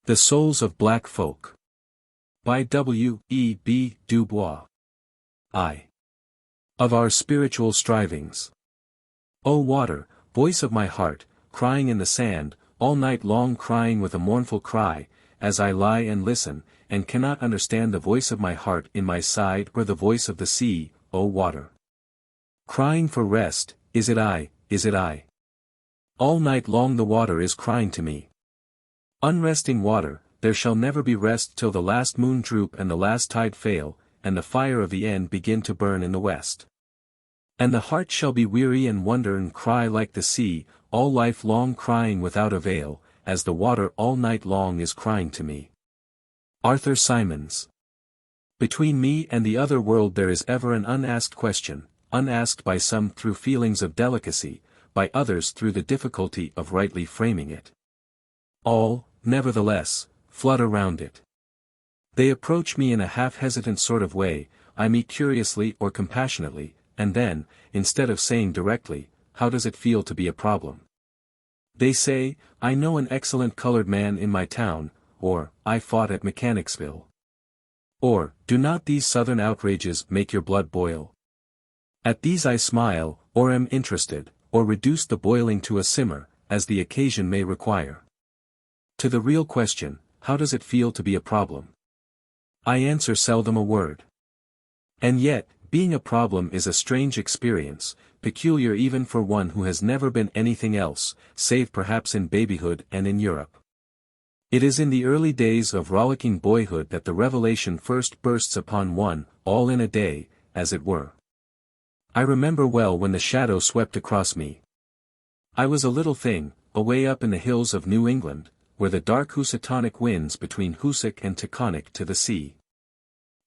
The Souls of Black Folk. By W. E. B. Du Bois. I. Of Our Spiritual Strivings. O water, voice of my heart, crying in the sand, all night long crying with a mournful cry, as I lie and listen, and cannot understand the voice of my heart in my side or the voice of the sea, O water. Crying for rest, is it I, is it I? All night long the water is crying to me. Unresting water, there shall never be rest till the last moon droop and the last tide fail, and the fire of the end begin to burn in the west. And the heart shall be weary and wonder and cry like the sea, all life long crying without avail, as the water all night long is crying to me. Arthur Symons. Between me and the other world there is ever an unasked question, unasked by some through feelings of delicacy, by others through the difficulty of rightly framing it. All, nevertheless, flood around it. They approach me in a half-hesitant sort of way, I meet curiously or compassionately, and then, instead of saying directly, how does it feel to be a problem? They say, I know an excellent colored man in my town, or, I fought at Mechanicsville. Or, do not these southern outrages make your blood boil? At these I smile, or am interested, or reduce the boiling to a simmer, as the occasion may require. To the real question, how does it feel to be a problem? I answer seldom a word. And yet, being a problem is a strange experience, peculiar even for one who has never been anything else, save perhaps in babyhood and in Europe. It is in the early days of rollicking boyhood that the revelation first bursts upon one, all in a day, as it were. I remember well when the shadow swept across me. I was a little thing, away up in the hills of New England, where the dark Housatonic winds between Hoosick and Taconic to the sea.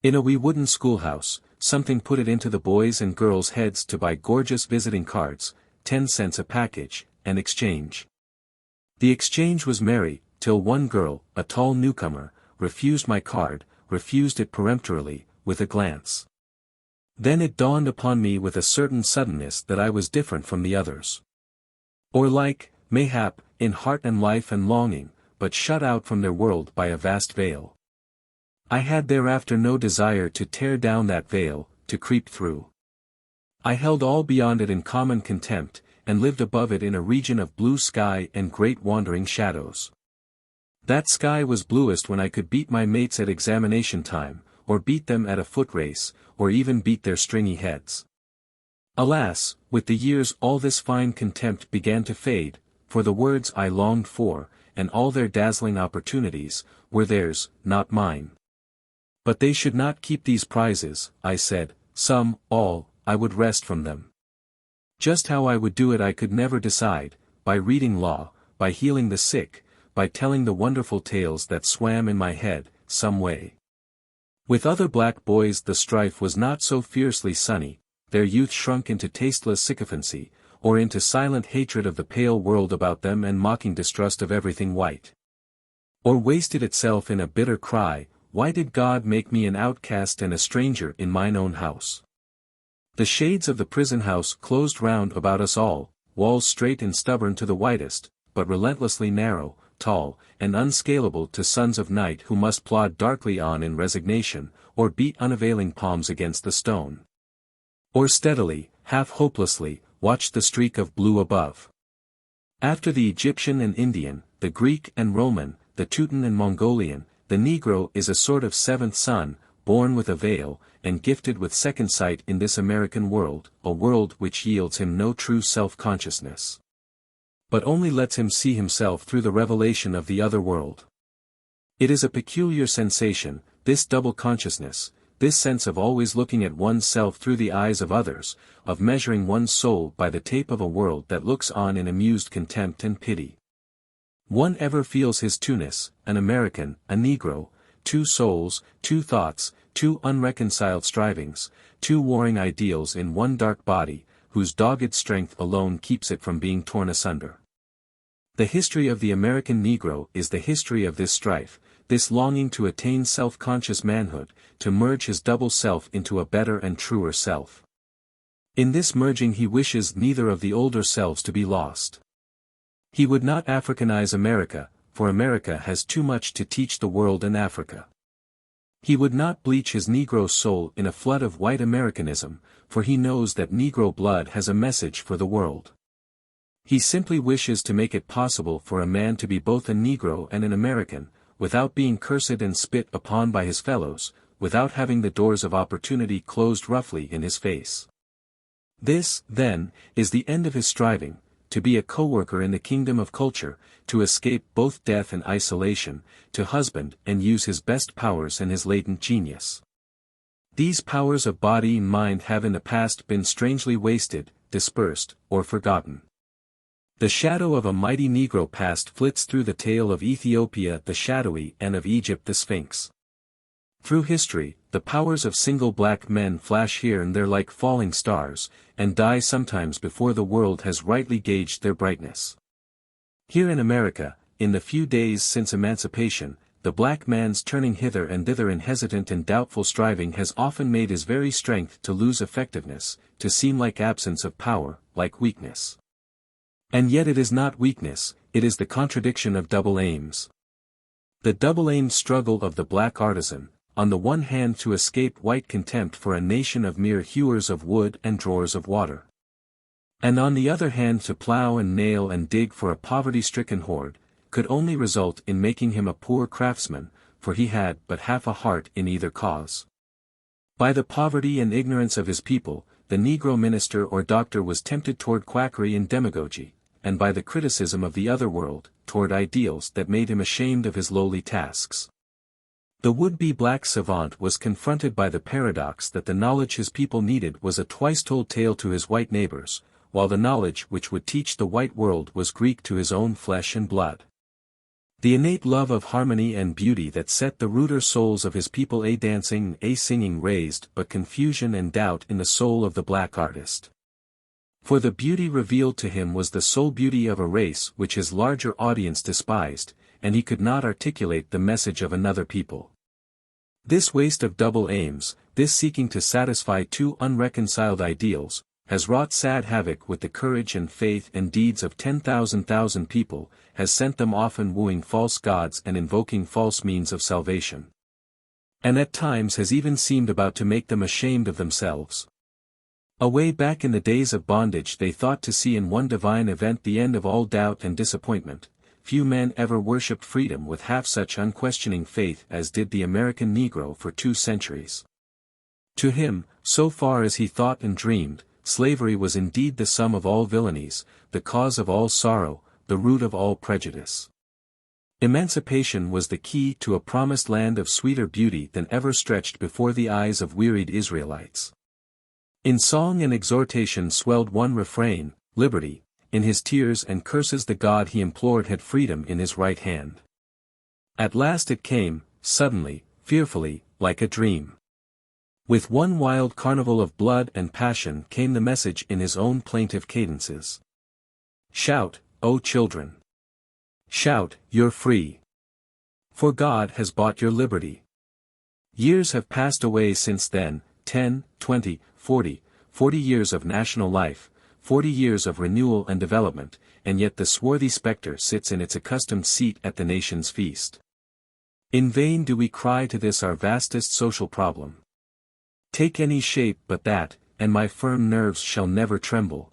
In a wee wooden schoolhouse, something put it into the boys' and girls' heads to buy gorgeous visiting cards, 10 cents a package, and exchange. The exchange was merry, till one girl, a tall newcomer, refused my card, refused it peremptorily, with a glance. Then it dawned upon me with a certain suddenness that I was different from the others. Or like, mayhap, in heart and life and longing, but shut out from their world by a vast veil. I had thereafter no desire to tear down that veil, to creep through. I held all beyond it in common contempt, and lived above it in a region of blue sky and great wandering shadows. That sky was bluest when I could beat my mates at examination time, or beat them at a foot race, or even beat their stringy heads. Alas, with the years all this fine contempt began to fade, for the words I longed for, and all their dazzling opportunities, were theirs, not mine. But they should not keep these prizes, I said, some, all, I would wrest from them. Just how I would do it I could never decide, by reading law, by healing the sick, by telling the wonderful tales that swam in my head, some way. With other black boys the strife was not so fiercely sunny, their youth shrunk into tasteless sycophancy, or into silent hatred of the pale world about them and mocking distrust of everything white. Or wasted itself in a bitter cry, why did God make me an outcast and a stranger in mine own house? The shades of the prison house closed round about us all, walls straight and stubborn to the whitest, but relentlessly narrow, tall, and unscalable to sons of night who must plod darkly on in resignation, or beat unavailing palms against the stone. Or steadily, half hopelessly, watch the streak of blue above. After the Egyptian and Indian, the Greek and Roman, the Teuton and Mongolian, the Negro is a sort of seventh son, born with a veil, and gifted with second sight in this American world, a world which yields him no true self-consciousness, but only lets him see himself through the revelation of the other world. It is a peculiar sensation, this double consciousness, this sense of always looking at one's self through the eyes of others, of measuring one's soul by the tape of a world that looks on in amused contempt and pity. One ever feels his two-ness, an American, a Negro, two souls, two thoughts, two unreconciled strivings, two warring ideals in one dark body, whose dogged strength alone keeps it from being torn asunder. The history of the American Negro is the history of this strife, this longing to attain self-conscious manhood, to merge his double self into a better and truer self. In this merging he wishes neither of the older selves to be lost. He would not Africanize America, for America has too much to teach the world and Africa. He would not bleach his Negro soul in a flood of white Americanism, for he knows that Negro blood has a message for the world. He simply wishes to make it possible for a man to be both a Negro and an American, without being cursed and spit upon by his fellows, without having the doors of opportunity closed roughly in his face. This, then, is the end of his striving, to be a co-worker in the kingdom of culture, to escape both death and isolation, to husband and use his best powers and his latent genius. These powers of body and mind have in the past been strangely wasted, dispersed, or forgotten. The shadow of a mighty Negro past flits through the tale of Ethiopia the shadowy and of Egypt the Sphinx. Through history, the powers of single black men flash here and there like falling stars, and die sometimes before the world has rightly gauged their brightness. Here in America, in the few days since emancipation, the black man's turning hither and thither in hesitant and doubtful striving has often made his very strength to lose effectiveness, to seem like absence of power, like weakness. And yet it is not weakness, it is the contradiction of double aims. The double-aimed struggle of the black artisan, on the one hand to escape white contempt for a nation of mere hewers of wood and drawers of water, and on the other hand to plow and nail and dig for a poverty-stricken horde, could only result in making him a poor craftsman, for he had but half a heart in either cause. By the poverty and ignorance of his people, the Negro minister or doctor was tempted toward quackery and demagogy, and by the criticism of the other world, toward ideals that made him ashamed of his lowly tasks. The would-be black savant was confronted by the paradox that the knowledge his people needed was a twice-told tale to his white neighbors, while the knowledge which would teach the white world was Greek to his own flesh and blood. The innate love of harmony and beauty that set the ruder souls of his people a-dancing and a-singing raised but confusion and doubt in the soul of the black artist. For the beauty revealed to him was the sole beauty of a race which his larger audience despised, and he could not articulate the message of another people. This waste of double aims, this seeking to satisfy two unreconciled ideals, has wrought sad havoc with the courage and faith and deeds of 10,000 people, has sent them often wooing false gods and invoking false means of salvation. And at times has even seemed about to make them ashamed of themselves. Away back in the days of bondage they thought to see in one divine event the end of all doubt and disappointment. Few men ever worshipped freedom with half such unquestioning faith as did the American Negro for 2 centuries. To him, so far as he thought and dreamed, slavery was indeed the sum of all villainies, the cause of all sorrow, the root of all prejudice. Emancipation was the key to a promised land of sweeter beauty than ever stretched before the eyes of wearied Israelites. In song and exhortation swelled one refrain, liberty. In his tears and curses the God he implored had freedom in his right hand. At last it came, suddenly, fearfully, like a dream. With one wild carnival of blood and passion came the message in his own plaintive cadences. Shout, O children! Shout, you're free! For God has bought your liberty. Years have passed away since then, 10, 20, 40 years of national life, 40 years of renewal and development, and yet the swarthy spectre sits in its accustomed seat at the nation's feast. In vain do we cry to this our vastest social problem. Take any shape but that, and my firm nerves shall never tremble.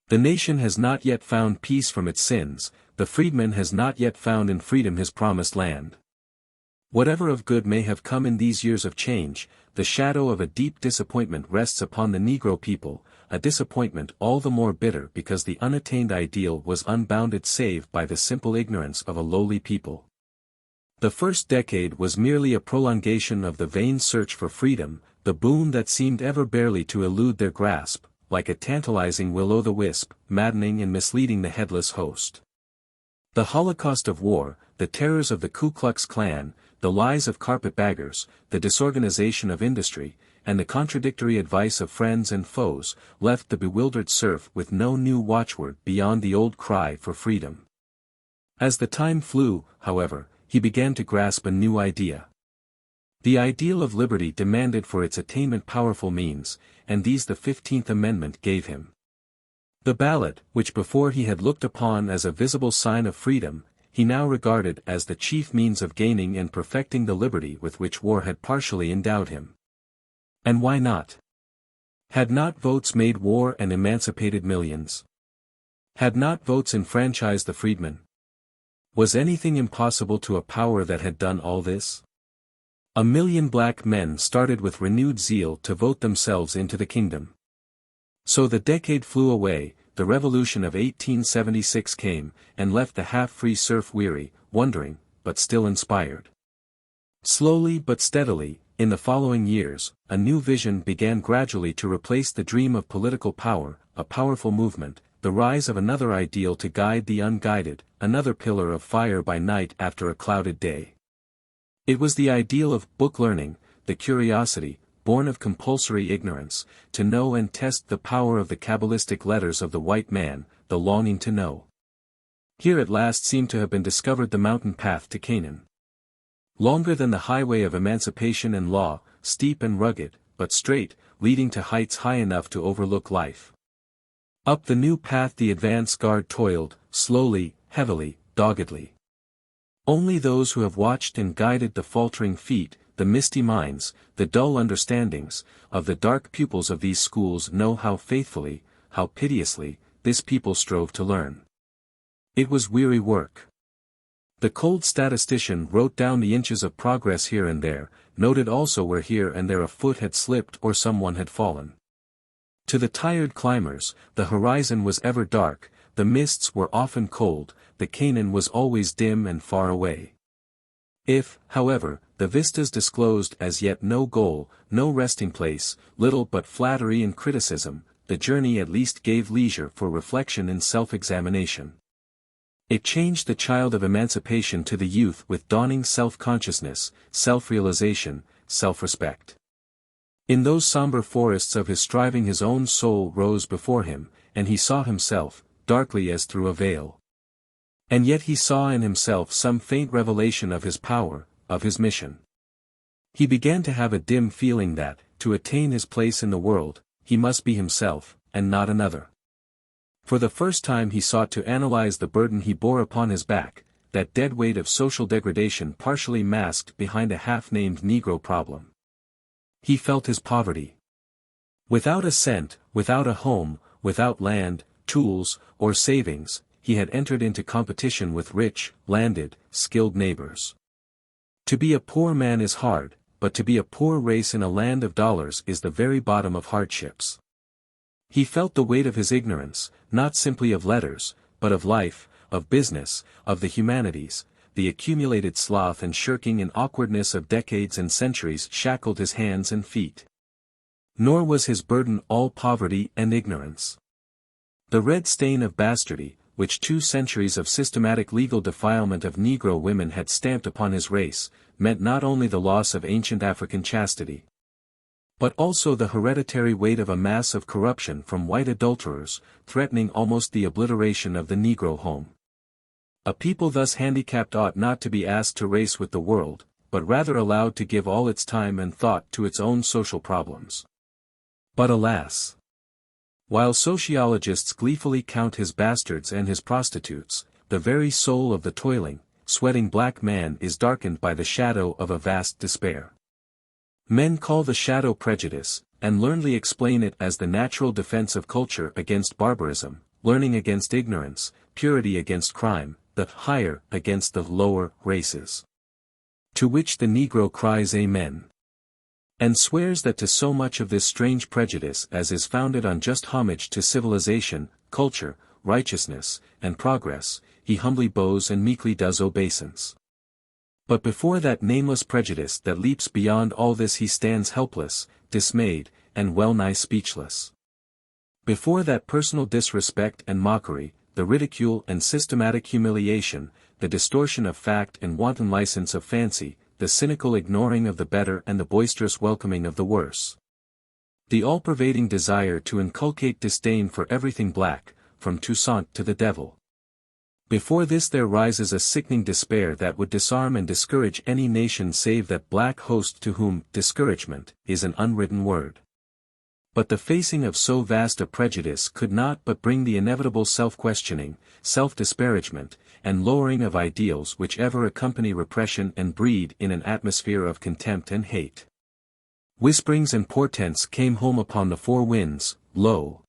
The nation has not yet found peace from its sins, the freedman has not yet found in freedom his promised land. Whatever of good may have come in these years of change, the shadow of a deep disappointment rests upon the Negro people, a disappointment all the more bitter because the unattained ideal was unbounded save by the simple ignorance of a lowly people. The first decade was merely a prolongation of the vain search for freedom, the boon that seemed ever barely to elude their grasp, like a tantalizing will-o'-the-wisp, maddening and misleading the headless host. The Holocaust of war, the terrors of the Ku Klux Klan, the lies of carpetbaggers, the disorganization of industry, and the contradictory advice of friends and foes, left the bewildered serf with no new watchword beyond the old cry for freedom. As the time flew, however, he began to grasp a new idea. The ideal of liberty demanded for its attainment powerful means, and these the 15th Amendment gave him. The ballot, which before he had looked upon as a visible sign of freedom, he now regarded as the chief means of gaining and perfecting the liberty with which war had partially endowed him. And why not? Had not votes made war and emancipated millions? Had not votes enfranchised the freedmen? Was anything impossible to a power that had done all this? 1,000,000 black men started with renewed zeal to vote themselves into the kingdom. So the decade flew away, the revolution of 1876 came, and left the half-free serf weary, wondering, but still inspired. Slowly but steadily, in the following years, a new vision began gradually to replace the dream of political power, a powerful movement, the rise of another ideal to guide the unguided, another pillar of fire by night after a clouded day. It was the ideal of book learning, the curiosity, born of compulsory ignorance, to know and test the power of the Kabbalistic letters of the white man, the longing to know. Here at last seemed to have been discovered the mountain path to Canaan. Longer than the highway of emancipation and law, steep and rugged, but straight, leading to heights high enough to overlook life. Up the new path the advance guard toiled, slowly, heavily, doggedly. Only those who have watched and guided the faltering feet, the misty minds, the dull understandings, of the dark pupils of these schools know how faithfully, how piteously, this people strove to learn. It was weary work. The cold statistician wrote down the inches of progress here and there, noted also where here and there a foot had slipped or someone had fallen. To the tired climbers, the horizon was ever dark, the mists were often cold, the Canaan was always dim and far away. If, however, the vistas disclosed as yet no goal, no resting place, little but flattery and criticism, the journey at least gave leisure for reflection and self-examination. It changed the child of emancipation to the youth with dawning self-consciousness, self-realization, self-respect. In those somber forests of his striving his own soul rose before him, and he saw himself, darkly as through a veil. And yet he saw in himself some faint revelation of his power, of his mission. He began to have a dim feeling that, to attain his place in the world, he must be himself, and not another. For the first time he sought to analyze the burden he bore upon his back, that dead weight of social degradation partially masked behind a half-named Negro problem. He felt his poverty. Without a cent, without a home, without land, tools, or savings, he had entered into competition with rich, landed, skilled neighbors. To be a poor man is hard, but to be a poor race in a land of dollars is the very bottom of hardships. He felt the weight of his ignorance, not simply of letters, but of life, of business, of the humanities. The accumulated sloth and shirking and awkwardness of decades and centuries shackled his hands and feet. Nor was his burden all poverty and ignorance. The red stain of bastardy, which 2 centuries of systematic legal defilement of Negro women had stamped upon his race, meant not only the loss of ancient African chastity, but also the hereditary weight of a mass of corruption from white adulterers, threatening almost the obliteration of the Negro home. A people thus handicapped ought not to be asked to race with the world, but rather allowed to give all its time and thought to its own social problems. But alas! While sociologists gleefully count his bastards and his prostitutes, the very soul of the toiling, sweating black man is darkened by the shadow of a vast despair. Men call the shadow prejudice, and learnedly explain it as the natural defense of culture against barbarism, learning against ignorance, purity against crime, the higher against the lower races. To which the Negro cries Amen. And swears that to so much of this strange prejudice as is founded on just homage to civilization, culture, righteousness, and progress, he humbly bows and meekly does obeisance. But before that nameless prejudice that leaps beyond all this he stands helpless, dismayed, and well-nigh speechless. Before that personal disrespect and mockery, the ridicule and systematic humiliation, the distortion of fact and wanton license of fancy, the cynical ignoring of the better and the boisterous welcoming of the worse. The all-pervading desire to inculcate disdain for everything black, from Toussaint to the devil. Before this there rises a sickening despair that would disarm and discourage any nation save that black host to whom discouragement is an unwritten word. But the facing of so vast a prejudice could not but bring the inevitable self-questioning, self-disparagement, and lowering of ideals which ever accompany repression and breed in an atmosphere of contempt and hate. Whisperings and portents came home upon the four winds, lo!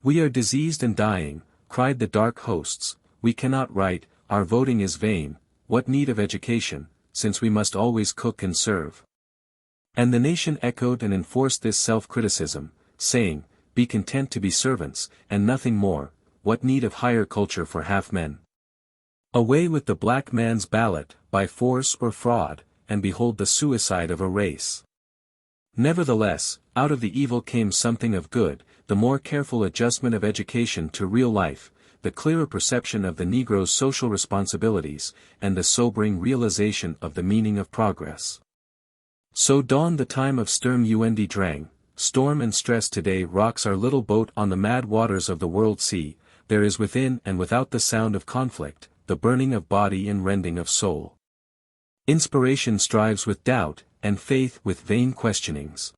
We are diseased and dying, cried the dark hosts, we cannot write, our voting is vain, what need of education, since we must always cook and serve? And the nation echoed and enforced this self-criticism, saying, be content to be servants, and nothing more, what need of higher culture for half-men? Away with the black man's ballot, by force or fraud, and behold the suicide of a race. Nevertheless, out of the evil came something of good, the more careful adjustment of education to real life, the clearer perception of the Negro's social responsibilities, and the sobering realization of the meaning of progress. So dawned the time of Sturm und Drang, storm and stress today rocks our little boat on the mad waters of the world sea, there is within and without the sound of conflict, the burning of body and rending of soul. Inspiration strives with doubt, and faith with vain questionings.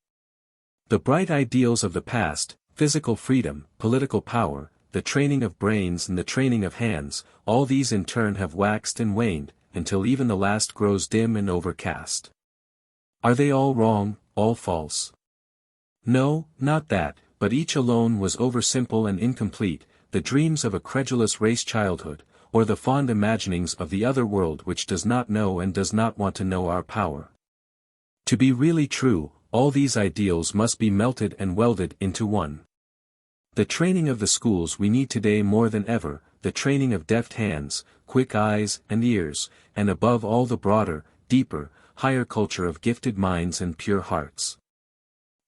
The bright ideals of the past, physical freedom, political power, the training of brains and the training of hands, all these in turn have waxed and waned, until even the last grows dim and overcast. Are they all wrong, all false? No, not that, but each alone was oversimple and incomplete, the dreams of a credulous race childhood, or the fond imaginings of the other world which does not know and does not want to know our power. To be really true, all these ideals must be melted and welded into one. The training of the schools we need today more than ever, the training of deft hands, quick eyes and ears, and above all the broader, deeper, higher culture of gifted minds and pure hearts.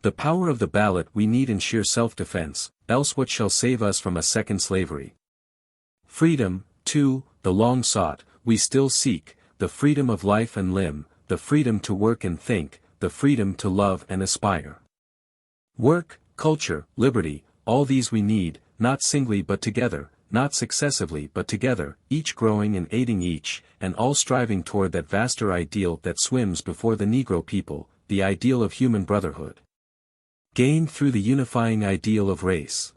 The power of the ballot we need in sheer self-defense, else what shall save us from a second slavery? Freedom, too, the long sought, we still seek, the freedom of life and limb, the freedom to work and think, the freedom to love and aspire. Work, culture, liberty, all these we need, not singly but together, not successively but together, each growing and aiding each, and all striving toward that vaster ideal that swims before the Negro people, the ideal of human brotherhood. Gained through the unifying ideal of race.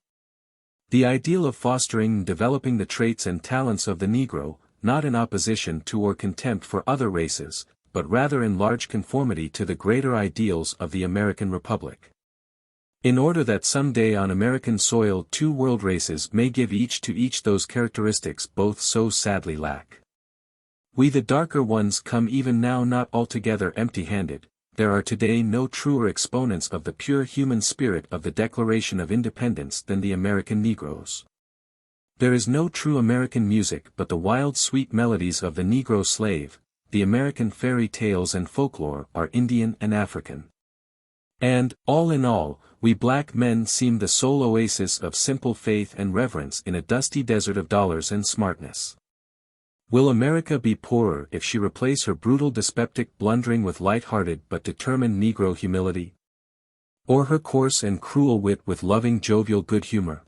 The ideal of fostering and developing the traits and talents of the Negro, not in opposition to or contempt for other races, but rather in large conformity to the greater ideals of the American Republic. In order that someday on American soil two world races may give each to each those characteristics both so sadly lack. We the darker ones come even now not altogether empty-handed, there are today no truer exponents of the pure human spirit of the Declaration of Independence than the American Negroes. There is no true American music but the wild sweet melodies of the Negro slave, the American fairy tales and folklore are Indian and African. And, all in all, we black men seem the sole oasis of simple faith and reverence in a dusty desert of dollars and smartness. Will America be poorer if she replace her brutal dyspeptic blundering with light-hearted but determined Negro humility? Or her coarse and cruel wit with loving jovial good humor?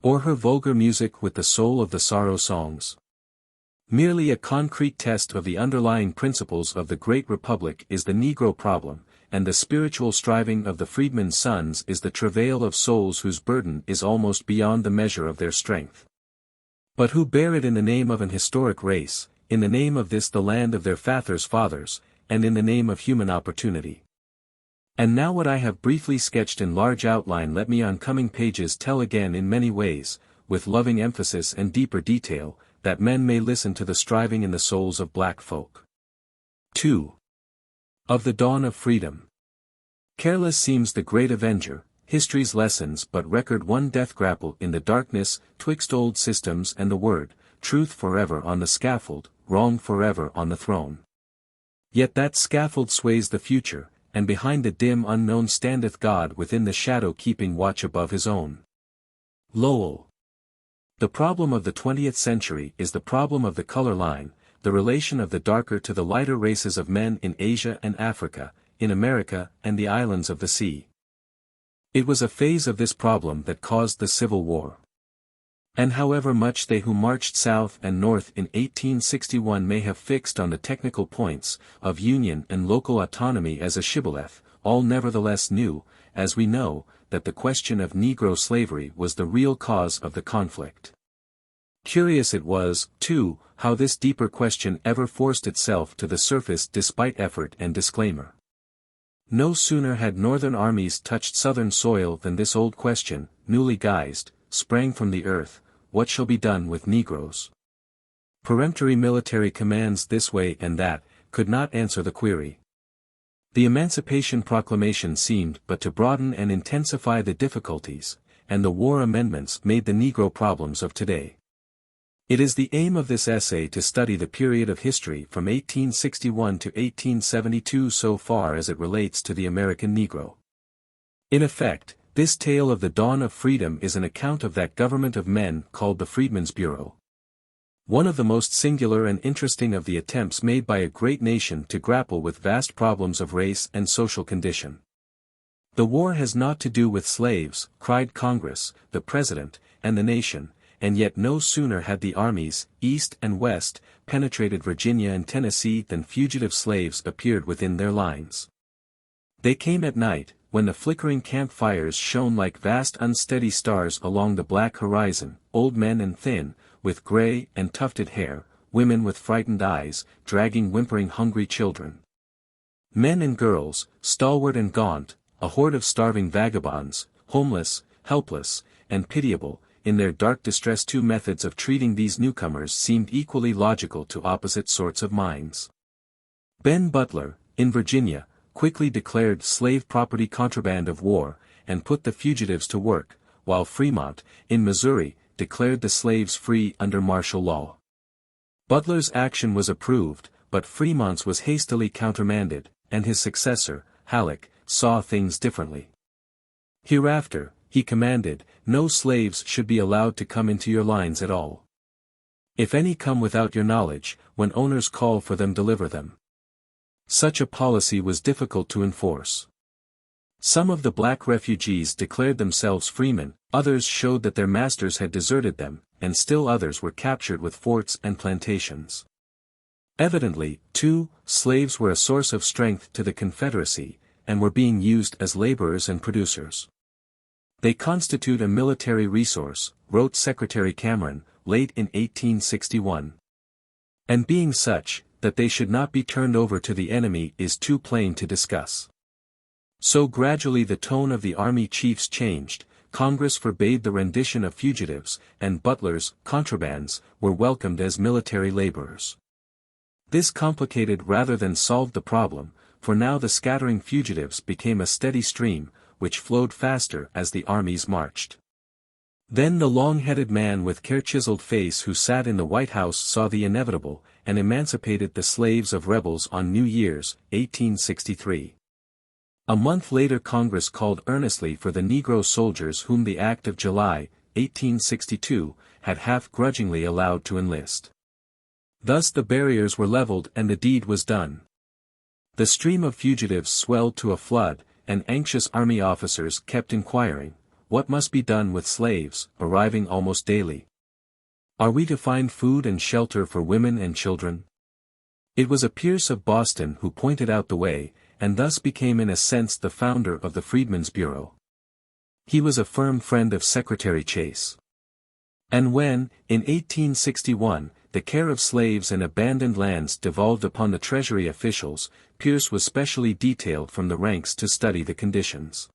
Or her vulgar music with the soul of the sorrow songs? Merely a concrete test of the underlying principles of the great republic is the Negro problem, and the spiritual striving of the freedmen's sons is the travail of souls whose burden is almost beyond the measure of their strength. But who bear it in the name of an historic race, in the name of this the land of their fathers' fathers, and in the name of human opportunity. And now what I have briefly sketched in large outline let me on coming pages tell again in many ways, with loving emphasis and deeper detail, that men may listen to the striving in the souls of black folk. 2. Of the dawn of freedom. Careless seems the great avenger, history's lessons but record one death grapple in the darkness, twixt old systems and the word, truth forever on the scaffold, wrong forever on the throne. Yet that scaffold sways the future, and behind the dim unknown standeth God within the shadow keeping watch above his own. Lowell. The problem of the 20th century is the problem of the color line, the relation of the darker to the lighter races of men in Asia and Africa, in America and the islands of the sea. It was a phase of this problem that caused the Civil War. And however much they who marched south and north in 1861 may have fixed on the technical points of union and local autonomy as a shibboleth, all nevertheless knew, as we know, that the question of Negro slavery was the real cause of the conflict. Curious it was, too, how this deeper question ever forced itself to the surface despite effort and disclaimer. No sooner had Northern armies touched Southern soil than this old question, newly guised, sprang from the earth: what shall be done with Negroes? Peremptory military commands this way and that could not answer the query. The Emancipation Proclamation seemed but to broaden and intensify the difficulties, and the war amendments made the Negro problems of today. It is the aim of this essay to study the period of history from 1861 to 1872 so far as it relates to the American Negro. In effect, this tale of the dawn of freedom is an account of that government of men called the Freedmen's Bureau. One of the most singular and interesting of the attempts made by a great nation to grapple with vast problems of race and social condition. The war has naught to do with slaves, cried Congress, the President, and the nation. And yet no sooner had the armies, East and West, penetrated Virginia and Tennessee than fugitive slaves appeared within their lines. They came at night, when the flickering campfires shone like vast unsteady stars along the black horizon, old men and thin, with gray and tufted hair, women with frightened eyes, dragging whimpering hungry children. Men and girls, stalwart and gaunt, a horde of starving vagabonds, homeless, helpless, and pitiable. In their dark distress, two methods of treating these newcomers seemed equally logical to opposite sorts of minds. Ben Butler, in Virginia, quickly declared slave property contraband of war, and put the fugitives to work, while Fremont, in Missouri, declared the slaves free under martial law. Butler's action was approved, but Fremont's was hastily countermanded, and his successor, Halleck, saw things differently. Hereafter, he commanded, no slaves should be allowed to come into your lines at all. If any come without your knowledge, when owners call for them deliver them. Such a policy was difficult to enforce. Some of the black refugees declared themselves freemen, others showed that their masters had deserted them, and still others were captured with forts and plantations. Evidently, too, slaves were a source of strength to the Confederacy, and were being used as laborers and producers. They constitute a military resource, wrote Secretary Cameron, late in 1861. And being such, that they should not be turned over to the enemy is too plain to discuss. So gradually the tone of the army chiefs changed, Congress forbade the rendition of fugitives, and Butler's contrabands were welcomed as military laborers. This complicated rather than solved the problem, for now the scattering fugitives became a steady stream, which flowed faster as the armies marched. Then the long-headed man with care-chiseled face who sat in the White House saw the inevitable, and emancipated the slaves of rebels on New Year's, 1863. A month later Congress called earnestly for the Negro soldiers whom the Act of July, 1862, had half-grudgingly allowed to enlist. Thus the barriers were leveled and the deed was done. The stream of fugitives swelled to a flood, and anxious army officers kept inquiring, what must be done with slaves, arriving almost daily? Are we to find food and shelter for women and children? It was a Pierce of Boston who pointed out the way, and thus became in a sense the founder of the Freedmen's Bureau. He was a firm friend of Secretary Chase. And when, in 1861, the care of slaves and abandoned lands devolved upon the Treasury officials, Pierce was specially detailed from the ranks to study the conditions.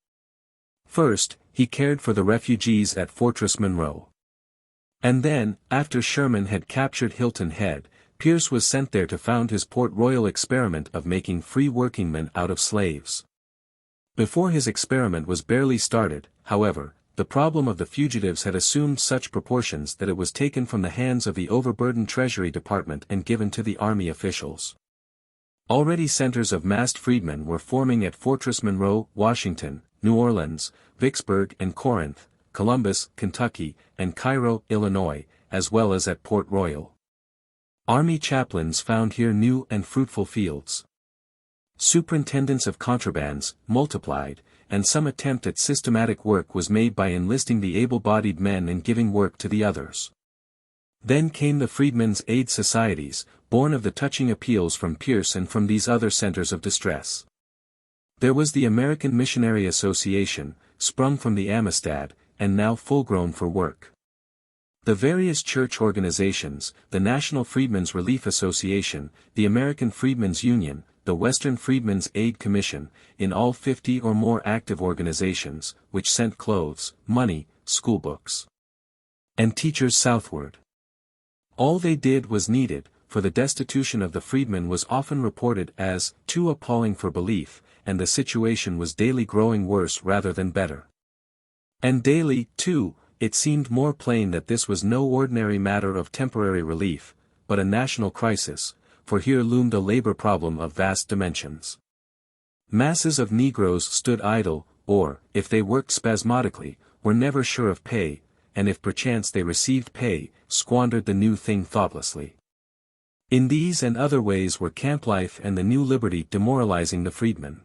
First, he cared for the refugees at Fortress Monroe. And then, after Sherman had captured Hilton Head, Pierce was sent there to found his Port Royal experiment of making free workingmen out of slaves. Before his experiment was barely started, however, the problem of the fugitives had assumed such proportions that it was taken from the hands of the overburdened Treasury Department and given to the Army officials. Already centers of massed freedmen were forming at Fortress Monroe, Washington, New Orleans, Vicksburg and Corinth, Columbus, Kentucky, and Cairo, Illinois, as well as at Port Royal. Army chaplains found here new and fruitful fields. Superintendents of contrabands multiplied, and some attempt at systematic work was made by enlisting the able-bodied men and giving work to the others. Then came the Freedmen's Aid Societies, born of the touching appeals from Pierce and from these other centers of distress. There was the American Missionary Association, sprung from the Amistad, and now full-grown for work. The various church organizations, the National Freedmen's Relief Association, the American Freedmen's Union, the Western Freedmen's Aid Commission, in all 50 or more active organizations, which sent clothes, money, schoolbooks, and teachers southward. All they did was needed, for the destitution of the freedmen was often reported as too appalling for belief, and the situation was daily growing worse rather than better. And daily, too, it seemed more plain that this was no ordinary matter of temporary relief, but a national crisis, for here loomed a labor problem of vast dimensions. Masses of Negroes stood idle, or, if they worked spasmodically, were never sure of pay, and if perchance they received pay, squandered the new thing thoughtlessly. In these and other ways were camp life and the new liberty demoralizing the freedmen.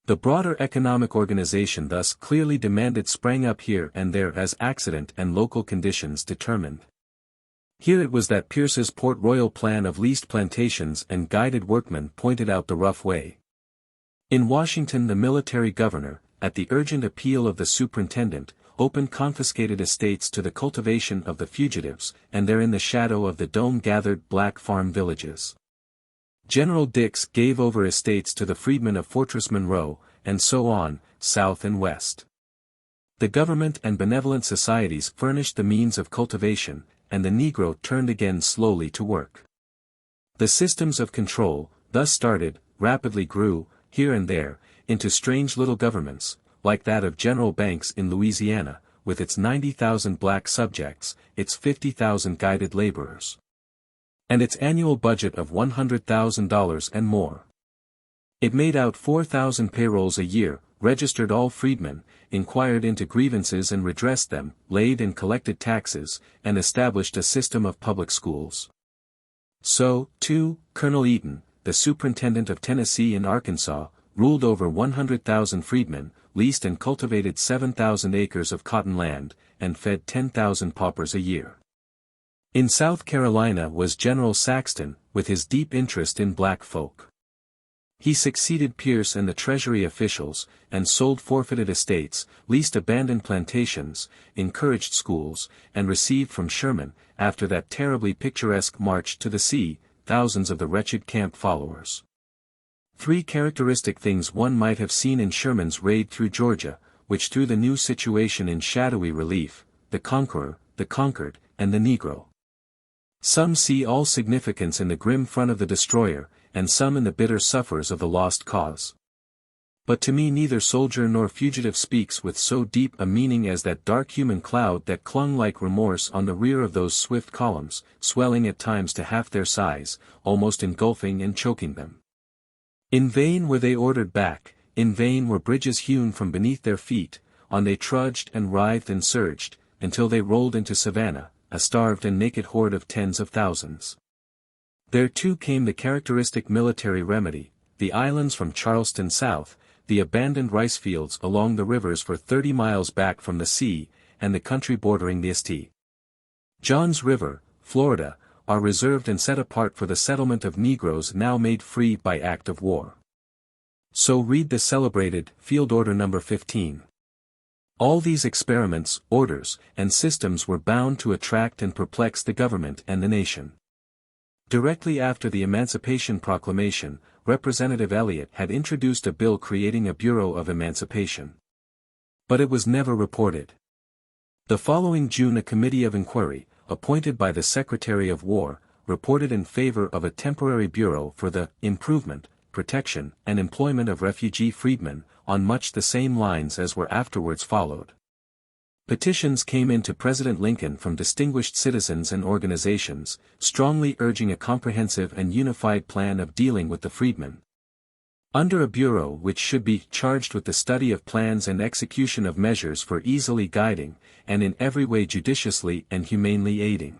The broader economic organization thus clearly demanded sprang up here and there as accident and local conditions determined. Here it was that Pierce's Port Royal plan of leased plantations and guided workmen pointed out the rough way. In Washington the military governor, at the urgent appeal of the superintendent, opened confiscated estates to the cultivation of the fugitives, and there in the shadow of the dome gathered black farm villages. General Dix gave over estates to the freedmen of Fortress Monroe, and so on, south and west. The government and benevolent societies furnished the means of cultivation, and the Negro turned again slowly to work. The systems of control, thus started, rapidly grew, here and there, into strange little governments, like that of General Banks in Louisiana, with its 90,000 black subjects, its 50,000 guided laborers, and its annual budget of $100,000 and more. It made out 4,000 payrolls a year, registered all freedmen, inquired into grievances and redressed them, laid and collected taxes, and established a system of public schools. So, too, Colonel Eaton, the superintendent of Tennessee and Arkansas, ruled over 100,000 freedmen, leased and cultivated 7,000 acres of cotton land, and fed 10,000 paupers a year. In South Carolina was General Saxton, with his deep interest in black folk. He succeeded Pierce and the Treasury officials, and sold forfeited estates, leased abandoned plantations, encouraged schools, and received from Sherman, after that terribly picturesque march to the sea, thousands of the wretched camp followers. Three characteristic things one might have seen in Sherman's raid through Georgia, which threw the new situation in shadowy relief: the conqueror, the conquered, and the Negro. Some see all significance in the grim front of the destroyer, and some in the bitter sufferers of the lost cause. But to me neither soldier nor fugitive speaks with so deep a meaning as that dark human cloud that clung like remorse on the rear of those swift columns, swelling at times to half their size, almost engulfing and choking them. In vain were they ordered back, in vain were bridges hewn from beneath their feet, on they trudged and writhed and surged, until they rolled into Savannah, a starved and naked horde of tens of thousands. There too came the characteristic military remedy, the islands from Charleston south, the abandoned rice fields along the rivers for 30 miles back from the sea, and the country bordering the St. John's River, Florida, are reserved and set apart for the settlement of Negroes now made free by act of war. So read the celebrated Field Order No. 15. All these experiments, orders, and systems were bound to attract and perplex the government and the nation. Directly after the Emancipation Proclamation, Representative Eliot had introduced a bill creating a Bureau of Emancipation. But it was never reported. The following June a committee of inquiry, appointed by the Secretary of War, reported in favor of a temporary bureau for the improvement, protection, and employment of refugee freedmen, on much the same lines as were afterwards followed. Petitions came in to President Lincoln from distinguished citizens and organizations, strongly urging a comprehensive and unified plan of dealing with the freedmen. Under a bureau which should be charged with the study of plans and execution of measures for easily guiding, and in every way judiciously and humanely aiding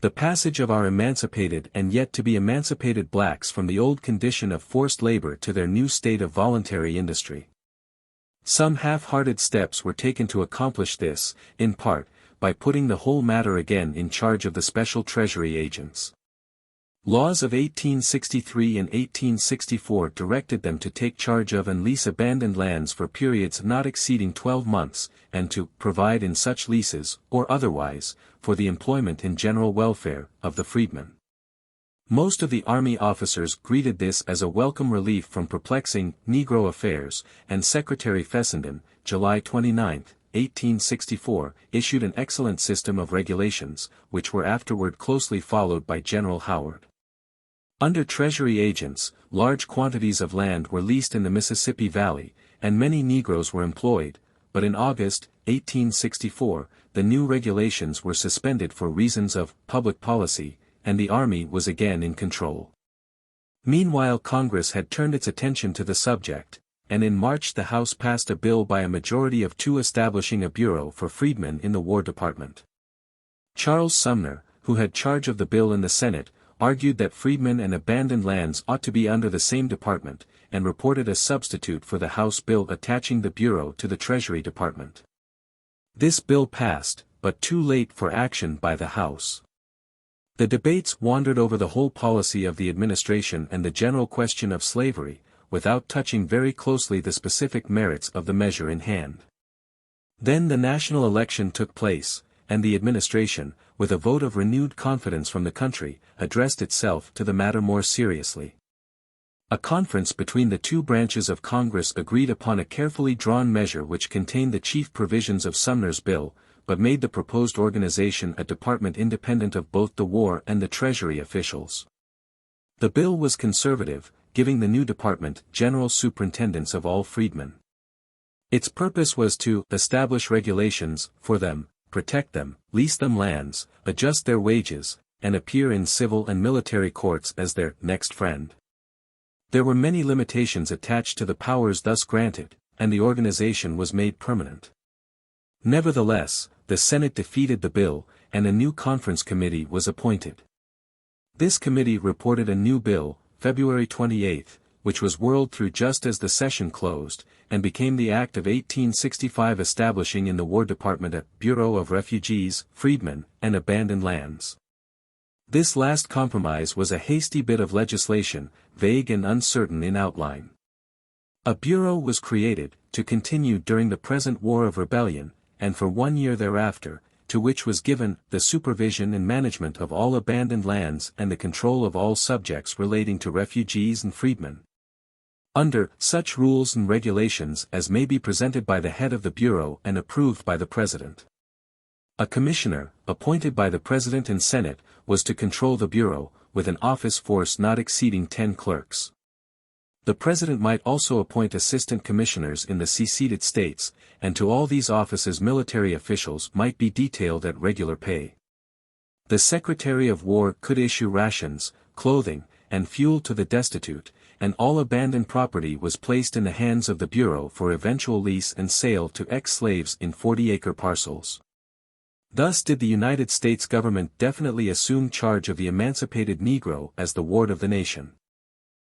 the passage of our emancipated and yet to be emancipated blacks from the old condition of forced labor to their new state of voluntary industry. Some half-hearted steps were taken to accomplish this, in part, by putting the whole matter again in charge of the special Treasury agents. Laws of 1863 and 1864 directed them to take charge of and lease abandoned lands for periods not exceeding 12 months, and to provide in such leases, or otherwise, for the employment and general welfare of the freedmen. Most of the army officers greeted this as a welcome relief from perplexing Negro affairs, and Secretary Fessenden, July 29, 1864, issued an excellent system of regulations, which were afterward closely followed by General Howard. Under Treasury agents, large quantities of land were leased in the Mississippi Valley, and many Negroes were employed, but in August, 1864, the new regulations were suspended for reasons of public policy, and the Army was again in control. Meanwhile Congress had turned its attention to the subject, and in March the House passed a bill by a majority of 2 establishing a bureau for freedmen in the War Department. Charles Sumner, who had charge of the bill in the Senate, argued that freedmen and abandoned lands ought to be under the same department, and reported a substitute for the House bill attaching the bureau to the Treasury Department. This bill passed, but too late for action by the House. The debates wandered over the whole policy of the administration and the general question of slavery, without touching very closely the specific merits of the measure in hand. Then the national election took place, and the administration, with a vote of renewed confidence from the country, addressed itself to the matter more seriously. A conference between the 2 branches of Congress agreed upon a carefully drawn measure which contained the chief provisions of Sumner's bill, but made the proposed organization a department independent of both the War and the Treasury officials. The bill was conservative, giving the new department general superintendence of all freedmen. Its purpose was to establish regulations for them, protect them, lease them lands, adjust their wages, and appear in civil and military courts as their next friend. There were many limitations attached to the powers thus granted, and the organization was made permanent. Nevertheless, the Senate defeated the bill, and a new conference committee was appointed. This committee reported a new bill, February 28, which was whirled through just as the session closed, and became the Act of 1865 establishing in the War Department a Bureau of Refugees, Freedmen, and Abandoned Lands. This last compromise was a hasty bit of legislation, vague and uncertain in outline. A bureau was created, to continue during the present War of Rebellion, and for 1 year thereafter, to which was given the supervision and management of all abandoned lands and the control of all subjects relating to refugees and freedmen. Under such rules and regulations as may be presented by the head of the Bureau and approved by the President. A commissioner, appointed by the President and Senate, was to control the Bureau, with an office force not exceeding 10 clerks. The President might also appoint assistant commissioners in the seceded states, and to all these offices military officials might be detailed at regular pay. The Secretary of War could issue rations, clothing, and fuel to the destitute, and all abandoned property was placed in the hands of the Bureau for eventual lease and sale to ex-slaves in 40-acre parcels. Thus did the United States government definitely assume charge of the emancipated Negro as the ward of the nation.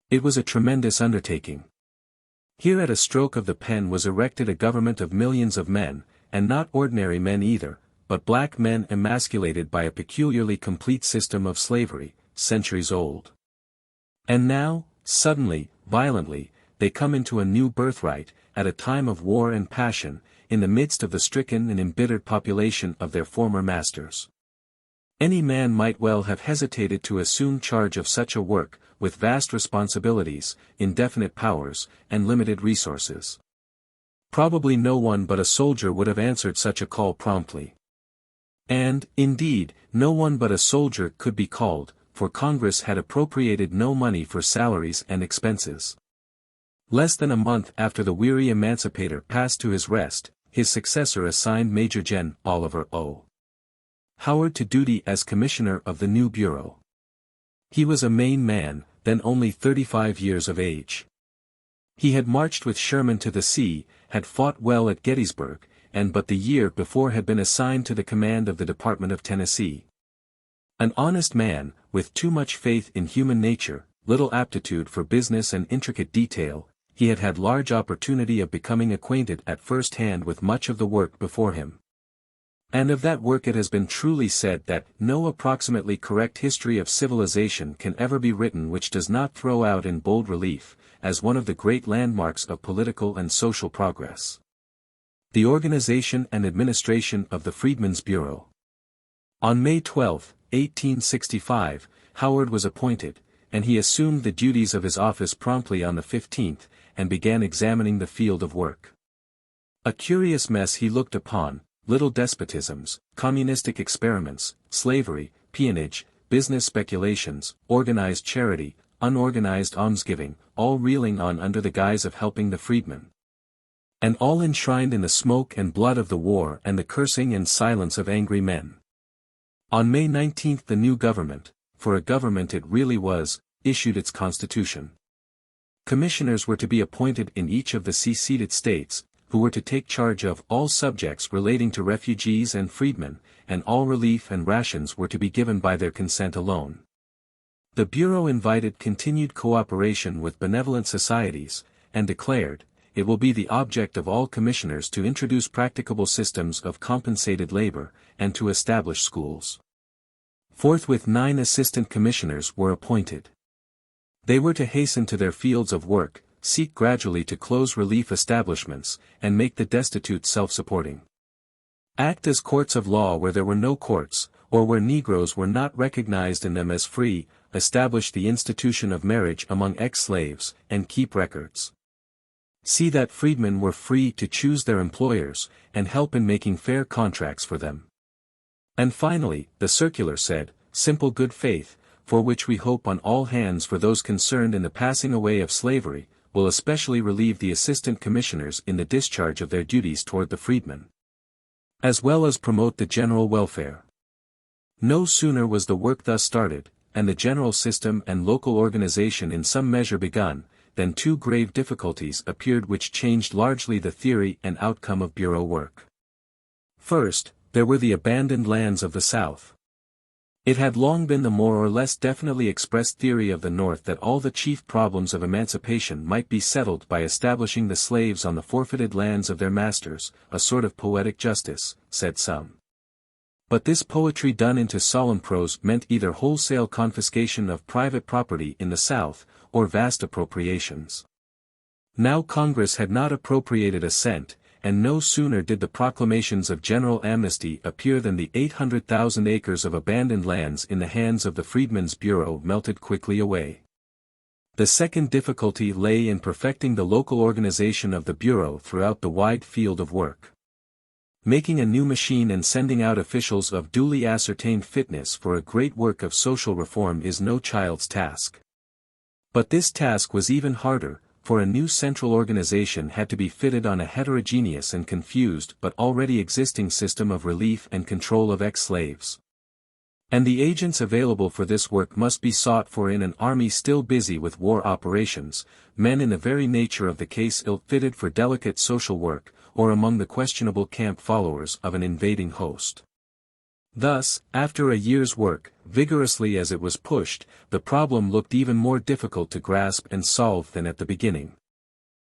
It was a tremendous undertaking. Here at a stroke of the pen was erected a government of millions of men, and not ordinary men either, but black men emasculated by a peculiarly complete system of slavery, centuries old. And now, suddenly, violently, they come into a new birthright, at a time of war and passion, in the midst of the stricken and embittered population of their former masters. Any man might well have hesitated to assume charge of such a work, with vast responsibilities, indefinite powers, and limited resources. Probably no one but a soldier would have answered such a call promptly. And, indeed, no one but a soldier could be called, for Congress had appropriated no money for salaries and expenses. Less than a month after the weary emancipator passed to his rest, his successor assigned Major Gen. Oliver O. Howard to duty as commissioner of the new bureau. He was a Maine man, then only 35 years of age. He had marched with Sherman to the sea, had fought well at Gettysburg, and but the year before had been assigned to the command of the Department of Tennessee. An honest man, with too much faith in human nature, little aptitude for business and intricate detail, he had had large opportunity of becoming acquainted at first hand with much of the work before him. And of that work it has been truly said that no approximately correct history of civilization can ever be written which does not throw out in bold relief, as one of the great landmarks of political and social progress, the organization and administration of the Freedmen's Bureau. On May 12, 1865, Howard was appointed, and he assumed the duties of his office promptly on the 15th, and began examining the field of work. A curious mess he looked upon: little despotisms, communistic experiments, slavery, peonage, business speculations, organized charity, unorganized almsgiving, all reeling on under the guise of helping the freedmen. And all enshrined in the smoke and blood of the war and the cursing and silence of angry men. On May 19 the new government, for a government it really was, issued its constitution. Commissioners were to be appointed in each of the seceded states, who were to take charge of all subjects relating to refugees and freedmen, and all relief and rations were to be given by their consent alone. The Bureau invited continued cooperation with benevolent societies, and declared, it will be the object of all commissioners to introduce practicable systems of compensated labor, and to establish schools. Forthwith 9 assistant commissioners were appointed. They were to hasten to their fields of work, seek gradually to close relief establishments, and make the destitute self-supporting. Act as courts of law where there were no courts, or where Negroes were not recognized in them as free, establish the institution of marriage among ex-slaves, and keep records. See that freedmen were free to choose their employers, and help in making fair contracts for them. And finally, the circular said, simple good faith, for which we hope on all hands for those concerned in the passing away of slavery, will especially relieve the assistant commissioners in the discharge of their duties toward the freedmen, as well as promote the general welfare. No sooner was the work thus started, and the general system and local organization in some measure begun, than 2 grave difficulties appeared which changed largely the theory and outcome of Bureau work. First, there were the abandoned lands of the South. It had long been the more or less definitely expressed theory of the North that all the chief problems of emancipation might be settled by establishing the slaves on the forfeited lands of their masters, a sort of poetic justice, said some. But this poetry done into solemn prose meant either wholesale confiscation of private property in the South, or vast appropriations. Now Congress had not appropriated a cent, and no sooner did the proclamations of general amnesty appear than the 800,000 acres of abandoned lands in the hands of the Freedmen's Bureau melted quickly away. The second difficulty lay in perfecting the local organization of the Bureau throughout the wide field of work. Making a new machine and sending out officials of duly ascertained fitness for a great work of social reform is no child's task. But this task was even harder, for a new central organization had to be fitted on a heterogeneous and confused but already existing system of relief and control of ex-slaves. And the agents available for this work must be sought for in an army still busy with war operations, men in the very nature of the case ill-fitted for delicate social work, or among the questionable camp followers of an invading host. Thus, after a year's work, vigorously as it was pushed, the problem looked even more difficult to grasp and solve than at the beginning.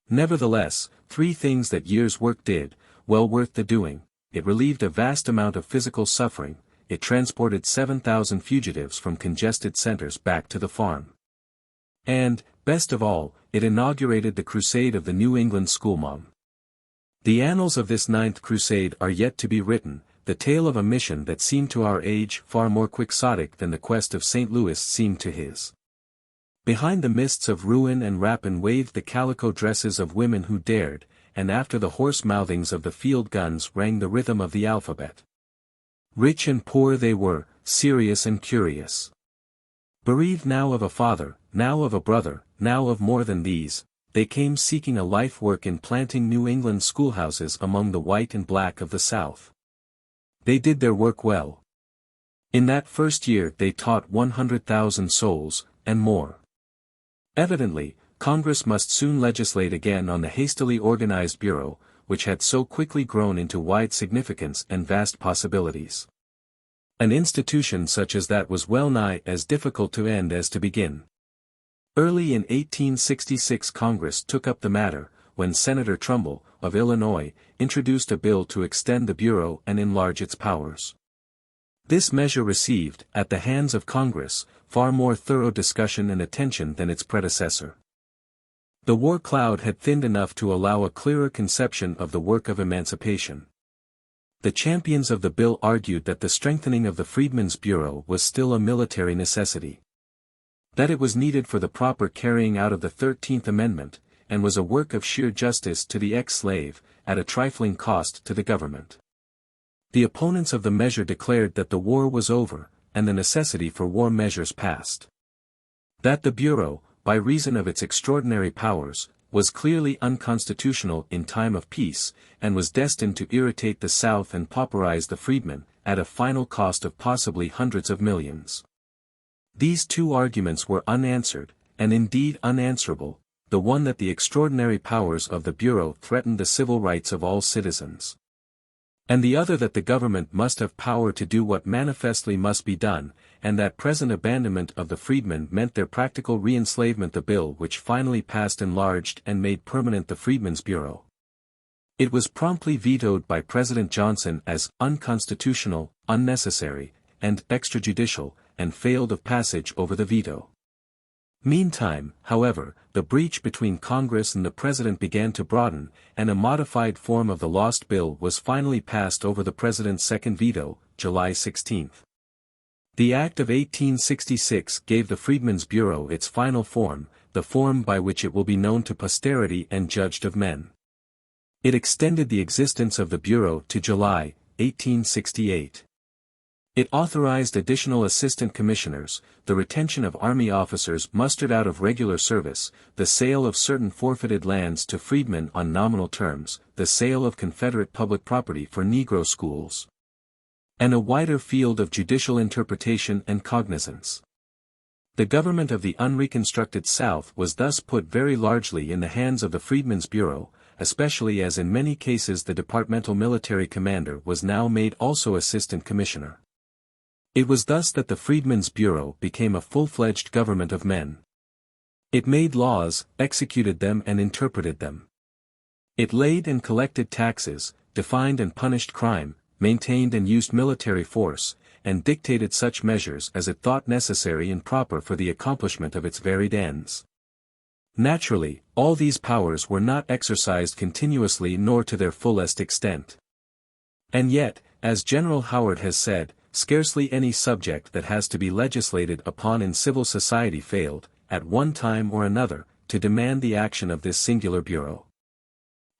Nevertheless, 3 things that year's work did, well worth the doing: it relieved a vast amount of physical suffering, it transported 7,000 fugitives from congested centers back to the farm. And, best of all, it inaugurated the crusade of the New England schoolma'am. The annals of this 9th crusade are yet to be written, the tale of a mission that seemed to our age far more quixotic than the quest of St. Louis seemed to his. Behind the mists of ruin and rapine waved the calico dresses of women who dared, and after the hoarse mouthings of the field guns rang the rhythm of the alphabet. Rich and poor they were, serious and curious. Bereaved now of a father, now of a brother, now of more than these, they came seeking a life work in planting New England schoolhouses among the white and black of the South. They did their work well. In that first year they taught 100,000 souls, and more. Evidently, Congress must soon legislate again on the hastily organized Bureau, which had so quickly grown into wide significance and vast possibilities. An institution such as that was well nigh as difficult to end as to begin. Early in 1866 Congress took up the matter, when Senator Trumbull, of Illinois, introduced a bill to extend the Bureau and enlarge its powers. This measure received, at the hands of Congress, far more thorough discussion and attention than its predecessor. The war cloud had thinned enough to allow a clearer conception of the work of emancipation. The champions of the bill argued that the strengthening of the Freedmen's Bureau was still a military necessity. That it was needed for the proper carrying out of the 13th Amendment, and was a work of sheer justice to the ex-slave, at a trifling cost to the government. The opponents of the measure declared that the war was over, and the necessity for war measures past. That the Bureau, by reason of its extraordinary powers, was clearly unconstitutional in time of peace, and was destined to irritate the South and pauperize the freedmen, at a final cost of possibly hundreds of millions. These two arguments were unanswered, and indeed unanswerable, the one that the extraordinary powers of the Bureau threatened the civil rights of all citizens, and the other that the government must have power to do what manifestly must be done, and that present abandonment of the freedmen meant their practical re-enslavement. The bill which finally passed enlarged and made permanent the Freedmen's Bureau. It was promptly vetoed by President Johnson as unconstitutional, unnecessary, and extrajudicial, and failed of passage over the veto. Meantime, however, the breach between Congress and the President began to broaden, and a modified form of the lost bill was finally passed over the President's second veto, July 16. The Act of 1866 gave the Freedmen's Bureau its final form, the form by which it will be known to posterity and judged of men. It extended the existence of the Bureau to July, 1868. It authorized additional assistant commissioners, the retention of army officers mustered out of regular service, the sale of certain forfeited lands to freedmen on nominal terms, the sale of Confederate public property for Negro schools, and a wider field of judicial interpretation and cognizance. The government of the unreconstructed South was thus put very largely in the hands of the Freedmen's Bureau, especially as in many cases the departmental military commander was now made also assistant commissioner. It was thus that the Freedmen's Bureau became a full-fledged government of men. It made laws, executed them and interpreted them. It laid and collected taxes, defined and punished crime, maintained and used military force, and dictated such measures as it thought necessary and proper for the accomplishment of its varied ends. Naturally, all these powers were not exercised continuously nor to their fullest extent. And yet, as General Howard has said, scarcely any subject that has to be legislated upon in civil society failed, at one time or another, to demand the action of this singular bureau.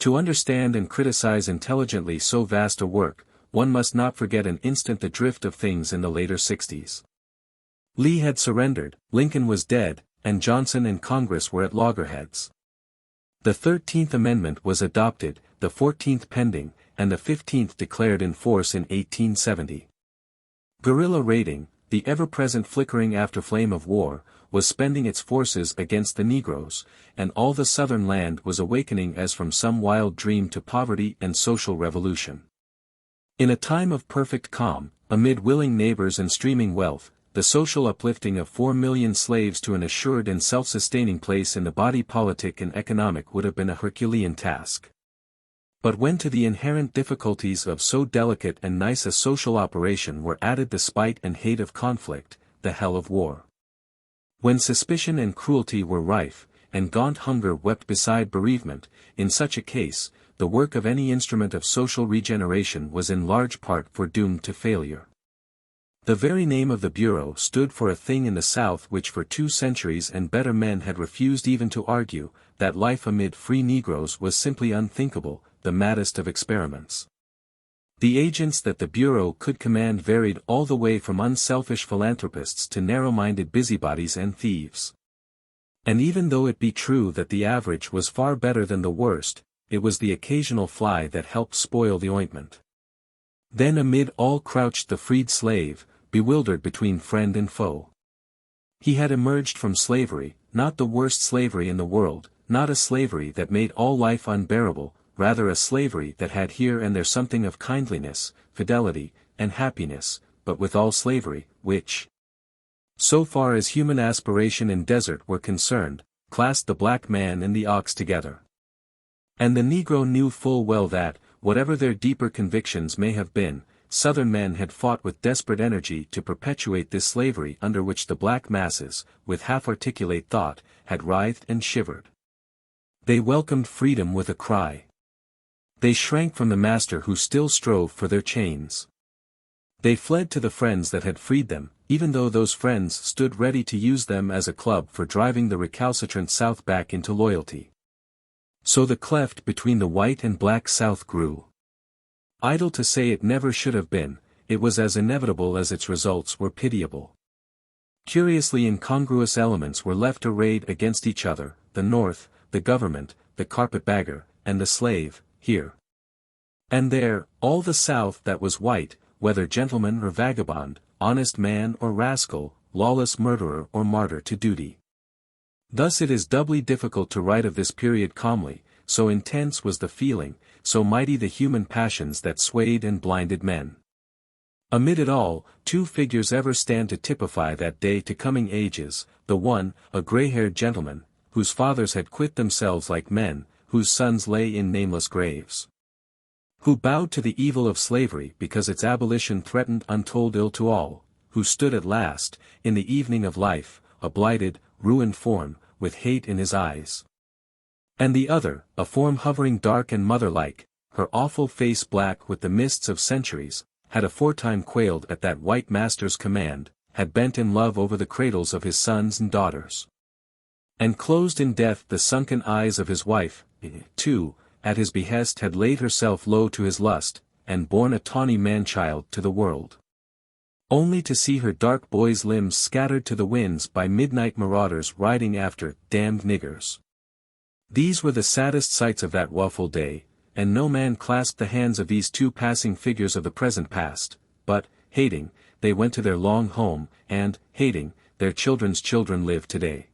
To understand and criticize intelligently so vast a work, one must not forget an instant the drift of things in the later 60s. Lee had surrendered, Lincoln was dead, and Johnson and Congress were at loggerheads. The 13th Amendment was adopted, the 14th pending, and the 15th declared in force in 1870. Guerrilla raiding, the ever-present flickering afterflame of war, was spending its forces against the Negroes, and all the Southern land was awakening as from some wild dream to poverty and social revolution. In a time of perfect calm, amid willing neighbors and streaming wealth, the social uplifting of 4 million slaves to an assured and self-sustaining place in the body politic and economic would have been a Herculean task. But when to the inherent difficulties of so delicate and nice a social operation were added the spite and hate of conflict, the hell of war. When suspicion and cruelty were rife, and gaunt hunger wept beside bereavement, in such a case, the work of any instrument of social regeneration was in large part foredoomed to failure. The very name of the Bureau stood for a thing in the South which for 2 centuries and better men had refused even to argue, that life amid free Negroes was simply unthinkable, the maddest of experiments. The agents that the Bureau could command varied all the way from unselfish philanthropists to narrow-minded busybodies and thieves. And even though it be true that the average was far better than the worst, it was the occasional fly that helped spoil the ointment. Then amid all crouched the freed slave, bewildered between friend and foe. He had emerged from slavery, not the worst slavery in the world, not a slavery that made all life unbearable, rather a slavery that had here and there something of kindliness, fidelity, and happiness, but with all slavery, which, so far as human aspiration and desert were concerned, classed the black man and the ox together. And the Negro knew full well that, whatever their deeper convictions may have been, Southern men had fought with desperate energy to perpetuate this slavery under which the black masses, with half-articulate thought, had writhed and shivered. They welcomed freedom with a cry. They shrank from the master who still strove for their chains. They fled to the friends that had freed them, even though those friends stood ready to use them as a club for driving the recalcitrant South back into loyalty. So the cleft between the white and black South grew. Idle to say it never should have been, it was as inevitable as its results were pitiable. Curiously incongruous elements were left arrayed against each other, the North, the government, the carpetbagger, and the slave, here. And there, all the South that was white, whether gentleman or vagabond, honest man or rascal, lawless murderer or martyr to duty. Thus it is doubly difficult to write of this period calmly, so intense was the feeling, so mighty the human passions that swayed and blinded men. Amid it all, two figures ever stand to typify that day to coming ages, the one, a gray-haired gentleman, whose fathers had quit themselves like men, whose sons lay in nameless graves. Who bowed to the evil of slavery because its abolition threatened untold ill to all, who stood at last, in the evening of life, a blighted, ruined form, with hate in his eyes. And the other, a form hovering dark and mother-like, her awful face black with the mists of centuries, had aforetime quailed at that white master's command, had bent in love over the cradles of his sons and daughters. And closed in death the sunken eyes of his wife, too, at his behest had laid herself low to his lust, and borne a tawny man-child to the world. Only to see her dark boy's limbs scattered to the winds by midnight marauders riding after damned niggers. These were the saddest sights of that woeful day, and no man clasped the hands of these two passing figures of the present past, but, hating, they went to their long home, and, hating, their children's children live today.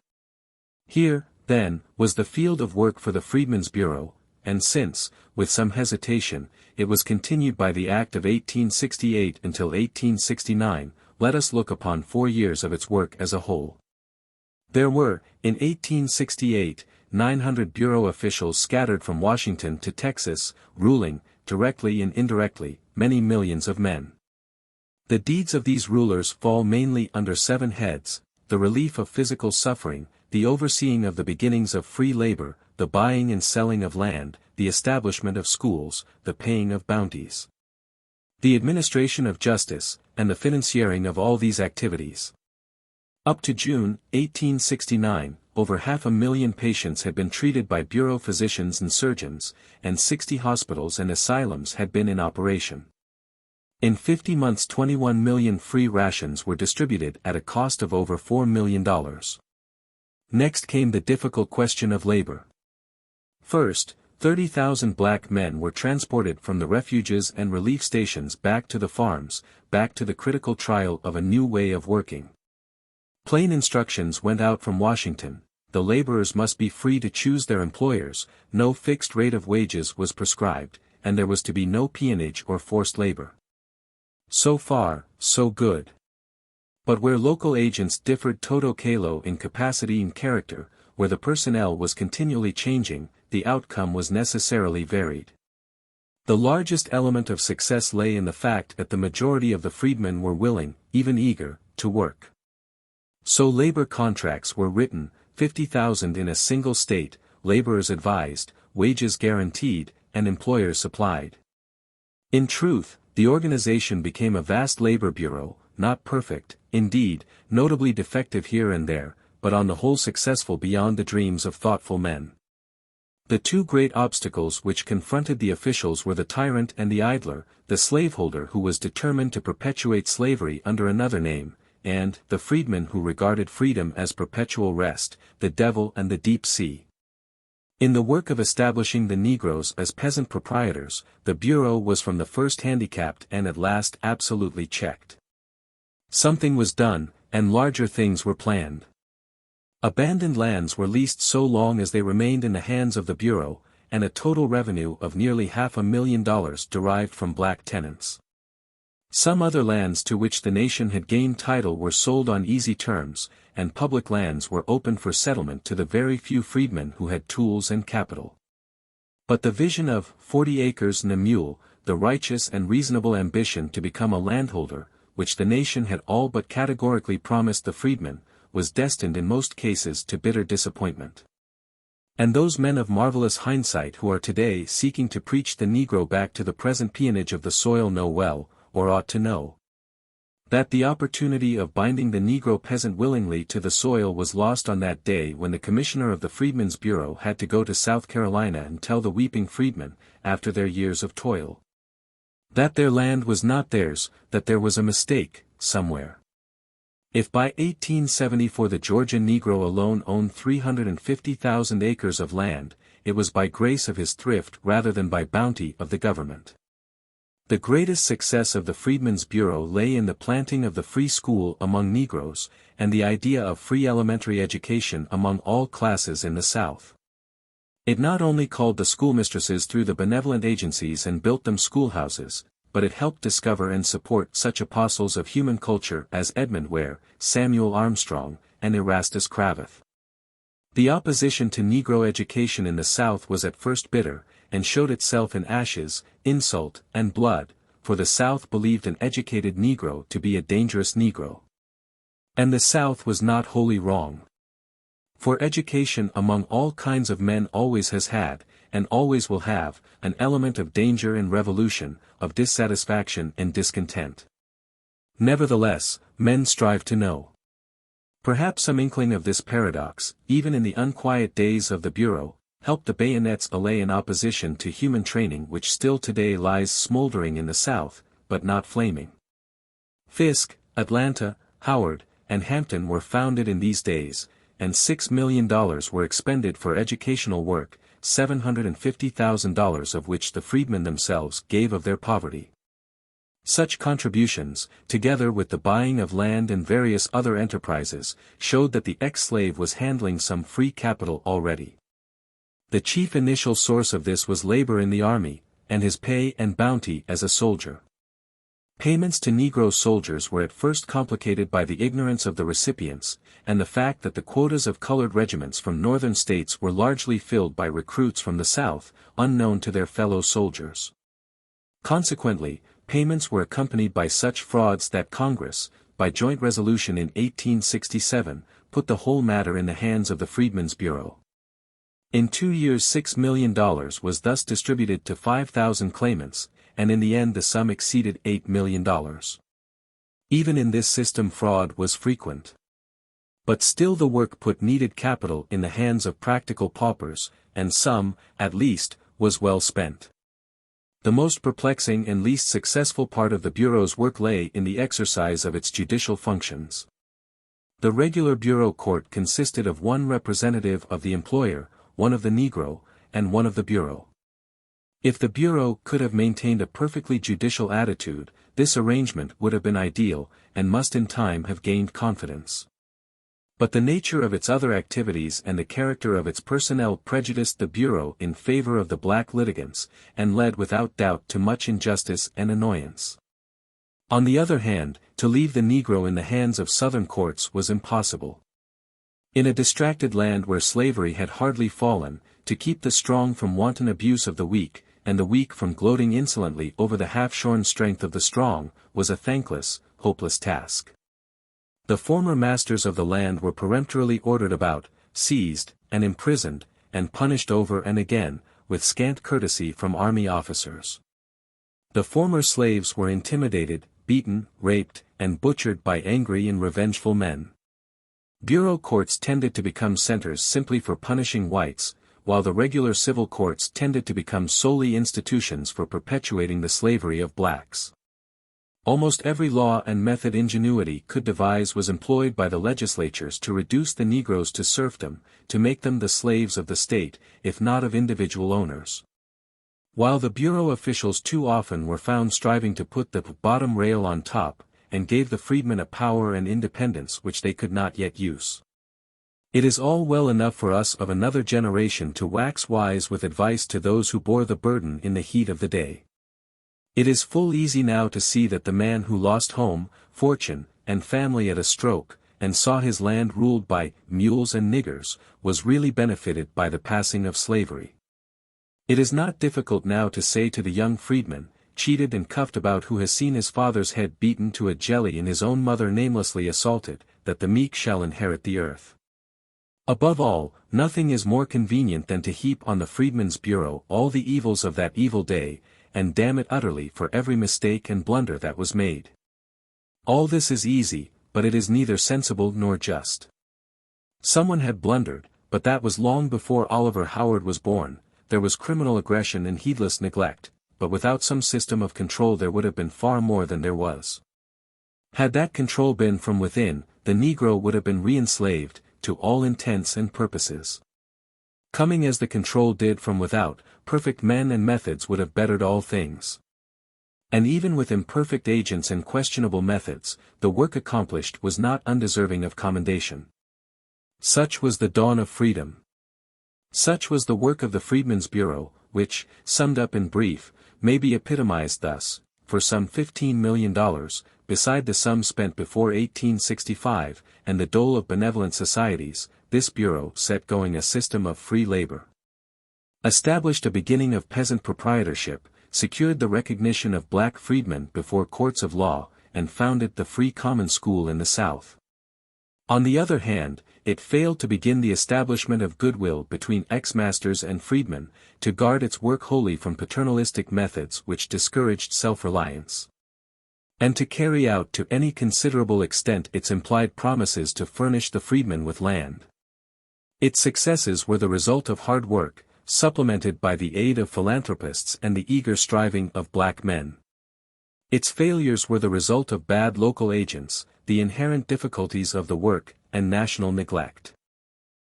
Here, then, was the field of work for the Freedmen's Bureau, and since, with some hesitation, it was continued by the Act of 1868 until 1869, let us look upon 4 years of its work as a whole. There were, in 1868, 900 Bureau officials scattered from Washington to Texas, ruling, directly and indirectly, many millions of men. The deeds of these rulers fall mainly under 7 heads: the relief of physical suffering, the overseeing of the beginnings of free labor, the buying and selling of land, the establishment of schools, the paying of bounties, the administration of justice, and the financiering of all these activities. Up to June, 1869, over 500,000 patients had been treated by bureau physicians and surgeons, and 60 hospitals and asylums had been in operation. In 50 months 21 million free rations were distributed at a cost of over $4 million. Next came the difficult question of labor. First, 30,000 black men were transported from the refuges and relief stations back to the farms, back to the critical trial of a new way of working. Plain instructions went out from Washington: the laborers must be free to choose their employers, no fixed rate of wages was prescribed, and there was to be no peonage or forced labor. So far, so good. But where local agents differed toto calo in capacity and character, where the personnel was continually changing, the outcome was necessarily varied. The largest element of success lay in the fact that the majority of the freedmen were willing, even eager, to work. So labor contracts were written, 50,000 in a single state, laborers advised, wages guaranteed, and employers supplied. In truth, the organization became a vast labor bureau, not perfect, indeed, notably defective here and there, but on the whole successful beyond the dreams of thoughtful men. The two great obstacles which confronted the officials were the tyrant and the idler, the slaveholder who was determined to perpetuate slavery under another name, and the freedman who regarded freedom as perpetual rest, the devil and the deep sea. In the work of establishing the Negroes as peasant proprietors, the Bureau was from the first handicapped and at last absolutely checked. Something was done, and larger things were planned. Abandoned lands were leased so long as they remained in the hands of the Bureau, and a total revenue of nearly $500,000 derived from black tenants. Some other lands to which the nation had gained title were sold on easy terms, and public lands were opened for settlement to the very few freedmen who had tools and capital. But the vision of 40 acres and a mule, the righteous and reasonable ambition to become a landholder, which the nation had all but categorically promised the freedmen, was destined in most cases to bitter disappointment. And those men of marvelous hindsight who are today seeking to preach the Negro back to the present peonage of the soil know well, or ought to know, that the opportunity of binding the Negro peasant willingly to the soil was lost on that day when the commissioner of the Freedmen's Bureau had to go to South Carolina and tell the weeping freedmen, after their years of toil, that their land was not theirs, that there was a mistake, somewhere. If by 1874 the Georgia Negro alone owned 350,000 acres of land, it was by grace of his thrift rather than by bounty of the government. The greatest success of the Freedmen's Bureau lay in the planting of the free school among Negroes, and the idea of free elementary education among all classes in the South. It not only called the schoolmistresses through the benevolent agencies and built them schoolhouses, but it helped discover and support such apostles of human culture as Edmund Ware, Samuel Armstrong, and Erastus Cravath. The opposition to Negro education in the South was at first bitter, and showed itself in ashes, insult, and blood, for the South believed an educated Negro to be a dangerous Negro. And the South was not wholly wrong. For education among all kinds of men always has had, and always will have, an element of danger and revolution, of dissatisfaction and discontent. Nevertheless, men strive to know. Perhaps some inkling of this paradox, even in the unquiet days of the Bureau, helped the bayonets allay an opposition to human training which still today lies smoldering in the South, but not flaming. Fisk, Atlanta, Howard, and Hampton were founded in these days, and $6 million were expended for educational work, $750,000 of which the freedmen themselves gave of their poverty. Such contributions, together with the buying of land and various other enterprises, showed that the ex-slave was handling some free capital already. The chief initial source of this was labor in the army, and his pay and bounty as a soldier. Payments to Negro soldiers were at first complicated by the ignorance of the recipients, and the fact that the quotas of colored regiments from northern states were largely filled by recruits from the South, unknown to their fellow soldiers. Consequently, payments were accompanied by such frauds that Congress, by joint resolution in 1867, put the whole matter in the hands of the Freedmen's Bureau. In 2 years $6 million was thus distributed to 5,000 claimants, and in the end the sum exceeded $8 million. Even in this system fraud was frequent. But still the work put needed capital in the hands of practical paupers, and some, at least, was well spent. The most perplexing and least successful part of the Bureau's work lay in the exercise of its judicial functions. The regular Bureau court consisted of one representative of the employer, one of the Negro, and one of the Bureau. If the Bureau could have maintained a perfectly judicial attitude, this arrangement would have been ideal, and must in time have gained confidence. But the nature of its other activities and the character of its personnel prejudiced the Bureau in favor of the black litigants, and led without doubt to much injustice and annoyance. On the other hand, to leave the Negro in the hands of Southern courts was impossible. In a distracted land where slavery had hardly fallen, to keep the strong from wanton abuse of the weak, and the weak from gloating insolently over the half-shorn strength of the strong, was a thankless, hopeless task. The former masters of the land were peremptorily ordered about, seized, and imprisoned, and punished over and again, with scant courtesy from army officers. The former slaves were intimidated, beaten, raped, and butchered by angry and revengeful men. Bureau courts tended to become centers simply for punishing whites, while the regular civil courts tended to become solely institutions for perpetuating the slavery of blacks. Almost every law and method ingenuity could devise was employed by the legislatures to reduce the Negroes to serfdom, to make them the slaves of the state, if not of individual owners. While the Bureau officials too often were found striving to put the bottom rail on top, and gave the freedmen a power and independence which they could not yet use. It is all well enough for us of another generation to wax wise with advice to those who bore the burden in the heat of the day. It is full easy now to see that the man who lost home, fortune, and family at a stroke, and saw his land ruled by mules and niggers, was really benefited by the passing of slavery. It is not difficult now to say to the young freedman, cheated and cuffed about, who has seen his father's head beaten to a jelly and his own mother namelessly assaulted, that the meek shall inherit the earth. Above all, nothing is more convenient than to heap on the freedman's bureau all the evils of that evil day, and damn it utterly for every mistake and blunder that was made. All this is easy, but it is neither sensible nor just. Someone had blundered, but that was long before Oliver Howard was born. There was criminal aggression and heedless neglect, but without some system of control there would have been far more than there was. Had that control been from within, the Negro would have been re-enslaved, to all intents and purposes. Coming as the control did from without, perfect men and methods would have bettered all things. And even with imperfect agents and questionable methods, the work accomplished was not undeserving of commendation. Such was the dawn of freedom. Such was the work of the Freedmen's Bureau, which, summed up in brief, may be epitomized thus: for some $15 million, beside the sum spent before 1865, and the dole of benevolent societies, this Bureau set going a system of free labor. Established a beginning of peasant proprietorship, secured the recognition of black freedmen before courts of law, and founded the free common school in the South. On the other hand, it failed to begin the establishment of goodwill between ex-masters and freedmen, to guard its work wholly from paternalistic methods which discouraged self-reliance, and to carry out to any considerable extent its implied promises to furnish the freedmen with land. Its successes were the result of hard work, supplemented by the aid of philanthropists and the eager striving of black men. Its failures were the result of bad local agents, the inherent difficulties of the work, and national neglect.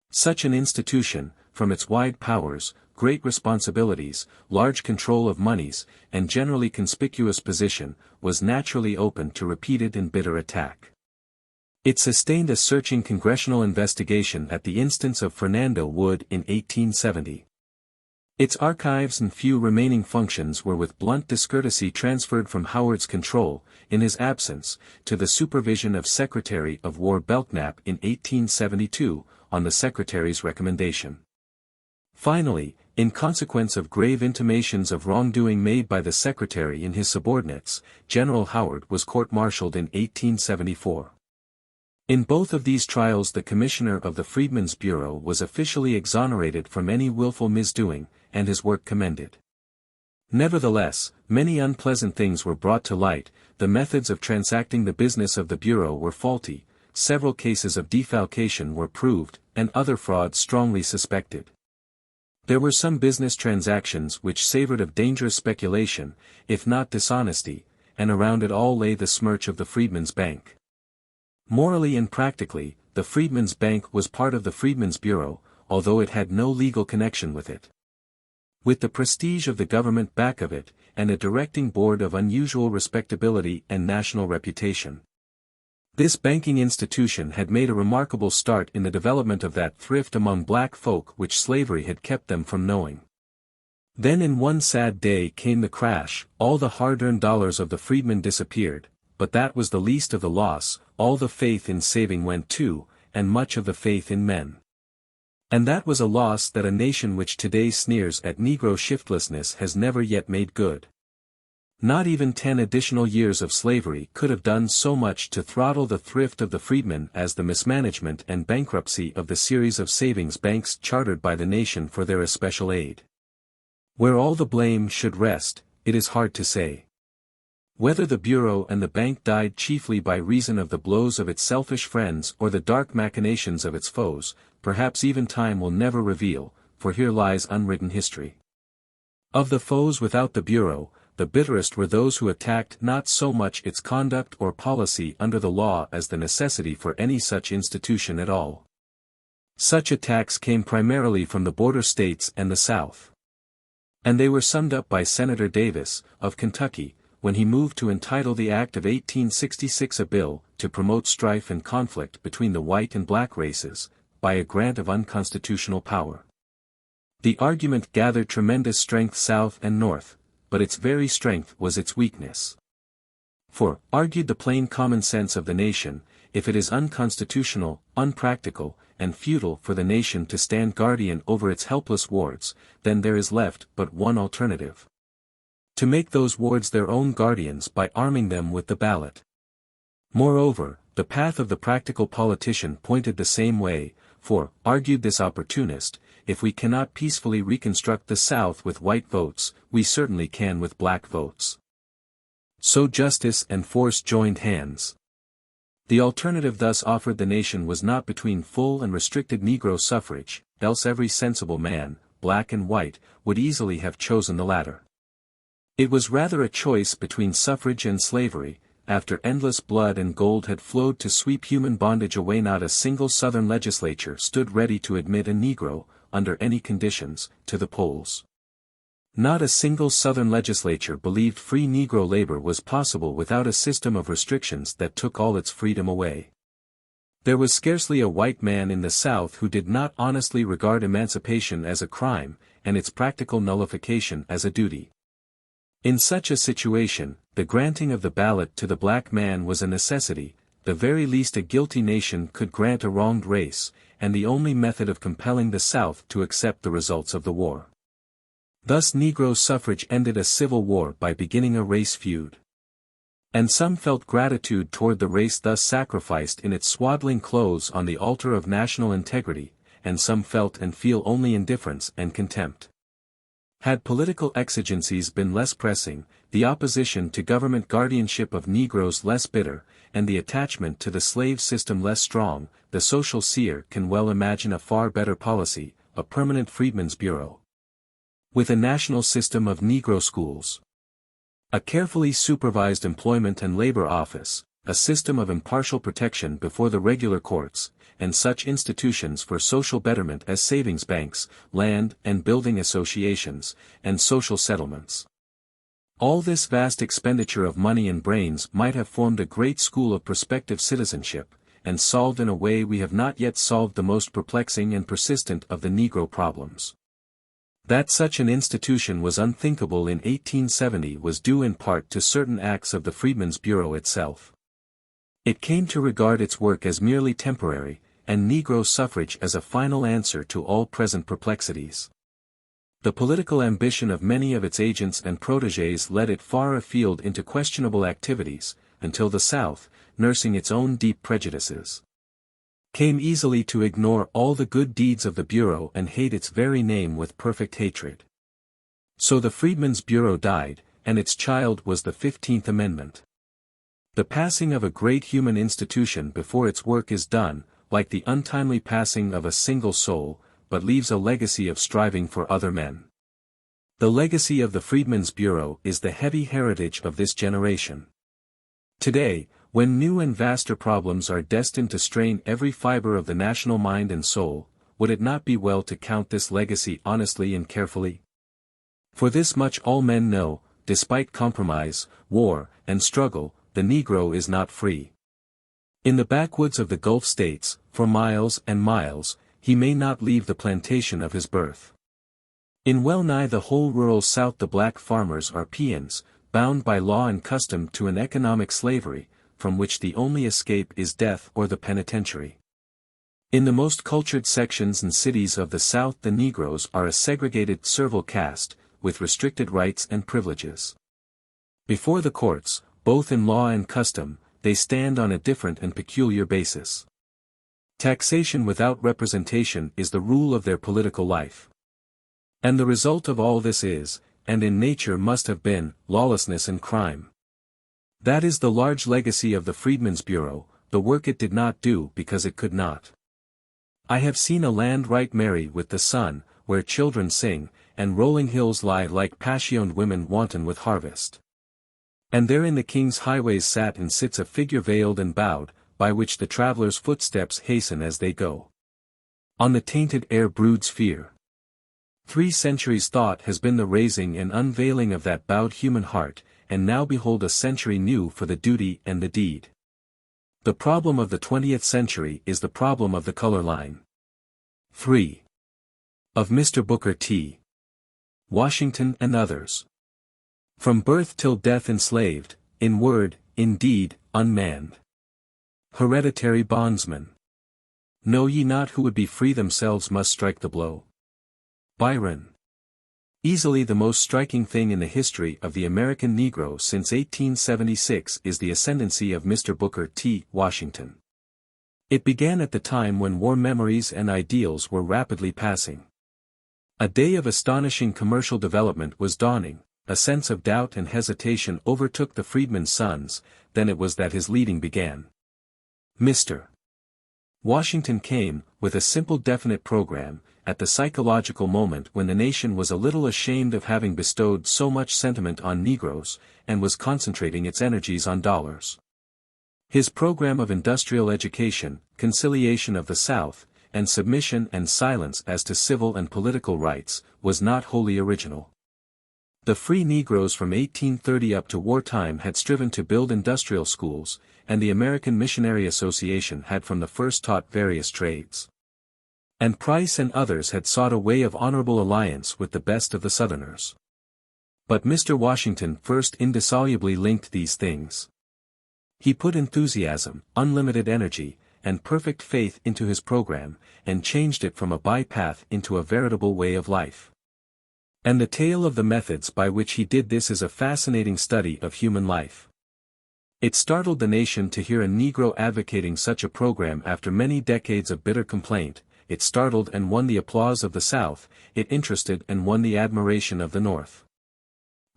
Such an institution, from its wide powers, great responsibilities, large control of moneys, and generally conspicuous position, was naturally open to repeated and bitter attack. It sustained a searching congressional investigation at the instance of Fernando Wood in 1870. Its archives and few remaining functions were with blunt discourtesy transferred from Howard's control, in his absence, to the supervision of Secretary of War Belknap in 1872, on the Secretary's recommendation. Finally, in consequence of grave intimations of wrongdoing made by the Secretary and his subordinates, General Howard was court-martialed in 1874. In both of these trials the Commissioner of the Freedmen's Bureau was officially exonerated from any willful misdoing, and his work commended. Nevertheless, many unpleasant things were brought to light. The methods of transacting the business of the Bureau were faulty, several cases of defalcation were proved, and other frauds strongly suspected. There were some business transactions which savored of dangerous speculation, if not dishonesty, and around it all lay the smirch of the Freedmen's Bank. Morally and practically, the Freedmen's Bank was part of the Freedmen's Bureau, although it had no legal connection with it. With the prestige of the government back of it, and a directing board of unusual respectability and national reputation, this banking institution had made a remarkable start in the development of that thrift among black folk which slavery had kept them from knowing. Then in one sad day came the crash, all the hard-earned dollars of the freedmen disappeared, but that was the least of the loss, all the faith in saving went too, and much of the faith in men. And that was a loss that a nation which today sneers at Negro shiftlessness has never yet made good. Not even 10 additional years of slavery could have done so much to throttle the thrift of the freedmen as the mismanagement and bankruptcy of the series of savings banks chartered by the nation for their especial aid. Where all the blame should rest, it is hard to say. Whether the Bureau and the bank died chiefly by reason of the blows of its selfish friends or the dark machinations of its foes, perhaps even time will never reveal, for here lies unwritten history. Of the foes without the Bureau, the bitterest were those who attacked not so much its conduct or policy under the law as the necessity for any such institution at all. Such attacks came primarily from the border states and the South. And they were summed up by Senator Davis, of Kentucky, when he moved to entitle the Act of 1866 a bill to promote strife and conflict between the white and black races, by a grant of unconstitutional power. The argument gathered tremendous strength South and North, but its very strength was its weakness. For, argued the plain common sense of the nation, if it is unconstitutional, unpractical, and futile for the nation to stand guardian over its helpless wards, then there is left but one alternative. To make those wards their own guardians by arming them with the ballot. Moreover, the path of the practical politician pointed the same way, for, argued this opportunist, if we cannot peacefully reconstruct the South with white votes, we certainly can with black votes. So justice and force joined hands. The alternative thus offered the nation was not between full and restricted Negro suffrage, else every sensible man, black and white, would easily have chosen the latter. It was rather a choice between suffrage and slavery. After endless blood and gold had flowed to sweep human bondage away, not a single Southern legislature stood ready to admit a Negro, under any conditions, to the polls. Not a single Southern legislature believed free Negro labor was possible without a system of restrictions that took all its freedom away. There was scarcely a white man in the South who did not honestly regard emancipation as a crime, and its practical nullification as a duty. In such a situation, the granting of the ballot to the black man was a necessity, the very least a guilty nation could grant a wronged race, and the only method of compelling the South to accept the results of the war. Thus Negro suffrage ended a civil war by beginning a race feud. And some felt gratitude toward the race thus sacrificed in its swaddling clothes on the altar of national integrity, and some felt and feel only indifference and contempt. Had political exigencies been less pressing, the opposition to government guardianship of Negroes less bitter, and the attachment to the slave system less strong, the social seer can well imagine a far better policy, a permanent Freedmen's Bureau. With a national system of Negro schools. A carefully supervised employment and labor office, a system of impartial protection before the regular courts, and such institutions for social betterment as savings banks, land and building associations, and social settlements. All this vast expenditure of money and brains might have formed a great school of prospective citizenship, and solved in a way we have not yet solved the most perplexing and persistent of the Negro problems. That such an institution was unthinkable in 1870 was due in part to certain acts of the Freedmen's Bureau itself. It came to regard its work as merely temporary, and Negro suffrage as a final answer to all present perplexities. The political ambition of many of its agents and protégés led it far afield into questionable activities, until the South, nursing its own deep prejudices, came easily to ignore all the good deeds of the Bureau and hate its very name with perfect hatred. So the Freedmen's Bureau died, and its child was the 15th Amendment. The passing of a great human institution before its work is done, like the untimely passing of a single soul, but leaves a legacy of striving for other men. The legacy of the Freedmen's Bureau is the heavy heritage of this generation. Today, when new and vaster problems are destined to strain every fiber of the national mind and soul, would it not be well to count this legacy honestly and carefully? For this much all men know, despite compromise, war, and struggle, the Negro is not free. In the backwoods of the Gulf States, for miles and miles, he may not leave the plantation of his birth. In well-nigh the whole rural South the black farmers are peons, bound by law and custom to an economic slavery, from which the only escape is death or the penitentiary. In the most cultured sections and cities of the South the Negroes are a segregated servile caste, with restricted rights and privileges. Before the courts, both in law and custom, they stand on a different and peculiar basis. Taxation without representation is the rule of their political life. And the result of all this is, and in nature must have been, lawlessness and crime. That is the large legacy of the Freedmen's Bureau, the work it did not do because it could not. I have seen a land right merry with the sun, where children sing, and rolling hills lie like passioned women wanton with harvest. And there in the king's highways sat and sits a figure veiled and bowed, by which the traveller's footsteps hasten as they go. On the tainted air broods fear. 3 centuries thought has been the raising and unveiling of that bowed human heart, and now behold a century new for the duty and the deed. The problem of the 20th century is the problem of the color line. 3. Of Mr. Booker T. Washington and others. From birth till death enslaved, in word, in deed, unmanned. Hereditary bondsmen. Know ye not who would be free themselves must strike the blow? Byron. Easily the most striking thing in the history of the American Negro since 1876 is the ascendancy of Mr. Booker T. Washington. It began at the time when war memories and ideals were rapidly passing. A day of astonishing commercial development was dawning, a sense of doubt and hesitation overtook the freedmen's sons, then it was that his leading began. Mr. Washington came, with a simple definite program, at the psychological moment when the nation was a little ashamed of having bestowed so much sentiment on Negroes, and was concentrating its energies on dollars. His program of industrial education, conciliation of the South, and submission and silence as to civil and political rights, was not wholly original. The free Negroes from 1830 up to wartime had striven to build industrial schools, and the American Missionary Association had from the first taught various trades. And Price and others had sought a way of honorable alliance with the best of the Southerners. But Mr. Washington first indissolubly linked these things. He put enthusiasm, unlimited energy, and perfect faith into his program, and changed it from a bypath into a veritable way of life. And the tale of the methods by which he did this is a fascinating study of human life. It startled the nation to hear a Negro advocating such a program after many decades of bitter complaint. It startled and won the applause of the South, it interested and won the admiration of the North.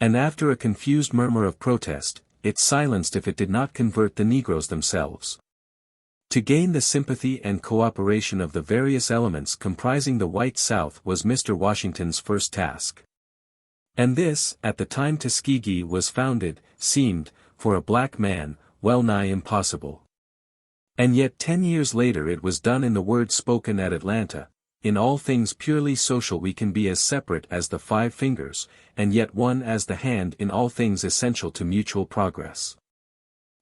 And after a confused murmur of protest, it silenced if it did not convert the Negroes themselves. To gain the sympathy and cooperation of the various elements comprising the white South was Mr. Washington's first task. And this, at the time Tuskegee was founded, seemed, for a black man, well nigh impossible. And yet 10 years later it was done in the words spoken at Atlanta, "In all things purely social we can be as separate as the 5 fingers, and yet one as the hand in all things essential to mutual progress."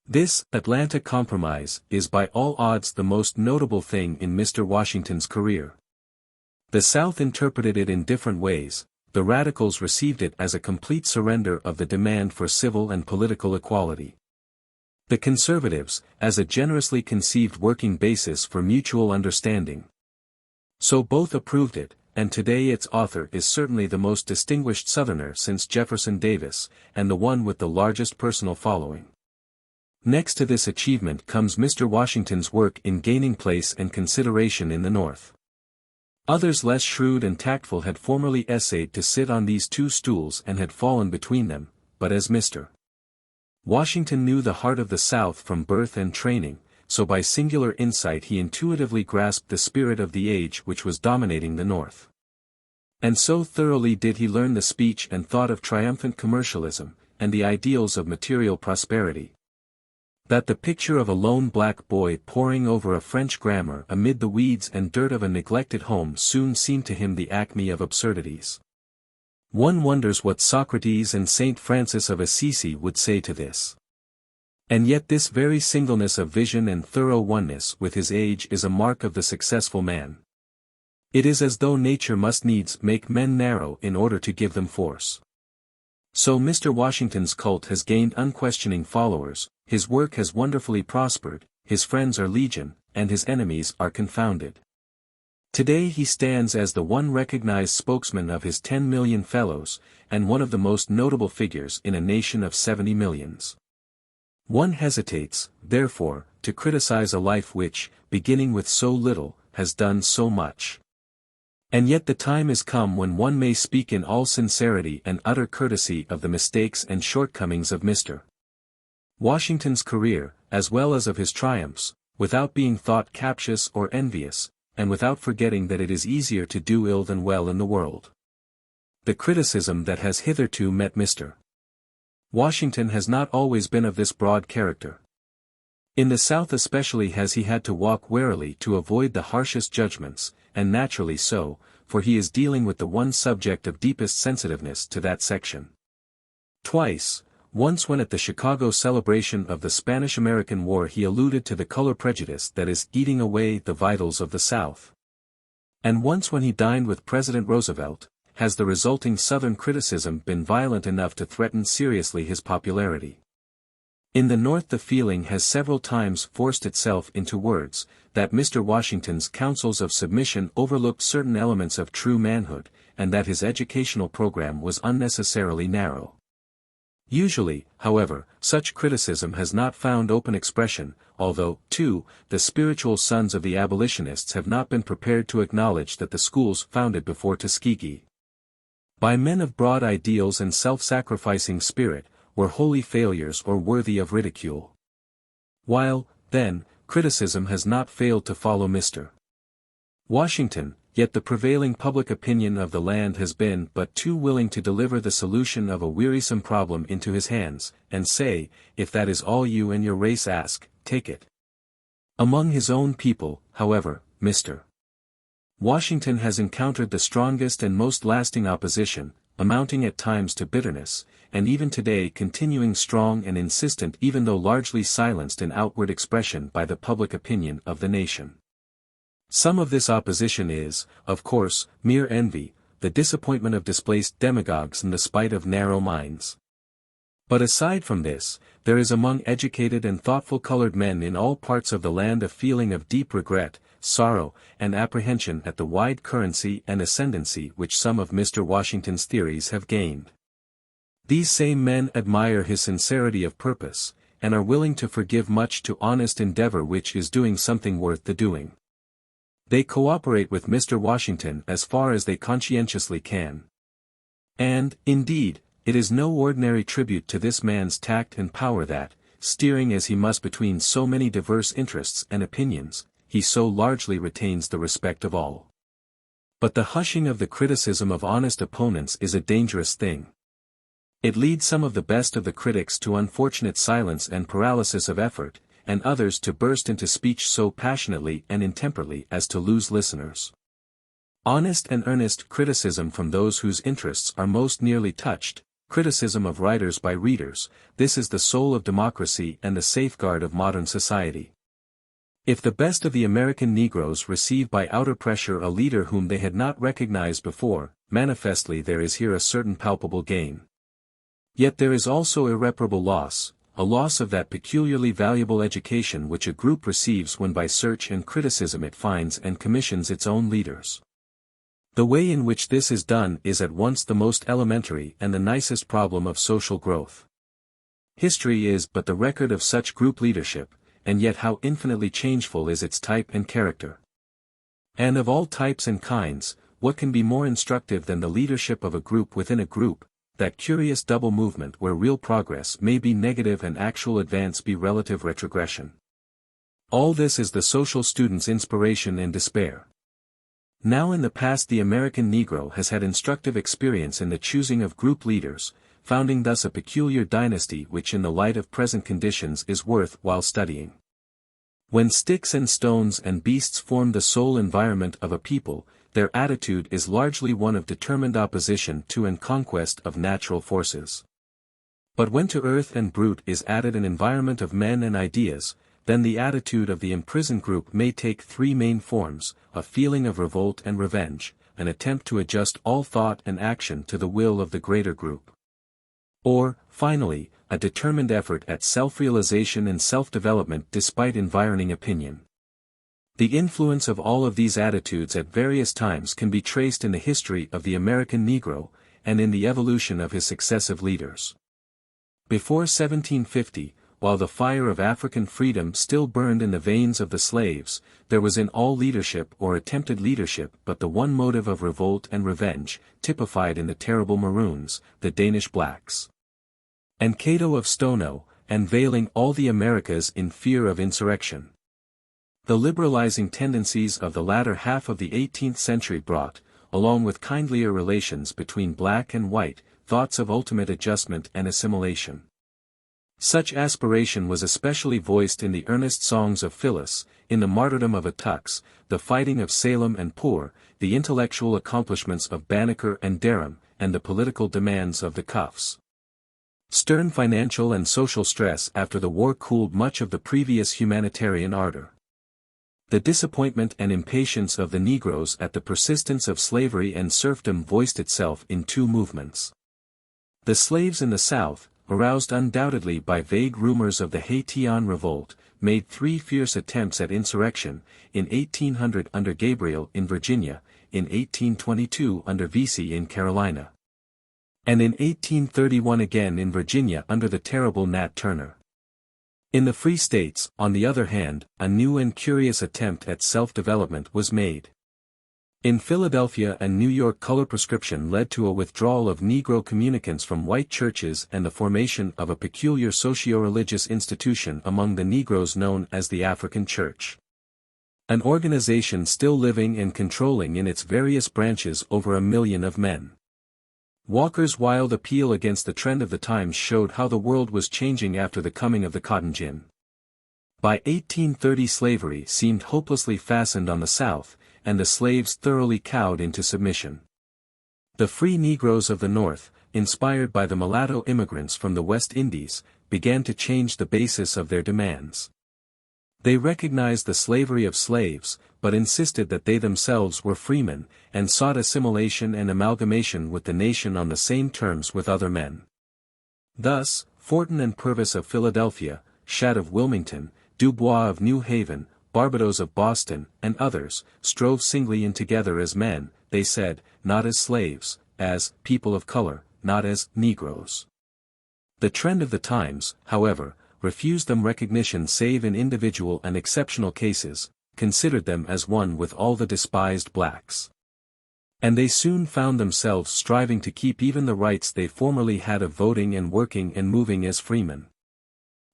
This Atlanta Compromise is by all odds the most notable thing in Mr. Washington's career. The South interpreted it in different ways. The Radicals received it as a complete surrender of the demand for civil and political equality. The Conservatives, as a generously conceived working basis for mutual understanding. So both approved it, and today its author is certainly the most distinguished Southerner since Jefferson Davis, and the one with the largest personal following. Next to this achievement comes Mr. Washington's work in gaining place and consideration in the North. Others less shrewd and tactful had formerly essayed to sit on these two stools and had fallen between them, but as Mr. Washington knew the heart of the South from birth and training, so by singular insight he intuitively grasped the spirit of the age which was dominating the North. And so thoroughly did he learn the speech and thought of triumphant commercialism, and the ideals of material prosperity, that the picture of a lone black boy poring over a French grammar amid the weeds and dirt of a neglected home soon seemed to him the acme of absurdities. One wonders what Socrates and Saint Francis of Assisi would say to this. And yet this very singleness of vision and thorough oneness with his age is a mark of the successful man. It is as though nature must needs make men narrow in order to give them force. So Mr. Washington's cult has gained unquestioning followers, his work has wonderfully prospered, his friends are legion, and his enemies are confounded. Today he stands as the one recognized spokesman of his 10 million fellows, and one of the most notable figures in a nation of 70 millions. One hesitates, therefore, to criticize a life which, beginning with so little, has done so much. And yet the time is come when one may speak in all sincerity and utter courtesy of the mistakes and shortcomings of Mr. Washington's career, as well as of his triumphs, without being thought captious or envious, and without forgetting that it is easier to do ill than well in the world. The criticism that has hitherto met Mr. Washington has not always been of this broad character. In the South especially has he had to walk warily to avoid the harshest judgments, and naturally so, for he is dealing with the one subject of deepest sensitiveness to that section. Twice, once when at the Chicago celebration of the Spanish-American War he alluded to the color prejudice that is eating away the vitals of the South. And once when he dined with President Roosevelt, has the resulting Southern criticism been violent enough to threaten seriously his popularity. In the North the feeling has several times forced itself into words, that Mr. Washington's counsels of submission overlooked certain elements of true manhood, and that his educational program was unnecessarily narrow. Usually, however, such criticism has not found open expression, although, too, the spiritual sons of the abolitionists have not been prepared to acknowledge that the schools founded before Tuskegee by men of broad ideals and self-sacrificing spirit, were wholly failures or worthy of ridicule. While, then, criticism has not failed to follow Mr. Washington, yet the prevailing public opinion of the land has been but too willing to deliver the solution of a wearisome problem into his hands, and say, if that is all you and your race ask, take it. Among his own people, however, Mr. Washington has encountered the strongest and most lasting opposition, amounting at times to bitterness, and even today continuing strong and insistent even though largely silenced in outward expression by the public opinion of the nation. Some of this opposition is, of course, mere envy, the disappointment of displaced demagogues and the spite of narrow minds. But aside from this, there is among educated and thoughtful colored men in all parts of the land a feeling of deep regret, sorrow, and apprehension at the wide currency and ascendancy which some of Mr. Washington's theories have gained. These same men admire his sincerity of purpose, and are willing to forgive much to honest endeavor which is doing something worth the doing. They cooperate with Mr. Washington as far as they conscientiously can. And, indeed, it is no ordinary tribute to this man's tact and power that, steering as he must between so many diverse interests and opinions, he so largely retains the respect of all. But the hushing of the criticism of honest opponents is a dangerous thing. It leads some of the critics to unfortunate silence and paralysis of effort, and others to burst into speech so passionately and intemperately as to lose listeners. Honest and earnest criticism from those whose interests are most nearly touched, criticism of writers by readers, this is the soul of democracy and the safeguard of modern society. If the best of the American Negroes receive by outer pressure a leader whom they had not recognized before, manifestly there is here a certain palpable gain. Yet there is also irreparable loss, a loss of that peculiarly valuable education which a group receives when by search and criticism it finds and commissions its own leaders. The way in which this is done is at once the most elementary and the nicest problem of social growth. History is but the record of such group leadership, and yet how infinitely changeful is its type and character. And of all types and kinds, what can be more instructive than the leadership of a group within a group, that curious double movement where real progress may be negative and actual advance be relative retrogression. All this is the social student's inspiration and despair. Now in the past the American Negro has had instructive experience in the choosing of group leaders, founding thus a peculiar dynasty which in the light of present conditions is worth while studying. When sticks and stones and beasts form the sole environment of a people, their attitude is largely one of determined opposition to and conquest of natural forces. But when to earth and brute is added an environment of men and ideas, then the attitude of the imprisoned group may take three main forms: a feeling of revolt and revenge, an attempt to adjust all thought and action to the will of the greater group, or, finally, a determined effort at self-realization and self-development despite environing opinion. The influence of all of these attitudes at various times can be traced in the history of the American Negro, and in the evolution of his successive leaders. Before 1750, while the fire of African freedom still burned in the veins of the slaves, there was in all leadership or attempted leadership but the one motive of revolt and revenge, typified in the terrible Maroons, the Danish blacks, and Cato of Stono, and veiling all the Americas in fear of insurrection. The liberalizing tendencies of the latter half of the 18th century brought, along with kindlier relations between black and white, thoughts of ultimate adjustment and assimilation. Such aspiration was especially voiced in the earnest songs of Phyllis, in the martyrdom of Attucks, the fighting of Salem and Poor, the intellectual accomplishments of Banneker and Derham, and the political demands of the Cuffs. Stern financial and social stress after the war cooled much of the previous humanitarian ardor. The disappointment and impatience of the Negroes at the persistence of slavery and serfdom voiced itself in two movements. The slaves in the South, aroused undoubtedly by vague rumors of the Haitian revolt, made 3 fierce attempts at insurrection, in 1800 under Gabriel in Virginia, in 1822 under Vesey in Carolina, and in 1831 again in Virginia under the terrible Nat Turner. In the Free States, on the other hand, a new and curious attempt at self-development was made. In Philadelphia and New York color prescription led to a withdrawal of Negro communicants from white churches and the formation of a peculiar socio-religious institution among the Negroes known as the African Church. An organization still living and controlling in its various branches over 1 million of men. Walker's wild appeal against the trend of the times showed how the world was changing after the coming of the cotton gin. By 1830 slavery seemed hopelessly fastened on the South, and the slaves thoroughly cowed into submission. The free Negroes of the North, inspired by the mulatto immigrants from the West Indies, began to change the basis of their demands. They recognized the slavery of slaves, but insisted that they themselves were freemen, and sought assimilation and amalgamation with the nation on the same terms with other men. Thus, Fortin and Purvis of Philadelphia, Shadd of Wilmington, Dubois of New Haven, Barbados of Boston, and others, strove singly and together as men, they said, not as slaves, as people of color, not as Negroes. The trend of the times, however, refused them recognition save in individual and exceptional cases, considered them as one with all the despised blacks. And they soon found themselves striving to keep even the rights they formerly had of voting and working and moving as freemen.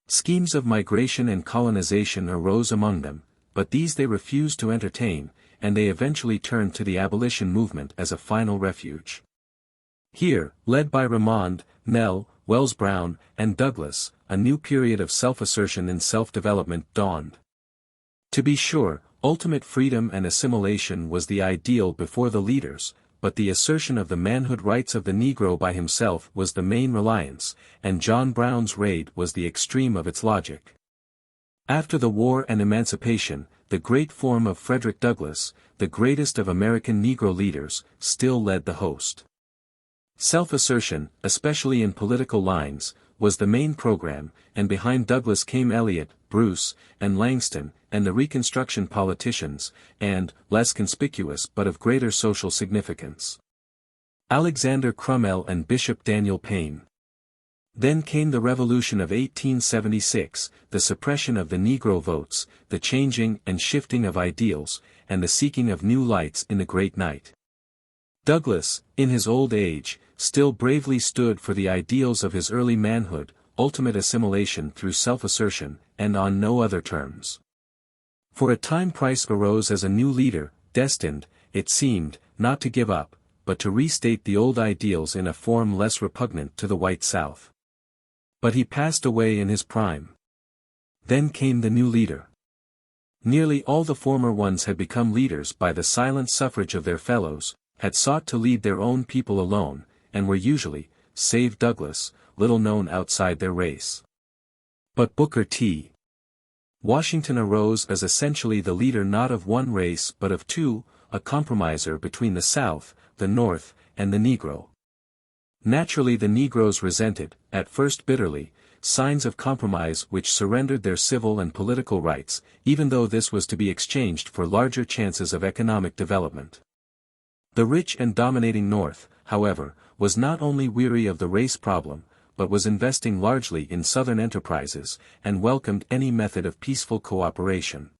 Schemes of migration and colonization arose among them, but these they refused to entertain, and they eventually turned to the abolition movement as a final refuge. Here, led by Remond, Nell, Wells Brown, and Douglas, a new period of self-assertion and self-development dawned. To be sure, ultimate freedom and assimilation was the ideal before the leaders, but the assertion of the manhood rights of the Negro by himself was the main reliance, and John Brown's raid was the extreme of its logic. After the war and emancipation, the great form of Frederick Douglass, the greatest of American Negro leaders, still led the host. Self-assertion, especially in political lines, was the main program, and behind Douglass came Eliot, Bruce, and Langston, and the Reconstruction politicians, and, less conspicuous but of greater social significance, Alexander Crummell and Bishop Daniel Payne. Then came the Revolution of 1876, the suppression of the Negro votes, the changing and shifting of ideals, and the seeking of new lights in the great night. Douglass, in his old age, still bravely stood for the ideals of his early manhood, ultimate assimilation through self-assertion, and on no other terms. For a time Price arose as a new leader, destined, it seemed, not to give up, but to restate the old ideals in a form less repugnant to the white South. But he passed away in his prime. Then came the new leader. Nearly all the former ones had become leaders by the silent suffrage of their fellows, had sought to lead their own people alone, and were usually, save Douglass, little known outside their race. But Booker T. Washington arose as essentially the leader not of one race but of two, a compromiser between the South, the North, and the Negro. Naturally the Negroes resented, at first bitterly, signs of compromise which surrendered their civil and political rights, even though this was to be exchanged for larger chances of economic development. The rich and dominating North, however, was not only weary of the race problem, but was investing largely in Southern enterprises, and welcomed any method of peaceful cooperation.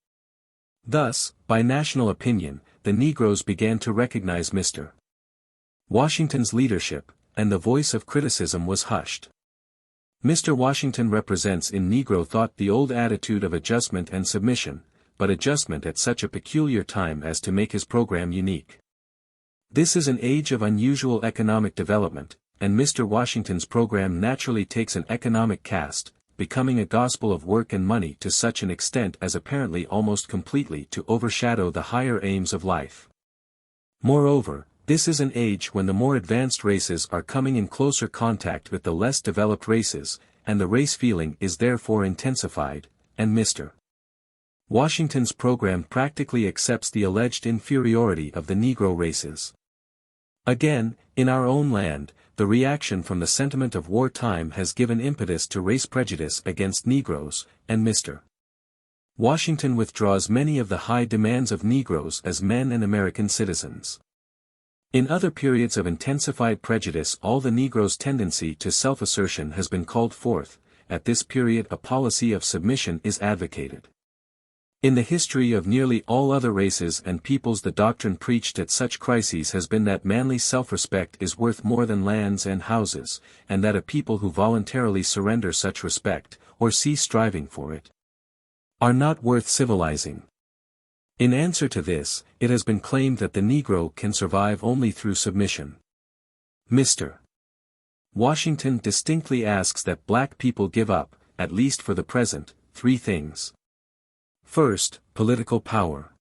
Thus, by national opinion, the Negroes began to recognize Mr. Washington's leadership, and the voice of criticism was hushed. Mr. Washington represents in Negro thought the old attitude of adjustment and submission, but adjustment at such a peculiar time as to make his program unique. This is an age of unusual economic development, and Mr. Washington's program naturally takes an economic cast, becoming a gospel of work and money to such an extent as apparently almost completely to overshadow the higher aims of life. Moreover, this is an age when the more advanced races are coming in closer contact with the less developed races, and the race feeling is therefore intensified, and Mr. Washington's program practically accepts the alleged inferiority of the Negro races. Again, in our own land, the reaction from the sentiment of wartime has given impetus to race prejudice against Negroes, and Mr. Washington withdraws many of the high demands of Negroes as men and American citizens. In other periods of intensified prejudice, all the Negro's tendency to self-assertion has been called forth. At this period a policy of submission is advocated. In the history of nearly all other races and peoples, the doctrine preached at such crises has been that manly self-respect is worth more than lands and houses, and that a people who voluntarily surrender such respect, or cease striving for it, are not worth civilizing. In answer to this, it has been claimed that the Negro can survive only through submission. Mr. Washington distinctly asks that black people give up, at least for the present, three things. First, political power.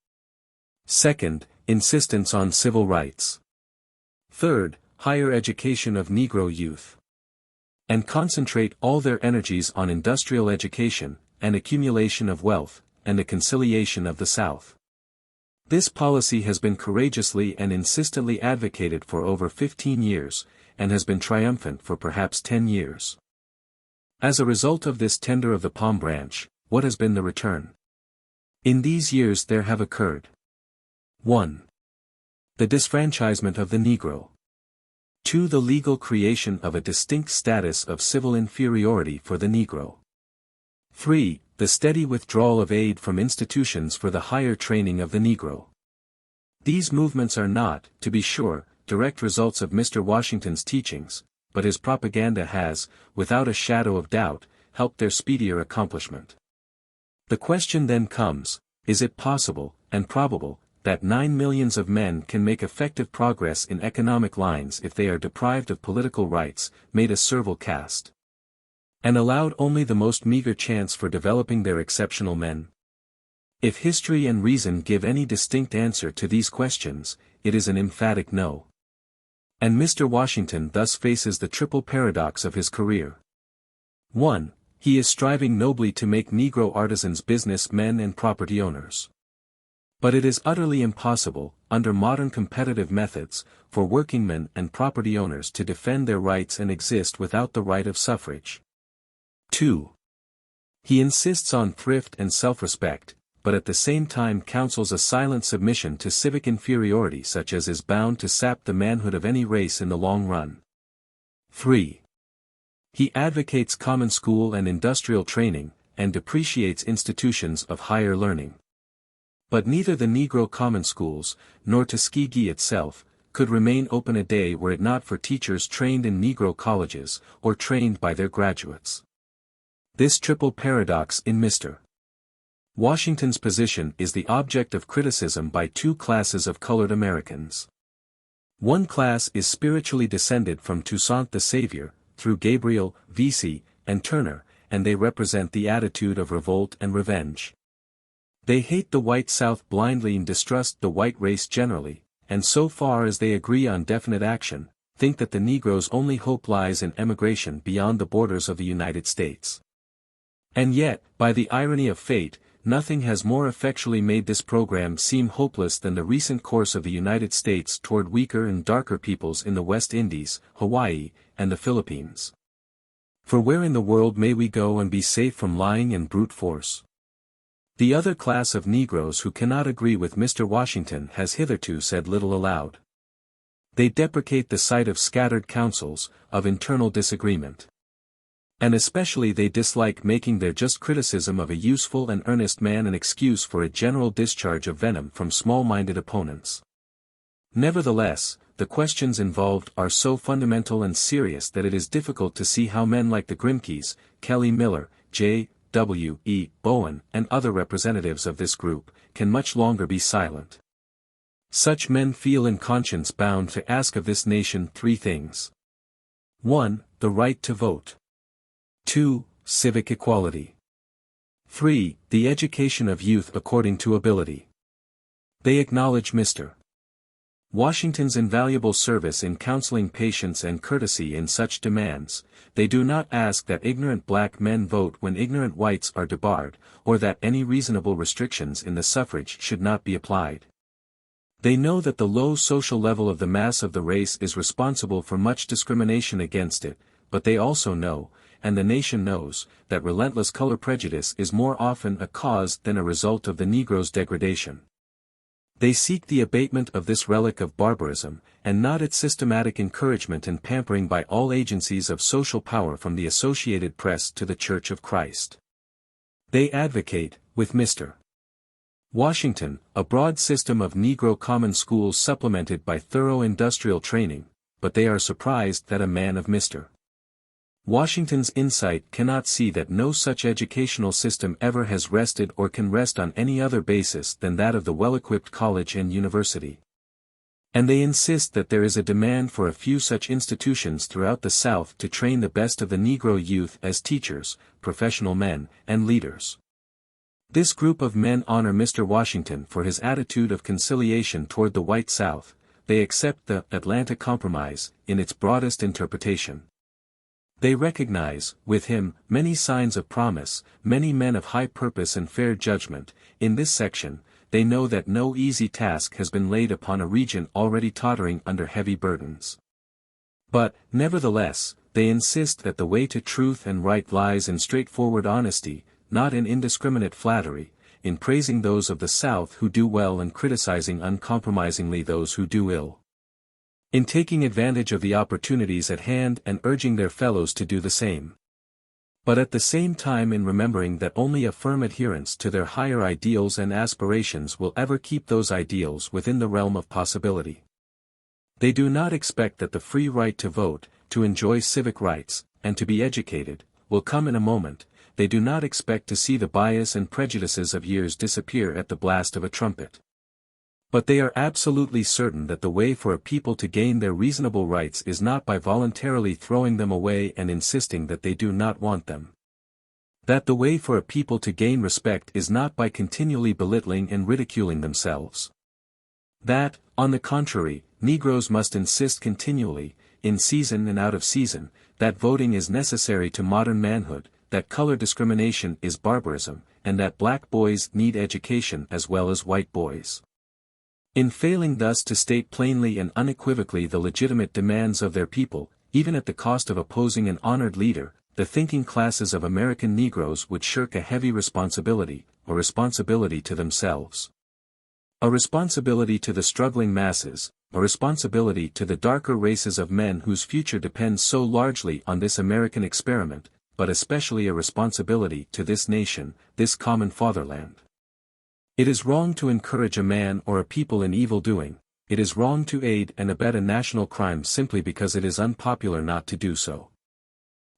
Second, insistence on civil rights. Third, higher education of Negro youth. And concentrate all their energies on industrial education, and accumulation of wealth, and the conciliation of the South. This policy has been courageously and insistently advocated for over 15 years, and has been triumphant for perhaps 10 years. As a result of this tender of the palm branch, what has been the return? In these years there have occurred 1. The disfranchisement of the Negro. 2. The legal creation of a distinct status of civil inferiority for the Negro. 3. The steady withdrawal of aid from institutions for the higher training of the Negro. These movements are not, to be sure, direct results of Mr. Washington's teachings, but his propaganda has, without a shadow of doubt, helped their speedier accomplishment. The question then comes, is it possible, and probable, that 9 millions of men can make effective progress in economic lines if they are deprived of political rights, made a servile caste, and allowed only the most meager chance for developing their exceptional men? If history and reason give any distinct answer to these questions, it is an emphatic no. And Mr. Washington thus faces the triple paradox of his career. 1. He is striving nobly to make Negro artisans business men and property owners. But it is utterly impossible, under modern competitive methods, for workingmen and property owners to defend their rights and exist without the right of suffrage. 2. He insists on thrift and self-respect, but at the same time counsels a silent submission to civic inferiority such as is bound to sap the manhood of any race in the long run. 3. He advocates common school and industrial training, and depreciates institutions of higher learning. But neither the Negro common schools, nor Tuskegee itself, could remain open a day were it not for teachers trained in Negro colleges, or trained by their graduates. This triple paradox in Mr. Washington's position is the object of criticism by two classes of colored Americans. One class is spiritually descended from Toussaint the Savior, through Gabriel, Vesey, and Turner, and they represent the attitude of revolt and revenge. They hate the white South blindly and distrust the white race generally, and so far as they agree on definite action, think that the Negro's only hope lies in emigration beyond the borders of the United States. And yet, by the irony of fate, nothing has more effectually made this program seem hopeless than the recent course of the United States toward weaker and darker peoples in the West Indies, Hawaii, and the Philippines. For where in the world may we go and be safe from lying and brute force? The other class of Negroes who cannot agree with Mr. Washington has hitherto said little aloud. They deprecate the sight of scattered counsels, of internal disagreement. And especially they dislike making their just criticism of a useful and earnest man an excuse for a general discharge of venom from small-minded opponents. Nevertheless, the questions involved are so fundamental and serious that it is difficult to see how men like the Grimkes, Kelly Miller, J. W. E. Bowen, and other representatives of this group, can much longer be silent. Such men feel in conscience bound to ask of this nation three things. 1. The right to vote. 2. Civic equality. 3. The education of youth according to ability. They acknowledge Mr. Washington's invaluable service in counseling patience and courtesy in such demands. They do not ask that ignorant black men vote when ignorant whites are debarred, or that any reasonable restrictions in the suffrage should not be applied. They know that the low social level of the mass of the race is responsible for much discrimination against it, but they also know, and the nation knows, that relentless color prejudice is more often a cause than a result of the Negro's degradation. They seek the abatement of this relic of barbarism, and not its systematic encouragement and pampering by all agencies of social power from the Associated Press to the Church of Christ. They advocate, with Mr. Washington, a broad system of Negro common schools supplemented by thorough industrial training, but they are surprised that a man of Mr. Washington's insight cannot see that no such educational system ever has rested or can rest on any other basis than that of the well-equipped college and university. And they insist that there is a demand for a few such institutions throughout the South to train the best of the Negro youth as teachers, professional men, and leaders. This group of men honor Mr. Washington for his attitude of conciliation toward the white South. They accept the Atlanta Compromise in its broadest interpretation. They recognize, with him, many signs of promise, many men of high purpose and fair judgment. In this section, they know that no easy task has been laid upon a region already tottering under heavy burdens. But, nevertheless, they insist that the way to truth and right lies in straightforward honesty, not in indiscriminate flattery, in praising those of the South who do well and criticizing uncompromisingly those who do ill. In taking advantage of the opportunities at hand and urging their fellows to do the same. But at the same time in remembering that only a firm adherence to their higher ideals and aspirations will ever keep those ideals within the realm of possibility. They do not expect that the free right to vote, to enjoy civic rights, and to be educated, will come in a moment. They do not expect to see the bias and prejudices of years disappear at the blast of a trumpet. But they are absolutely certain that the way for a people to gain their reasonable rights is not by voluntarily throwing them away and insisting that they do not want them. That the way for a people to gain respect is not by continually belittling and ridiculing themselves. That, on the contrary, Negroes must insist continually, in season and out of season, that voting is necessary to modern manhood, that color discrimination is barbarism, and that black boys need education as well as white boys. In failing thus to state plainly and unequivocally the legitimate demands of their people, even at the cost of opposing an honored leader, the thinking classes of American Negroes would shirk a heavy responsibility, a responsibility to themselves. A responsibility to the struggling masses, a responsibility to the darker races of men whose future depends so largely on this American experiment, but especially a responsibility to this nation, this common fatherland. It is wrong to encourage a man or a people in evil doing. It is wrong to aid and abet a national crime simply because it is unpopular not to do so.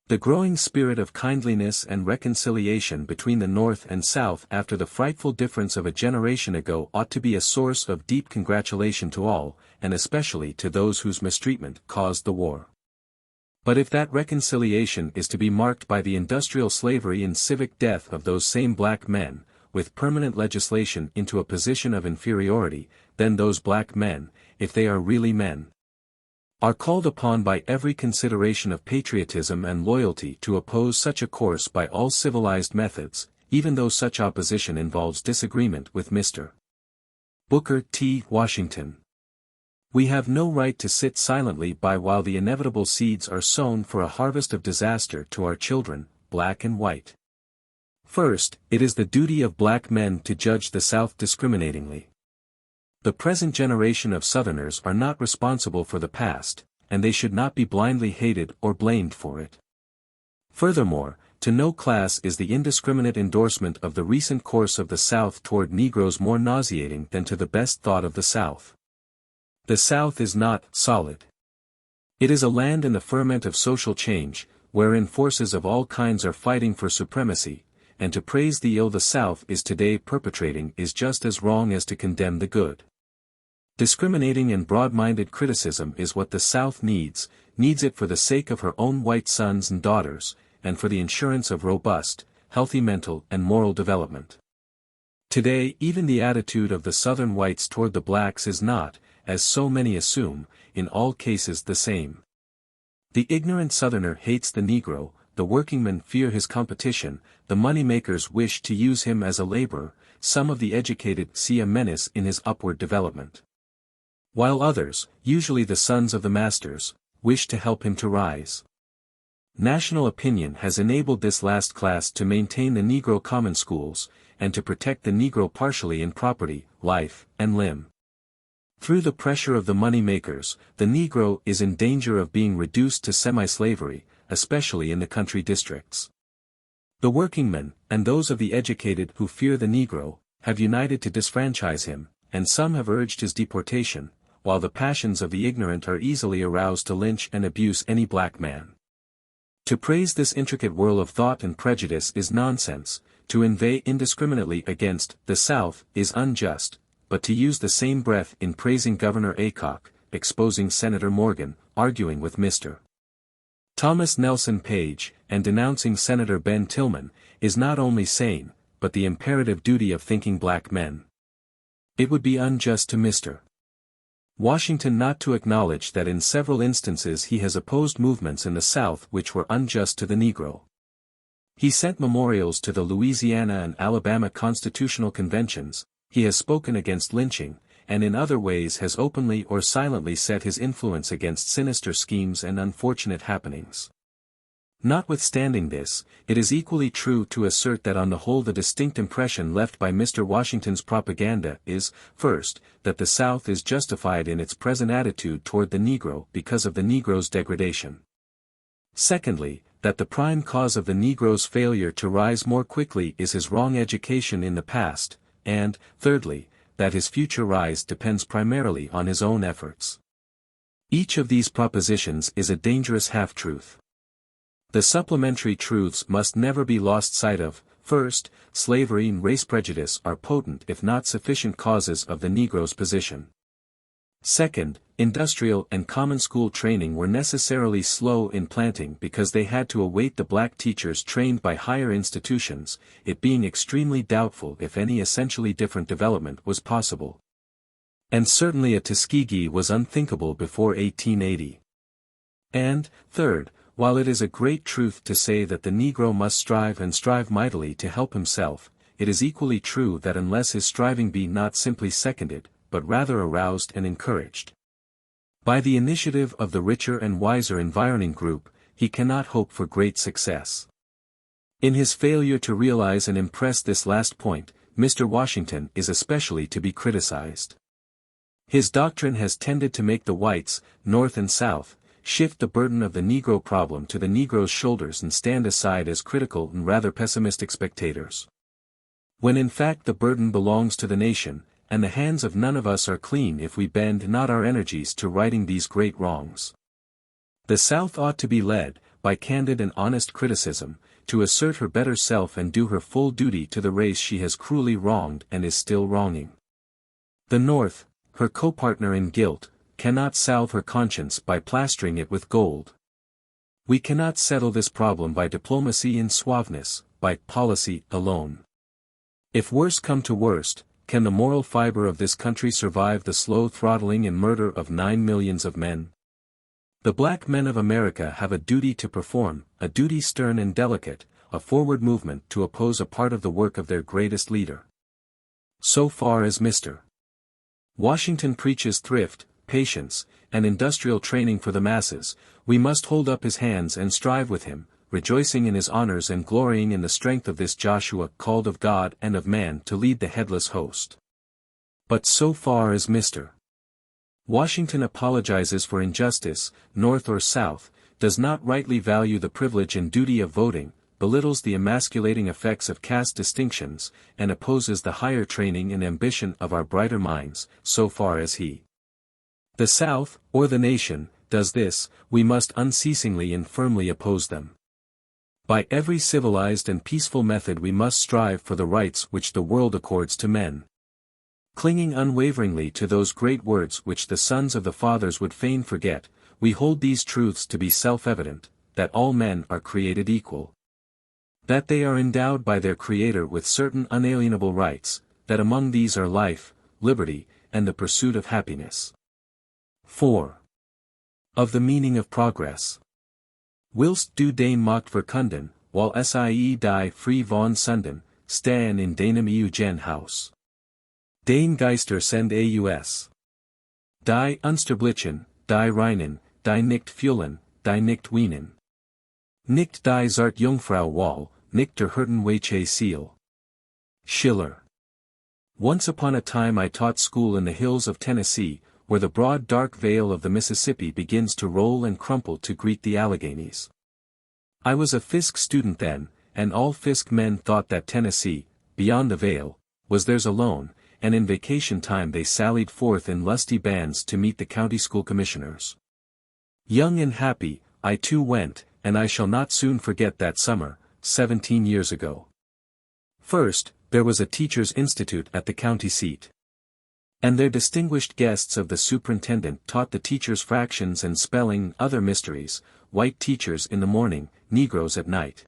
The growing spirit of kindliness and reconciliation between the North and South after the frightful difference of a generation ago ought to be a source of deep congratulation to all, and especially to those whose mistreatment caused the war. But if that reconciliation is to be marked by the industrial slavery and civic death of those same black men, with permanent legislation into a position of inferiority, then those black men, if they are really men, are called upon by every consideration of patriotism and loyalty to oppose such a course by all civilized methods, even though such opposition involves disagreement with Mr. Booker T. Washington. We have no right to sit silently by while the inevitable seeds are sown for a harvest of disaster to our children, black and white. First, it is the duty of black men to judge the South discriminatingly. The present generation of Southerners are not responsible for the past, and they should not be blindly hated or blamed for it. Furthermore, to no class is the indiscriminate endorsement of the recent course of the South toward Negroes more nauseating than to the best thought of the South. The South is not solid. It is a land in the ferment of social change, wherein forces of all kinds are fighting for supremacy, and to praise the ill the South is today perpetrating is just as wrong as to condemn the good. Discriminating and broad-minded criticism is what the South needs it for the sake of her own white sons and daughters, and for the insurance of robust, healthy mental and moral development. Today even the attitude of the Southern whites toward the blacks is not, as so many assume, in all cases the same. The ignorant Southerner hates the Negro, the workingmen fear his competition, the money-makers wish to use him as a laborer, some of the educated see a menace in his upward development. while others, usually the sons of the masters, wish to help him to rise. National opinion has enabled this last class to maintain the Negro common schools, and to protect the Negro partially in property, life, and limb. Through the pressure of the money makers, the Negro is in danger of being reduced to semi-slavery, especially in the country districts. The workingmen, and those of the educated who fear the Negro, have united to disfranchise him, and some have urged his deportation, while the passions of the ignorant are easily aroused to lynch and abuse any black man. To praise this intricate whirl of thought and prejudice is nonsense, to inveigh indiscriminately against the South is unjust, but to use the same breath in praising Governor Aycock, exposing Senator Morgan, arguing with Mr. Thomas Nelson Page, and denouncing Senator Ben Tillman, is not only sane, but the imperative duty of thinking black men. It would be unjust to Mr. Washington not to acknowledge that in several instances he has opposed movements in the South which were unjust to the Negro. He sent memorials to the Louisiana and Alabama constitutional conventions, he has spoken against lynching, and in other ways has openly or silently set his influence against sinister schemes and unfortunate happenings. Notwithstanding this, it is equally true to assert that on the whole the distinct impression left by Mr. Washington's propaganda is, first, that the South is justified in its present attitude toward the Negro because of the Negro's degradation. Secondly, that the prime cause of the Negro's failure to rise more quickly is his wrong education in the past, and, thirdly, that his future rise depends primarily on his own efforts. Each of these propositions is a dangerous half-truth. The supplementary truths must never be lost sight of. First, slavery and race prejudice are potent if not sufficient causes of the Negro's position. Second, industrial and common school training were necessarily slow in planting because they had to await the black teachers trained by higher institutions, it being extremely doubtful if any essentially different development was possible. And certainly a Tuskegee was unthinkable before 1880. And, third, while it is a great truth to say that the Negro must strive and strive mightily to help himself, it is equally true that unless his striving be not simply seconded, but rather aroused and encouraged by the initiative of the richer and wiser environing group, he cannot hope for great success. In his failure to realize and impress this last point, Mr. Washington is especially to be criticized. His doctrine has tended to make the whites, North and South, shift the burden of the Negro problem to the Negro's shoulders and stand aside as critical and rather pessimistic spectators. When in fact the burden belongs to the nation, and the hands of none of us are clean if we bend not our energies to righting these great wrongs. The South ought to be led, by candid and honest criticism, to assert her better self and do her full duty to the race she has cruelly wronged and is still wronging. The North, her co-partner in guilt, cannot salve her conscience by plastering it with gold. We cannot settle this problem by diplomacy and suaveness, by policy alone. If worse come to worst, can the moral fiber of this country survive the slow throttling and murder of 9 millions of men? The black men of America have a duty to perform, a duty stern and delicate, a forward movement to oppose a part of the work of their greatest leader. So far as Mr. Washington preaches thrift, patience, and industrial training for the masses, we must hold up his hands and strive with him, rejoicing in his honors and glorying in the strength of this Joshua called of God and of man to lead the headless host. But so far as Mr. Washington apologizes for injustice, North or South, does not rightly value the privilege and duty of voting, belittles the emasculating effects of caste distinctions, and opposes the higher training and ambition of our brighter minds, so far as he, the South, or the nation, does this, we must unceasingly and firmly oppose them. By every civilized and peaceful method we must strive for the rights which the world accords to men. Clinging unwaveringly to those great words which the sons of the fathers would fain forget, we hold these truths to be self-evident, that all men are created equal. That they are endowed by their Creator with certain unalienable rights, that among these are life, liberty, and the pursuit of happiness. 4. Of the meaning of progress. Whilst du den macht verkunden, while sie die free von Sunden, stan in deinem Eugen Haus. Den Geister send aus. Die Unsterblichen, die Reinen, die nicht fühlen, die nicht weinen. Nicht die Zart Jungfrau Wall, nicht der Hirten weiche Seal. Schiller. Once upon a time I taught school in the hills of Tennessee, where the broad dark vale of the Mississippi begins to roll and crumple to greet the Alleghanies. I was a Fisk student then, and all Fisk men thought that Tennessee, beyond the vale, was theirs alone, and in vacation time they sallied forth in lusty bands to meet the county school commissioners. Young and happy, I too went, and I shall not soon forget that summer, 17 years ago. First, there was a teachers' institute at the county seat. And their distinguished guests of the superintendent taught the teachers fractions and spelling, other mysteries, white teachers in the morning, Negroes at night.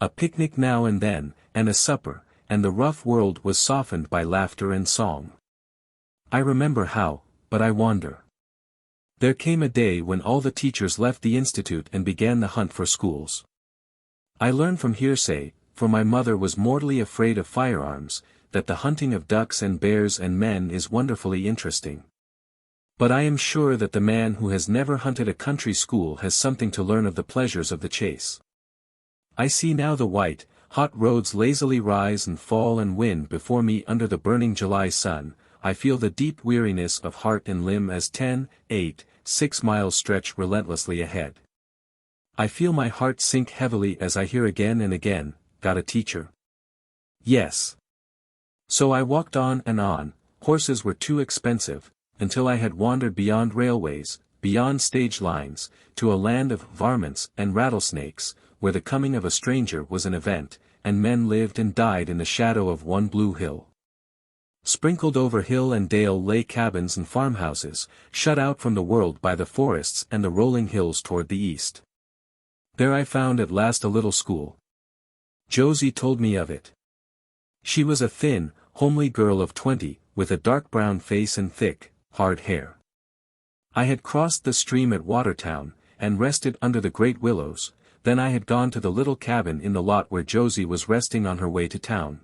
A picnic now and then, and a supper, and the rough world was softened by laughter and song. I remember how, but I wander. There came a day when all the teachers left the institute and began the hunt for schools. I learned from hearsay, for my mother was mortally afraid of firearms, that the hunting of ducks and bears and men is wonderfully interesting. But I am sure that the man who has never hunted a country school has something to learn of the pleasures of the chase. I see now the white, hot roads lazily rise and fall and wind before me under the burning July sun. I feel the deep weariness of heart and limb as 10, 8, 6 miles stretch relentlessly ahead. I feel my heart sink heavily as I hear again and again, "Got a teacher?" Yes. So I walked on and on. Horses were too expensive, until I had wandered beyond railways, beyond stage lines, to a land of varmints and rattlesnakes, where the coming of a stranger was an event, and men lived and died in the shadow of one blue hill. Sprinkled over hill and dale lay cabins and farmhouses, shut out from the world by the forests and the rolling hills toward the east. There I found at last a little school. Josie told me of it. She was a thin, homely girl of 20, with a dark brown face and thick, hard hair. I had crossed the stream at Watertown, and rested under the great willows. Then I had gone to the little cabin in the lot where Josie was resting on her way to town.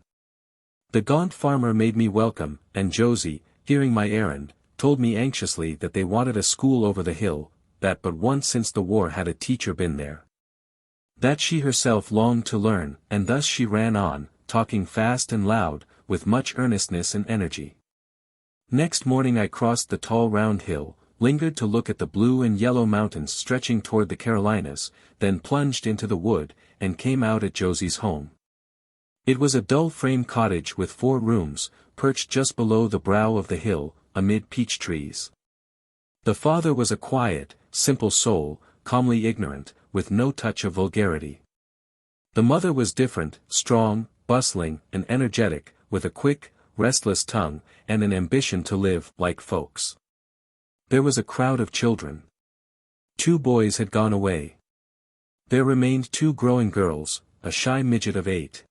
The gaunt farmer made me welcome, and Josie, hearing my errand, told me anxiously that they wanted a school over the hill, that but once since the war had a teacher been there. That she herself longed to learn, and thus she ran on, talking fast and loud, with much earnestness and energy. Next morning I crossed the tall round hill, lingered to look at the blue and yellow mountains stretching toward the Carolinas, then plunged into the wood, and came out at Josie's home. It was a dull frame cottage with 4 rooms, perched just below the brow of the hill, amid peach trees. The father was a quiet, simple soul, calmly ignorant, with no touch of vulgarity. The mother was different, strong, bustling, and energetic, with a quick, restless tongue, and an ambition to live like folks. There was a crowd of children. 2 boys had gone away. There remained 2 growing girls, a shy midget of 8.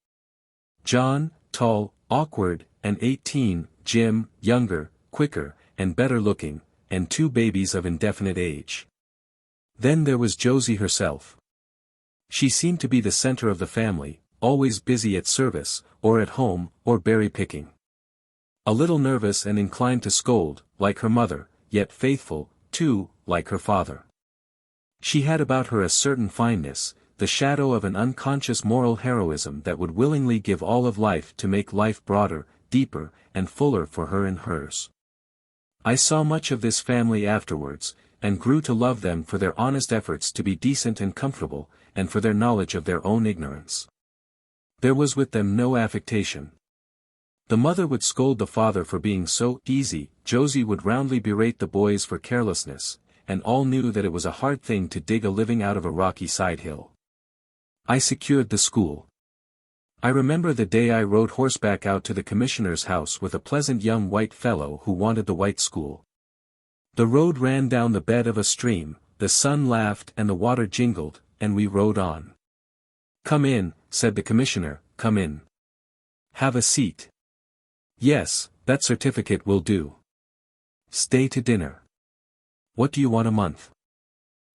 John, tall, awkward, and 18, Jim, younger, quicker, and better looking, and 2 babies of indefinite age. Then there was Josie herself. She seemed to be the center of the family, always busy at service, or at home, or berry picking. A little nervous and inclined to scold, like her mother, yet faithful, too, like her father. She had about her a certain fineness, the shadow of an unconscious moral heroism that would willingly give all of life to make life broader, deeper, and fuller for her and hers. I saw much of this family afterwards, and grew to love them for their honest efforts to be decent and comfortable, and for their knowledge of their own ignorance. There was with them no affectation. The mother would scold the father for being so easy, Josie would roundly berate the boys for carelessness, and all knew that it was a hard thing to dig a living out of a rocky side hill. I secured the school. I remember the day I rode horseback out to the commissioner's house with a pleasant young white fellow who wanted the white school. The road ran down the bed of a stream, the sun laughed and the water jingled, and we rode on. "Come in," said the commissioner, "come in. Have a seat." "Yes, that certificate will do." "Stay to dinner." "What do you want a month?"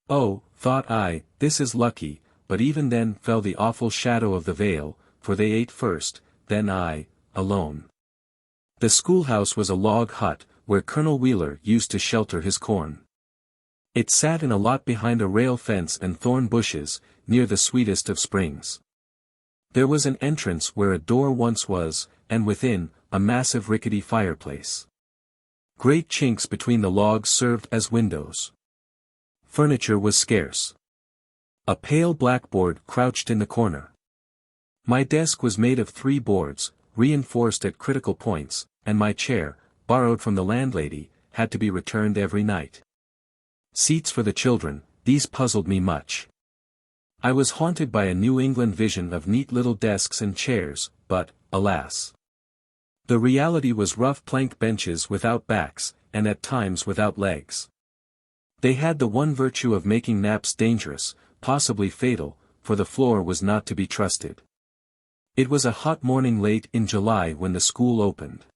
Oh, thought I, this is lucky, but even then fell the awful shadow of the veil, for they ate first, then I, alone. The schoolhouse was a log hut, where Colonel Wheeler used to shelter his corn. It sat in a lot behind a rail fence and thorn bushes, near the sweetest of springs. There was an entrance where a door once was, and within, a massive rickety fireplace. Great chinks between the logs served as windows. Furniture was scarce. A pale blackboard crouched in the corner. My desk was made of 3 boards, reinforced at critical points, and my chair, borrowed from the landlady, had to be returned every night. Seats for the children, these puzzled me much. I was haunted by a New England vision of neat little desks and chairs, but, alas. The reality was rough plank benches without backs, and at times without legs. They had the one virtue of making naps dangerous, possibly fatal, for the floor was not to be trusted. It was a hot morning late in July when the school opened.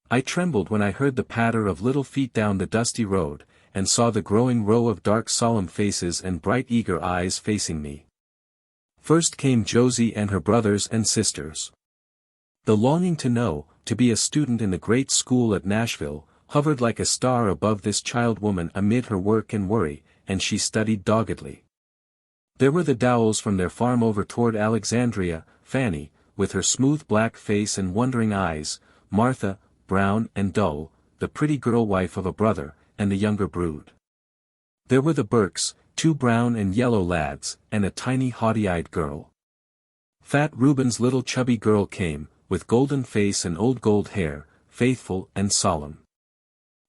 I trembled when I heard the patter of little feet down the dusty road, and saw the growing row of dark solemn faces and bright eager eyes facing me. First came Josie and her brothers and sisters. The longing to know, to be a student in the great school at Nashville, hovered like a star above this child woman amid her work and worry, and she studied doggedly. There were the Dowells from their farm over toward Alexandria, Fanny, with her smooth black face and wondering eyes, Martha, brown and dull, the pretty girl wife of a brother, and the younger brood. There were the Burkes, 2 brown and yellow lads, and a tiny haughty-eyed girl. Fat Reuben's little chubby girl came, with golden face and old gold hair, faithful and solemn.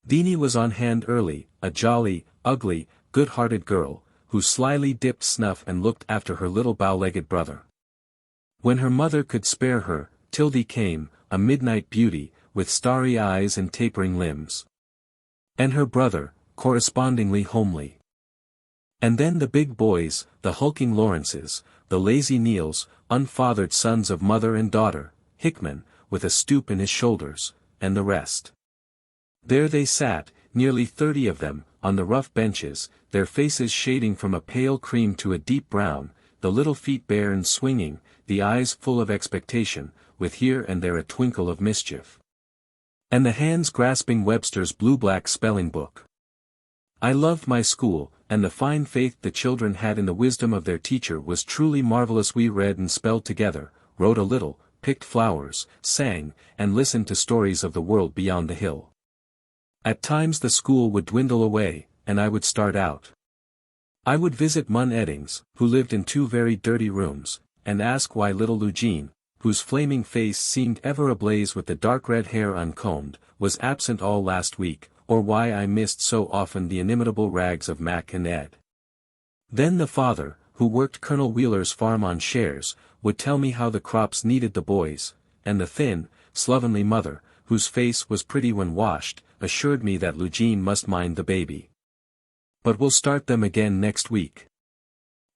Deanie was on hand early, a jolly, ugly, good-hearted girl, who slyly dipped snuff and looked after her little bow-legged brother. When her mother could spare her, Tildy came, a midnight beauty, with starry eyes and tapering limbs. And her brother, correspondingly homely. And then the big boys, the hulking Lawrences, the lazy Neils, unfathered sons of mother and daughter, Hickman, with a stoop in his shoulders, and the rest. There they sat, nearly 30 of them, on the rough benches, their faces shading from a pale cream to a deep brown, the little feet bare and swinging, the eyes full of expectation, with here and there a twinkle of mischief. And the hands grasping Webster's blue-black spelling book. I loved my school, and the fine faith the children had in the wisdom of their teacher was truly marvelous. We read and spelled together, wrote a little, picked flowers, sang, and listened to stories of the world beyond the hill. At times the school would dwindle away, and I would start out. I would visit Mun Eddings, who lived in 2 very dirty rooms, and ask why little Eugene, whose flaming face seemed ever ablaze with the dark red hair uncombed, was absent all last week, or why I missed so often the inimitable rags of Mac and Ed. Then the father, who worked Colonel Wheeler's farm on shares, would tell me how the crops needed the boys, and the thin, slovenly mother, whose face was pretty when washed, assured me that Eugene must mind the baby. But we'll start them again next week.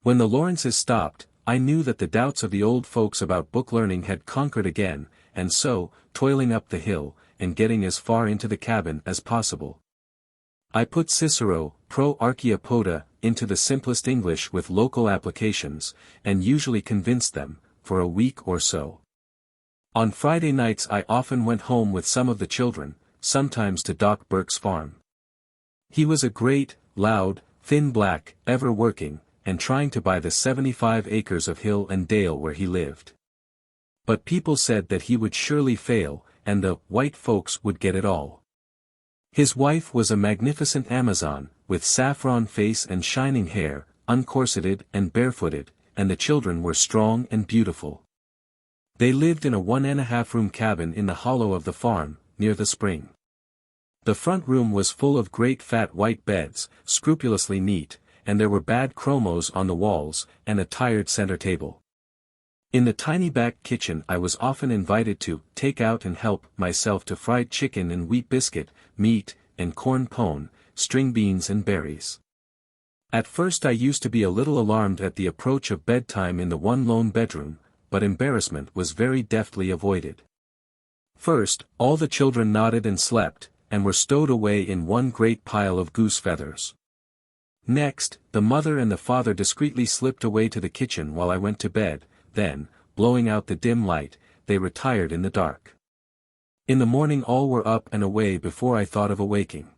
When the Lawrences stopped, I knew that the doubts of the old folks about book learning had conquered again, and so, toiling up the hill, and getting as far into the cabin as possible, I put Cicero, Pro Archaeopoda, into the simplest English with local applications, and usually convinced them, for a week or so. On Friday nights I often went home with some of the children, sometimes to Doc Burke's farm. He was a great, loud, thin black, ever working, and trying to buy the 75 acres of hill and dale where he lived. But people said that he would surely fail, and the white folks would get it all. His wife was a magnificent Amazon, with saffron face and shining hair, uncorseted and barefooted, and the children were strong and beautiful. They lived in a 1.5-room cabin in the hollow of the farm, near the spring. The front room was full of great fat white beds, scrupulously neat, and there were bad chromos on the walls, and a tired center table. In the tiny back kitchen I was often invited to take out and help myself to fried chicken and wheat biscuit, meat, and corn pone, string beans and berries. At first I used to be a little alarmed at the approach of bedtime in the one lone bedroom, but embarrassment was very deftly avoided. First, all the children nodded and slept, and were stowed away in one great pile of goose feathers. Next, the mother and the father discreetly slipped away to the kitchen while I went to bed, then, blowing out the dim light, they retired in the dark. In the morning all were up and away before I thought of awaking.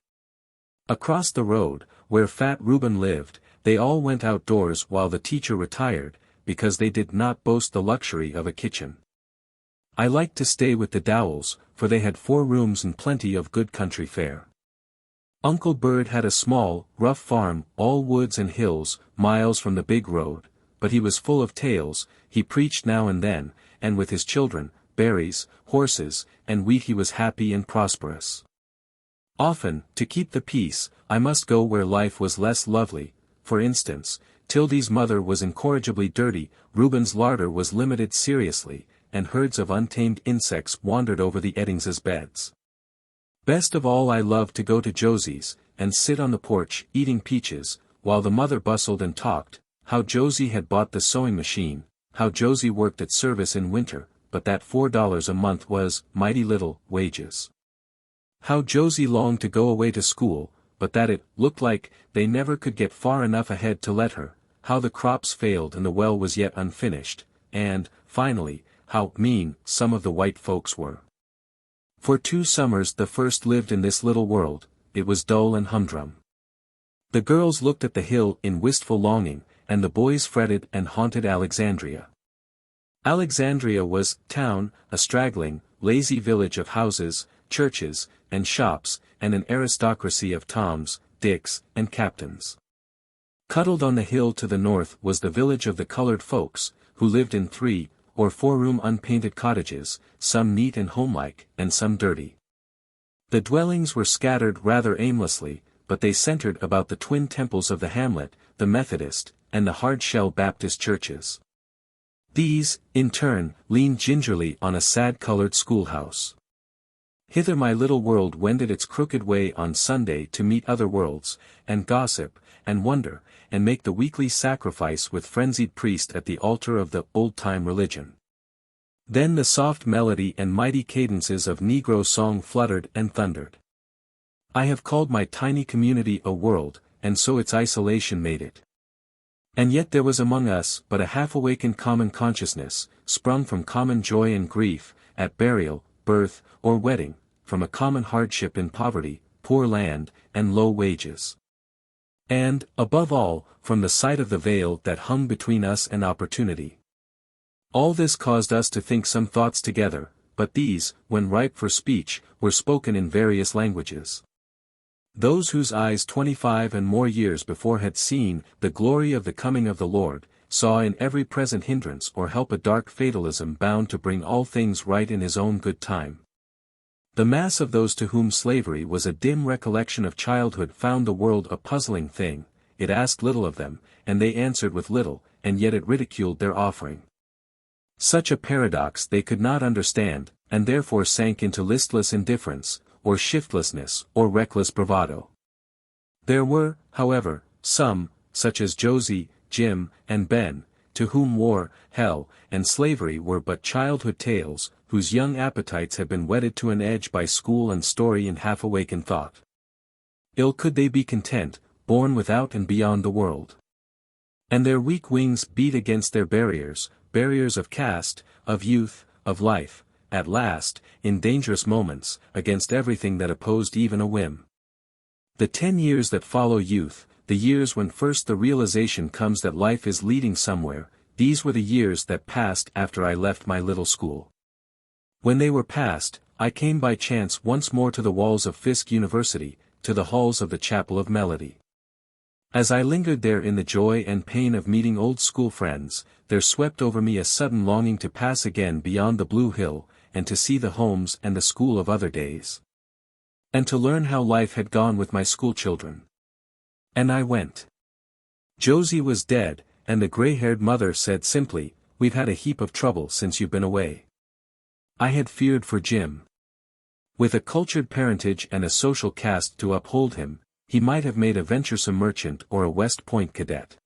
Across the road, where fat Reuben lived, they all went outdoors while the teacher retired, because they did not boast the luxury of a kitchen. I liked to stay with the Dowells, for they had 4 rooms and plenty of good country fare. Uncle Bird had a small, rough farm, all woods and hills, miles from the big road, but he was full of tales. He preached now and then, and with his children, berries, horses, and wheat he was happy and prosperous. Often, to keep the peace, I must go where life was less lovely. For instance, Tildy's mother was incorrigibly dirty, Reuben's larder was limited seriously, and herds of untamed insects wandered over the Eddingses' beds. Best of all I loved to go to Josie's, and sit on the porch, eating peaches, while the mother bustled and talked, how Josie had bought the sewing machine, how Josie worked at service in winter, but that $4 a month was mighty little wages. How Josie longed to go away to school, but that it looked like they never could get far enough ahead to let her, how the crops failed and the well was yet unfinished, and, finally, how mean some of the white folks were. For 2 summers the first lived in this little world, it was dull and humdrum. The girls looked at the hill in wistful longing, and the boys fretted and haunted Alexandria. Alexandria was town, a straggling, lazy village of houses, churches, and shops, and an aristocracy of Toms, Dicks, and captains. Cuddled on the hill to the north was the village of the colored folks, who lived in 3 or 4-room unpainted cottages, some neat and homelike, and some dirty. The dwellings were scattered rather aimlessly, but they centered about the twin temples of the hamlet, the Methodist, and the hard-shell Baptist churches. These, in turn, leaned gingerly on a sad-colored schoolhouse. Hither my little world wended its crooked way on Sunday to meet other worlds, and gossip, and wonder, and make the weekly sacrifice with frenzied priest at the altar of the old-time religion. Then the soft melody and mighty cadences of Negro song fluttered and thundered. I have called my tiny community a world, and so its isolation made it. And yet there was among us but a half-awakened common consciousness, sprung from common joy and grief, at burial, birth, or wedding, from a common hardship in poverty, poor land, and low wages. And, above all, from the sight of the veil that hung between us and opportunity. All this caused us to think some thoughts together, but these, when ripe for speech, were spoken in various languages. Those whose eyes 25 and more years before had seen the glory of the coming of the Lord, saw in every present hindrance or help a dark fatalism bound to bring all things right in his own good time. The mass of those to whom slavery was a dim recollection of childhood found the world a puzzling thing. It asked little of them, and they answered with little, and yet it ridiculed their offering. Such a paradox they could not understand, and therefore sank into listless indifference, or shiftlessness, or reckless bravado. There were, however, some, such as Josie, Jim, and Ben, to whom war, hell, and slavery were but childhood tales, whose young appetites had been whetted to an edge by school and story and half-awakened thought. Ill could they be content, born without and beyond the world. And their weak wings beat against their barriers of caste, of youth, of life, at last, in dangerous moments, against everything that opposed even a whim. The 10 years that follow youth, the years when first the realization comes that life is leading somewhere, these were the years that passed after I left my little school. When they were past, I came by chance once more to the walls of Fisk University, to the halls of the Chapel of Melody. As I lingered there in the joy and pain of meeting old school friends, there swept over me a sudden longing to pass again beyond the Blue Hill, and to see the homes and the school of other days. And to learn how life had gone with my schoolchildren. And I went. Josie was dead, and the gray-haired mother said simply, "We've had a heap of trouble since you've been away." I had feared for Jim. With a cultured parentage and a social caste to uphold him, he might have made a venturesome merchant or a West Point cadet.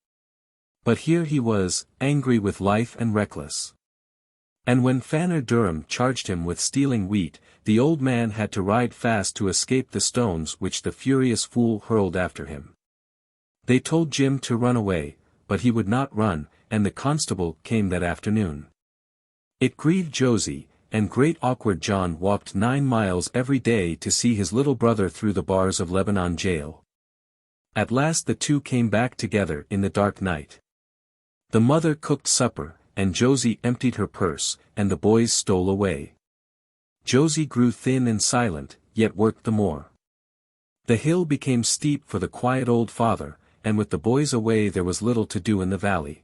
But here he was, angry with life and reckless. And when Fanner Durham charged him with stealing wheat, the old man had to ride fast to escape the stones which the furious fool hurled after him. They told Jim to run away, but he would not run, and the constable came that afternoon. It grieved Josie, and great awkward John walked 9 miles every day to see his little brother through the bars of Lebanon jail. At last the two came back together in the dark night. The mother cooked supper, and Josie emptied her purse, and the boys stole away. Josie grew thin and silent, yet worked the more. The hill became steep for the quiet old father, and with the boys away there was little to do in the valley.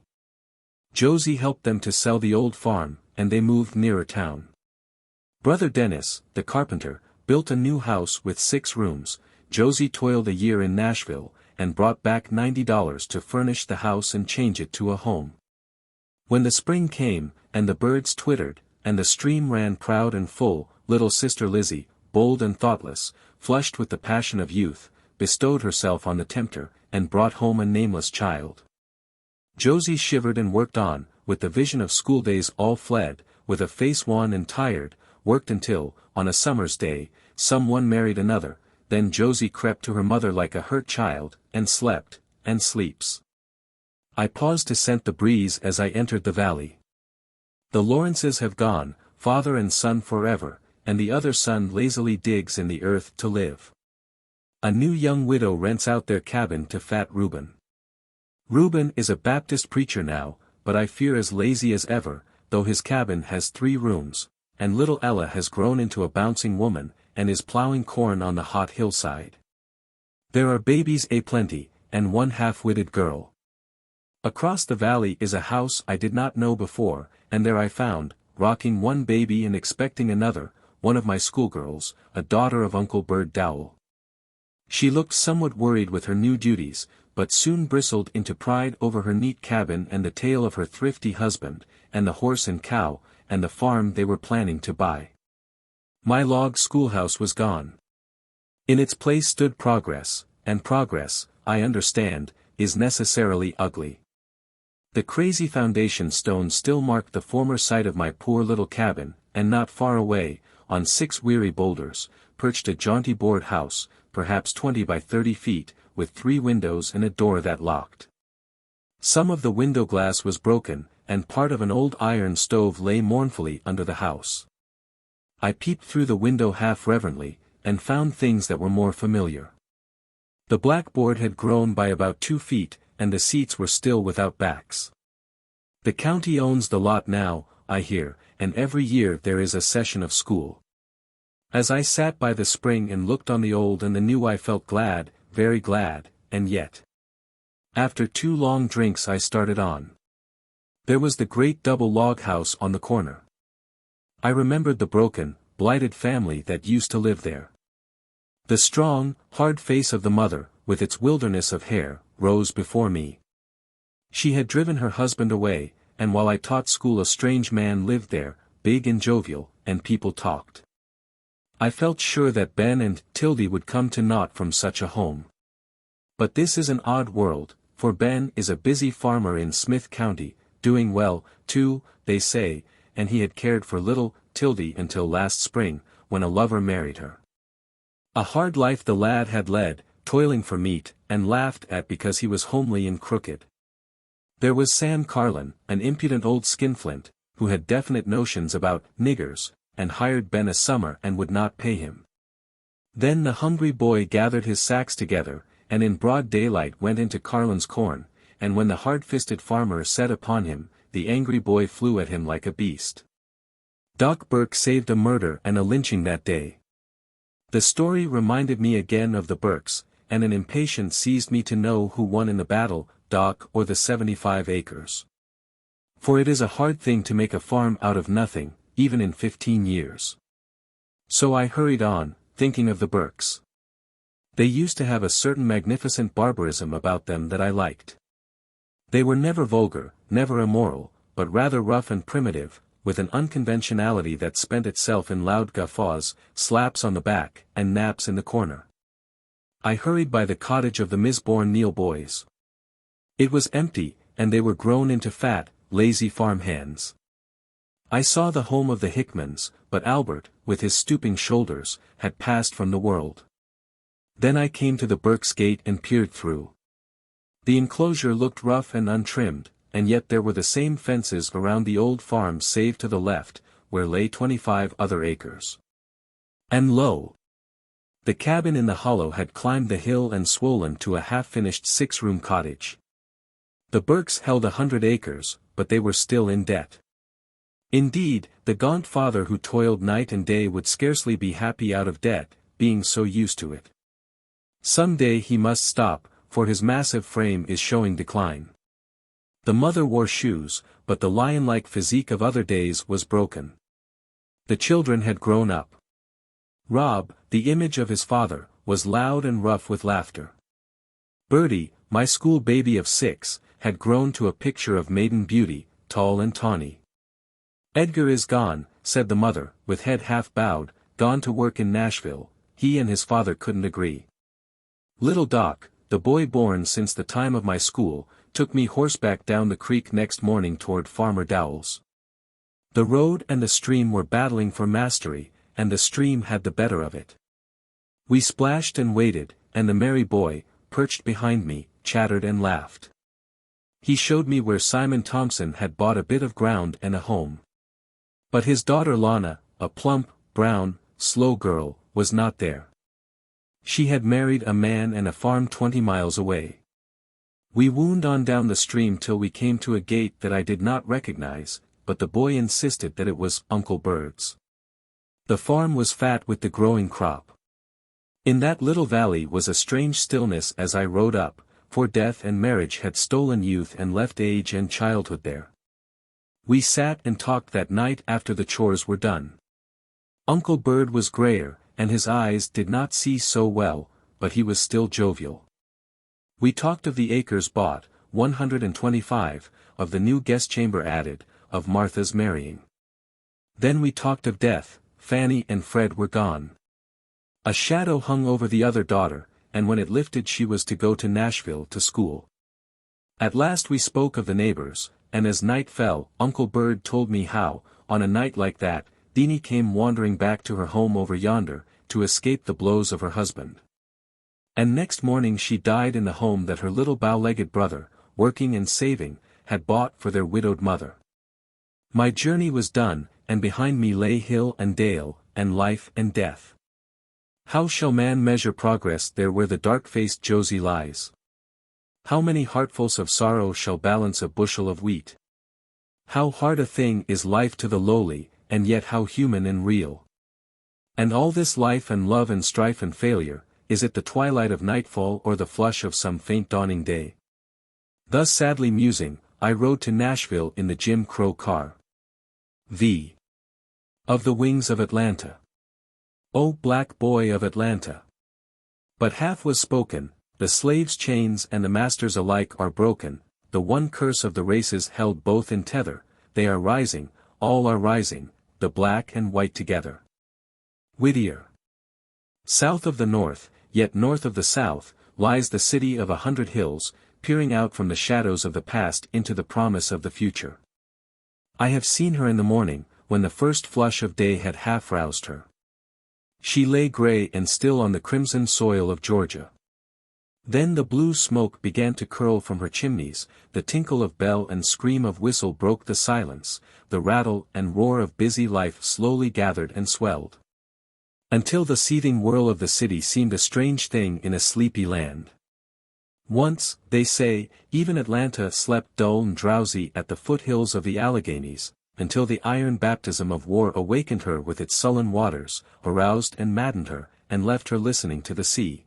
Josie helped them to sell the old farm, and they moved nearer town. Brother Dennis, the carpenter, built a new house with 6 rooms. Josie toiled a year in Nashville, and brought back $90 to furnish the house and change it to a home. When the spring came, and the birds twittered, and the stream ran proud and full, little sister Lizzie, bold and thoughtless, flushed with the passion of youth, bestowed herself on the tempter, and brought home a nameless child. Josie shivered and worked on, with the vision of schooldays all fled, with a face wan and tired, worked until, on a summer's day, someone married another. Then Josie crept to her mother like a hurt child, and slept, and sleeps. I paused to scent the breeze as I entered the valley. The Lawrences have gone, father and son forever, and the other son lazily digs in the earth to live. A new young widow rents out their cabin to fat Reuben. Reuben is a Baptist preacher now, but I fear as lazy as ever, though his cabin has 3 rooms, and little Ella has grown into a bouncing woman, and is plowing corn on the hot hillside. There are babies aplenty, and one half-witted girl. Across the valley is a house I did not know before, and there I found, rocking one baby and expecting another, one of my schoolgirls, a daughter of Uncle Bird Dowell. She looked somewhat worried with her new duties, but soon bristled into pride over her neat cabin and the tale of her thrifty husband, and the horse and cow, and the farm they were planning to buy. My log schoolhouse was gone. In its place stood Progress, and Progress, I understand, is necessarily ugly. The crazy foundation stones still marked the former site of my poor little cabin, and not far away, on 6 weary boulders, perched a jaunty board house, perhaps 20 by 30 feet, with 3 windows and a door that locked. Some of the window glass was broken, and part of an old iron stove lay mournfully under the house. I peeped through the window half reverently, and found things that were more familiar. The blackboard had grown by about 2 feet, and the seats were still without backs. The county owns the lot now, I hear, and every year there is a session of school. As I sat by the spring and looked on the old and the new, I felt glad, very glad, and yet. After 2 long drinks I started on. There was the great double log house on the corner. I remembered the broken, blighted family that used to live there. The strong, hard face of the mother, with its wilderness of hair, rose before me. She had driven her husband away, and while I taught school a strange man lived there, big and jovial, and people talked. I felt sure that Ben and Tildy would come to naught from such a home. But this is an odd world, for Ben is a busy farmer in Smith County, doing well, too, they say, and he had cared for little Tildy until last spring, when a lover married her. A hard life the lad had led, toiling for meat, and laughed at because he was homely and crooked. There was Sam Carlin, an impudent old skinflint, who had definite notions about niggers, and hired Ben a summer and would not pay him. Then the hungry boy gathered his sacks together, and in broad daylight went into Carlin's corn, and when the hard-fisted farmer set upon him, the angry boy flew at him like a beast. Doc Burke saved a murder and a lynching that day. The story reminded me again of the Burkes, and an impatience seized me to know who won in the battle, Doc or the 75 acres. For it is a hard thing to make a farm out of nothing, even in 15 years. So I hurried on, thinking of the Burkes. They used to have a certain magnificent barbarism about them that I liked. They were never vulgar, never immoral, but rather rough and primitive, with an unconventionality that spent itself in loud guffaws, slaps on the back, and naps in the corner. I hurried by the cottage of the Misborn Neal boys. It was empty, and they were grown into fat, lazy farm hands. I saw the home of the Hickmans, but Albert, with his stooping shoulders, had passed from the world. Then I came to the Burkes' gate and peered through. The enclosure looked rough and untrimmed, and yet there were the same fences around the old farm save to the left, where lay 25 other acres. And lo! The cabin in the hollow had climbed the hill and swollen to a half-finished 6-room cottage. The Burkes held 100 acres, but they were still in debt. Indeed, the gaunt father who toiled night and day would scarcely be happy out of debt, being so used to it. Some day he must stop, for his massive frame is showing decline. The mother wore shoes, but the lion-like physique of other days was broken. The children had grown up. Rob, the image of his father, was loud and rough with laughter. Bertie, my school baby of 6, had grown to a picture of maiden beauty, tall and tawny. Edgar is gone, said the mother, with head half bowed, gone to work in Nashville. He and his father couldn't agree. Little Doc, the boy born since the time of my school, took me horseback down the creek next morning toward Farmer Dowell's. The road and the stream were battling for mastery, and the stream had the better of it. We splashed and waded, and the merry boy, perched behind me, chattered and laughed. He showed me where Simon Thompson had bought a bit of ground and a home. But his daughter Lana, a plump, brown, slow girl, was not there. She had married a man and a farm 20 miles away. We wound on down the stream till we came to a gate that I did not recognize, but the boy insisted that it was Uncle Bird's. The farm was fat with the growing crop. In that little valley was a strange stillness as I rode up, for death and marriage had stolen youth and left age and childhood there. We sat and talked that night after the chores were done. Uncle Bird was grayer, and his eyes did not see so well, but he was still jovial. We talked of the acres bought, 125, of the new guest chamber added, of Martha's marrying. Then we talked of death. Fanny and Fred were gone. A shadow hung over the other daughter, and when it lifted she was to go to Nashville to school. At last we spoke of the neighbors, and as night fell, Uncle Bird told me how, on a night like that, Deanie came wandering back to her home over yonder, to escape the blows of her husband. And next morning she died in the home that her little bow-legged brother, working and saving, had bought for their widowed mother. My journey was done, and behind me lay hill and dale, and life and death. How shall man measure progress there where the dark-faced Josie lies? How many heartfuls of sorrow shall balance a bushel of wheat? How hard a thing is life to the lowly, and yet how human and real. And all this life and love and strife and failure, is it the twilight of nightfall or the flush of some faint dawning day? Thus sadly musing, I rode to Nashville in the Jim Crow car. V. Of the wings of Atlanta. O black boy of Atlanta! But half was spoken, the slaves' chains and the masters alike are broken, the one curse of the races held both in tether, they are rising, all are rising, the black and white together. Whittier. South of the north, yet north of the south, lies the city of 100 hills, peering out from the shadows of the past into the promise of the future. I have seen her in the morning, when the first flush of day had half roused her. She lay gray and still on the crimson soil of Georgia. Then the blue smoke began to curl from her chimneys, the tinkle of bell and scream of whistle broke the silence, the rattle and roar of busy life slowly gathered and swelled. Until the seething whirl of the city seemed a strange thing in a sleepy land. Once, they say, even Atlanta slept dull and drowsy at the foothills of the Alleghenies, until the iron baptism of war awakened her with its sullen waters, aroused and maddened her, and left her listening to the sea.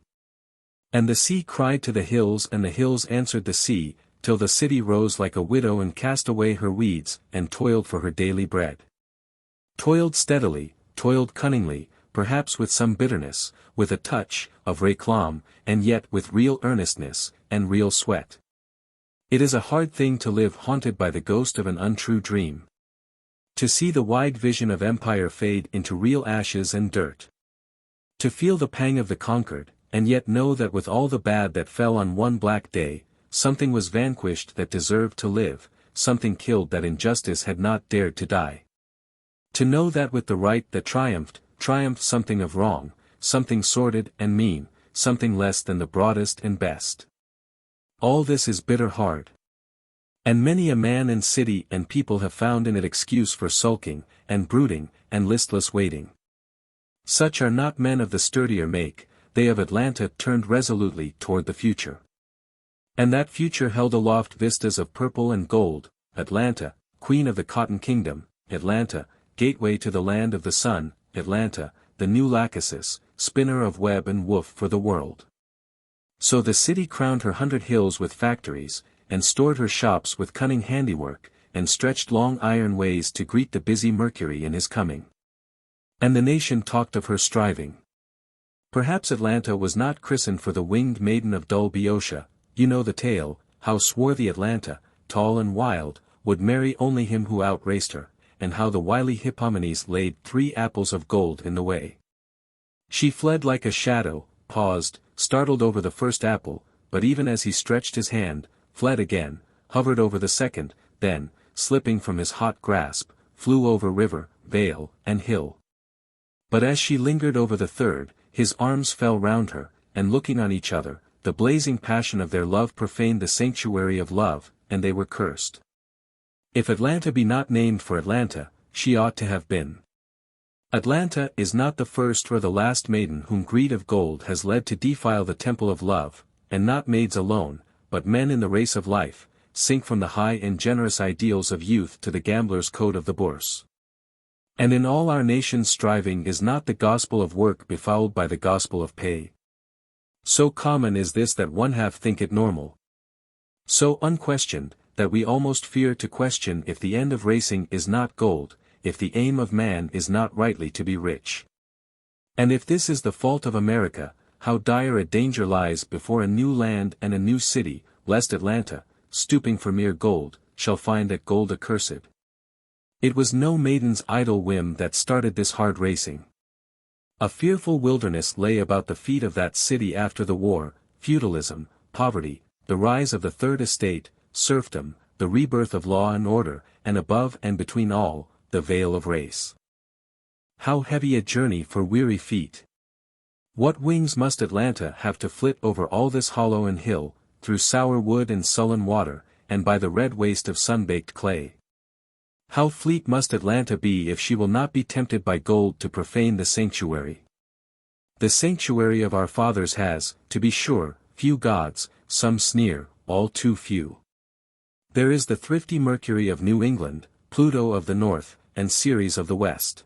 And the sea cried to the hills and the hills answered the sea, till the city rose like a widow and cast away her weeds, and toiled for her daily bread. Toiled steadily, toiled cunningly, perhaps with some bitterness, with a touch of réclame, and yet with real earnestness, and real sweat. It is a hard thing to live haunted by the ghost of an untrue dream. To see the wide vision of empire fade into real ashes and dirt. To feel the pang of the conquered, and yet know that with all the bad that fell on one black day, something was vanquished that deserved to live, something killed that injustice had not dared to die. To know that with the right that triumphed something of wrong, something sordid and mean, something less than the broadest and best. All this is bitter hard. And many a man and city and people have found in it excuse for sulking, and brooding, and listless waiting. Such are not men of the sturdier make, they of Atlanta turned resolutely toward the future. And that future held aloft vistas of purple and gold, Atlanta, queen of the cotton kingdom, Atlanta, gateway to the land of the sun, Atlanta, the new Lachesis, spinner of web and woof for the world. So the city crowned her 100 hills with factories, and stored her shops with cunning handiwork, and stretched long iron ways to greet the busy Mercury in his coming. And the nation talked of her striving. Perhaps Atlanta was not christened for the winged maiden of dull Boeotia, you know the tale, how swarthy Atlanta, tall and wild, would marry only him who outraced her, and how the wily Hippomenes laid 3 apples of gold in the way. She fled like a shadow, paused, startled over the first apple, but even as he stretched his hand, fled again, hovered over the second, then, slipping from his hot grasp, flew over river, vale, and hill. But as she lingered over the third, his arms fell round her, and looking on each other, the blazing passion of their love profaned the sanctuary of love, and they were cursed. If Atlanta be not named for Atlanta, she ought to have been. Atlanta is not the first or the last maiden whom greed of gold has led to defile the temple of love, and not maids alone, but men in the race of life, sink from the high and generous ideals of youth to the gambler's code of the Bourse. And in all our nation's striving is not the gospel of work befouled by the gospel of pay. So common is this that one half think it normal. So unquestioned, that we almost fear to question if the end of racing is not gold, if the aim of man is not rightly to be rich. And if this is the fault of America, how dire a danger lies before a new land and a new city, lest Atlanta, stooping for mere gold, shall find that gold accursed. It was no maiden's idle whim that started this hard racing. A fearful wilderness lay about the feet of that city after the war, feudalism, poverty, the rise of the Third Estate, serfdom, the rebirth of law and order, and above and between all, the veil of race. How heavy a journey for weary feet! What wings must Atlanta have to flit over all this hollow and hill, through sour wood and sullen water, and by the red waste of sun-baked clay? How fleet must Atlanta be if she will not be tempted by gold to profane the sanctuary? The sanctuary of our fathers has, to be sure, few gods, some sneer, all too few. There is the thrifty Mercury of New England, Pluto of the North, and Ceres of the West.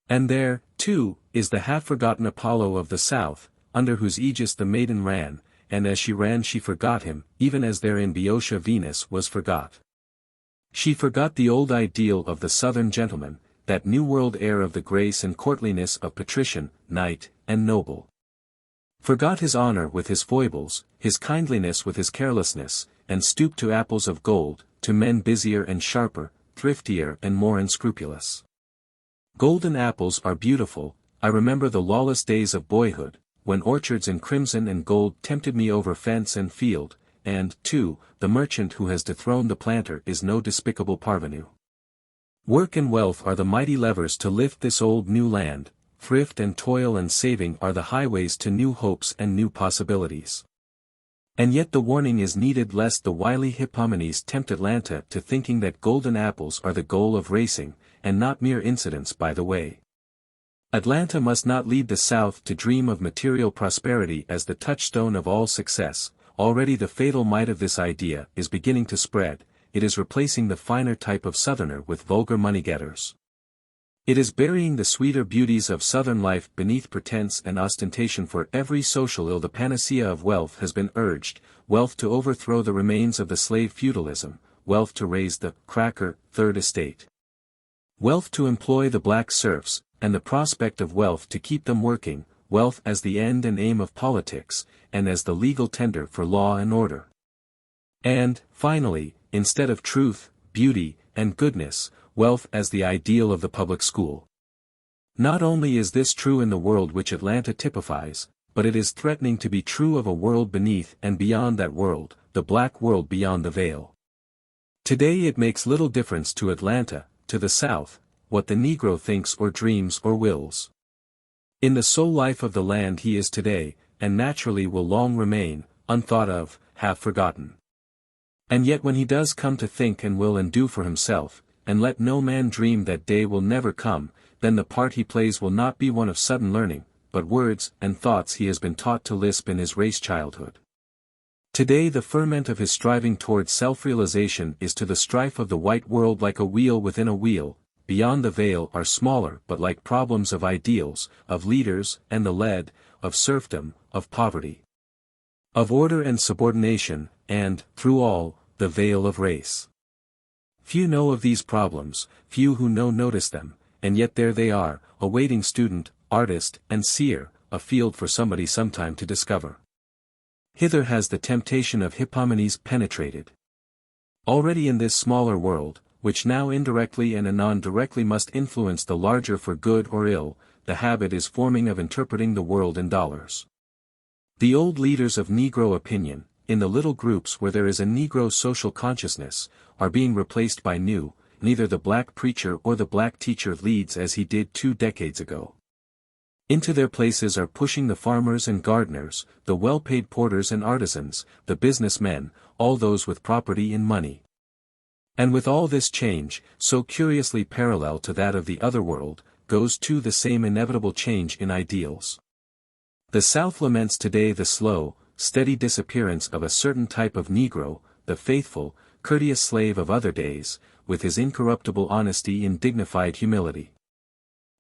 And there, too, is the half-forgotten Apollo of the South, under whose aegis the maiden ran, and as she ran she forgot him, even as there in Boeotia Venus was forgot. She forgot the old ideal of the Southern gentleman, that New World air of the grace and courtliness of patrician, knight, and noble. Forgot his honor with his foibles, his kindliness with his carelessness, and stooped to apples of gold, to men busier and sharper, thriftier and more unscrupulous. Golden apples are beautiful. I remember the lawless days of boyhood, when orchards in crimson and gold tempted me over fence and field, and, too, the merchant who has dethroned the planter is no despicable parvenu. Work and wealth are the mighty levers to lift this old new land, thrift and toil and saving are the highways to new hopes and new possibilities. And yet the warning is needed lest the wily Hippomenes tempt Atlanta to thinking that golden apples are the goal of racing, and not mere incidents by the way. Atlanta must not lead the South to dream of material prosperity as the touchstone of all success. Already the fatal might of this idea is beginning to spread, it is replacing the finer type of Southerner with vulgar money-getters. It is burying the sweeter beauties of Southern life beneath pretense and ostentation. For every social ill the panacea of wealth has been urged, wealth to overthrow the remains of the slave feudalism, wealth to raise the cracker Third Estate. Wealth to employ the black serfs, and the prospect of wealth to keep them working, wealth as the end and aim of politics, and as the legal tender for law and order. And, finally, instead of truth, beauty, and goodness, wealth as the ideal of the public school. Not only is this true in the world which Atlanta typifies, but it is threatening to be true of a world beneath and beyond that world, the black world beyond the veil. Today it makes little difference to Atlanta, to the South, what the Negro thinks or dreams or wills. In the soul life of the land he is today, and naturally will long remain, unthought of, half forgotten. And yet when he does come to think and will and do for himself, and let no man dream that day will never come, then the part he plays will not be one of sudden learning, but words and thoughts he has been taught to lisp in his race childhood. Today the ferment of his striving towards self-realization is to the strife of the white world like a wheel within a wheel. Beyond the veil are smaller but like problems of ideals, of leaders and the lead, of serfdom, of poverty, of order and subordination, and, through all, the veil of race. Few know of these problems, few who know notice them, and yet there they are, awaiting student, artist, and seer, a field for somebody sometime to discover. Hither has the temptation of Hippomenes penetrated. Already in this smaller world, which now indirectly and anon directly must influence the larger for good or ill, the habit is forming of interpreting the world in dollars. The old leaders of Negro opinion, in the little groups where there is a Negro social consciousness, are being replaced by new, neither the black preacher or the black teacher leads as he did 2 decades ago. Into their places are pushing the farmers and gardeners, the well-paid porters and artisans, the businessmen, all those with property and money. And with all this change, so curiously parallel to that of the other world, goes too the same inevitable change in ideals. The South laments today the slow, steady disappearance of a certain type of Negro, the faithful, courteous slave of other days, with his incorruptible honesty and dignified humility.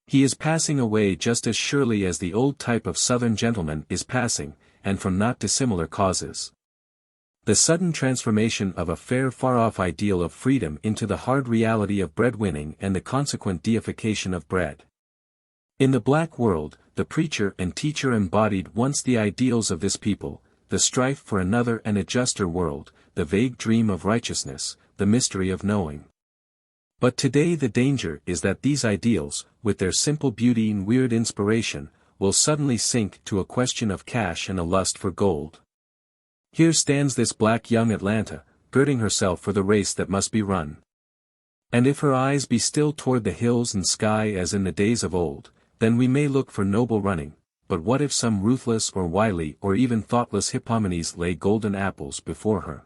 He is passing away just as surely as the old type of Southern gentleman is passing, and from not dissimilar causes. The sudden transformation of a fair far-off ideal of freedom into the hard reality of breadwinning and the consequent deification of bread. In the black world, the preacher and teacher embodied once the ideals of this people, the strife for another and a juster world, the vague dream of righteousness, the mystery of knowing. But today the danger is that these ideals, with their simple beauty and weird inspiration, will suddenly sink to a question of cash and a lust for gold. Here stands this black young Atlanta, girding herself for the race that must be run. And if her eyes be still toward the hills and sky as in the days of old, then we may look for noble running, but what if some ruthless or wily or even thoughtless Hippomenes lay golden apples before her?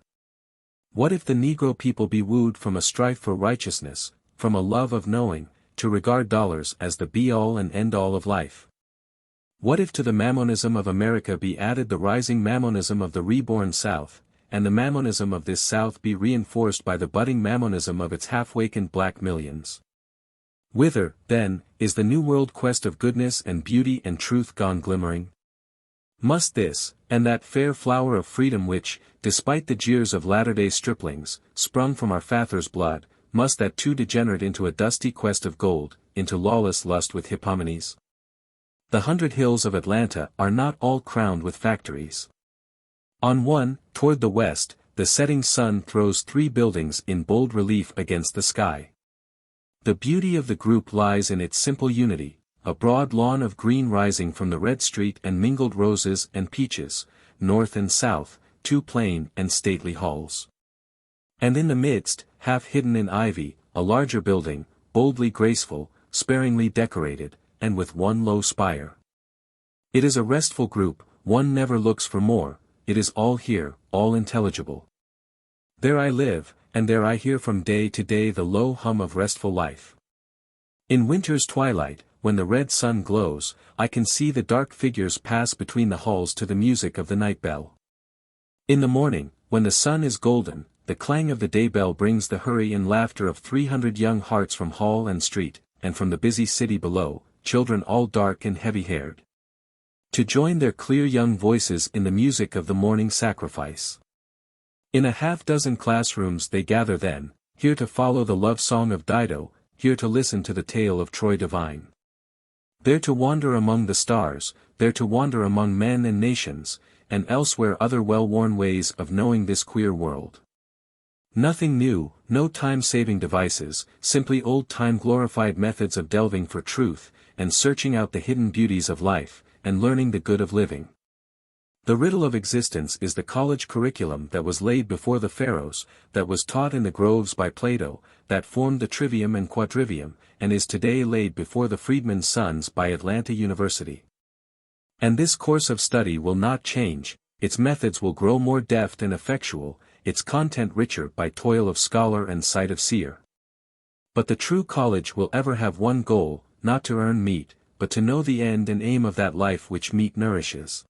What if the Negro people be wooed from a strife for righteousness, from a love of knowing, to regard dollars as the be-all and end-all of life? What if to the mammonism of America be added the rising mammonism of the reborn South, and the mammonism of this South be reinforced by the budding mammonism of its half-wakened black millions? Whither, then, is the New World quest of goodness and beauty and truth gone glimmering? Must this, and that fair flower of freedom which, despite the jeers of latter-day striplings, sprung from our fathers' blood, must that too degenerate into a dusty quest of gold, into lawless lust with Hippomenes? The 100 hills of Atlanta are not all crowned with factories. On one, toward the west, the setting sun throws 3 buildings in bold relief against the sky. The beauty of the group lies in its simple unity, a broad lawn of green rising from the red street and mingled roses and peaches, north and south, 2 plain and stately halls. And in the midst, half hidden in ivy, a larger building, boldly graceful, sparingly decorated, and with 1 low spire. It is a restful group, one never looks for more, it is all here, all intelligible. There I live, and there I hear from day to day the low hum of restful life. In winter's twilight, when the red sun glows, I can see the dark figures pass between the halls to the music of the night bell. In the morning, when the sun is golden, the clang of the day bell brings the hurry and laughter of 300 young hearts from hall and street, and from the busy city below, children all dark and heavy-haired, to join their clear young voices in the music of the morning sacrifice. In a half-dozen classrooms they gather then, here to follow the love song of Dido, here to listen to the tale of Troy divine. There to wander among the stars, there to wander among men and nations, and elsewhere other well-worn ways of knowing this queer world. Nothing new, no time-saving devices, simply old-time glorified methods of delving for truth, and searching out the hidden beauties of life, and learning the good of living. The riddle of existence is the college curriculum that was laid before the pharaohs, that was taught in the groves by Plato, that formed the trivium and quadrivium, and is today laid before the freedmen's sons by Atlanta University. And this course of study will not change, its methods will grow more deft and effectual, its content richer by toil of scholar and sight of seer. But the true college will ever have one goal, not to earn meat, but to know the end and aim of that life which meat nourishes.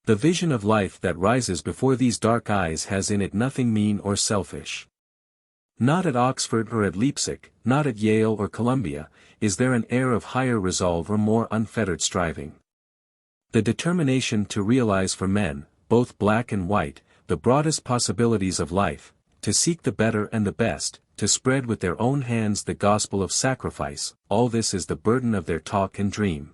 The vision of life that rises before these dark eyes has in it nothing mean or selfish. Not at Oxford or at Leipzig, not at Yale or Columbia, is there an air of higher resolve or more unfettered striving. The determination to realize for men, both black and white, the broadest possibilities of life, to seek the better and the best, to spread with their own hands the gospel of sacrifice, all this is the burden of their talk and dream.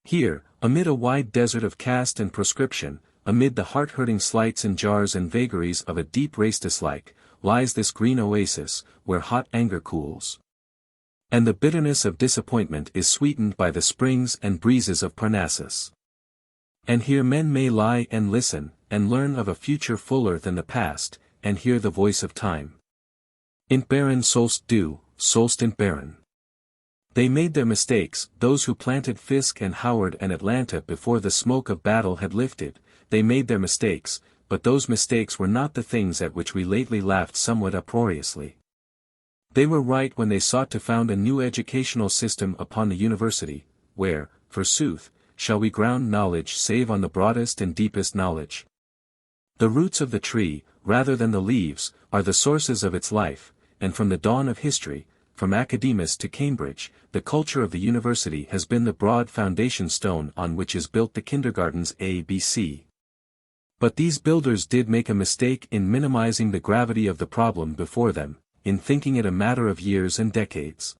Here, amid a wide desert of caste and proscription, amid the heart-hurting slights and jars and vagaries of a deep race dislike, lies this green oasis, where hot anger cools. And the bitterness of disappointment is sweetened by the springs and breezes of Parnassus. And here men may lie and listen, and learn of a future fuller than the past, and hear the voice of time. Int Baron sollst du, sollst int Baron. They made their mistakes, those who planted Fisk and Howard and Atlanta before the smoke of battle had lifted, they made their mistakes, but those mistakes were not the things at which we lately laughed somewhat uproariously. They were right when they sought to found a new educational system upon the university, where, forsooth, shall we ground knowledge save on the broadest and deepest knowledge? The roots of the tree, rather than the leaves, are the sources of its life, and from the dawn of history, from Academus to Cambridge, the culture of the university has been the broad foundation stone on which is built the kindergarten's ABC. But these builders did make a mistake in minimizing the gravity of the problem before them, in thinking it a matter of years and decades.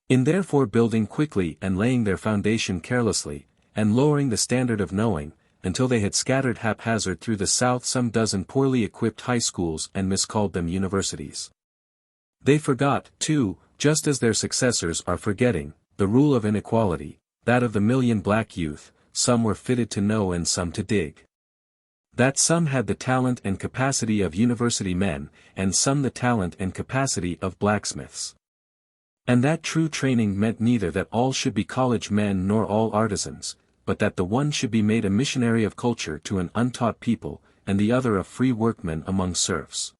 In therefore building quickly and laying their foundation carelessly, and lowering the standard of knowing, until they had scattered haphazard through the South some dozen poorly equipped high schools and miscalled them universities. They forgot, too, just as their successors are forgetting, the rule of inequality, that of the million black youth, some were fitted to know and some to dig. That some had the talent and capacity of university men, and some the talent and capacity of blacksmiths. And that true training meant neither that all should be college men nor all artisans, but that the one should be made a missionary of culture to an untaught people, and the other a free workman among serfs.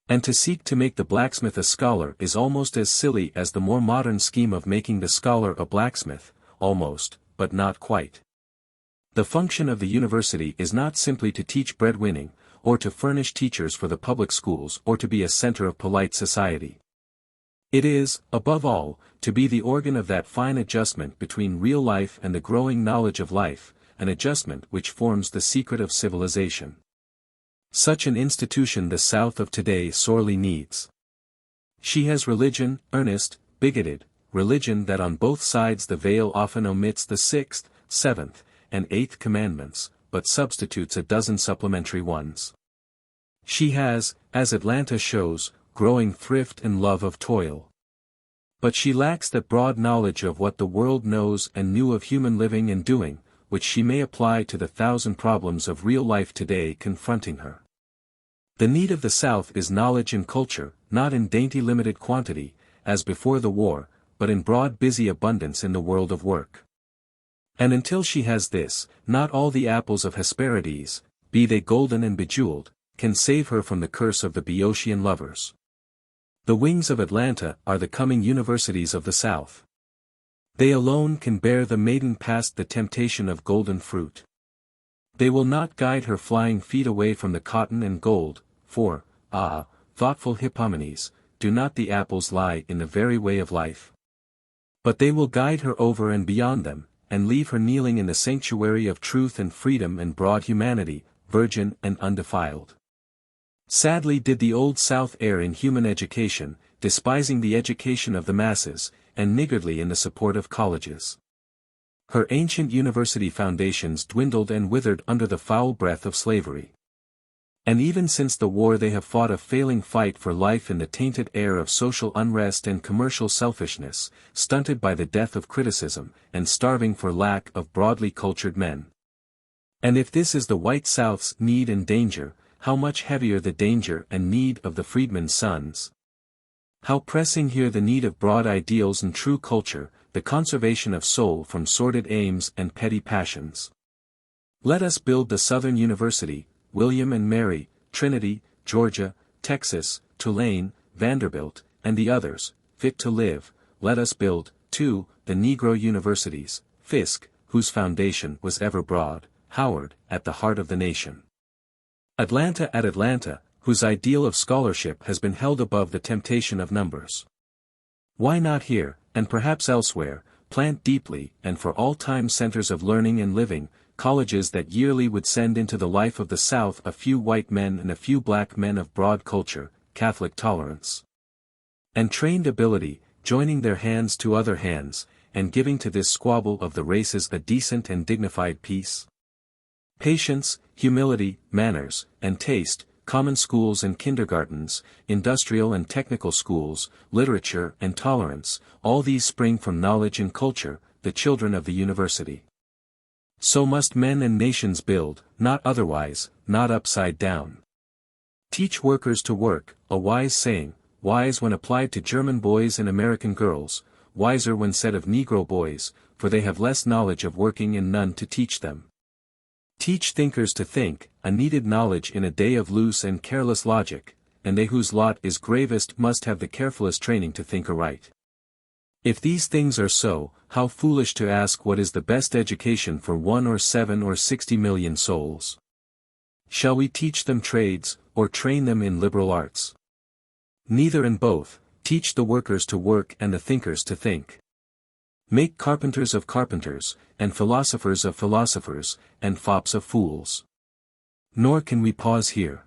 And to seek to make the blacksmith a scholar is almost as silly as the more modern scheme of making the scholar a blacksmith, almost, but not quite. The function of the university is not simply to teach breadwinning, or to furnish teachers for the public schools or to be a center of polite society. It is, above all, to be the organ of that fine adjustment between real life and the growing knowledge of life, an adjustment which forms the secret of civilization. Such an institution the South of today sorely needs. She has religion, earnest, bigoted, religion that on both sides the veil often omits the 6th, 7th, and 8th commandments, but substitutes a dozen supplementary ones. She has, as Atlanta shows, growing thrift and love of toil. But she lacks that broad knowledge of what the world knows and knew of human living and doing, which she may apply to the thousand problems of real life today confronting her. The need of the South is knowledge and culture, not in dainty limited quantity, as before the war, but in broad busy abundance in the world of work. And until she has this, not all the apples of Hesperides, be they golden and bejeweled, can save her from the curse of the Boeotian lovers. The wings of Atlanta are the coming universities of the South. They alone can bear the maiden past the temptation of golden fruit. They will not guide her flying feet away from the cotton and gold, for, thoughtful Hippomenes, do not the apples lie in the very way of life? But they will guide her over and beyond them, and leave her kneeling in the sanctuary of truth and freedom and broad humanity, virgin and undefiled. Sadly did the Old South err in human education, despising the education of the masses, and niggardly in the support of colleges. Her ancient university foundations dwindled and withered under the foul breath of slavery. And even since the war they have fought a failing fight for life in the tainted air of social unrest and commercial selfishness, stunted by the death of criticism, and starving for lack of broadly cultured men. And if this is the white South's need and danger, how much heavier the danger and need of the freedmen's sons. How pressing here the need of broad ideals and true culture, the conservation of soul from sordid aims and petty passions. Let us build the Southern University, William and Mary, Trinity, Georgia, Texas, Tulane, Vanderbilt, and the others, fit to live. Let us build, too, the Negro universities, Fisk, whose foundation was ever broad, Howard, at the heart of the nation. Atlanta at Atlanta, whose ideal of scholarship has been held above the temptation of numbers. Why not here, and perhaps elsewhere, plant deeply and for all time centers of learning and living, colleges that yearly would send into the life of the South a few white men and a few black men of broad culture, Catholic tolerance, and trained ability, joining their hands to other hands, and giving to this squabble of the races a decent and dignified peace? Patience, humility, manners, and taste, common schools and kindergartens, industrial and technical schools, literature and tolerance, all these spring from knowledge and culture, the children of the university. So must men and nations build, not otherwise, not upside down. Teach workers to work, a wise saying, wise when applied to German boys and American girls, wiser when said of Negro boys, for they have less knowledge of working and none to teach them. Teach thinkers to think, a needed knowledge in a day of loose and careless logic, and they whose lot is gravest must have the carefulest training to think aright. If these things are so, how foolish to ask what is the best education for 1 or 7 or 60 million souls? Shall we teach them trades, or train them in liberal arts? Neither and both, teach the workers to work and the thinkers to think. Make carpenters of carpenters, and philosophers of philosophers, and fops of fools. Nor can we pause here.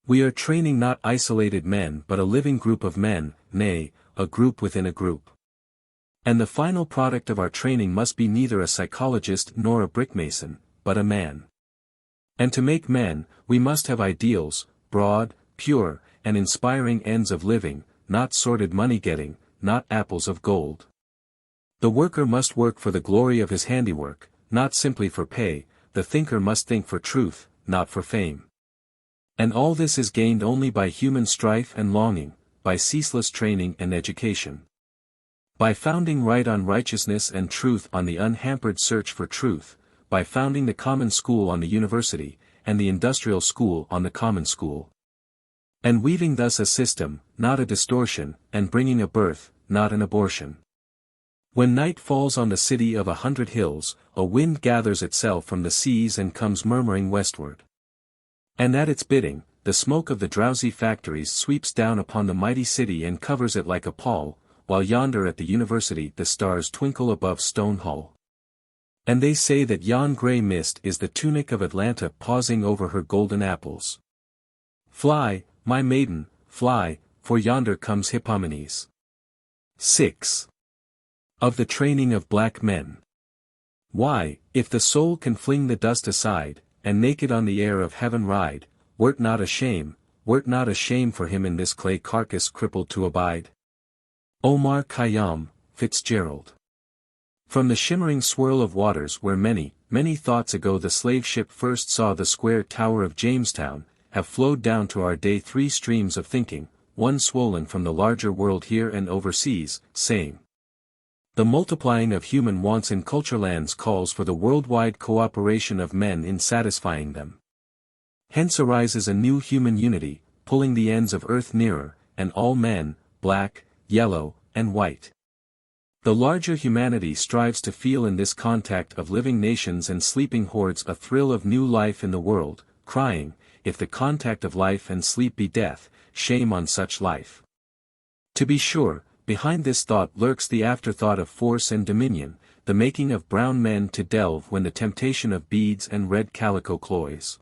We are training not isolated men but a living group of men, nay, a group within a group. And the final product of our training must be neither a psychologist nor a brickmason, but a man. And to make men, we must have ideals, broad, pure, and inspiring ends of living, not sordid money-getting, not apples of gold. The worker must work for the glory of his handiwork, not simply for pay. The thinker must think for truth, not for fame. And all this is gained only by human strife and longing, by ceaseless training and education. By founding right on righteousness and truth on the unhampered search for truth, by founding the common school on the university, and the industrial school on the common school. And weaving thus a system, not a distortion, and bringing a birth, not an abortion. When night falls on the city of 100 hills, a wind gathers itself from the seas and comes murmuring westward. And at its bidding, the smoke of the drowsy factories sweeps down upon the mighty city and covers it like a pall, while yonder at the university the stars twinkle above Stone Hall. And they say that yon grey mist is the tunic of Atlanta pausing over her golden apples. Fly, my maiden, fly, for yonder comes Hippomenes. 6. Of the training of black men. Why, if the soul can fling the dust aside, and naked on the air of heaven ride, were't not a shame for him in this clay carcass crippled to abide? Omar Khayyam, Fitzgerald. From the shimmering swirl of waters where many, many thoughts ago the slave ship first saw the square tower of Jamestown, have flowed down to our day 3 streams of thinking, one swollen from the larger world here and overseas, saying, the multiplying of human wants in culture lands calls for the worldwide cooperation of men in satisfying them. Hence arises a new human unity, pulling the ends of earth nearer, and all men, black, yellow, and white. The larger humanity strives to feel in this contact of living nations and sleeping hordes a thrill of new life in the world, crying, if the contact of life and sleep be death, shame on such life. To be sure, behind this thought lurks the afterthought of force and dominion, the making of brown men to delve when the temptation of beads and red calico cloys.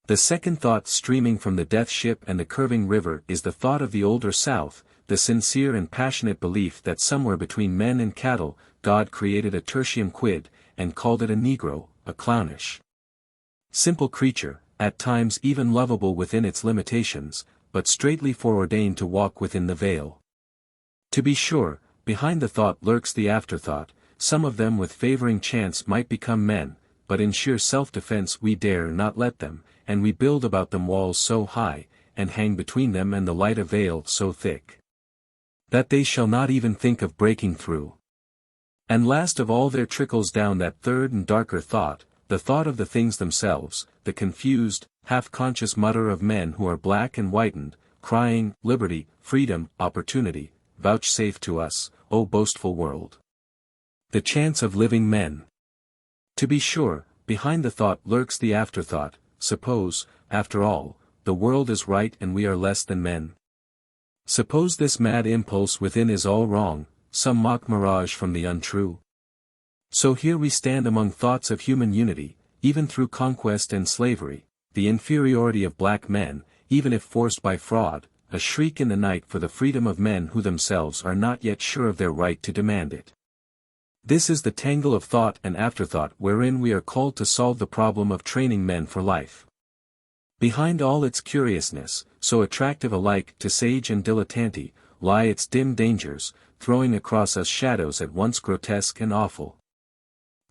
The second thought streaming from the death ship and the curving river is the thought of the older South, the sincere and passionate belief that somewhere between men and cattle, God created a tertium quid, and called it a Negro, a clownish, simple creature, at times even lovable within its limitations, but straightly foreordained to walk within the veil. To be sure, behind the thought lurks the afterthought, some of them with favoring chance might become men, but in sheer self-defense we dare not let them, and we build about them walls so high, and hang between them and the light a veil so thick, that they shall not even think of breaking through. And last of all there trickles down that third and darker thought, the thought of the things themselves, the confused, half-conscious mutter of men who are black and whitened, crying, liberty, freedom, opportunity, vouchsafe to us, O boastful world. The chance of living men. To be sure, behind the thought lurks the afterthought, suppose, after all, the world is right and we are less than men. Suppose this mad impulse within is all wrong, some mock mirage from the untrue. So here we stand among thoughts of human unity, even through conquest and slavery, the inferiority of black men, even if forced by fraud, a shriek in the night for the freedom of men who themselves are not yet sure of their right to demand it. This is the tangle of thought and afterthought wherein we are called to solve the problem of training men for life. Behind all its curiousness, so attractive alike to sage and dilettante, lie its dim dangers, throwing across us shadows at once grotesque and awful.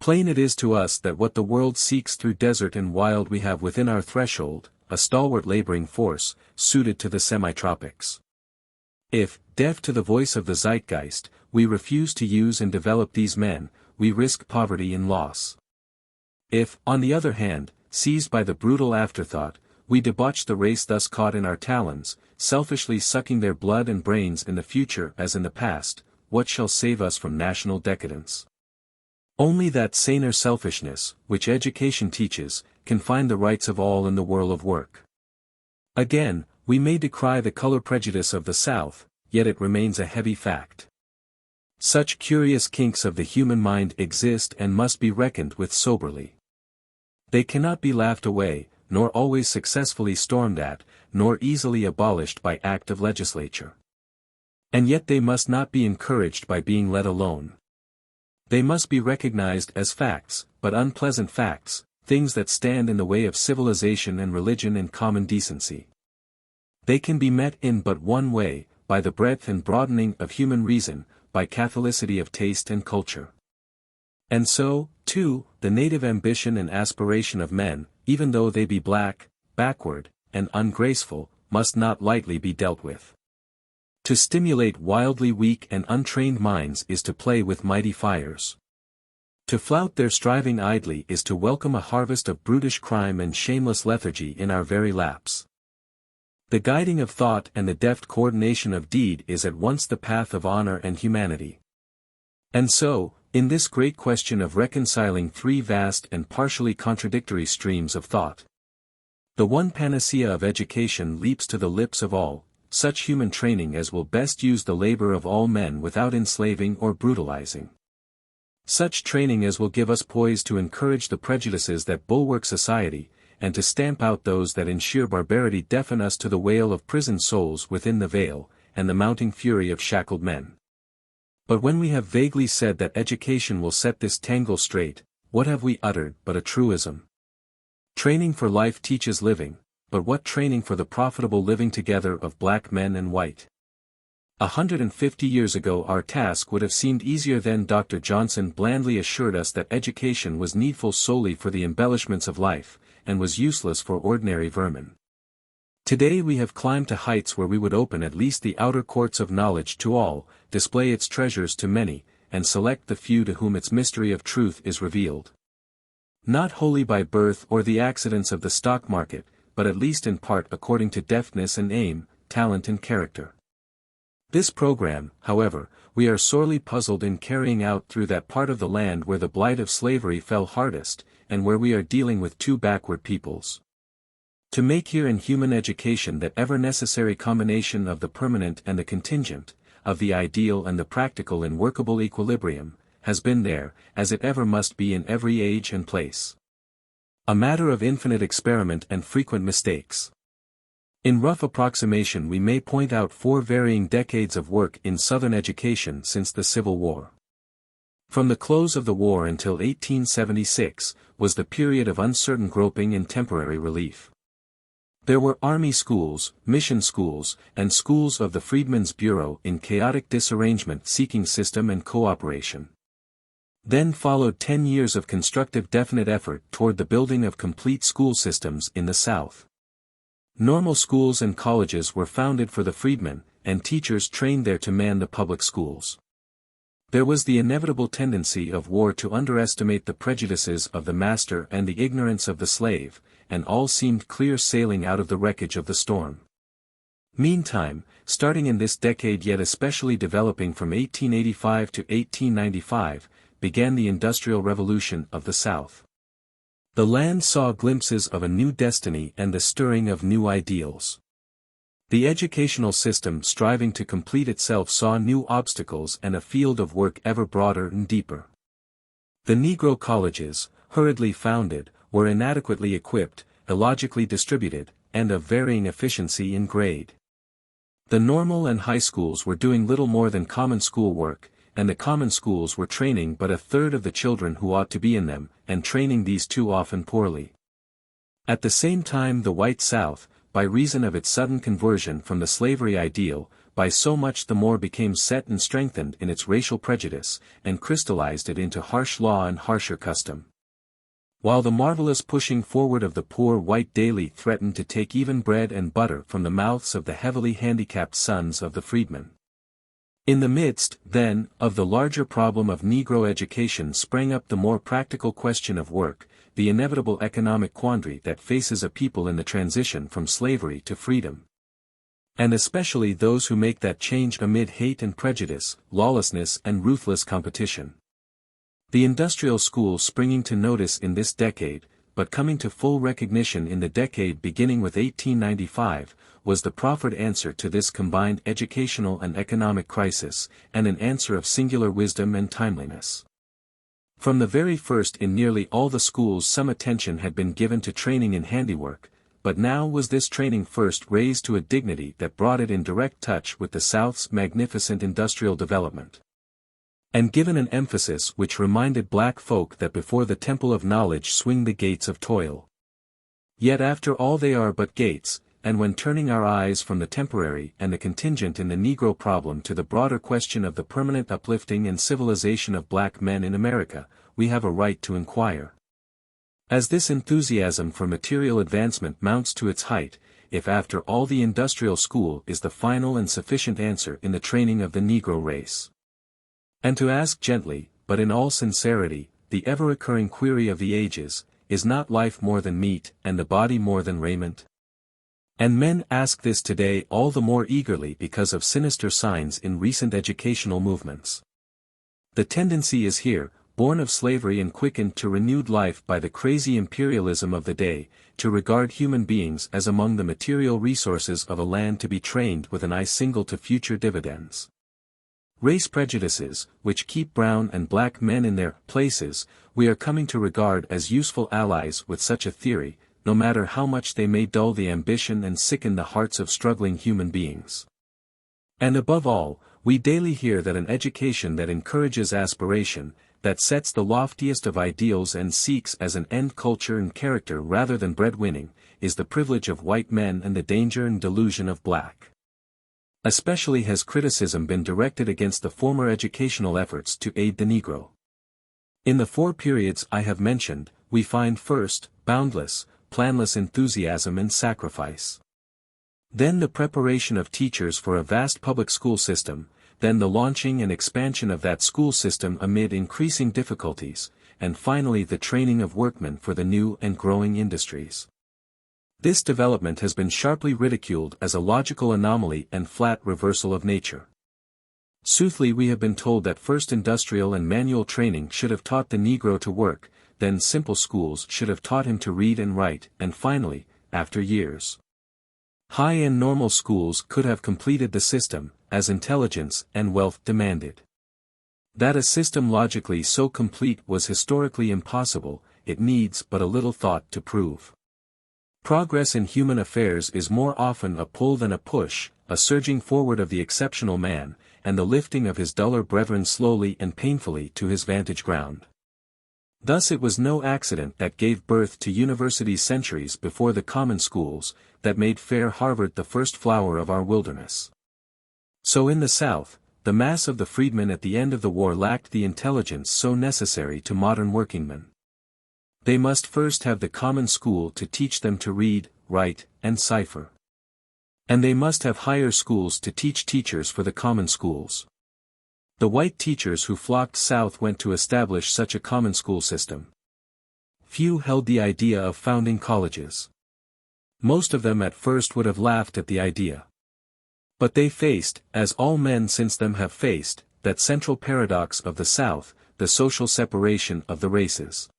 Plain it is to us that what the world seeks through desert and wild we have within our threshold, a stalwart laboring force, suited to the semi-tropics. If, deaf to the voice of the zeitgeist, we refuse to use and develop these men, we risk poverty and loss. If, on the other hand, seized by the brutal afterthought, we debauch the race thus caught in our talons, selfishly sucking their blood and brains in the future as in the past, what shall save us from national decadence? Only that saner selfishness, which education teaches, can find the rights of all in the whirl of work. Again, we may decry the color prejudice of the South, yet it remains a heavy fact. Such curious kinks of the human mind exist and must be reckoned with soberly. They cannot be laughed away, nor always successfully stormed at, nor easily abolished by act of legislature. And yet they must not be encouraged by being let alone. They must be recognized as facts, but unpleasant facts, things that stand in the way of civilization and religion and common decency. They can be met in but one way, by the breadth and broadening of human reason, by catholicity of taste and culture. And so, too, the native ambition and aspiration of men, even though they be black, backward, and ungraceful, must not lightly be dealt with. To stimulate wildly weak and untrained minds is to play with mighty fires. To flout their striving idly is to welcome a harvest of brutish crime and shameless lethargy in our very laps. The guiding of thought and the deft coordination of deed is at once the path of honor and humanity. And so, in this great question of reconciling three vast and partially contradictory streams of thought, the one panacea of education leaps to the lips of all, such human training as will best use the labor of all men without enslaving or brutalizing. Such training as will give us poise to encourage the prejudices that bulwark society, and to stamp out those that in sheer barbarity deafen us to the wail of prisoned souls within the veil, and the mounting fury of shackled men. But when we have vaguely said that education will set this tangle straight, what have we uttered but a truism? Training for life teaches living, but what training for the profitable living together of black men and white? 150 years ago our task would have seemed easier than Dr. Johnson blandly assured us that education was needful solely for the embellishments of life, and was useless for ordinary vermin. Today we have climbed to heights where we would open at least the outer courts of knowledge to all, display its treasures to many, and select the few to whom its mystery of truth is revealed. Not wholly by birth or the accidents of the stock market, but at least in part according to deftness and aim, talent and character. This program, however, we are sorely puzzled in carrying out through that part of the land where the blight of slavery fell hardest, and where we are dealing with two backward peoples. To make here in human education that ever-necessary combination of the permanent and the contingent, of the ideal and the practical in workable equilibrium, has been there, as it ever must be in every age and place. A matter of infinite experiment and frequent mistakes. In rough approximation we may point out 4 varying decades of work in Southern education since the Civil War. From the close of the war until 1876, was the period of uncertain groping and temporary relief. There were army schools, mission schools, and schools of the Freedmen's Bureau in chaotic disarrangement seeking system and cooperation. Then followed 10 years of constructive definite effort toward the building of complete school systems in the South. Normal schools and colleges were founded for the freedmen, and teachers trained there to man the public schools. There was the inevitable tendency of war to underestimate the prejudices of the master and the ignorance of the slave, and all seemed clear sailing out of the wreckage of the storm. Meantime, starting in this decade yet especially developing from 1885 to 1895, began the Industrial Revolution of the South. The land saw glimpses of a new destiny and the stirring of new ideals. The educational system striving to complete itself saw new obstacles and a field of work ever broader and deeper. The Negro colleges, hurriedly founded, were inadequately equipped, illogically distributed, and of varying efficiency in grade. The normal and high schools were doing little more than common school work, and the common schools were training but a third of the children who ought to be in them, and training these too often poorly. At the same time the white South, by reason of its sudden conversion from the slavery ideal, by so much the more became set and strengthened in its racial prejudice, and crystallized it into harsh law and harsher custom. While the marvelous pushing forward of the poor white daily threatened to take even bread and butter from the mouths of the heavily handicapped sons of the freedmen. In the midst, then, of the larger problem of Negro education sprang up the more practical question of work, the inevitable economic quandary that faces a people in the transition from slavery to freedom. And especially those who make that change amid hate and prejudice, lawlessness and ruthless competition. The industrial school springing to notice in this decade, but coming to full recognition in the decade beginning with 1895, was the proffered answer to this combined educational and economic crisis, and an answer of singular wisdom and timeliness. From the very first in nearly all the schools some attention had been given to training in handiwork, but now was this training first raised to a dignity that brought it in direct touch with the South's magnificent industrial development. And given an emphasis which reminded black folk that before the temple of knowledge swing the gates of toil. Yet after all they are but gates, and when turning our eyes from the temporary and the contingent in the Negro problem to the broader question of the permanent uplifting and civilization of black men in America, we have a right to inquire. As this enthusiasm for material advancement mounts to its height, if after all the industrial school is the final and sufficient answer in the training of the Negro race. And to ask gently, but in all sincerity, the ever-recurring query of the ages, is not life more than meat, and the body more than raiment? And men ask this today all the more eagerly because of sinister signs in recent educational movements. The tendency is here, born of slavery and quickened to renewed life by the crazy imperialism of the day, to regard human beings as among the material resources of a land to be trained with an eye single to future dividends. Race prejudices, which keep brown and black men in their places, we are coming to regard as useful allies with such a theory, no matter how much they may dull the ambition and sicken the hearts of struggling human beings. And above all, we daily hear that an education that encourages aspiration, that sets the loftiest of ideals and seeks as an end culture and character rather than breadwinning, is the privilege of white men and the danger and delusion of black. Especially has criticism been directed against the former educational efforts to aid the Negro. In the four periods I have mentioned, we find first, boundless, planless enthusiasm and sacrifice. Then the preparation of teachers for a vast public school system, then the launching and expansion of that school system amid increasing difficulties, and finally the training of workmen for the new and growing industries. This development has been sharply ridiculed as a logical anomaly and flat reversal of nature. Soothly we have been told that first industrial and manual training should have taught the Negro to work, then simple schools should have taught him to read and write, and finally, after years, high and normal schools could have completed the system, as intelligence and wealth demanded. That a system logically so complete was historically impossible, it needs but a little thought to prove. Progress in human affairs is more often a pull than a push, a surging forward of the exceptional man, and the lifting of his duller brethren slowly and painfully to his vantage ground. Thus it was no accident that gave birth to universities centuries before the common schools, that made fair Harvard the first flower of our wilderness. So in the South, the mass of the freedmen at the end of the war lacked the intelligence so necessary to modern workingmen. They must first have the common school to teach them to read, write, and cipher. And they must have higher schools to teach teachers for the common schools. The white teachers who flocked south went to establish such a common school system. Few held the idea of founding colleges. Most of them at first would have laughed at the idea. But they faced, as all men since them have faced, that central paradox of the South, the social separation of the races.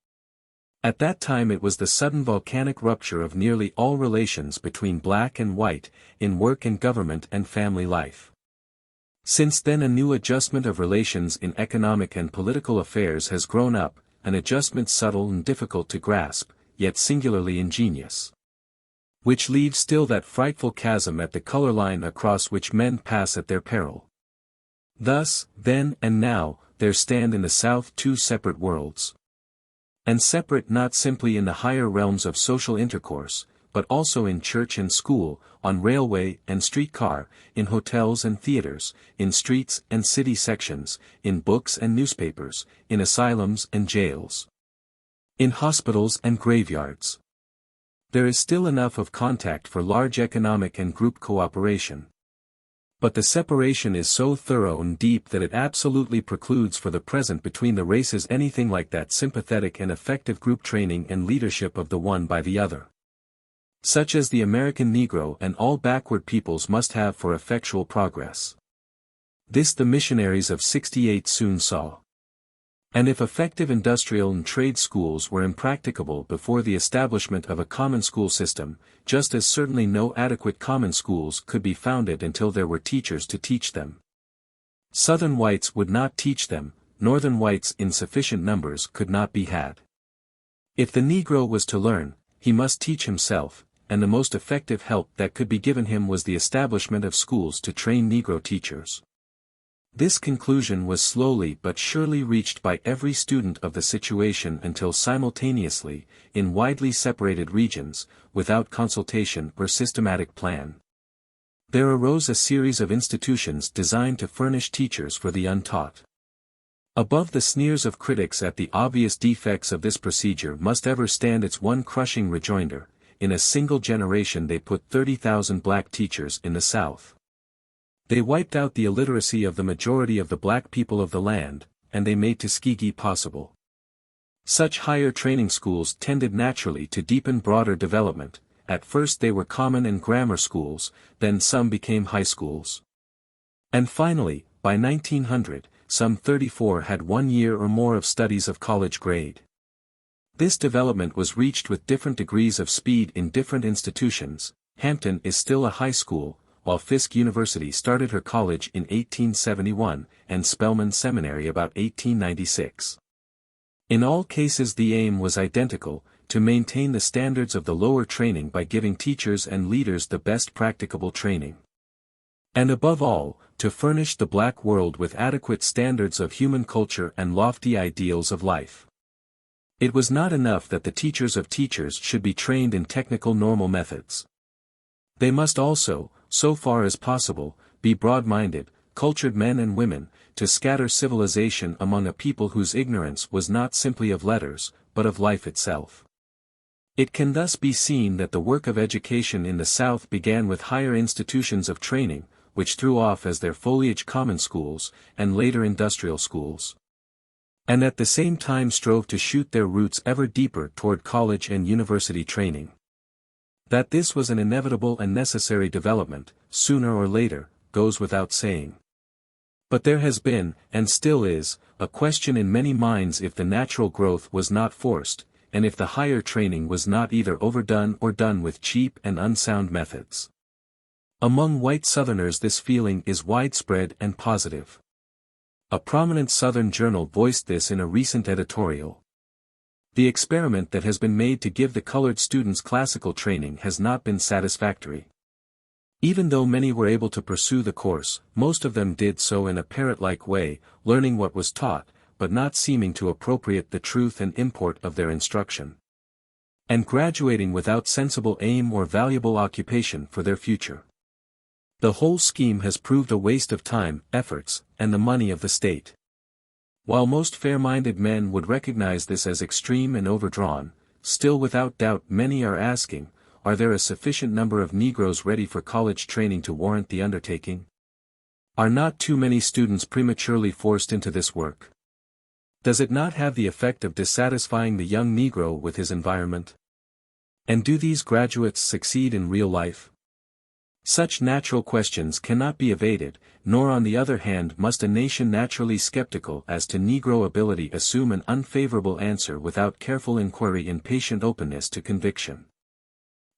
At that time it was the sudden volcanic rupture of nearly all relations between black and white, in work and government and family life. Since then a new adjustment of relations in economic and political affairs has grown up, an adjustment subtle and difficult to grasp, yet singularly ingenious. Which leaves still that frightful chasm at the color line across which men pass at their peril. Thus, then and now, there stand in the South two separate worlds. And separate not simply in the higher realms of social intercourse, but also in church and school, on railway and streetcar, in hotels and theaters, in streets and city sections, in books and newspapers, in asylums and jails, in hospitals and graveyards. There is still enough of contact for large economic and group cooperation. But the separation is so thorough and deep that it absolutely precludes for the present between the races anything like that sympathetic and effective group training and leadership of the one by the other, such as the American Negro and all backward peoples must have for effectual progress. This the missionaries of '68 soon saw. And if effective industrial and trade schools were impracticable before the establishment of a common school system, just as certainly no adequate common schools could be founded until there were teachers to teach them. Southern whites would not teach them, Northern whites in sufficient numbers could not be had. If the Negro was to learn, he must teach himself, and the most effective help that could be given him was the establishment of schools to train Negro teachers. This conclusion was slowly but surely reached by every student of the situation until simultaneously, in widely separated regions, without consultation or systematic plan, there arose a series of institutions designed to furnish teachers for the untaught. Above the sneers of critics at the obvious defects of this procedure must ever stand its one crushing rejoinder: in a single generation they put 30,000 black teachers in the South. They wiped out the illiteracy of the majority of the black people of the land, and they made Tuskegee possible. Such higher training schools tended naturally to deepen broader development. At first they were common and grammar schools, then some became high schools. And finally, by 1900, some 34 had 1 year or more of studies of college grade. This development was reached with different degrees of speed in different institutions. Hampton is still a high school, while Fisk University started her college in 1871, and Spelman Seminary about 1896. In all cases the aim was identical: to maintain the standards of the lower training by giving teachers and leaders the best practicable training. And above all, to furnish the black world with adequate standards of human culture and lofty ideals of life. It was not enough that the teachers of teachers should be trained in technical normal methods. They must also, so far as possible, be broad-minded, cultured men and women, to scatter civilization among a people whose ignorance was not simply of letters, but of life itself. It can thus be seen that the work of education in the South began with higher institutions of training, which threw off as their foliage common schools, and later industrial schools, and at the same time strove to shoot their roots ever deeper toward college and university training. That this was an inevitable and necessary development, sooner or later, goes without saying. But there has been, and still is, a question in many minds if the natural growth was not forced, and if the higher training was not either overdone or done with cheap and unsound methods. Among white Southerners this feeling is widespread and positive. A prominent Southern journal voiced this in a recent editorial. The experiment that has been made to give the colored students classical training has not been satisfactory. Even though many were able to pursue the course, most of them did so in a parrot-like way, learning what was taught, but not seeming to appropriate the truth and import of their instruction, and graduating without sensible aim or valuable occupation for their future. The whole scheme has proved a waste of time, efforts, and the money of the state. While most fair-minded men would recognize this as extreme and overdrawn, still without doubt many are asking, are there a sufficient number of Negroes ready for college training to warrant the undertaking? Are not too many students prematurely forced into this work? Does it not have the effect of dissatisfying the young Negro with his environment? And do these graduates succeed in real life? Such natural questions cannot be evaded, nor on the other hand must a nation naturally skeptical as to Negro ability assume an unfavorable answer without careful inquiry and patient openness to conviction.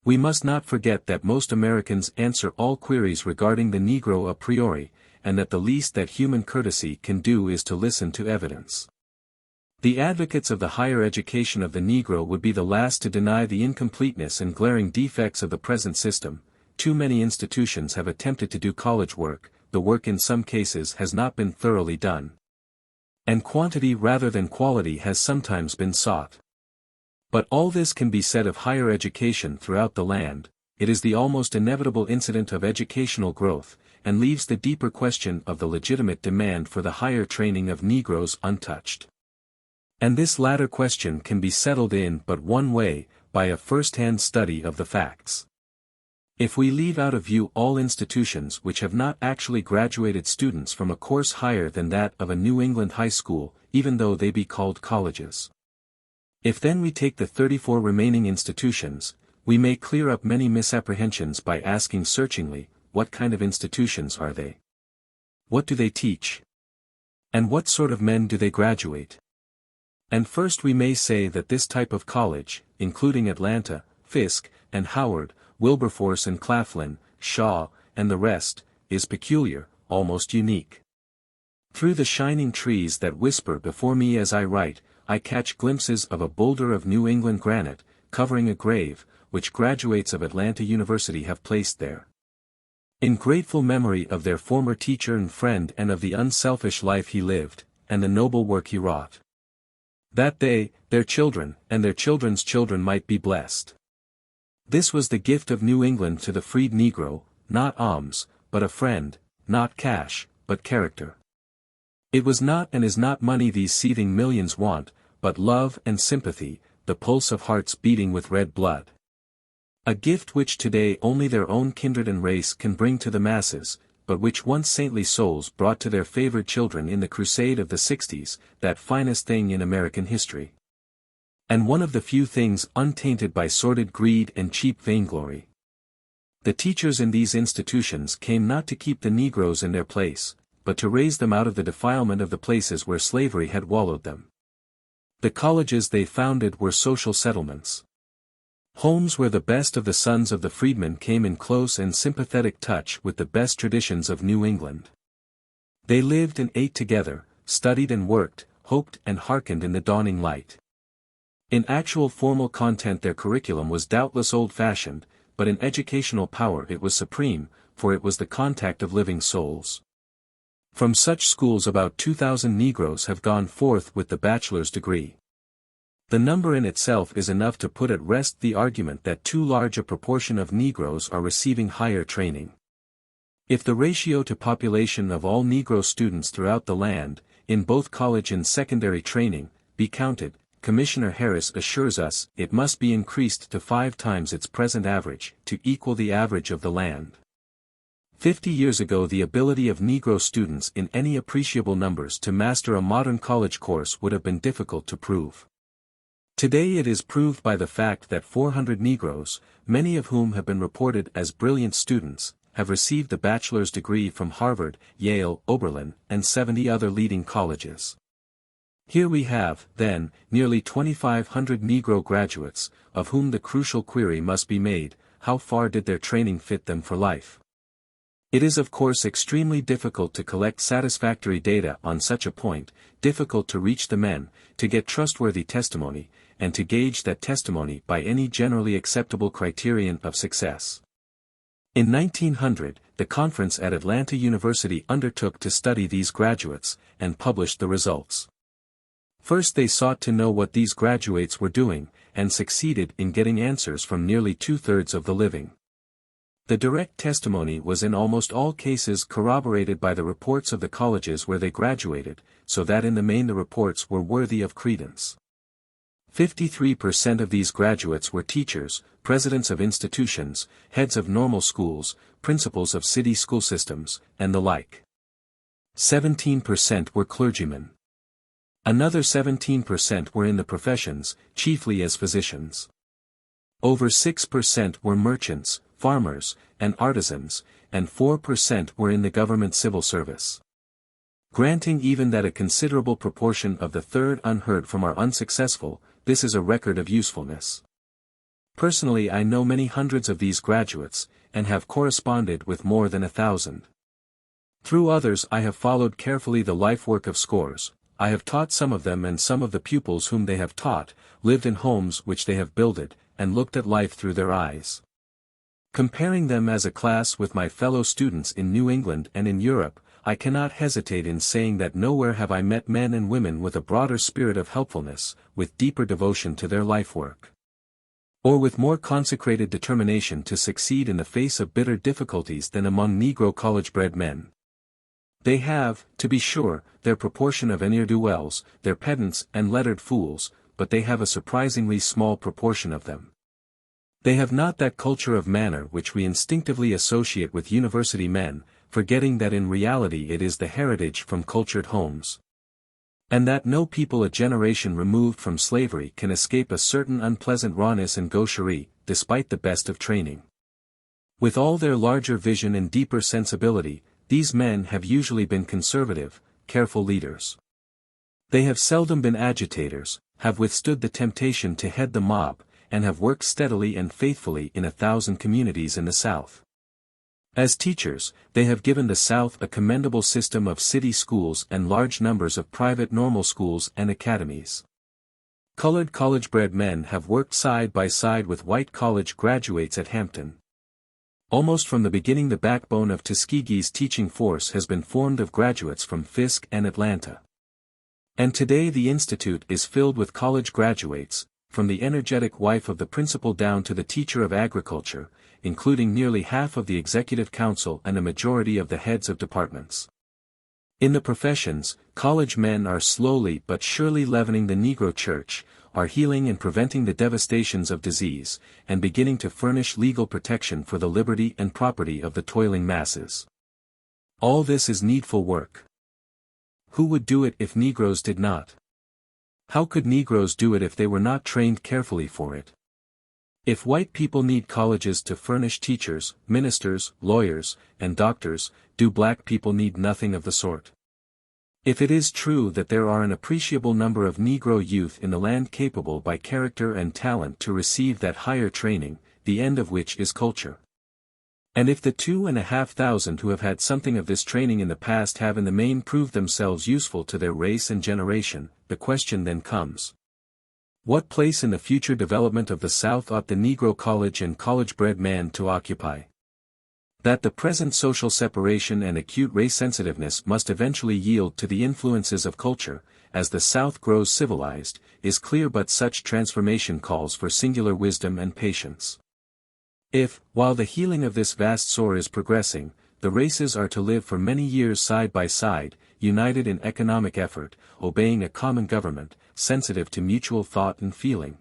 We must not forget that most Americans answer all queries regarding the Negro a priori, and that the least that human courtesy can do is to listen to evidence. The advocates of the higher education of the Negro would be the last to deny the incompleteness and glaring defects of the present system. Too many institutions have attempted to do college work, the work in some cases has not been thoroughly done. And quantity rather than quality has sometimes been sought. But all this can be said of higher education throughout the land, it is the almost inevitable incident of educational growth, and leaves the deeper question of the legitimate demand for the higher training of Negroes untouched. And this latter question can be settled in but one way, by a first-hand study of the facts. If we leave out of view all institutions which have not actually graduated students from a course higher than that of a New England high school, even though they be called colleges. If then we take the 34 remaining institutions, we may clear up many misapprehensions by asking searchingly, what kind of institutions are they? What do they teach? And what sort of men do they graduate? And first we may say that this type of college, including Atlanta, Fisk, and Howard, Wilberforce and Claflin, Shaw, and the rest, is peculiar, almost unique. Through the shining trees that whisper before me as I write, I catch glimpses of a boulder of New England granite, covering a grave, which graduates of Atlanta University have placed there. In grateful memory of their former teacher and friend and of the unselfish life he lived, and the noble work he wrought. That they, their children, and their children's children might be blessed. This was the gift of New England to the freed Negro, not alms, but a friend, not cash, but character. It was not and is not money these seething millions want, but love and sympathy, the pulse of hearts beating with red blood. A gift which today only their own kindred and race can bring to the masses, but which once saintly souls brought to their favored children in the crusade of the 60s, that finest thing in American history. And one of the few things untainted by sordid greed and cheap vainglory. The teachers in these institutions came not to keep the Negroes in their place, but to raise them out of the defilement of the places where slavery had wallowed them. The colleges they founded were social settlements. Homes where the best of the sons of the freedmen came in close and sympathetic touch with the best traditions of New England. They lived and ate together, studied and worked, hoped and hearkened in the dawning light. In actual formal content their curriculum was doubtless old-fashioned, but in educational power it was supreme, for it was the contact of living souls. From such schools about 2,000 Negroes have gone forth with the bachelor's degree. The number in itself is enough to put at rest the argument that too large a proportion of Negroes are receiving higher training. If the ratio to population of all Negro students throughout the land, in both college and secondary training, be counted, Commissioner Harris assures us it must be increased to 5 times its present average, to equal the average of the land. 50 years ago the ability of Negro students in any appreciable numbers to master a modern college course would have been difficult to prove. Today it is proved by the fact that 400 Negroes, many of whom have been reported as brilliant students, have received the bachelor's degree from Harvard, Yale, Oberlin, and 70 other leading colleges. Here we have, then, nearly 2,500 Negro graduates, of whom the crucial query must be made, how far did their training fit them for life? It is of course extremely difficult to collect satisfactory data on such a point, difficult to reach the men, to get trustworthy testimony, and to gauge that testimony by any generally acceptable criterion of success. In 1900, the conference at Atlanta University undertook to study these graduates, and published the results. First they sought to know what these graduates were doing, and succeeded in getting answers from nearly 2/3 of the living. The direct testimony was in almost all cases corroborated by the reports of the colleges where they graduated, so that in the main the reports were worthy of credence. 53% of these graduates were teachers, presidents of institutions, heads of normal schools, principals of city school systems, and the like. 17% were clergymen. Another 17% were in the professions, chiefly as physicians. Over 6% were merchants, farmers, and artisans, and 4% were in the government civil service. Granting even that a considerable proportion of the third unheard from are unsuccessful, this is a record of usefulness. Personally, I know many hundreds of these graduates, and have corresponded with more than 1,000. Through others I have followed carefully the life work of scores. I have taught some of them, and some of the pupils whom they have taught, lived in homes which they have builded, and looked at life through their eyes. Comparing them as a class with my fellow students in New England and in Europe, I cannot hesitate in saying that nowhere have I met men and women with a broader spirit of helpfulness, with deeper devotion to their life work, or with more consecrated determination to succeed in the face of bitter difficulties than among Negro college-bred men. They have, to be sure, their proportion of ne'er-do-wells, their pedants and lettered fools, but they have a surprisingly small proportion of them. They have not that culture of manner which we instinctively associate with university men, forgetting that in reality it is the heritage from cultured homes, and that no people a generation removed from slavery can escape a certain unpleasant rawness and gaucherie, despite the best of training. With all their larger vision and deeper sensibility, these men have usually been conservative, careful leaders. They have seldom been agitators, have withstood the temptation to head the mob, and have worked steadily and faithfully in 1,000 communities in the South. As teachers, they have given the South a commendable system of city schools and large numbers of private normal schools and academies. Colored college-bred men have worked side by side with white college graduates at Hampton. Almost from the beginning the backbone of Tuskegee's teaching force has been formed of graduates from Fisk and Atlanta. And today the institute is filled with college graduates, from the energetic wife of the principal down to the teacher of agriculture, including nearly half of the executive council and a majority of the heads of departments. In the professions, college men are slowly but surely leavening the Negro church, are healing and preventing the devastations of disease, and beginning to furnish legal protection for the liberty and property of the toiling masses. All this is needful work. Who would do it if Negroes did not? How could Negroes do it if they were not trained carefully for it? If white people need colleges to furnish teachers, ministers, lawyers, and doctors, do black people need nothing of the sort? If it is true that there are an appreciable number of Negro youth in the land capable by character and talent to receive that higher training, the end of which is culture, and if the 2,500 who have had something of this training in the past have in the main proved themselves useful to their race and generation, the question then comes: what place in the future development of the South ought the Negro college and college-bred man to occupy? That the present social separation and acute race sensitiveness must eventually yield to the influences of culture, as the South grows civilized, is clear, but such transformation calls for singular wisdom and patience. If, while the healing of this vast sore is progressing, the races are to live for many years side by side, united in economic effort, obeying a common government, sensitive to mutual thought and feeling,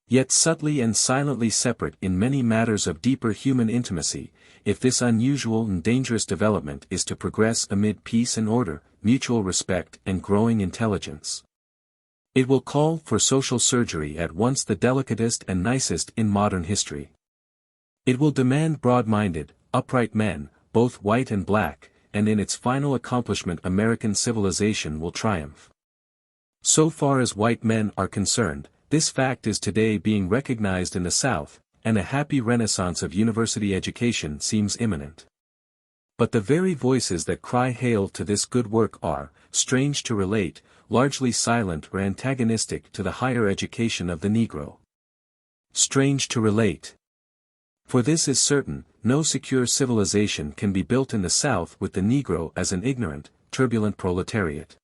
yet subtly and silently separate in many matters of deeper human intimacy, if this unusual and dangerous development is to progress amid peace and order, mutual respect and growing intelligence, it will call for social surgery at once the delicatest and nicest in modern history. It will demand broad-minded, upright men, both white and black, and in its final accomplishment American civilization will triumph. So far as white men are concerned, this fact is today being recognized in the South, and a happy renaissance of university education seems imminent. But the very voices that cry hail to this good work are, strange to relate, largely silent or antagonistic to the higher education of the Negro. Strange to relate. For this is certain, no secure civilization can be built in the South with the Negro as an ignorant, turbulent proletariat.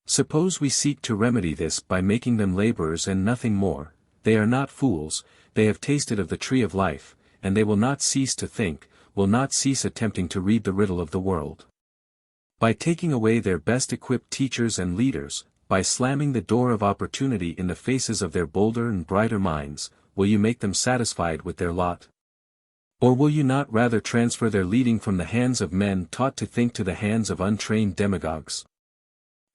Suppose we seek to remedy this by making them laborers and nothing more. They are not fools, they have tasted of the tree of life, and they will not cease to think, will not cease attempting to read the riddle of the world. By taking away their best equipped teachers and leaders, by slamming the door of opportunity in the faces of their bolder and brighter minds, will you make them satisfied with their lot? Or will you not rather transfer their leading from the hands of men taught to think to the hands of untrained demagogues?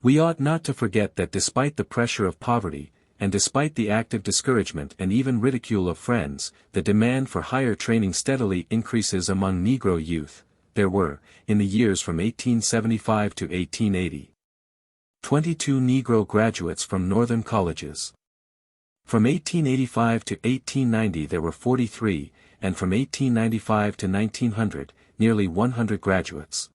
We ought not to forget that despite the pressure of poverty, and despite the active discouragement and even ridicule of friends, the demand for higher training steadily increases among Negro youth. There were, in the years from 1875 to 1880, 22 Negro graduates from Northern colleges. From 1885 to 1890 there were 43, and from 1895 to 1900, nearly 100 graduates.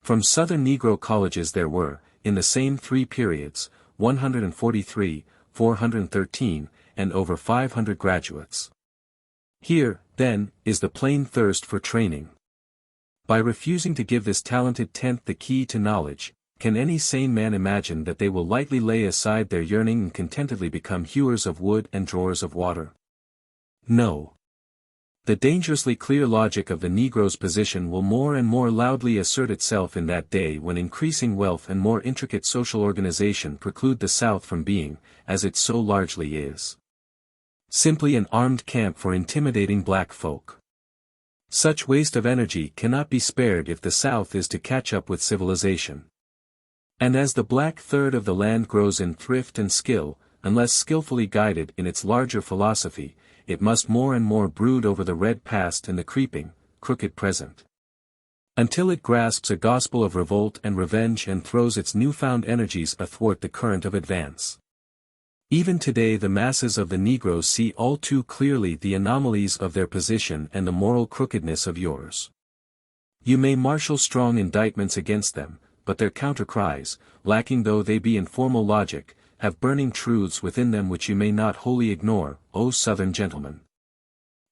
From Southern Negro colleges there were, in the same three periods, 143, 413, and over 500 graduates. Here, then, is the plain thirst for training. By refusing to give this talented tenth the key to knowledge, can any sane man imagine that they will lightly lay aside their yearning and contentedly become hewers of wood and drawers of water? No. The dangerously clear logic of the Negro's position will more and more loudly assert itself in that day when increasing wealth and more intricate social organization preclude the South from being, as it so largely is, simply an armed camp for intimidating black folk. Such waste of energy cannot be spared if the South is to catch up with civilization. And as the black third of the land grows in thrift and skill, unless skillfully guided in its larger philosophy, it must more and more brood over the red past and the creeping, crooked present, until it grasps a gospel of revolt and revenge and throws its newfound energies athwart the current of advance. Even today the masses of the Negroes see all too clearly the anomalies of their position and the moral crookedness of yours. You may marshal strong indictments against them, but their counter-cries, lacking though they be in formal logic, have burning truths within them which you may not wholly ignore, O Southern gentlemen.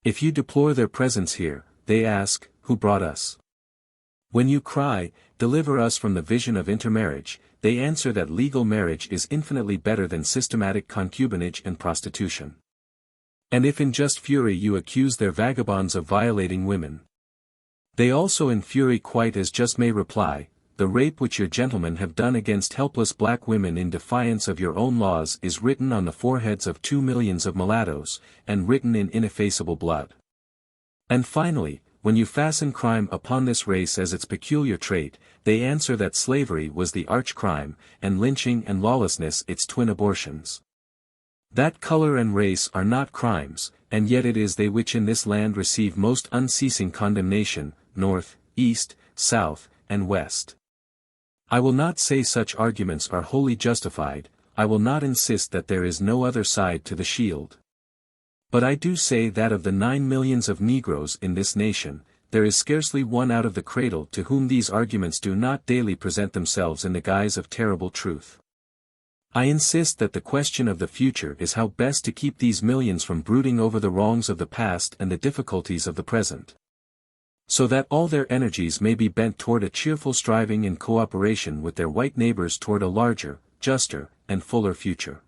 If you deplore their presence here, they ask, who brought us? When you cry, deliver us from the vision of intermarriage, they answer that legal marriage is infinitely better than systematic concubinage and prostitution. And if in just fury you accuse their vagabonds of violating women, they also in fury quite as just may reply, the rape which your gentlemen have done against helpless black women in defiance of your own laws is written on the foreheads of 2 millions of mulattoes, and written in ineffaceable blood. And finally, when you fasten crime upon this race as its peculiar trait, they answer that slavery was the arch-crime, and lynching and lawlessness its twin abortions. That color and race are not crimes, and yet it is they which in this land receive most unceasing condemnation, north, east, south, and west. I will not say such arguments are wholly justified, I will not insist that there is no other side to the shield. But I do say that of the 9 millions of Negroes in this nation, there is scarcely one out of the cradle to whom these arguments do not daily present themselves in the guise of terrible truth. I insist that the question of the future is how best to keep these millions from brooding over the wrongs of the past and the difficulties of the present, so that all their energies may be bent toward a cheerful striving in cooperation with their white neighbors toward a larger, juster, and fuller future.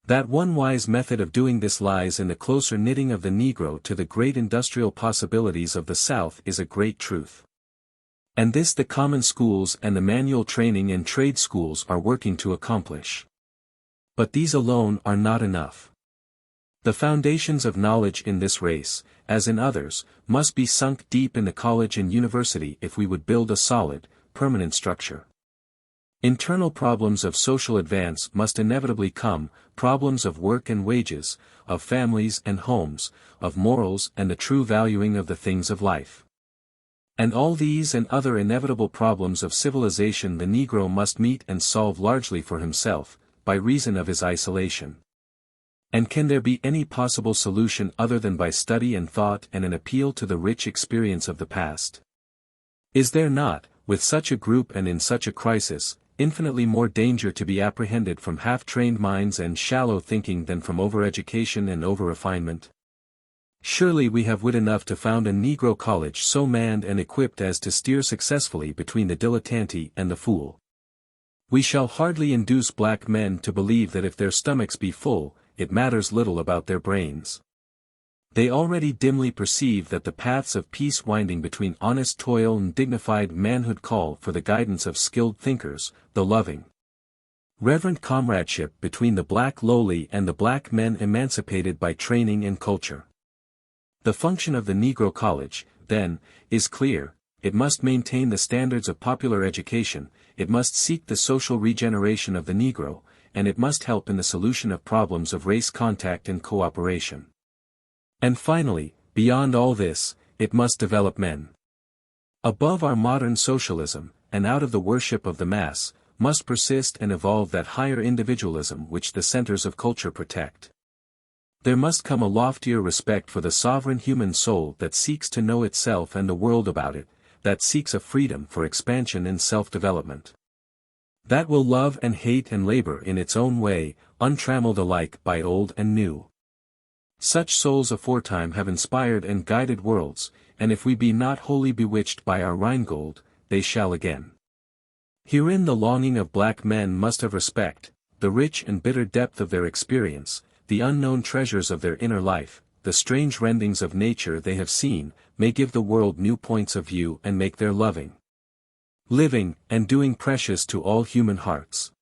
That one wise method of doing this lies in the closer knitting of the Negro to the great industrial possibilities of the South is a great truth. And this the common schools and the manual training and trade schools are working to accomplish. But these alone are not enough. The foundations of knowledge in this race, as in others, must be sunk deep in the college and university if we would build a solid, permanent structure. Internal problems of social advance must inevitably come, problems of work and wages, of families and homes, of morals and the true valuing of the things of life. And all these and other inevitable problems of civilization the Negro must meet and solve largely for himself, by reason of his isolation. And can there be any possible solution other than by study and thought and an appeal to the rich experience of the past? Is there not, with such a group and in such a crisis, infinitely more danger to be apprehended from half-trained minds and shallow thinking than from over-education and over-refinement? Surely we have wit enough to found a Negro college so manned and equipped as to steer successfully between the dilettante and the fool. We shall hardly induce black men to believe that if their stomachs be full, it matters little about their brains. They already dimly perceive that the paths of peace winding between honest toil and dignified manhood call for the guidance of skilled thinkers, the loving, reverent comradeship between the black lowly and the black men emancipated by training and culture. The function of the Negro College, then, is clear: it must maintain the standards of popular education, it must seek the social regeneration of the Negro, and it must help in the solution of problems of race contact and cooperation. And finally, beyond all this, it must develop men. Above our modern socialism, and out of the worship of the mass, must persist and evolve that higher individualism which the centers of culture protect. There must come a loftier respect for the sovereign human soul that seeks to know itself and the world about it, that seeks a freedom for expansion and self-development. That will love and hate and labor in its own way, untrammeled alike by old and new. Such souls aforetime have inspired and guided worlds, and if we be not wholly bewitched by our Rheingold, they shall again. Herein the longing of black men must have respect, the rich and bitter depth of their experience, the unknown treasures of their inner life, the strange rendings of nature they have seen, may give the world new points of view and make their loving, living, and doing precious to all human hearts.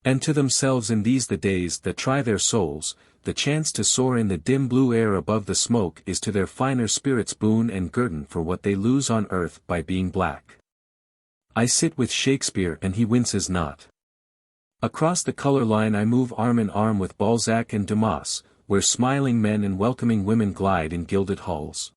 And to themselves in these the days that try their souls, the chance to soar in the dim blue air above the smoke is to their finer spirits boon and guerdon for what they lose on earth by being black. I sit with Shakespeare and he winces not. Across the color line I move arm in arm with Balzac and Dumas, where smiling men and welcoming women glide in gilded halls.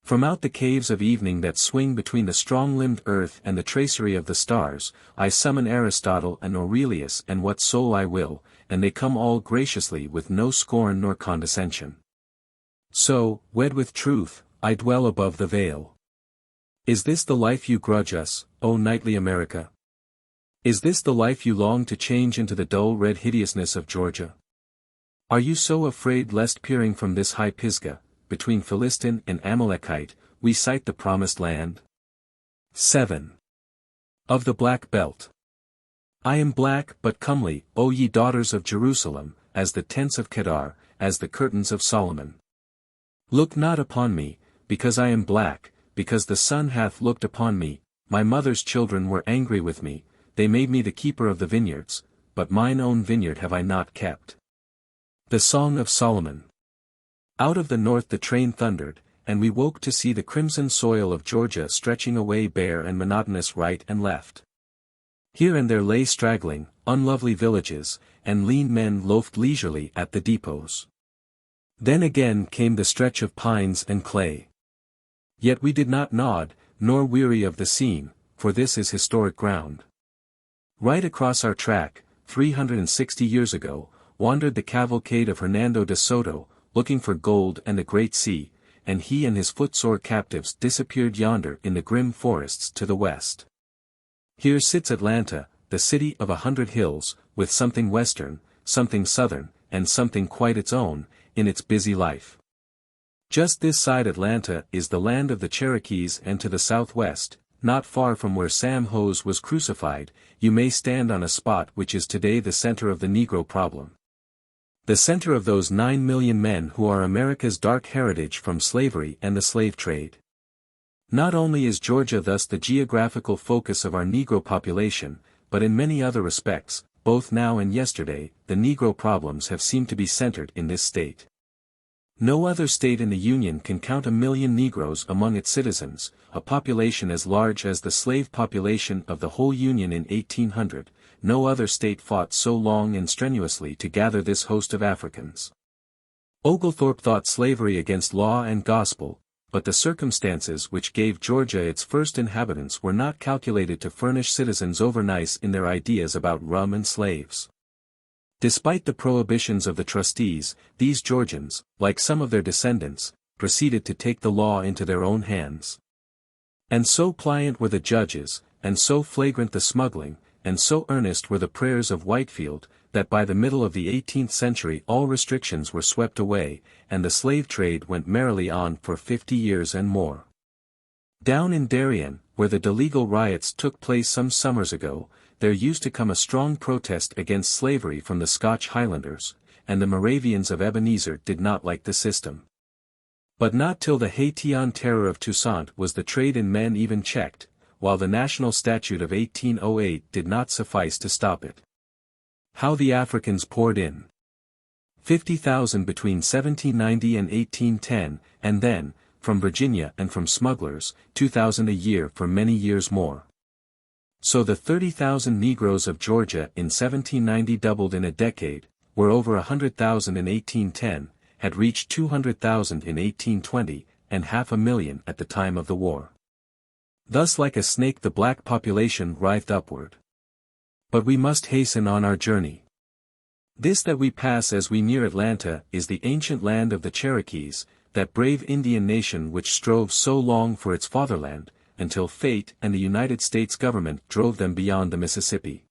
From out the caves of evening that swing between the strong-limbed earth and the tracery of the stars, I summon Aristotle and Aurelius and what soul I will, and they come all graciously with no scorn nor condescension. So, wed with truth, I dwell above the veil. Is this the life you grudge us, O knightly America? Is this the life you long to change into the dull red hideousness of Georgia? Are you so afraid lest peering from this high Pisgah, between Philistine and Amalekite, we sight the promised land? 7. Of the Black Belt. I am black but comely, O ye daughters of Jerusalem, as the tents of Kedar, as the curtains of Solomon. Look not upon me, because I am black, because the sun hath looked upon me, my mother's children were angry with me, they made me the keeper of the vineyards, but mine own vineyard have I not kept. The Song of Solomon. Out of the north the train thundered, and we woke to see the crimson soil of Georgia stretching away bare and monotonous right and left. Here and there lay straggling, unlovely villages, and lean men loafed leisurely at the depots. Then again came the stretch of pines and clay. Yet we did not nod, nor weary of the scene, for this is historic ground. Right across our track, 360 years ago, wandered the cavalcade of Hernando de Soto, looking for gold and the great sea, and he and his footsore captives disappeared yonder in the grim forests to the west. Here sits Atlanta, the city of 100 hills, with something western, something southern, and something quite its own, in its busy life. Just this side Atlanta is the land of the Cherokees, and to the southwest, not far from where Sam Hose was crucified, you may stand on a spot which is today the center of the Negro problem. The center of those 9 million men who are America's dark heritage from slavery and the slave trade. Not only is Georgia thus the geographical focus of our Negro population, but in many other respects, both now and yesterday, the Negro problems have seemed to be centered in this state. No other state in the Union can count 1 million Negroes among its citizens, a population as large as the slave population of the whole Union in 1800. No other state fought so long and strenuously to gather this host of Africans. Oglethorpe thought slavery against law and gospel, but the circumstances which gave Georgia its first inhabitants were not calculated to furnish citizens overnice in their ideas about rum and slaves. Despite the prohibitions of the trustees, these Georgians, like some of their descendants, proceeded to take the law into their own hands. And so pliant were the judges, and so flagrant the smuggling, and so earnest were the prayers of Whitefield, that by the middle of the 18th century all restrictions were swept away, and the slave trade went merrily on for 50 years and more. Down in Darien, where the illegal riots took place some summers ago, there used to come a strong protest against slavery from the Scotch Highlanders, and the Moravians of Ebenezer did not like the system. But not till the Haitian terror of Toussaint was the trade in men even checked, while the National Statute of 1808 did not suffice to stop it. How the Africans poured in! 50,000 between 1790 and 1810, and then, from Virginia and from smugglers, 2,000 a year for many years more. So the 30,000 Negroes of Georgia in 1790 doubled in a decade, were over 100,000 in 1810, had reached 200,000 in 1820, and 500,000 at the time of the war. Thus like a snake the black population writhed upward. But we must hasten on our journey. This that we pass as we near Atlanta is the ancient land of the Cherokees, that brave Indian nation which strove so long for its fatherland, until fate and the United States government drove them beyond the Mississippi.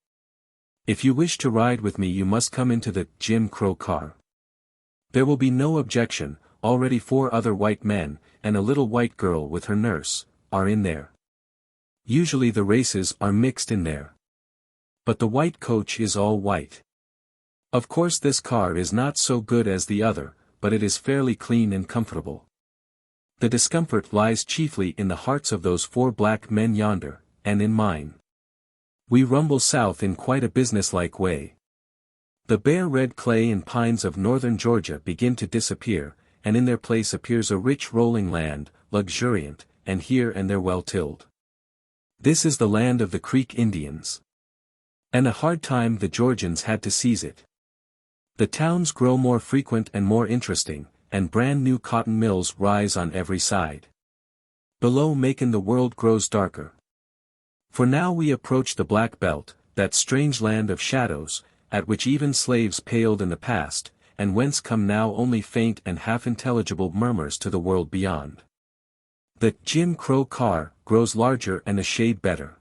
If you wish to ride with me you must come into the Jim Crow car. There will be no objection, already 4 other white men, and a little white girl with her nurse, are in there. Usually the races are mixed in there. But the white coach is all white. Of course this car is not so good as the other, but it is fairly clean and comfortable. The discomfort lies chiefly in the hearts of those 4 black men yonder, and in mine. We rumble south in quite a businesslike way. The bare red clay and pines of northern Georgia begin to disappear, and in their place appears a rich rolling land, luxuriant, and here and there well tilled. This is the land of the Creek Indians. And a hard time the Georgians had to seize it. The towns grow more frequent and more interesting, and brand new cotton mills rise on every side. Below Macon the world grows darker. For now we approach the Black Belt, that strange land of shadows, at which even slaves paled in the past, and whence come now only faint and half-intelligible murmurs to the world beyond. The Jim Crow car grows larger and a shade better.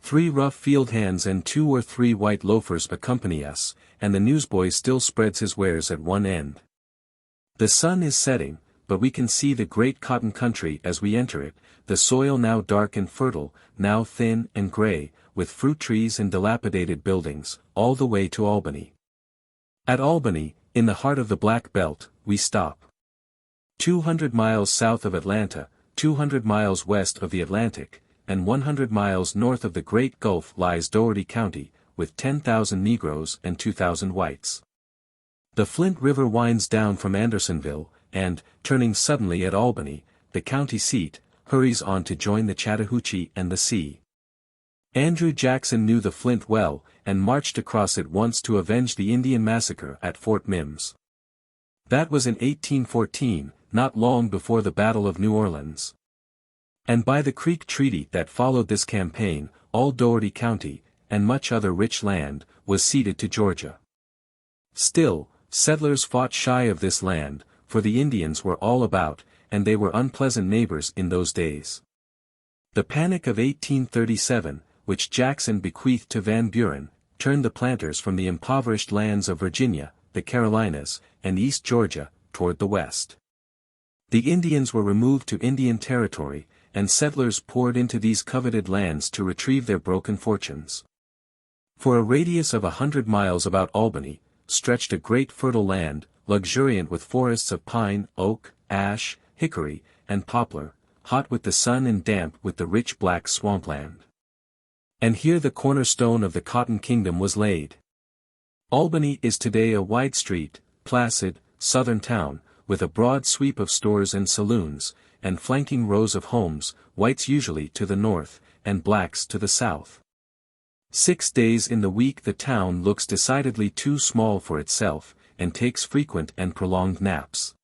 3 rough field hands and 2 or 3 white loafers accompany us, and the newsboy still spreads his wares at one end. The sun is setting, but we can see the great cotton country as we enter it, the soil now dark and fertile, now thin and gray, with fruit trees and dilapidated buildings, all the way to Albany. At Albany, in the heart of the Black Belt, we stop. 200 miles south of Atlanta, 200 miles west of the Atlantic, and 100 miles north of the Great Gulf lies Dougherty County, with 10,000 Negroes and 2,000 whites. The Flint River winds down from Andersonville, and, turning suddenly at Albany, the county seat, hurries on to join the Chattahoochee and the sea. Andrew Jackson knew the Flint well, and marched across it once to avenge the Indian massacre at Fort Mims. That was in 1814, not long before the Battle of New Orleans. And by the Creek Treaty that followed this campaign, all Dougherty County, and much other rich land, was ceded to Georgia. Still, settlers fought shy of this land, for the Indians were all about, and they were unpleasant neighbors in those days. The Panic of 1837, which Jackson bequeathed to Van Buren, turned the planters from the impoverished lands of Virginia, the Carolinas, and East Georgia, toward the west. The Indians were removed to Indian Territory, and settlers poured into these coveted lands to retrieve their broken fortunes. For a radius of 100 miles about Albany, stretched a great fertile land, luxuriant with forests of pine, oak, ash, hickory, and poplar, hot with the sun and damp with the rich black swampland. And here the cornerstone of the Cotton Kingdom was laid. Albany is today a wide street, placid, southern town, with a broad sweep of stores and saloons, and flanking rows of homes, whites usually to the north, and blacks to the south. 6 days in the week the town looks decidedly too small for itself, and takes frequent and prolonged naps.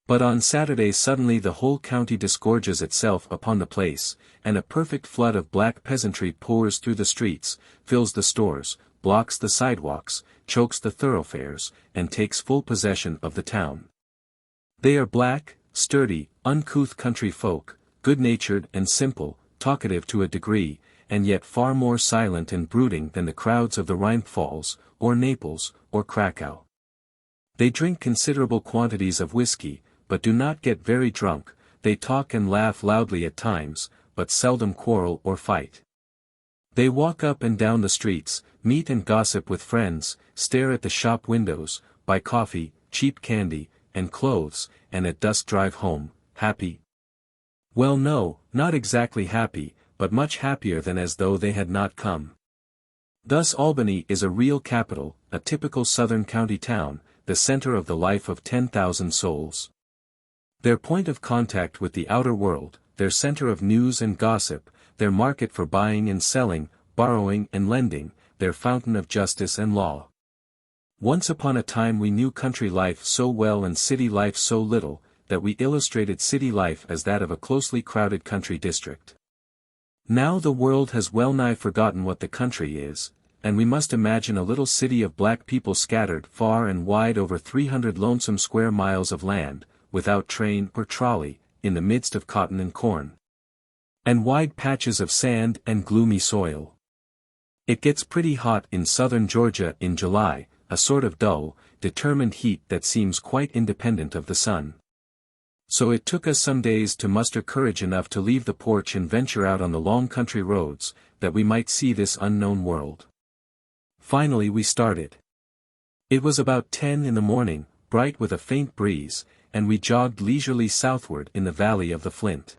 But on Saturday suddenly the whole county disgorges itself upon the place, and a perfect flood of black peasantry pours through the streets, fills the stores, blocks the sidewalks, chokes the thoroughfares, and takes full possession of the town. They are black, sturdy, uncouth country folk, good-natured and simple, talkative to a degree, and yet far more silent and brooding than the crowds of the Rhine Falls, or Naples, or Krakow. They drink considerable quantities of whiskey, but do not get very drunk. They talk and laugh loudly at times, but seldom quarrel or fight. They walk up and down the streets, meet and gossip with friends, stare at the shop windows, buy coffee, cheap candy, and clothes, and at dusk drive home, happy. Well, no, not exactly happy, but much happier than as though they had not come. Thus Albany is a real capital, a typical southern county town, the center of the life of 10,000 souls. Their point of contact with the outer world, their center of news and gossip, their market for buying and selling, borrowing and lending, their fountain of justice and law. Once upon a time we knew country life so well and city life so little, that we illustrated city life as that of a closely crowded country district. Now the world has well nigh forgotten what the country is, and we must imagine a little city of black people scattered far and wide over 300 lonesome square miles of land, without train or trolley, in the midst of cotton and corn. And wide patches of sand and gloomy soil. It gets pretty hot in southern Georgia in July, a sort of dull, determined heat that seems quite independent of the sun. So it took us some days to muster courage enough to leave the porch and venture out on the long country roads, that we might see this unknown world. Finally we started. It was about 10 in the morning, bright with a faint breeze, and we jogged leisurely southward in the valley of the Flint.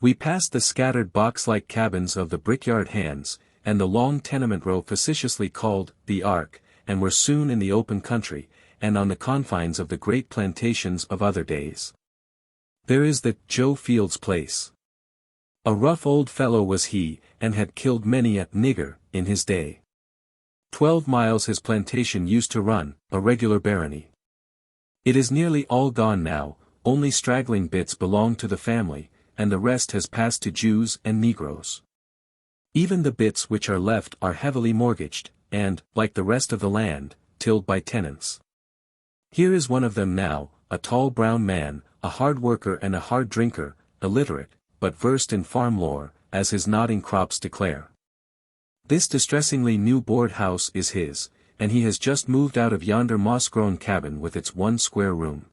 We passed the scattered box-like cabins of the brickyard hands, and the long tenement row facetiously called the Ark, and were soon in the open country, and on the confines of the great plantations of other days. There is the Joe Field's place. A rough old fellow was he, and had killed many a nigger in his day. 12 miles his plantation used to run, a regular barony. It is nearly all gone now, only straggling bits belong to the family, and the rest has passed to Jews and Negroes. Even the bits which are left are heavily mortgaged, and, like the rest of the land, tilled by tenants. Here is one of them now, a tall brown man, a hard worker and a hard drinker, illiterate, but versed in farm lore, as his nodding crops declare. This distressingly new board house is his, and he has just moved out of yonder moss-grown cabin with its 1 square room.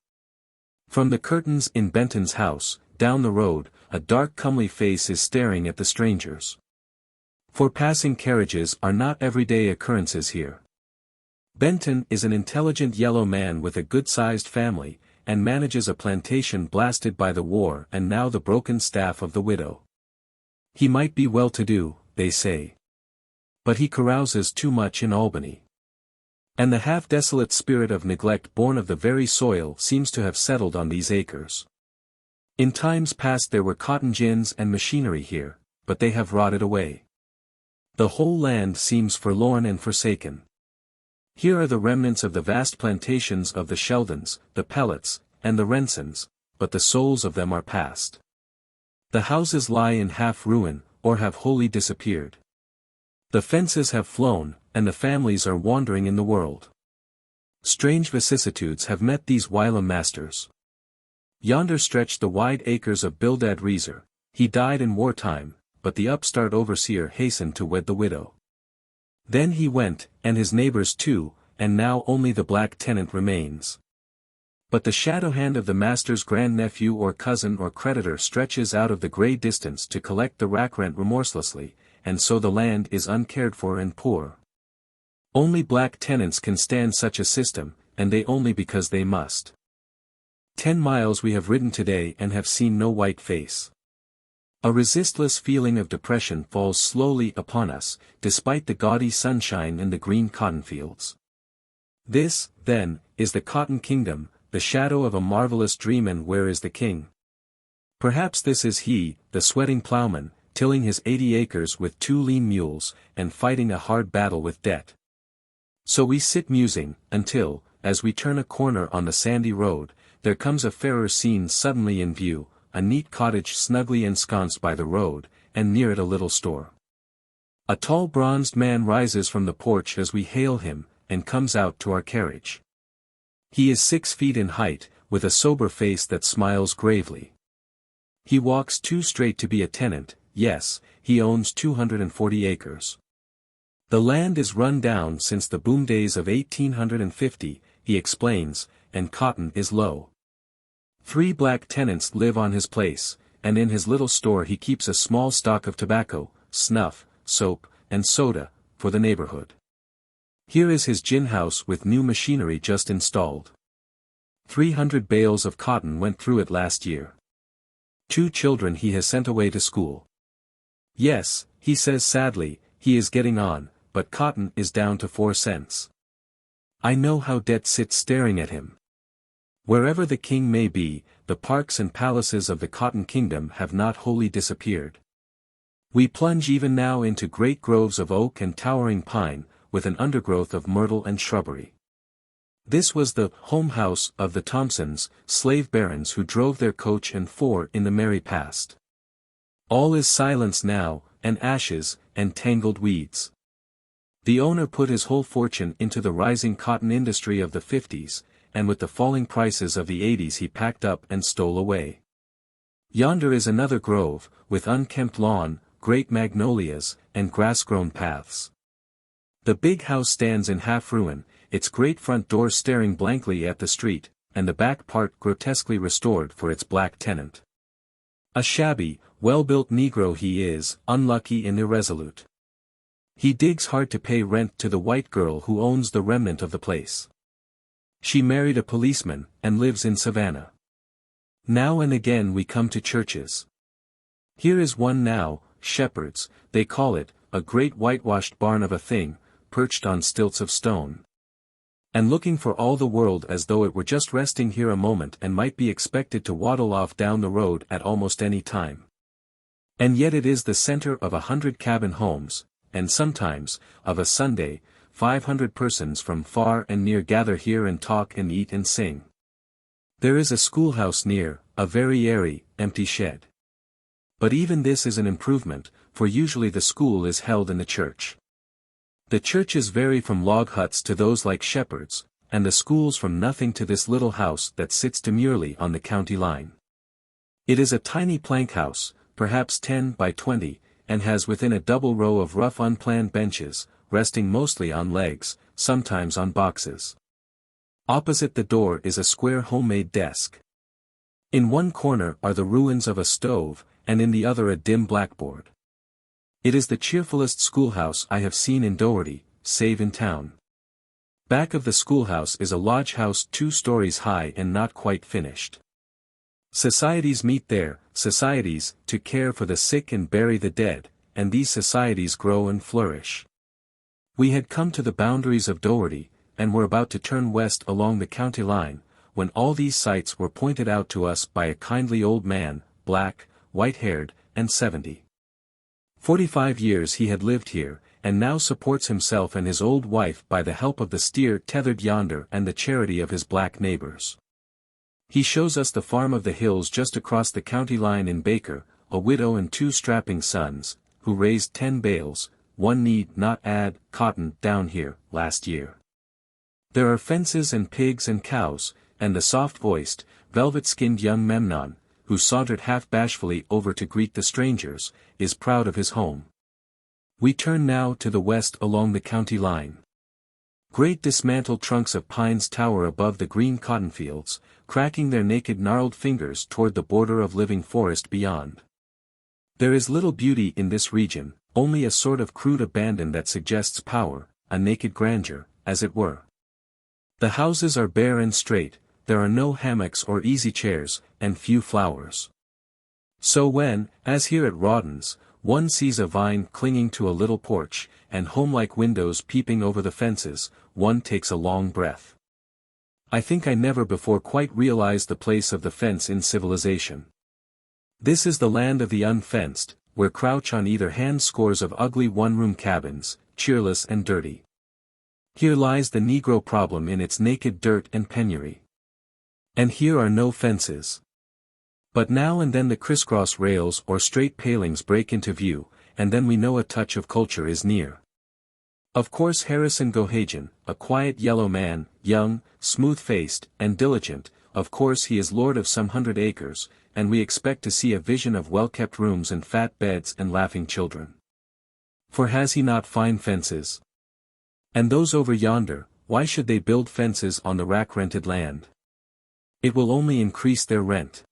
From the curtains in Benton's house, down the road, a dark comely face is staring at the strangers. For passing carriages are not everyday occurrences here. Benton is an intelligent yellow man with a good-sized family, and manages a plantation blasted by the war and now the broken staff of the widow. He might be well-to-do, they say. But he carouses too much in Albany. And the half-desolate spirit of neglect born of the very soil seems to have settled on these acres. In times past there were cotton gins and machinery here, but they have rotted away. The whole land seems forlorn and forsaken. Here are the remnants of the vast plantations of the Sheldons, the Pellets, and the Rensons, but the souls of them are past. The houses lie in half ruin, or have wholly disappeared. The fences have flown, and the families are wandering in the world. Strange vicissitudes have met these whilom masters. Yonder stretched the wide acres of Bildad Reeser. He died in wartime, but the upstart overseer hastened to wed the widow. Then he went, and his neighbors too, and now only the black tenant remains. But the shadow hand of the master's grandnephew or cousin or creditor stretches out of the grey distance to collect the rack rent remorselessly, and so the land is uncared for and poor. Only black tenants can stand such a system, and they only because they must. 10 miles we have ridden today and have seen no white face. A resistless feeling of depression falls slowly upon us, despite the gaudy sunshine and the green cotton fields. This, then, is the cotton kingdom, the shadow of a marvelous dream, and where is the king? Perhaps this is he, the sweating plowman, tilling his 80 acres with 2 lean mules, and fighting a hard battle with debt. So we sit musing, until, as we turn a corner on the sandy road, there comes a fairer scene suddenly in view, a neat cottage snugly ensconced by the road, and near it a little store. A tall bronzed man rises from the porch as we hail him, and comes out to our carriage. He is 6 feet in height, with a sober face that smiles gravely. He walks too straight to be a tenant. Yes, he owns 240 acres. The land is run down since the boom days of 1850, he explains, and cotton is low. 3 black tenants live on his place, and in his little store he keeps a small stock of tobacco, snuff, soap, and soda, for the neighborhood. Here is his gin house with new machinery just installed. 300 bales of cotton went through it last year. 2 children he has sent away to school. Yes, he says sadly, he is getting on, but cotton is down to 4 cents. I know how debt sits staring at him. Wherever the king may be, the parks and palaces of the cotton kingdom have not wholly disappeared. We plunge even now into great groves of oak and towering pine, with an undergrowth of myrtle and shrubbery. This was the home house of the Thompsons, slave barons who drove their coach and four in the merry past. All is silence now, and ashes, and tangled weeds. The owner put his whole fortune into the rising cotton industry of the 50s, and with the falling prices of the 80s he packed up and stole away. Yonder is another grove, with unkempt lawn, great magnolias, and grass-grown paths. The big house stands in half ruin, its great front door staring blankly at the street, and the back part grotesquely restored for its black tenant. A shabby, well-built Negro he is, unlucky and irresolute. He digs hard to pay rent to the white girl who owns the remnant of the place. She married a policeman, and lives in Savannah. Now and again we come to churches. Here is one now, Shepherd's, they call it, a great whitewashed barn of a thing, perched on stilts of stone. And looking for all the world as though it were just resting here a moment and might be expected to waddle off down the road at almost any time. And yet it is the center of 100 cabin homes, and sometimes, of a Sunday, 500 persons from far and near gather here and talk and eat and sing. There is a schoolhouse near, a very airy, empty shed. But even this is an improvement, for usually the school is held in the church. The churches vary from log huts to those like Shepherd's, and the schools from nothing to this little house that sits demurely on the county line. It is a tiny plank house, perhaps 10 by 20, and has within a double row of rough unplanned benches, resting mostly on legs, sometimes on boxes. Opposite the door is a square homemade desk. In one corner are the ruins of a stove, and in the other a dim blackboard. It is the cheerfulest schoolhouse I have seen in Doherty, save in town. Back of the schoolhouse is a lodge house 2 stories high and not quite finished. Societies meet there, societies, to care for the sick and bury the dead, and these societies grow and flourish. We had come to the boundaries of Doherty, and were about to turn west along the county line, when all these sights were pointed out to us by a kindly old man, black, white-haired, and 70. 45 years he had lived here, and now supports himself and his old wife by the help of the steer tethered yonder and the charity of his black neighbors. He shows us the farm of the hills just across the county line in Baker, a widow and 2 strapping sons, who raised 10 bales, one need not add, cotton, down here, last year. There are fences and pigs and cows, and the soft-voiced, velvet-skinned young Memnon, who sauntered half bashfully over to greet the strangers, is proud of his home. We turn now to the west along the county line. Great dismantled trunks of pines tower above the green cotton fields, cracking their naked gnarled fingers toward the border of living forest beyond. There is little beauty in this region, only a sort of crude abandon that suggests power, a naked grandeur, as it were. The houses are bare and straight, there are no hammocks or easy chairs, and few flowers. So when, as here at Rawdon's, one sees a vine clinging to a little porch, and homelike windows peeping over the fences, one takes a long breath. I think I never before quite realized the place of the fence in civilization. This is the land of the unfenced, where crouch on either hand scores of ugly one-room cabins, cheerless and dirty. Here lies the Negro problem in its naked dirt and penury. And here are no fences. But now and then the crisscross rails or straight palings break into view, and then we know a touch of culture is near. Of course Harrison Gohagen, a quiet yellow man, young, smooth-faced, and diligent, of course he is lord of some 100 acres, and we expect to see a vision of well-kept rooms and fat beds and laughing children. For has he not fine fences? And those over yonder, why should they build fences on the rack-rented land? It will only increase their rent.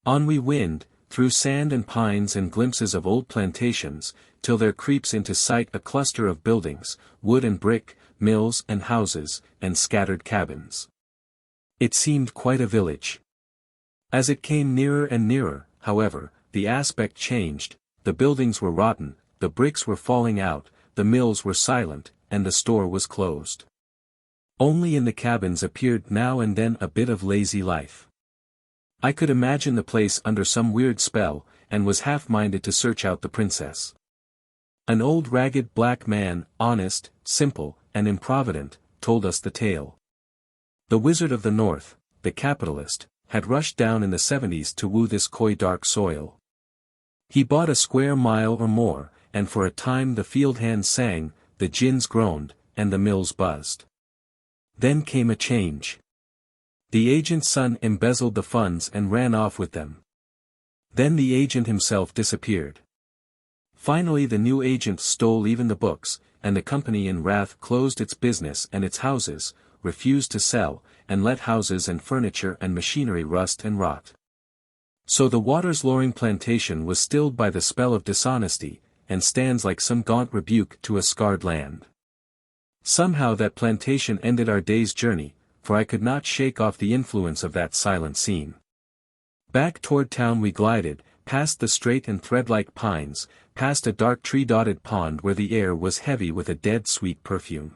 On we wind, through sand and pines and glimpses of old plantations, till there creeps into sight a cluster of buildings, wood and brick, mills and houses, and scattered cabins. It seemed quite a village. As it came nearer and nearer, however, the aspect changed, the buildings were rotten, the bricks were falling out, the mills were silent, and the store was closed. Only in the cabins appeared now and then a bit of lazy life. I could imagine the place under some weird spell, and was half-minded to search out the princess. An old ragged black man, honest, simple, and improvident, told us the tale. The wizard of the north, the capitalist, had rushed down in the 70s to woo this coy dark soil. He bought a square mile or more, and for a time the field hands sang, the gins groaned, and the mills buzzed. Then came a change. The agent's son embezzled the funds and ran off with them. Then the agent himself disappeared. Finally the new agent stole even the books, and the company in wrath closed its business and its houses, refused to sell, and let houses and furniture and machinery rust and rot. So the Waters Loring plantation was stilled by the spell of dishonesty, and stands like some gaunt rebuke to a scarred land. Somehow that plantation ended our day's journey, for I could not shake off the influence of that silent scene. Back toward town we glided, past the straight and thread-like pines, past a dark tree-dotted pond where the air was heavy with a dead sweet perfume.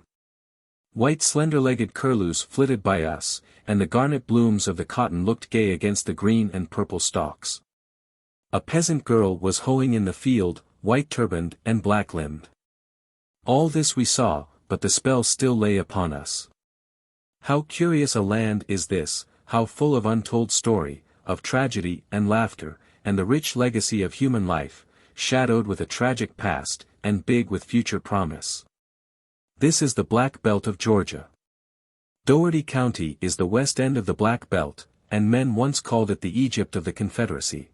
White slender-legged curlews flitted by us, and the garnet blooms of the cotton looked gay against the green and purple stalks. A peasant girl was hoeing in the field, white-turbaned and black-limbed. All this we saw, but the spell still lay upon us. How curious a land is this, how full of untold story, of tragedy and laughter, and the rich legacy of human life, shadowed with a tragic past, and big with future promise. This is the Black Belt of Georgia. Dougherty County is the west end of the Black Belt, and men once called it the Egypt of the Confederacy.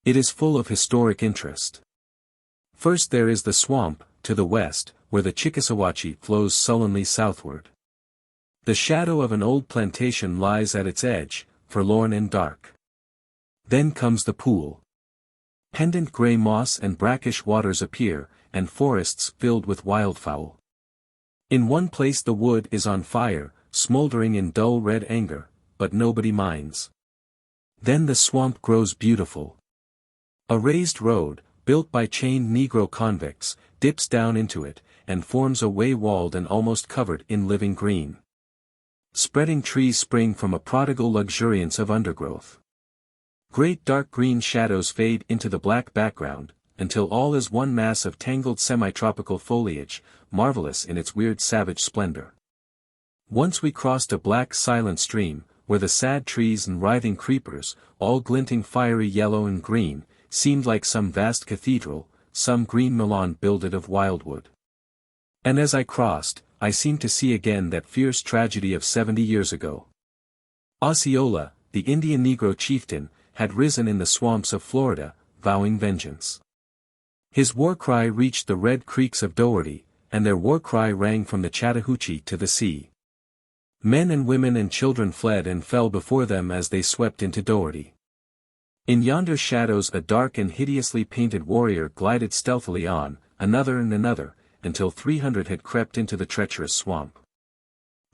It is full of historic interest. First there is the swamp, to the west, where the Chickasawhatchee flows sullenly southward. The shadow of an old plantation lies at its edge, forlorn and dark. Then comes the pool. Pendant gray moss and brackish waters appear, and forests filled with wildfowl. In one place the wood is on fire, smoldering in dull red anger, but nobody minds. Then the swamp grows beautiful. A raised road, built by chained Negro convicts, dips down into it, and forms a way walled and almost covered in living green. Spreading trees spring from a prodigal luxuriance of undergrowth. Great dark green shadows fade into the black background, until all is one mass of tangled semi-tropical foliage, marvelous in its weird savage splendor. Once we crossed a black silent stream, where the sad trees and writhing creepers, all glinting fiery yellow and green, seemed like some vast cathedral, some green Milan builded of wildwood. And as I crossed, I seemed to see again that fierce tragedy of 70 years ago. Osceola, the Indian Negro chieftain, had risen in the swamps of Florida, vowing vengeance. His war cry reached the red creeks of Dougherty, and their war cry rang from the Chattahoochee to the sea. Men and women and children fled and fell before them as they swept into Dougherty. In yonder shadows a dark and hideously painted warrior glided stealthily on, another and another, until 300 had crept into the treacherous swamp.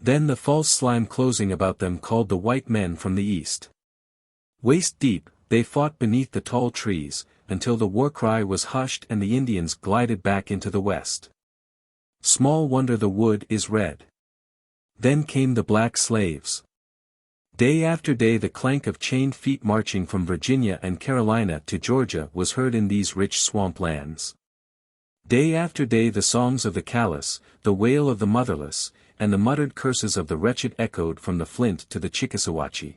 Then the false slime closing about them called the white men from the east. Waist deep, they fought beneath the tall trees, until the war cry was hushed and the Indians glided back into the west. Small wonder the wood is red. Then came the black slaves. Day after day the clank of chained feet marching from Virginia and Carolina to Georgia was heard in these rich swamp lands. Day after day the songs of the callous, the wail of the motherless, and the muttered curses of the wretched echoed from the Flint to the Chickasawhatchee.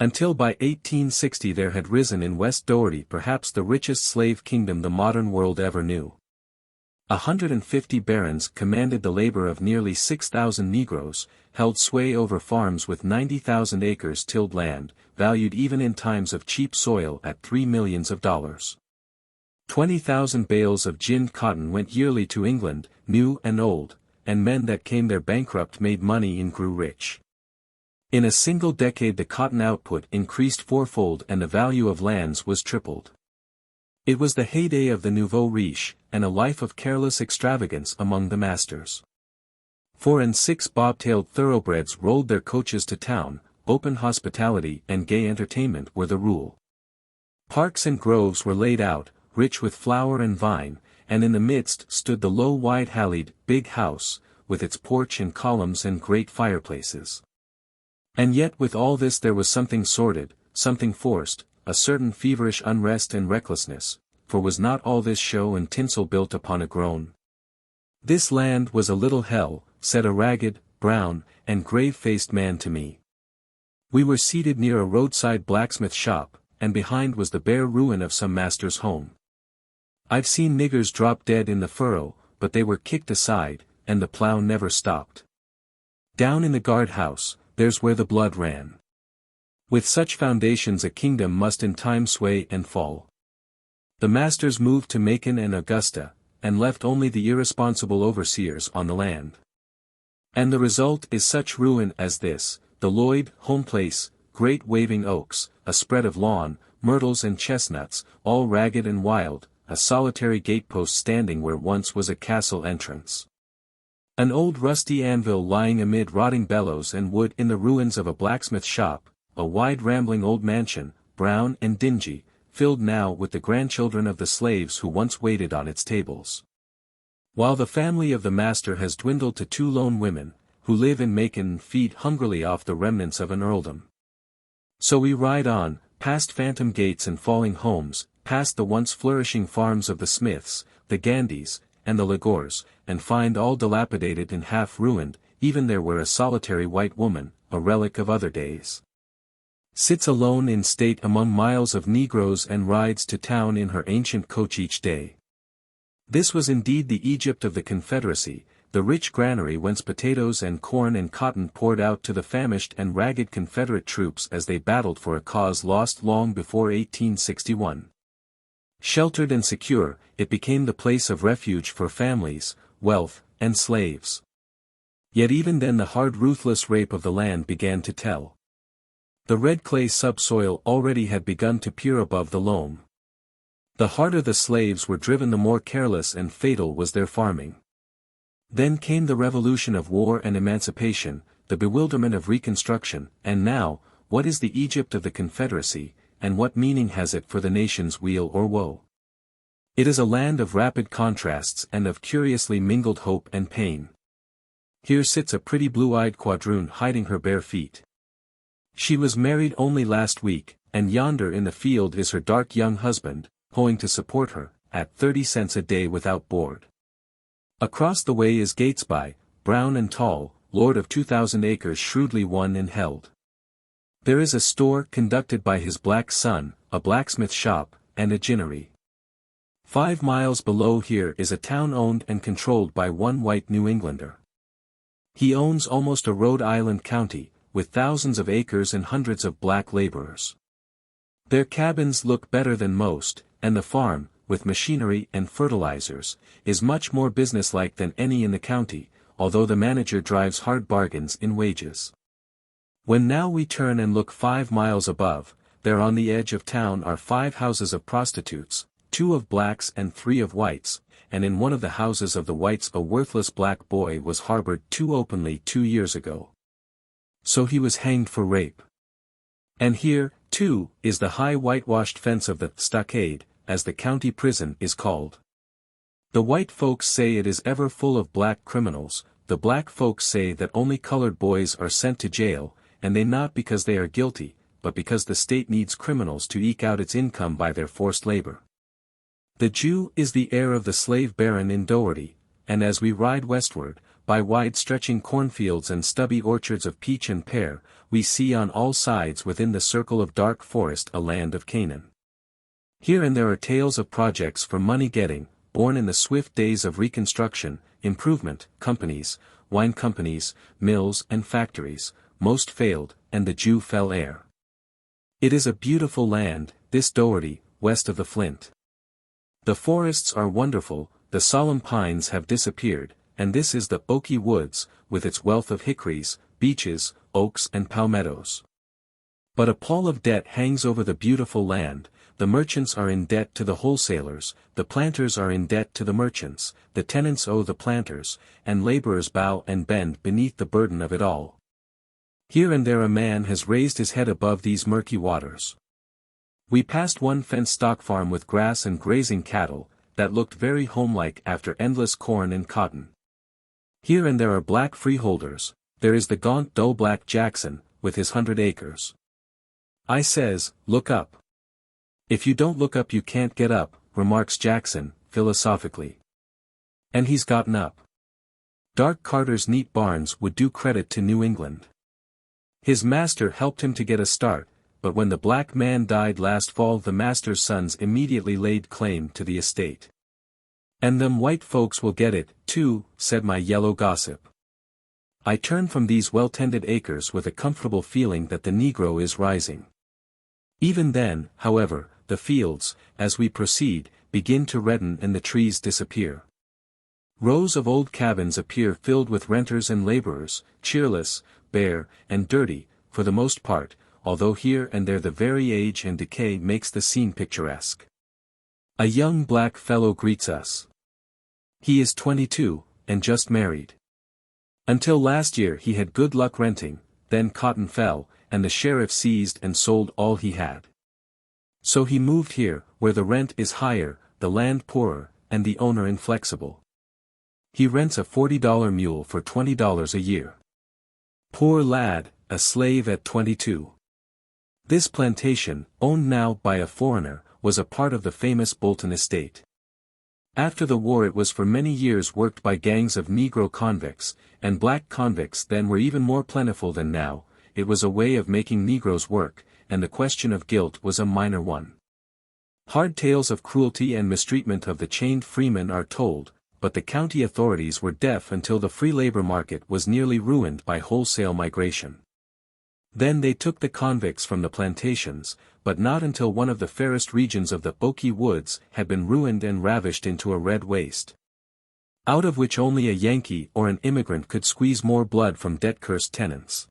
Until by 1860 there had risen in West Dougherty perhaps the richest slave kingdom the modern world ever knew. 150 barons commanded the labor of nearly 6,000 Negroes, held sway over farms with 90,000 acres tilled land, valued even in times of cheap soil at $3 million. 20,000 bales of ginned cotton went yearly to England, new and old, and men that came there bankrupt made money and grew rich. In a single decade the cotton output increased fourfold and the value of lands was tripled. It was the heyday of the nouveau riche, and a life of careless extravagance among the masters. 4 and 6 bob-tailed thoroughbreds rolled their coaches to town, open hospitality and gay entertainment were the rule. Parks and groves were laid out, rich with flower and vine, and in the midst stood the low wide-hallied, big house, with its porch and columns and great fireplaces. And yet with all this there was something sordid, something forced, a certain feverish unrest and recklessness, for was not all this show and tinsel built upon a groan? This land was a little hell, said a ragged, brown, and grave-faced man to me. We were seated near a roadside blacksmith shop, and behind was the bare ruin of some master's home. I've seen niggers drop dead in the furrow, but they were kicked aside, and the plough never stopped. Down in the guard-house, there's where the blood ran. With such foundations a kingdom must in time sway and fall. The masters moved to Macon and Augusta, and left only the irresponsible overseers on the land. And the result is such ruin as this: the Lloyd home place, great waving oaks, a spread of lawn, myrtles and chestnuts, all ragged and wild, a solitary gatepost standing where once was a castle entrance. An old rusty anvil lying amid rotting bellows and wood in the ruins of a blacksmith shop, a wide rambling old mansion, brown and dingy, filled now with the grandchildren of the slaves who once waited on its tables. While the family of the master has dwindled to 2 lone women, who live in Macon and feed hungrily off the remnants of an earldom. So we ride on, past phantom gates and falling homes, past the once flourishing farms of the Smiths, the Gandys, and the Lagores, and find all dilapidated and half-ruined, even there where a solitary white woman, a relic of other days, sits alone in state among miles of Negroes and rides to town in her ancient coach each day. This was indeed the Egypt of the Confederacy, the rich granary whence potatoes and corn and cotton poured out to the famished and ragged Confederate troops as they battled for a cause lost long before 1861. Sheltered and secure, it became the place of refuge for families, wealth, and slaves. Yet even then the hard ruthless rape of the land began to tell. The red clay subsoil already had begun to peer above the loam. The harder the slaves were driven, the more careless and fatal was their farming. Then came the revolution of war and emancipation, the bewilderment of Reconstruction, and now, what is the Egypt of the Confederacy, and what meaning has it for the nation's weal or woe? It is a land of rapid contrasts and of curiously mingled hope and pain. Here sits a pretty blue-eyed quadroon hiding her bare feet. She was married only last week, and yonder in the field is her dark young husband, hoeing to support her, at 30 cents a day without board. Across the way is Gatesby, brown and tall, lord of 2,000 acres shrewdly won and held. There is a store conducted by his black son, a blacksmith shop, and a ginnery. 5 miles below here is a town owned and controlled by one white New Englander. He owns almost a Rhode Island county, with thousands of acres and hundreds of black laborers. Their cabins look better than most, and the farm, with machinery and fertilizers, is much more businesslike than any in the county, although the manager drives hard bargains in wages. When now we turn and look 5 miles above, there on the edge of town are 5 houses of prostitutes, 2 of blacks and 3 of whites, and in one of the houses of the whites a worthless black boy was harbored too openly 2 years ago. So he was hanged for rape. And here, too, is the high whitewashed fence of the stockade, as the county prison is called. The white folks say it is ever full of black criminals, the black folks say that only colored boys are sent to jail, and they not because they are guilty, but because the state needs criminals to eke out its income by their forced labor. The Jew is the heir of the slave baron in Dougherty, and as we ride westward, by wide-stretching cornfields and stubby orchards of peach and pear, we see on all sides within the circle of dark forest a land of Canaan. Here and there are tales of projects for money-getting, born in the swift days of Reconstruction, improvement, companies, wine companies, mills and factories, most failed, and the Jew fell heir. It is a beautiful land, this Dougherty, west of the Flint. The forests are wonderful, the solemn pines have disappeared, and this is the oaky woods, with its wealth of hickories, beeches, oaks and palmettos. But a pall of debt hangs over the beautiful land. The merchants are in debt to the wholesalers, the planters are in debt to the merchants, the tenants owe the planters, and laborers bow and bend beneath the burden of it all. Here and there a man has raised his head above these murky waters. We passed one fenced stock farm with grass and grazing cattle, that looked very homelike after endless corn and cotton. Here and there are black freeholders, there is the gaunt dull black Jackson, with his 100 acres. I says, look up. If you don't look up you can't get up, remarks Jackson, philosophically. And he's gotten up. Dark Carter's neat barns would do credit to New England. His master helped him to get a start, but when the black man died last fall the master's sons immediately laid claim to the estate. And them white folks will get it, too, said my yellow gossip. I turn from these well-tended acres with a comfortable feeling that the Negro is rising. Even then, however, the fields, as we proceed, begin to redden and the trees disappear. Rows of old cabins appear filled with renters and laborers, cheerless, bare, and dirty, for the most part, although here and there the very age and decay makes the scene picturesque. A young black fellow greets us. He is 22, and just married. Until last year he had good luck renting, then cotton fell, and the sheriff seized and sold all he had. So he moved here, where the rent is higher, the land poorer, and the owner inflexible. He rents a $40 mule for $20 a year. Poor lad, a slave at 22. This plantation, owned now by a foreigner, was a part of the famous Bolton estate. After the war it was for many years worked by gangs of Negro convicts, and black convicts then were even more plentiful than now. It was a way of making Negroes work, and the question of guilt was a minor one. Hard tales of cruelty and mistreatment of the chained freemen are told, but the county authorities were deaf until the free labor market was nearly ruined by wholesale migration. Then they took the convicts from the plantations, but not until one of the fairest regions of the Okie Woods had been ruined and ravished into a red waste, out of which only a Yankee or an immigrant could squeeze more blood from debt-cursed tenants.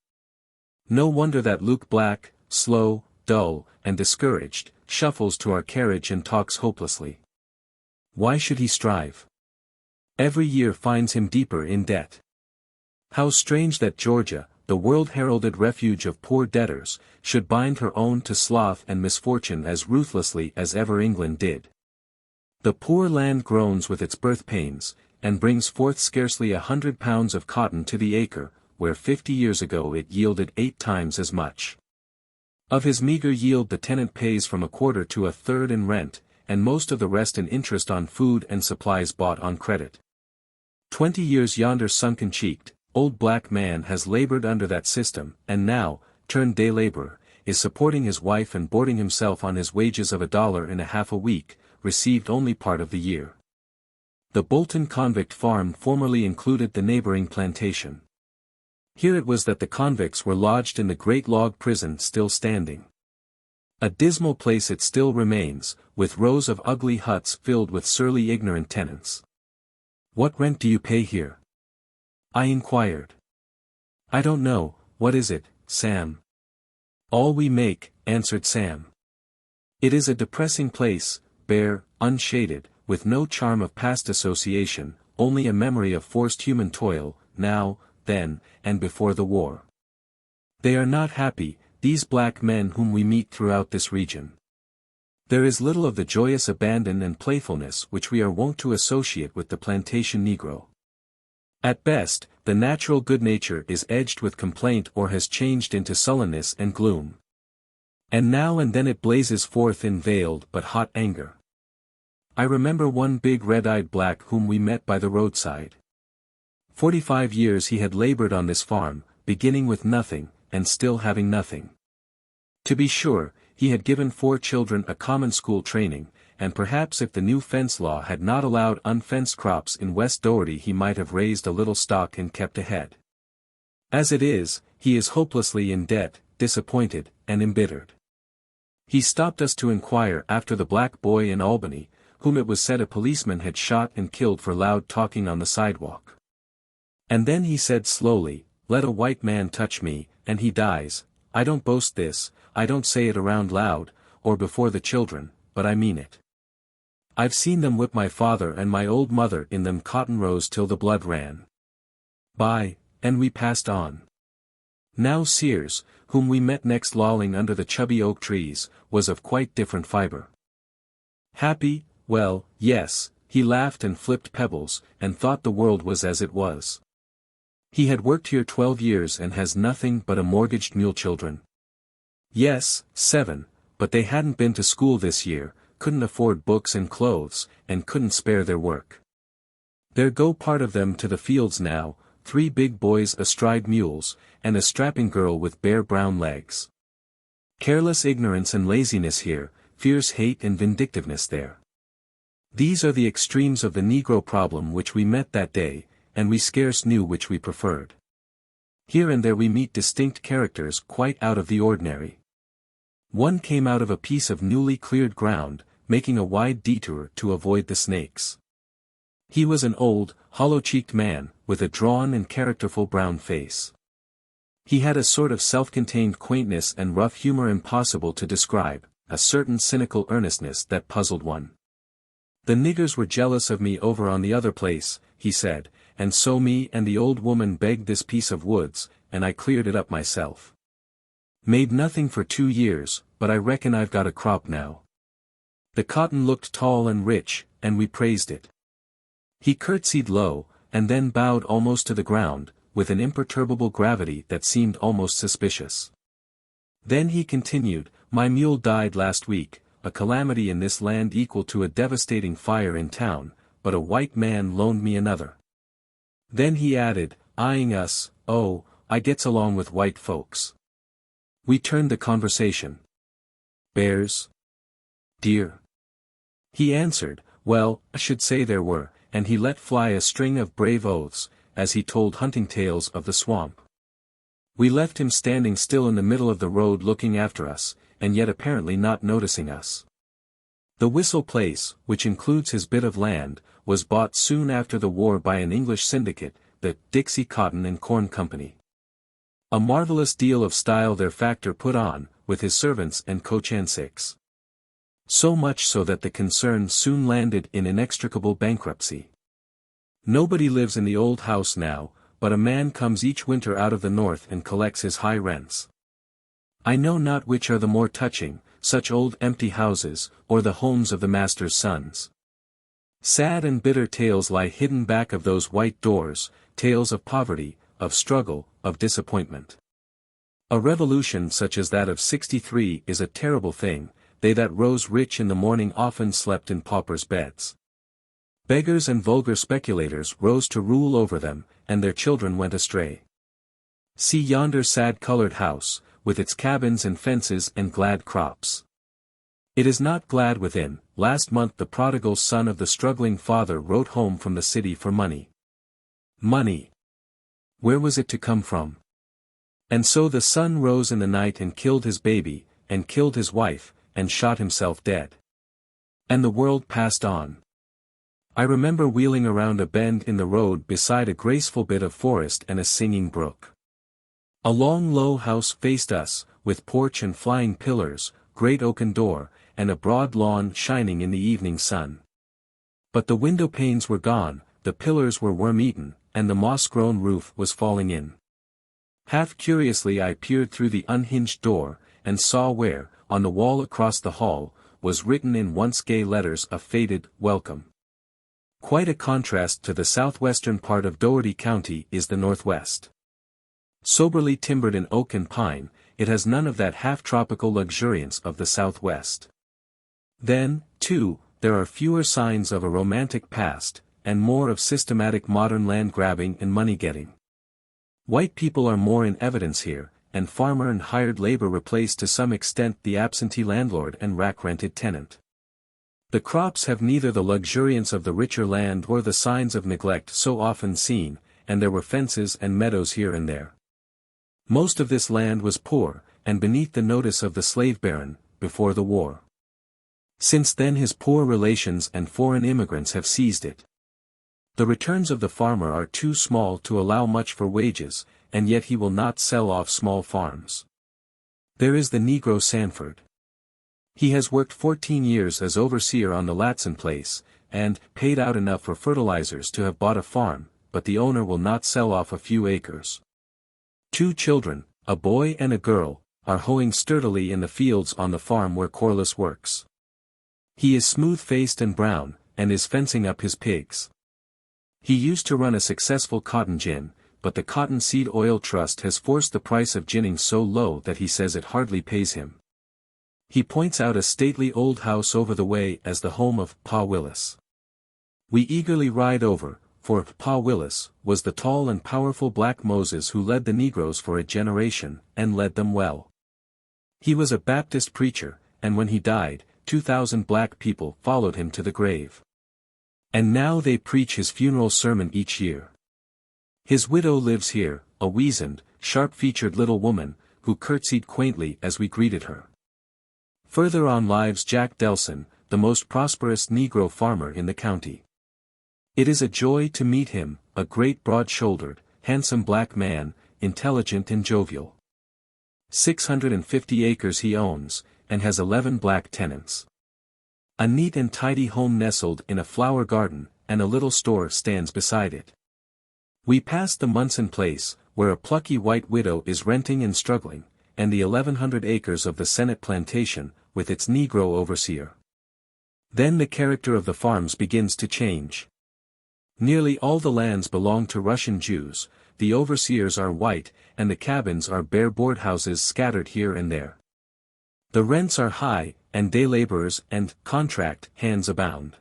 No wonder that Luke Black, slow, dull, and discouraged, shuffles to our carriage and talks hopelessly. Why should he strive? Every year finds him deeper in debt. How strange that Georgia, the world-heralded refuge of poor debtors, should bind her own to sloth and misfortune as ruthlessly as ever England did. The poor land groans with its birth pains, and brings forth scarcely 100 pounds of cotton to the acre, where 50 years ago it yielded 8 times as much. Of his meager yield the tenant pays from a quarter to a third in rent, and most of the rest in interest on food and supplies bought on credit. 20 years yonder sunken-cheeked, old black man has labored under that system, and now, turned day laborer, is supporting his wife and boarding himself on his wages of $1.50 a week, received only part of the year. The Bolton convict farm formerly included the neighboring plantation. Here it was that the convicts were lodged in the great log prison still standing. A dismal place it still remains, with rows of ugly huts filled with surly ignorant tenants. What rent do you pay here? I inquired. I don't know, what is it, Sam? All we make, answered Sam. It is a depressing place, bare, unshaded, with no charm of past association, only a memory of forced human toil, now, then, and before the war. They are not happy, these black men whom we meet throughout this region. There is little of the joyous abandon and playfulness which we are wont to associate with the plantation Negro. At best, the natural good nature is edged with complaint or has changed into sullenness and gloom. And now and then it blazes forth in veiled but hot anger. I remember one big red-eyed black whom we met by the roadside. 45 years he had labored on this farm, beginning with nothing, and still having nothing. To be sure, he had given 4 children a common school training, and perhaps if the new fence law had not allowed unfenced crops in West Doherty he might have raised a little stock and kept ahead. As it is, he is hopelessly in debt, disappointed, and embittered. He stopped us to inquire after the black boy in Albany, whom it was said a policeman had shot and killed for loud talking on the sidewalk. And then he said slowly, "Let a white man touch me, and he dies. I don't boast this, I don't say it around loud, or before the children, but I mean it. I've seen them whip my father and my old mother in them cotton rows till the blood ran. By, and we passed on. Now Sears, whom we met next lolling under the chubby oak trees, was of quite different fiber. Happy, well, yes, he laughed and flipped pebbles, and thought the world was as it was. He had worked here 12 years and has nothing but a mortgaged mule children. Yes, 7, but they hadn't been to school this year, couldn't afford books and clothes, and couldn't spare their work. There go part of them to the fields now, 3 big boys astride mules, and a strapping girl with bare brown legs. Careless ignorance and laziness here, fierce hate and vindictiveness there. These are the extremes of the Negro problem which we met that day, and we scarce knew which we preferred. Here and there we meet distinct characters quite out of the ordinary. One came out of a piece of newly cleared ground, making a wide detour to avoid the snakes. He was an old, hollow-cheeked man, with a drawn and characterful brown face. He had a sort of self-contained quaintness and rough humor impossible to describe, a certain cynical earnestness that puzzled one. "The niggers were jealous of me over on the other place," he said, "and so me and the old woman begged this piece of woods, and I cleared it up myself. Made nothing for 2 years, but I reckon I've got a crop now." The cotton looked tall and rich, and we praised it. He curtsied low, and then bowed almost to the ground, with an imperturbable gravity that seemed almost suspicious. Then he continued, "My mule died last week, a calamity in this land equal to a devastating fire in town, but a white man loaned me another." Then he added, eyeing us, "Oh, I gets along with white folks." We turned the conversation. "Bears? Deer?" He answered, "Well, I should say there were," and he let fly a string of brave oaths, as he told hunting tales of the swamp. We left him standing still in the middle of the road looking after us, and yet apparently not noticing us. The Whistle place, which includes his bit of land, was bought soon after the war by an English syndicate, the Dixie Cotton and Corn Company. A marvelous deal of style their factor put on, with his servants and coach and six. So much so that the concern soon landed in inextricable bankruptcy. Nobody lives in the old house now, but a man comes each winter out of the north and collects his high rents. I know not which are the more touching, such old empty houses, or the homes of the master's sons. Sad and bitter tales lie hidden back of those white doors, tales of poverty, of struggle, of disappointment. A revolution such as that of '63 is a terrible thing. They that rose rich in the morning often slept in paupers' beds. Beggars and vulgar speculators rose to rule over them, and their children went astray. See yonder sad-colored house, with its cabins and fences and glad crops. It is not glad within. Last month the prodigal son of the struggling father wrote home from the city for money. Money! Where was it to come from? And so the son rose in the night and killed his baby, and killed his wife, and shot himself dead. And the world passed on. I remember wheeling around a bend in the road beside a graceful bit of forest and a singing brook. A long low house faced us, with porch and flying pillars, great oaken door, and a broad lawn shining in the evening sun. But the window panes were gone, the pillars were worm-eaten, and the moss-grown roof was falling in. Half curiously I peered through the unhinged door, and saw where, on the wall across the hall, was written in once gay letters a faded welcome. Quite a contrast to the southwestern part of Dougherty County is the northwest. Soberly timbered in oak and pine, it has none of that half-tropical luxuriance of the southwest. Then, too, there are fewer signs of a romantic past, and more of systematic modern land-grabbing and money-getting. White people are more in evidence here, and farmer and hired labor replace to some extent the absentee landlord and rack-rented tenant. The crops have neither the luxuriance of the richer land or the signs of neglect so often seen, and there were fences and meadows here and there. Most of this land was poor, and beneath the notice of the slave baron, before the war. Since then his poor relations and foreign immigrants have seized it. The returns of the farmer are too small to allow much for wages, and yet he will not sell off small farms. There is the Negro Sanford. He has worked 14 years as overseer on the Latson place, and paid out enough for fertilizers to have bought a farm, but the owner will not sell off a few acres. 2 children, a boy and a girl, are hoeing sturdily in the fields on the farm where Corliss works. He is smooth-faced and brown, and is fencing up his pigs. He used to run a successful cotton gin, but the Cottonseed Oil Trust has forced the price of ginning so low that he says it hardly pays him. He points out a stately old house over the way as the home of Pa Willis. We eagerly ride over, for Pa Willis was the tall and powerful black Moses who led the Negroes for a generation, and led them well. He was a Baptist preacher, and when he died, 2,000 black people followed him to the grave. And now they preach his funeral sermon each year. His widow lives here, a weazened, sharp-featured little woman, who curtsied quaintly as we greeted her. Further on lives Jack Delson, the most prosperous Negro farmer in the county. It is a joy to meet him, a great broad-shouldered, handsome black man, intelligent and jovial. 650 acres he owns, and has 11 black tenants. A neat and tidy home nestled in a flower garden, and a little store stands beside it. We pass the Munson place, where a plucky white widow is renting and struggling, and the 1,100 acres of the Senate plantation, with its Negro overseer. Then the character of the farms begins to change. Nearly all the lands belong to Russian Jews, the overseers are white, and the cabins are bare board houses scattered here and there. The rents are high, and day laborers and contract hands abound.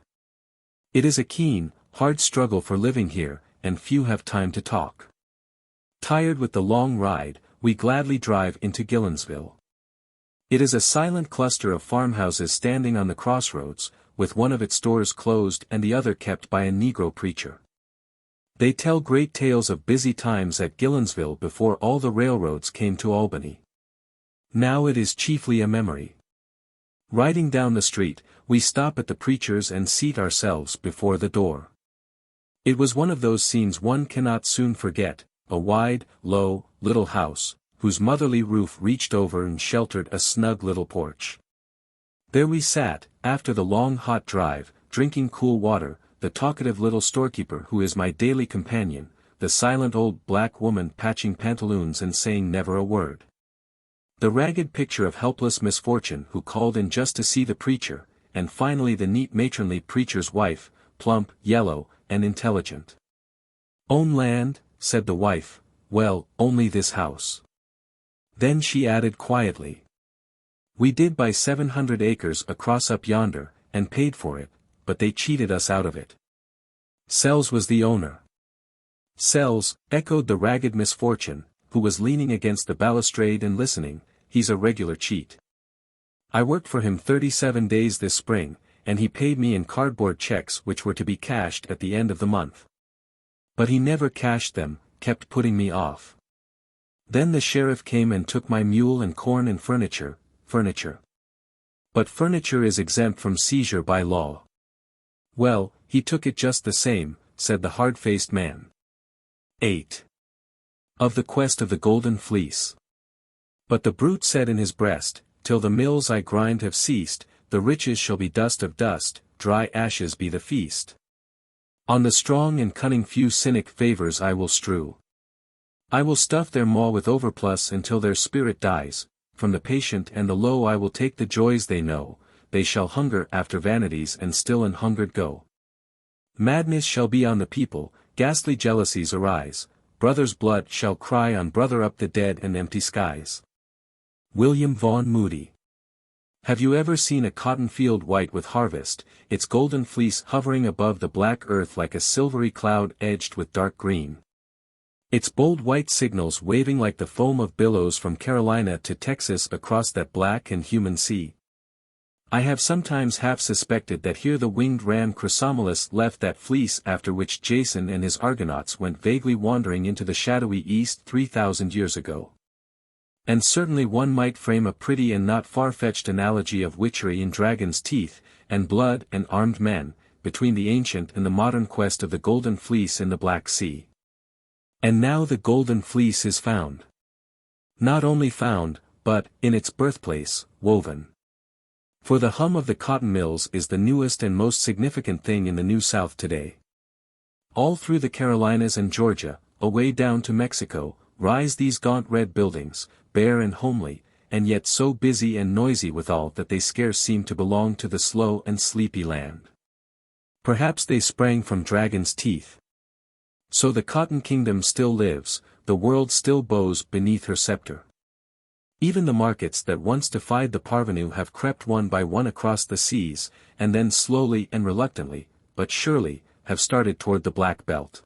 It is a keen, hard struggle for living here, and few have time to talk. Tired with the long ride, we gladly drive into Gillonsville. It is a silent cluster of farmhouses standing on the crossroads, with one of its stores closed and the other kept by a Negro preacher. They tell great tales of busy times at Gillonsville before all the railroads came to Albany. Now it is chiefly a memory. Riding down the street, we stop at the preacher's and seat ourselves before the door. It was one of those scenes one cannot soon forget, a wide, low, little house, whose motherly roof reached over and sheltered a snug little porch. There we sat, after the long hot drive, drinking cool water, the talkative little storekeeper who is my daily companion, the silent old black woman patching pantaloons and saying never a word. The ragged picture of helpless misfortune who called in just to see the preacher, and finally the neat matronly preacher's wife, plump, yellow, and intelligent. "Own land," said the wife, "well, only this house." Then she added quietly, "We did buy 700 acres across up yonder, and paid for it, but they cheated us out of it." Sells was the owner. Sells, echoed the ragged misfortune, who was leaning against the balustrade and listening, "He's a regular cheat. I worked for him 37 days this spring, and he paid me in cardboard checks which were to be cashed at the end of the month. But he never cashed them, kept putting me off. Then the sheriff came and took my mule and corn and furniture. But furniture is exempt from seizure by law." "Well, he took it just the same," said the hard-faced man. 8. Of the quest of the golden fleece. But the brute said in his breast, "Till the mills I grind have ceased, the riches shall be dust of dust, dry ashes be the feast. On the strong and cunning few cynic favors I will strew. I will stuff their maw with overplus until their spirit dies. From the patient and the low I will take the joys they know, they shall hunger after vanities and still an hungered go. Madness shall be on the people, ghastly jealousies arise, brother's blood shall cry on brother up the dead and empty skies." William Vaughn Moody. Have you ever seen a cotton field white with harvest, its golden fleece hovering above the black earth like a silvery cloud edged with dark green? Its bold white signals waving like the foam of billows from Carolina to Texas across that black and human sea? I have sometimes half suspected that here the winged ram Chrysomelis left that fleece after which Jason and his Argonauts went vaguely wandering into the shadowy east 3,000 years ago. And certainly one might frame a pretty and not far-fetched analogy of witchery in dragon's teeth, and blood and armed men, between the ancient and the modern quest of the golden fleece in the Black Sea. And now the golden fleece is found. Not only found, but, in its birthplace, woven. For the hum of the cotton mills is the newest and most significant thing in the New South today. All through the Carolinas and Georgia, away down to Mexico, rise these gaunt red buildings, bare and homely, and yet so busy and noisy withal that they scarce seem to belong to the slow and sleepy land. Perhaps they sprang from dragon's teeth. So the cotton kingdom still lives, the world still bows beneath her scepter. Even the markets that once defied the parvenu have crept one by one across the seas, and then slowly and reluctantly, but surely, have started toward the black belt.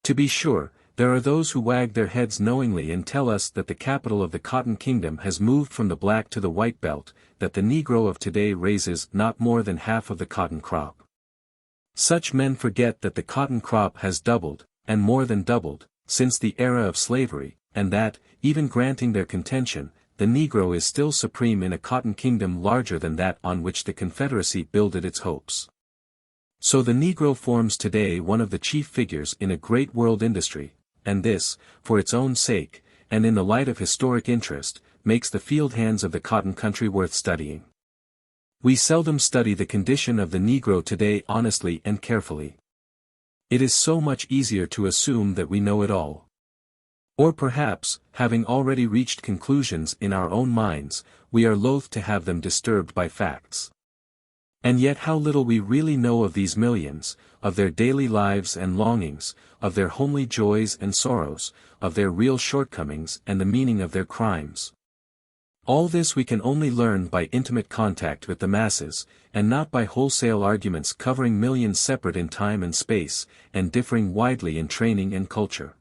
To be sure, there are those who wag their heads knowingly and tell us that the capital of the cotton kingdom has moved from the black to the white belt, that the Negro of today raises not more than half of the cotton crop. Such men forget that the cotton crop has doubled, and more than doubled, since the era of slavery, and that, even granting their contention, the Negro is still supreme in a cotton kingdom larger than that on which the Confederacy builded its hopes. So the Negro forms today one of the chief figures in a great world industry, and this, for its own sake, and in the light of historic interest, makes the field hands of the cotton country worth studying. We seldom study the condition of the Negro today honestly and carefully. It is so much easier to assume that we know it all. Or perhaps, having already reached conclusions in our own minds, we are loath to have them disturbed by facts. And yet how little we really know of these millions, of their daily lives and longings, of their homely joys and sorrows, of their real shortcomings and the meaning of their crimes. All this we can only learn by intimate contact with the masses, and not by wholesale arguments covering millions separate in time and space, and differing widely in training and culture.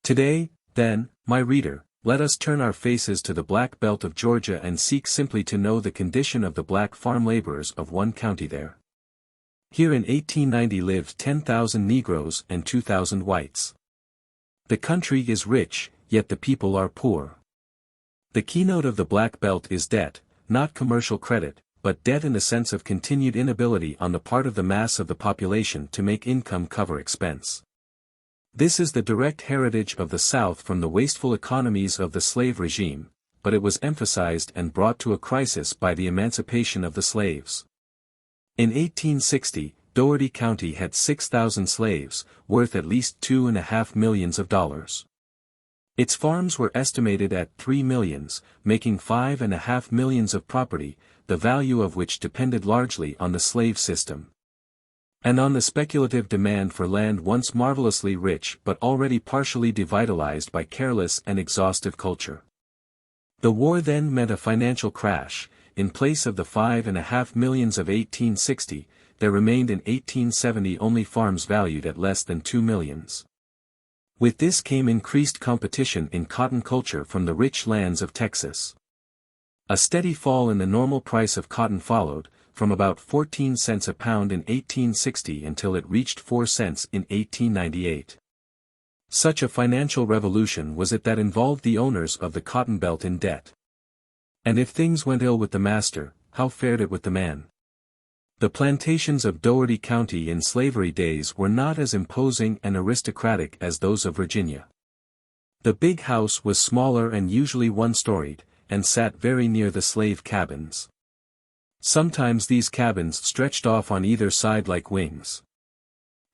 Today, then, my reader, let us turn our faces to the black belt of Georgia and seek simply to know the condition of the black farm laborers of one county there. Here in 1890 lived 10,000 Negroes and 2,000 whites. The country is rich, yet the people are poor. The keynote of the black belt is debt, not commercial credit, but debt in the sense of continued inability on the part of the mass of the population to make income cover expense. This is the direct heritage of the South from the wasteful economies of the slave regime, but it was emphasized and brought to a crisis by the emancipation of the slaves. In 1860, Dougherty County had 6,000 slaves, worth at least $2.5 million. Its farms were estimated at 3 millions, making $5.5 million of property, the value of which depended largely on the slave system. And on the speculative demand for land once marvelously rich but already partially devitalized by careless and exhaustive culture. The war then meant a financial crash. In place of the $5.5 million of 1860, there remained in 1870 only farms valued at less than $2 million. With this came increased competition in cotton culture from the rich lands of Texas. A steady fall in the normal price of cotton followed, from about 14 cents a pound in 1860 until it reached 4 cents in 1898. Such a financial revolution was it that involved the owners of the cotton belt in debt. And if things went ill with the master, how fared it with the man? The plantations of Dougherty County in slavery days were not as imposing and aristocratic as those of Virginia. The big house was smaller and usually one-storied, and sat very near the slave cabins. Sometimes these cabins stretched off on either side like wings.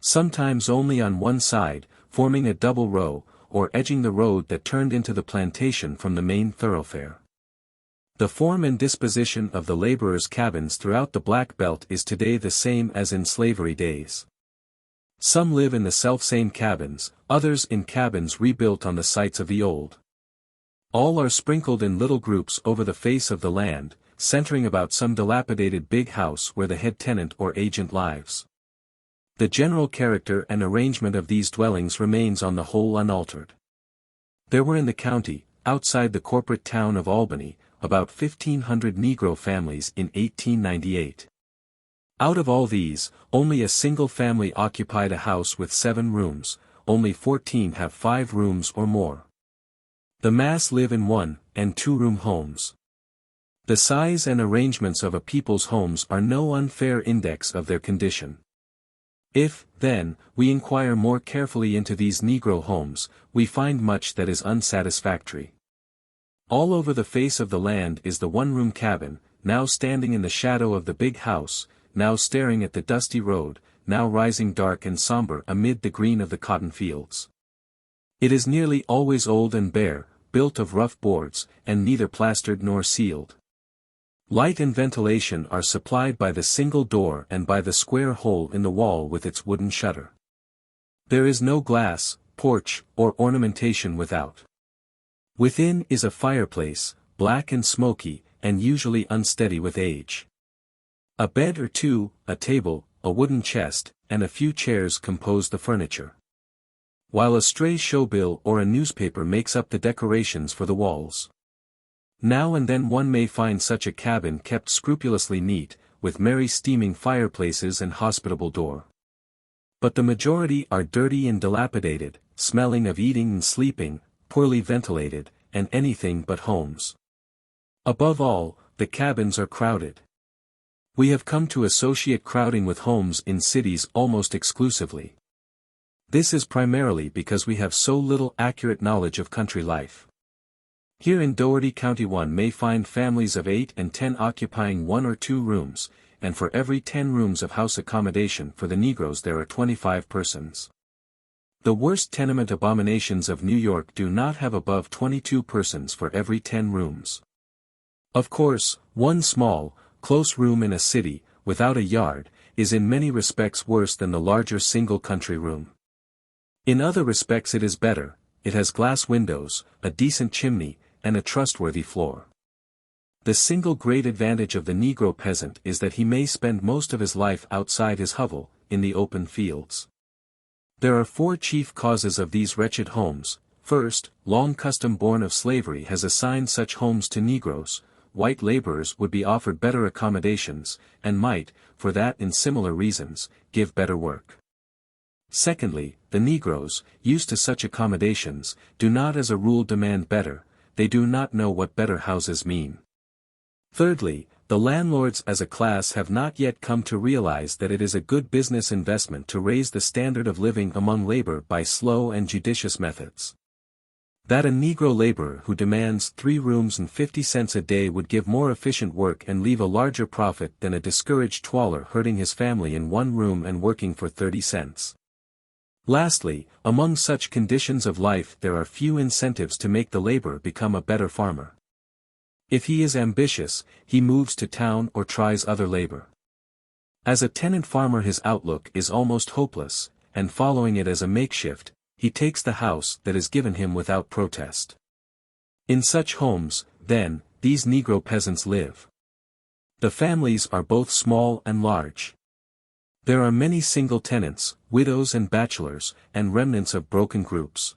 Sometimes only on one side, forming a double row, or edging the road that turned into the plantation from the main thoroughfare. The form and disposition of the laborers' cabins throughout the Black Belt is today the same as in slavery days. Some live in the selfsame cabins, others in cabins rebuilt on the sites of the old. All are sprinkled in little groups over the face of the land, centering about some dilapidated big house where the head tenant or agent lives. The general character and arrangement of these dwellings remains on the whole unaltered. There were in the county, outside the corporate town of Albany, about 1,500 Negro families in 1898. Out of all these, only a single family occupied a house with 7 rooms, only 14 have 5 rooms or more. The mass live in 1- and 2-room homes. The size and arrangements of a people's homes are no unfair index of their condition. If, then, we inquire more carefully into these Negro homes, we find much that is unsatisfactory. All over the face of the land is the one-room cabin, now standing in the shadow of the big house, now staring at the dusty road, now rising dark and somber amid the green of the cotton fields. It is nearly always old and bare, built of rough boards, and neither plastered nor ceiled. Light and ventilation are supplied by the single door and by the square hole in the wall with its wooden shutter. There is no glass, porch, or ornamentation without. Within is a fireplace, black and smoky, and usually unsteady with age. A bed or two, a table, a wooden chest, and a few chairs compose the furniture. While a stray showbill or a newspaper makes up the decorations for the walls. Now and then one may find such a cabin kept scrupulously neat, with merry steaming fireplaces and hospitable door. But the majority are dirty and dilapidated, smelling of eating and sleeping, poorly ventilated, and anything but homes. Above all, the cabins are crowded. We have come to associate crowding with homes in cities almost exclusively. This is primarily because we have so little accurate knowledge of country life. Here in Dougherty County one may find families of 8 and 10 occupying 1 or 2 rooms, and for every 10 rooms of house accommodation for the Negroes there are 25 persons. The worst tenement abominations of New York do not have above 22 persons for every 10 rooms. Of course, one small, close room in a city, without a yard, is in many respects worse than the larger single country room. In other respects it is better. It has glass windows, a decent chimney, and a trustworthy floor. The single great advantage of the Negro peasant is that he may spend most of his life outside his hovel, in the open fields. There are 4 chief causes of these wretched homes. First, long custom born of slavery has assigned such homes to Negroes. White laborers would be offered better accommodations, and might, for that and similar reasons, give better work. Secondly, the Negroes, used to such accommodations, do not as a rule demand better. They do not know what better houses mean. Thirdly, the landlords as a class have not yet come to realize that it is a good business investment to raise the standard of living among labor by slow and judicious methods. That a Negro laborer who demands 3 rooms and 50 cents a day would give more efficient work and leave a larger profit than a discouraged twaller herding his family in 1 room and working for 30 cents. Lastly, among such conditions of life there are few incentives to make the laborer become a better farmer. If he is ambitious, he moves to town or tries other labor. As a tenant farmer his outlook is almost hopeless, and following it as a makeshift, he takes the house that is given him without protest. In such homes, then, these Negro peasants live. The families are both small and large. There are many single tenants, widows and bachelors, and remnants of broken groups.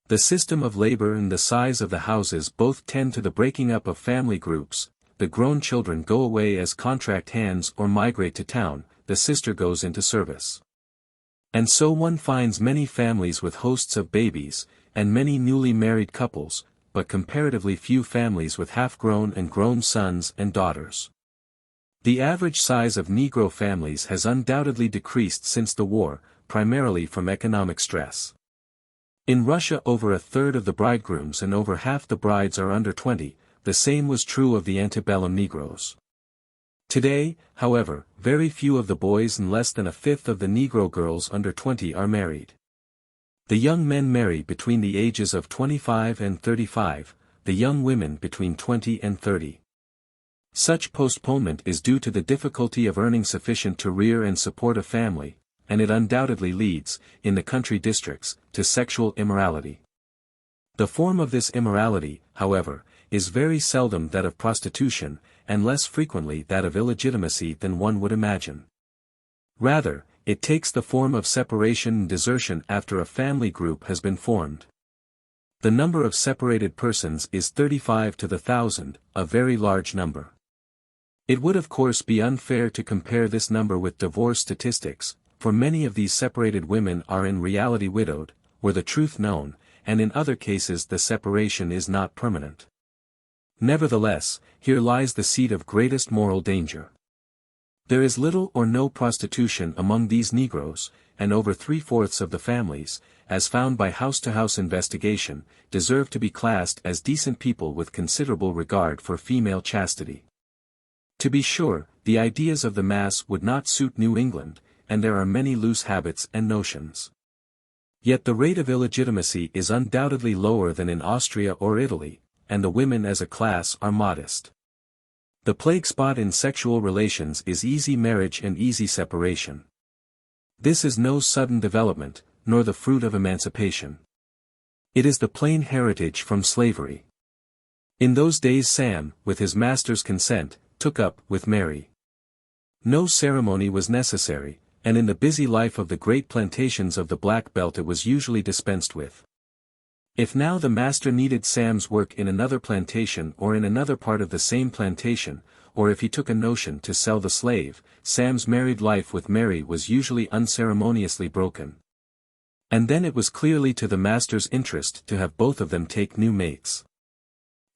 The system of labor and the size of the houses both tend to the breaking up of family groups. The grown children go away as contract hands or migrate to town, the sister goes into service. And so one finds many families with hosts of babies, and many newly married couples, but comparatively few families with half-grown and grown sons and daughters. The average size of Negro families has undoubtedly decreased since the war, primarily from economic stress. In Russia over a third of the bridegrooms and over half the brides are under 20, the same was true of the antebellum Negroes. Today, however, very few of the boys and less than a fifth of the Negro girls under 20 are married. The young men marry between the ages of 25 and 35, the young women between 20 and 30. Such postponement is due to the difficulty of earning sufficient to rear and support a family, and it undoubtedly leads, in the country districts, to sexual immorality. The form of this immorality, however, is very seldom that of prostitution, and less frequently that of illegitimacy than one would imagine. Rather, it takes the form of separation and desertion after a family group has been formed. The number of separated persons is 35 to the 1,000, a very large number. It would of course be unfair to compare this number with divorce statistics, for many of these separated women are in reality widowed, were the truth known, and in other cases the separation is not permanent. Nevertheless, here lies the seat of greatest moral danger. There is little or no prostitution among these Negroes, and over 3/4 of the families, as found by house-to-house investigation, deserve to be classed as decent people with considerable regard for female chastity. To be sure, the ideas of the mass would not suit New England, and there are many loose habits and notions. Yet the rate of illegitimacy is undoubtedly lower than in Austria or Italy, and the women as a class are modest. The plague spot in sexual relations is easy marriage and easy separation. This is no sudden development, nor the fruit of emancipation. It is the plain heritage from slavery. In those days Sam, with his master's consent, took up with Mary. No ceremony was necessary, and in the busy life of the great plantations of the Black Belt it was usually dispensed with. If now the master needed Sam's work in another plantation or in another part of the same plantation, or if he took a notion to sell the slave, Sam's married life with Mary was usually unceremoniously broken. And then it was clearly to the master's interest to have both of them take new mates.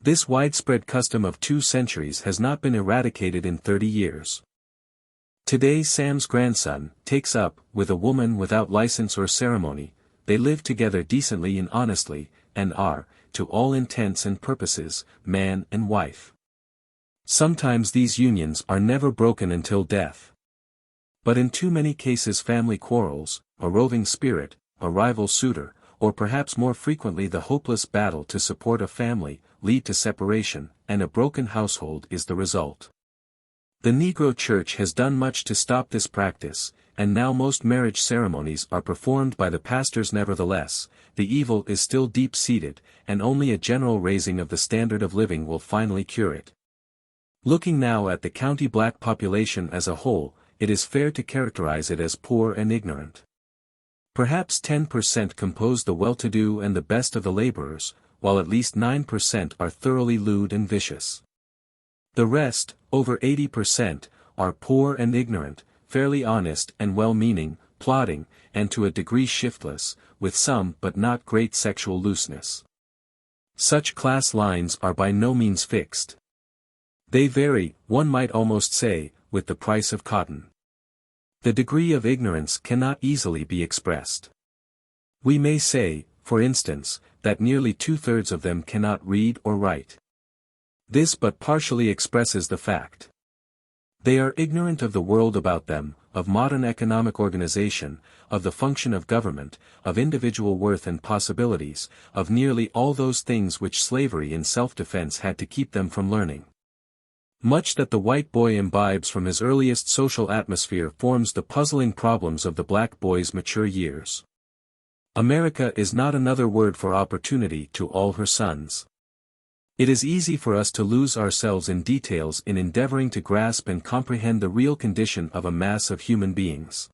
This widespread custom of 2 centuries has not been eradicated in 30 years. Today Sam's grandson takes up with a woman without license or ceremony. They live together decently and honestly, and are, to all intents and purposes, man and wife. Sometimes these unions are never broken until death. But in too many cases family quarrels, a roving spirit, a rival suitor, or perhaps more frequently the hopeless battle to support a family, lead to separation, and a broken household is the result. The Negro Church has done much to stop this practice, and now most marriage ceremonies are performed by the pastors. Nevertheless, the evil is still deep-seated, and only a general raising of the standard of living will finally cure it. Looking now at the county black population as a whole, it is fair to characterize it as poor and ignorant. Perhaps 10% compose the well-to-do and the best of the laborers, while at least 9% are thoroughly lewd and vicious. The rest, over 80%, are poor and ignorant, fairly honest and well-meaning, plodding, and to a degree shiftless, with some but not great sexual looseness. Such class lines are by no means fixed. They vary, one might almost say, with the price of cotton. The degree of ignorance cannot easily be expressed. We may say, for instance, that nearly 2/3 of them cannot read or write. This but partially expresses the fact. They are ignorant of the world about them, of modern economic organization, of the function of government, of individual worth and possibilities, of nearly all those things which slavery in self-defense had to keep them from learning. Much that the white boy imbibes from his earliest social atmosphere forms the puzzling problems of the black boy's mature years. America is not another word for opportunity to all her sons. It is easy for us to lose ourselves in details in endeavoring to grasp and comprehend the real condition of a mass of human beings.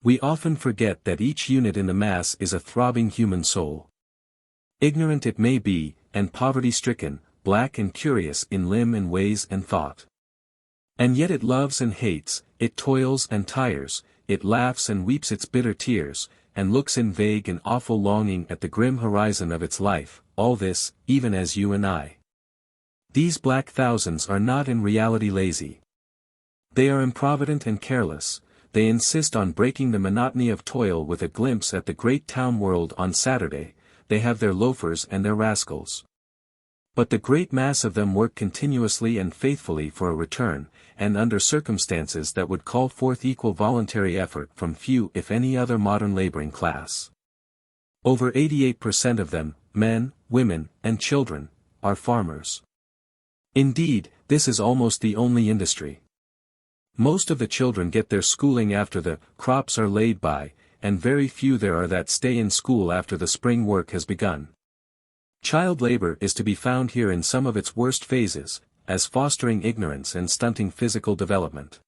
We often forget that each unit in the mass is a throbbing human soul. Ignorant it may be, and poverty-stricken, black and curious in limb and ways and thought. And yet it loves and hates, it toils and tires, it laughs and weeps its bitter tears, and looks in vague and awful longing at the grim horizon of its life, all this, even as you and I. These black thousands are not in reality lazy. They are improvident and careless, they insist on breaking the monotony of toil with a glimpse at the great town world on Saturday, they have their loafers and their rascals. But the great mass of them work continuously and faithfully for a return, and under circumstances that would call forth equal voluntary effort from few if any other modern laboring class. Over 88% of them, men, women, and children, are farmers. Indeed, this is almost the only industry. Most of the children get their schooling after the crops are laid by, and very few there are that stay in school after the spring work has begun. Child labor is to be found here in some of its worst phases, as fostering ignorance and stunting physical development.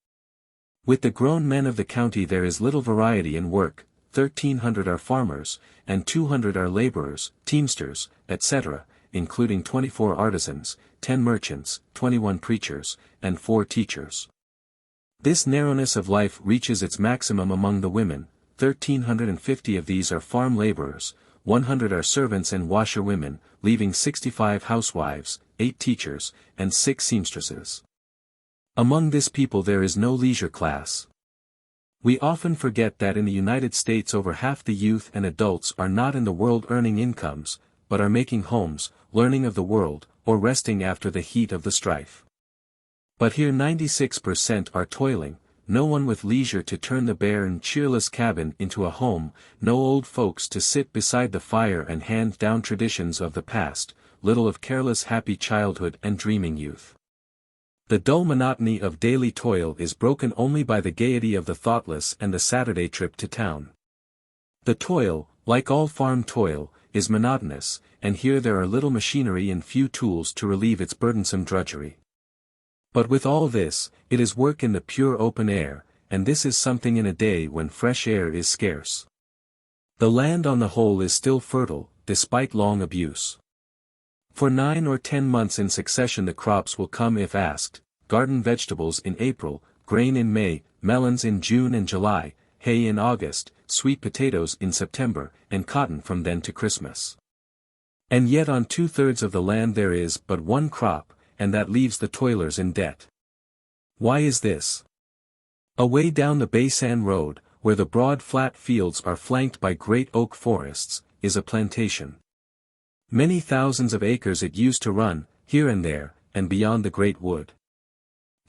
With the grown men of the county there is little variety in work. 1,300 are farmers, and 200 are laborers, teamsters, etc., including 24 artisans, 10 merchants, 21 preachers, and 4 teachers. This narrowness of life reaches its maximum among the women. 1,350 of these are farm laborers, 100 are servants and washerwomen, leaving 65 housewives, 8 teachers, and 6 seamstresses. Among this people there is no leisure class. We often forget that in the United States over half the youth and adults are not in the world earning incomes, but are making homes, learning of the world, or resting after the heat of the strife. But here 96% are toiling, no one with leisure to turn the bare and cheerless cabin into a home, no old folks to sit beside the fire and hand down traditions of the past, little of careless happy childhood and dreaming youth. The dull monotony of daily toil is broken only by the gaiety of the thoughtless and the Saturday trip to town. The toil, like all farm toil, is monotonous, and here there are little machinery and few tools to relieve its burdensome drudgery. But with all this, it is work in the pure open air, and this is something in a day when fresh air is scarce. The land on the whole is still fertile, despite long abuse. For 9 or 10 months in succession the crops will come if asked, garden vegetables in April, grain in May, melons in June and July, hay in August, sweet potatoes in September, and cotton from then to Christmas. And yet on 2/3 of the land there is but one crop, and that leaves the toilers in debt. Why is this? Away down the Bois road, where the broad flat fields are flanked by great oak forests, is a plantation. Many thousands of acres it used to run, here and there, and beyond the great wood.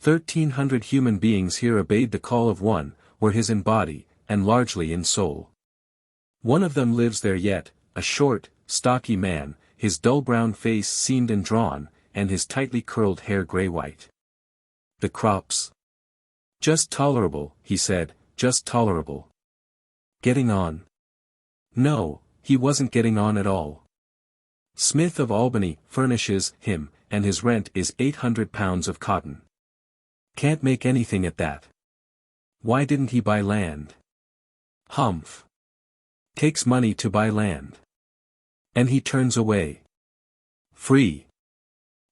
1,300 human beings here obeyed the call of one, were his in body, and largely in soul. One of them lives there yet, a short, stocky man, his dull brown face seamed and drawn, and his tightly curled hair grey-white. The crops? Just tolerable, he said, just tolerable. Getting on? No, he wasn't getting on at all. Smith of Albany furnishes him, and his rent is 800 pounds of cotton. Can't make anything at that. Why didn't he buy land? Humph. Takes money to buy land. And he turns away. Free.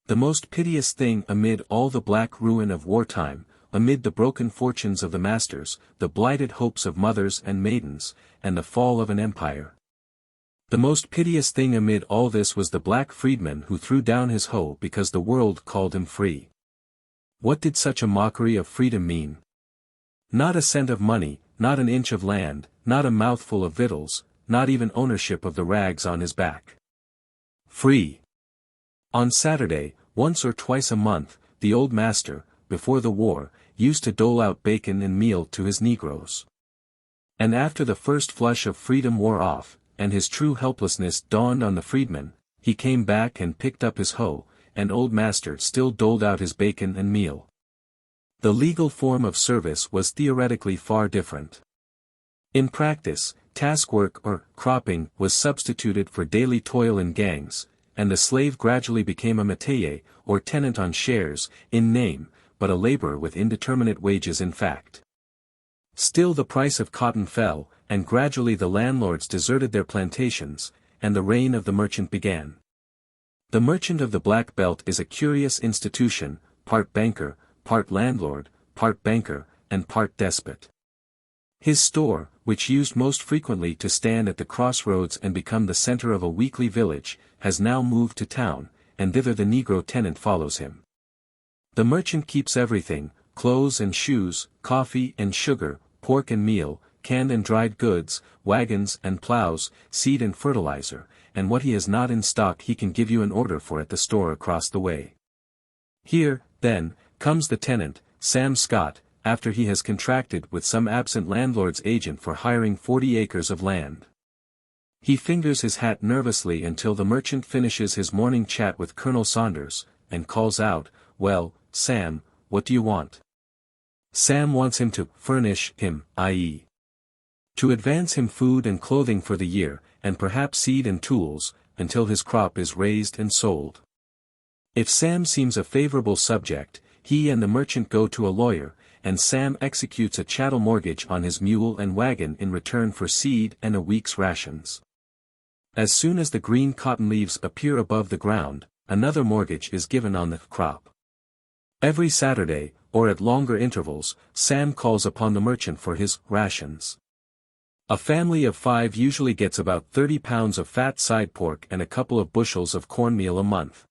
The most piteous thing amid all the black ruin of wartime, amid the broken fortunes of the masters, the blighted hopes of mothers and maidens, and the fall of an empire. The most piteous thing amid all this was the black freedman who threw down his hoe because the world called him free. What did such a mockery of freedom mean? Not a cent of money, not an inch of land, not a mouthful of victuals, not even ownership of the rags on his back. Free. On Saturday, once or twice a month, the old master, before the war, used to dole out bacon and meal to his negroes. And after the first flush of freedom wore off, and his true helplessness dawned on the freedman, he came back and picked up his hoe, and old master still doled out his bacon and meal. The legal form of service was theoretically far different. In practice, task work or cropping was substituted for daily toil in gangs, and the slave gradually became a métayer, or tenant on shares, in name, but a laborer with indeterminate wages in fact. Still the price of cotton fell, and gradually the landlords deserted their plantations, and the reign of the merchant began. The merchant of the Black Belt is a curious institution, part banker, part landlord, part banker, and part despot. His store, which used most frequently to stand at the crossroads and become the center of a weekly village, has now moved to town, and thither the Negro tenant follows him. The merchant keeps everything, clothes and shoes, coffee and sugar, pork and meal, canned and dried goods, wagons and plows, seed and fertilizer, and what he has not in stock he can give you an order for at the store across the way. Here, then, comes the tenant, Sam Scott, after he has contracted with some absent landlord's agent for hiring 40 acres of land. He fingers his hat nervously until the merchant finishes his morning chat with Colonel Saunders, and calls out, "Well, Sam, what do you want?" Sam wants him to furnish him, i.e., to advance him food and clothing for the year, and perhaps seed and tools, until his crop is raised and sold. If Sam seems a favorable subject, he and the merchant go to a lawyer, and Sam executes a chattel mortgage on his mule and wagon in return for seed and a week's rations. As soon as the green cotton leaves appear above the ground, another mortgage is given on the crop. Every Saturday, or at longer intervals, Sam calls upon the merchant for his rations. A family of 5 usually gets about 30 pounds of fat side pork and a couple of bushels of cornmeal a month.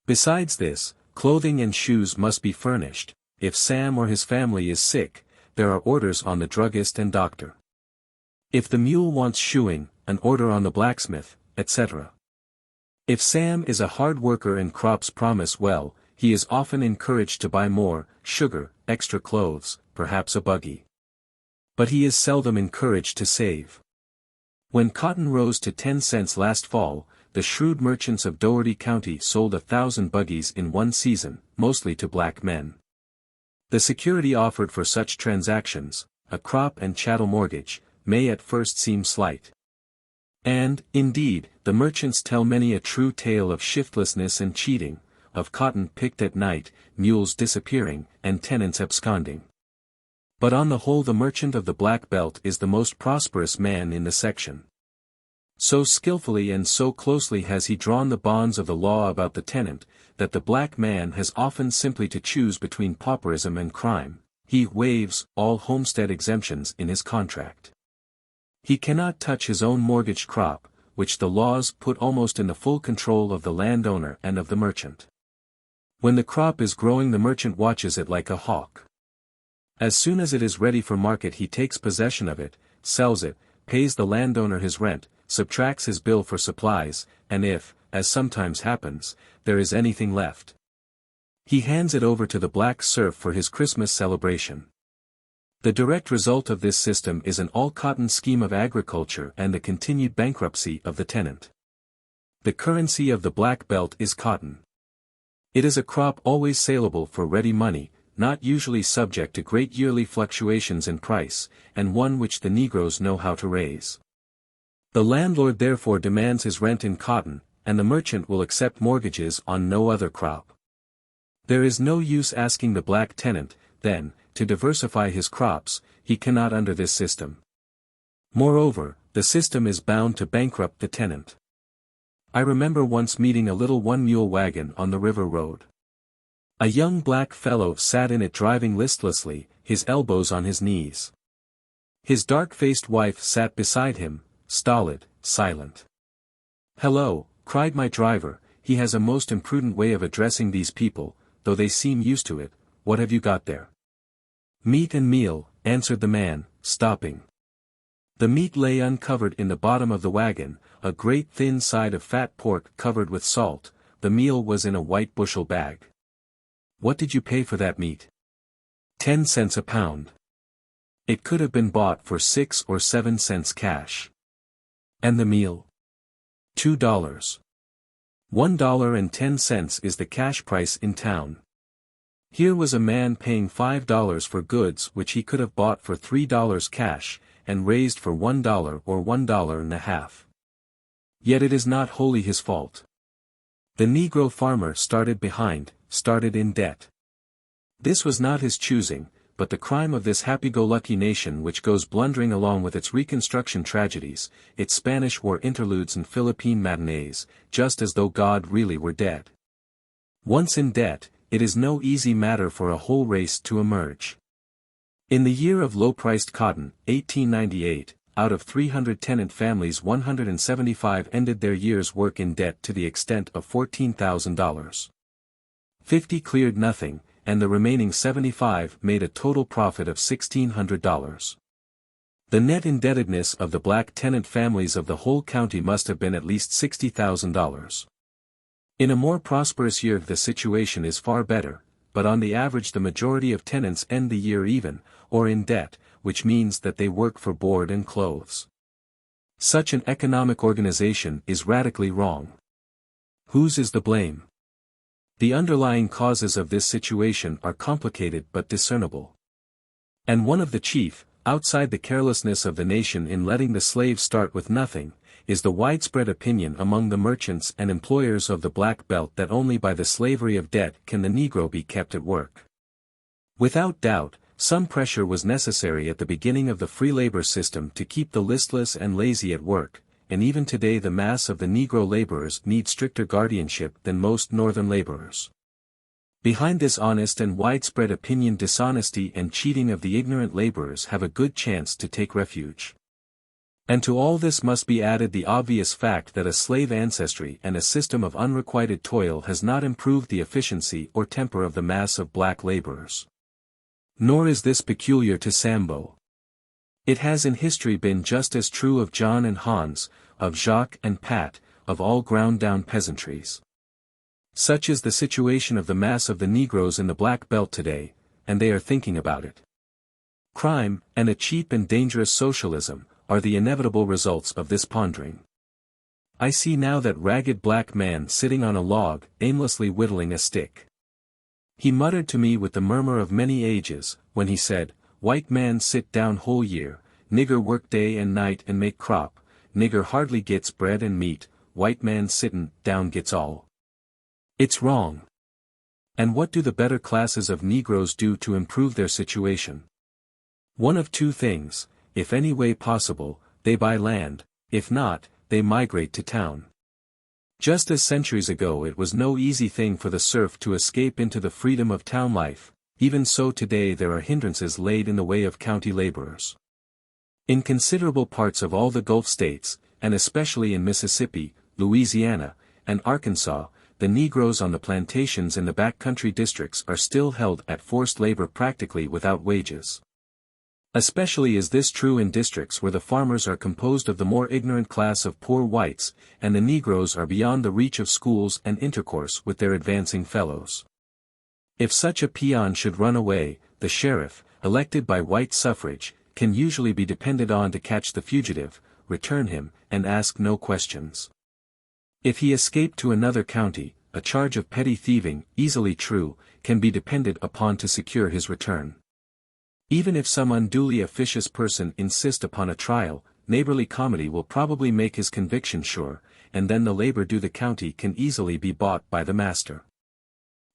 Besides this, clothing and shoes must be furnished. If Sam or his family is sick, there are orders on the druggist and doctor. If the mule wants shoeing, an order on the blacksmith, etc. If Sam is a hard worker and crops promise well, he is often encouraged to buy more, sugar, extra clothes, perhaps a buggy. But he is seldom encouraged to save. When cotton rose to 10 cents last fall, the shrewd merchants of Dougherty County sold 1,000 buggies in one season, mostly to black men. The security offered for such transactions, a crop and chattel mortgage, may at first seem slight. And, indeed, the merchants tell many a true tale of shiftlessness and cheating, of cotton picked at night, mules disappearing, and tenants absconding. But on the whole the merchant of the Black Belt is the most prosperous man in the section. So skillfully and so closely has he drawn the bonds of the law about the tenant, that the black man has often simply to choose between pauperism and crime. He waives all homestead exemptions in his contract. He cannot touch his own mortgaged crop, which the laws put almost in the full control of the landowner and of the merchant. When the crop is growing the merchant watches it like a hawk. As soon as it is ready for market he takes possession of it, sells it, pays the landowner his rent, subtracts his bill for supplies, and if, as sometimes happens, there is anything left, he hands it over to the black serf for his Christmas celebration. The direct result of this system is an all-cotton scheme of agriculture and the continued bankruptcy of the tenant. The currency of the Black Belt is cotton. It is a crop always saleable for ready money, not usually subject to great yearly fluctuations in price, and one which the Negroes know how to raise. The landlord therefore demands his rent in cotton, and the merchant will accept mortgages on no other crop. There is no use asking the black tenant, then, to diversify his crops, he cannot under this system. Moreover, the system is bound to bankrupt the tenant. I remember once meeting a little one-mule wagon on the river road. A young black fellow sat in it driving listlessly, his elbows on his knees. His dark-faced wife sat beside him, stolid, silent. "Hello," cried my driver, "he has a most imprudent way of addressing these people, though they seem used to it. What have you got there?" "Meat and meal," answered the man, stopping. The meat lay uncovered in the bottom of the wagon, a great thin side of fat pork covered with salt. The meal was in a white bushel bag. "What did you pay for that meat?" 10 cents a pound. It could have been bought for 6 or 7 cents cash. "And the meal?" $2. $1.10 is the cash price in town. Here was a man paying $5 for goods which he could have bought for $3 cash, and raised for $1 or $1.50. Yet it is not wholly his fault. The Negro farmer started behind, started in debt. This was not his choosing, but the crime of this happy-go-lucky nation which goes blundering along with its Reconstruction tragedies, its Spanish War interludes and Philippine matinees, just as though God really were dead. Once in debt, it is no easy matter for a whole race to emerge. In the year of low-priced cotton, 1898, out of 300 tenant families 175 ended their year's work in debt to the extent of $14,000. 50 cleared nothing, and the remaining 75 made a total profit of $1,600. The net indebtedness of the black tenant families of the whole county must have been at least $60,000. In a more prosperous year the situation is far better, but on the average the majority of tenants end the year even, or in debt, which means that they work for board and clothes. Such an economic organization is radically wrong. Whose is the blame? The underlying causes of this situation are complicated but discernible. And one of the chief, outside the carelessness of the nation in letting the slaves start with nothing, is the widespread opinion among the merchants and employers of the Black Belt that only by the slavery of debt can the Negro be kept at work. Without doubt, some pressure was necessary at the beginning of the free labor system to keep the listless and lazy at work, and even today the mass of the Negro laborers need stricter guardianship than most northern laborers. Behind this honest and widespread opinion dishonesty and cheating of the ignorant laborers have a good chance to take refuge. And to all this must be added the obvious fact that a slave ancestry and a system of unrequited toil has not improved the efficiency or temper of the mass of black laborers. Nor is this peculiar to Sambo. It has in history been just as true of John and Hans, of Jacques and Pat, of all ground-down peasantries. Such is the situation of the mass of the Negroes in the Black Belt today, and they are thinking about it. Crime, and a cheap and dangerous socialism, are the inevitable results of this pondering. I see now that ragged black man sitting on a log, aimlessly whittling a stick. He muttered to me with the murmur of many ages, when he said, "White man sit down whole year, nigger work day and night and make crop, nigger hardly gets bread and meat, white man sittin' down gets all. It's wrong. And what do the better classes of Negroes do to improve their situation? One of two things: if any way possible, they buy land; if not, they migrate to town. Just as centuries ago it was no easy thing for the serf to escape into the freedom of town life, even so today there are hindrances laid in the way of county laborers. In considerable parts of all the Gulf states, and especially in Mississippi, Louisiana, and Arkansas, the Negroes on the plantations in the backcountry districts are still held at forced labor practically without wages. Especially is this true in districts where the farmers are composed of the more ignorant class of poor whites, and the Negroes are beyond the reach of schools and intercourse with their advancing fellows. If such a peon should run away, the sheriff, elected by white suffrage, can usually be depended on to catch the fugitive, return him, and ask no questions. If he escape to another county, a charge of petty thieving, easily true, can be depended upon to secure his return. Even if some unduly officious person insist upon a trial, neighborly comity will probably make his conviction sure, and then the labor due the county can easily be bought by the master.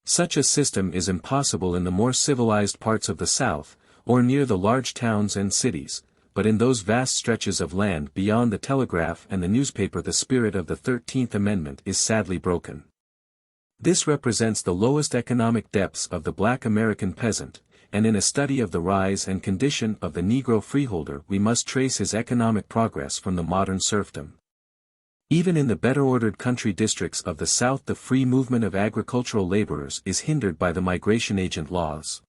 Such a system is impossible in the more civilized parts of the South, or near the large towns and cities, but in those vast stretches of land beyond the telegraph and the newspaper the spirit of the 13th Amendment is sadly broken. This represents the lowest economic depths of the black American peasant, and in a study of the rise and condition of the Negro freeholder we must trace his economic progress from the modern serfdom. Even in the better-ordered country districts of the South the free movement of agricultural laborers is hindered by the migration agent laws.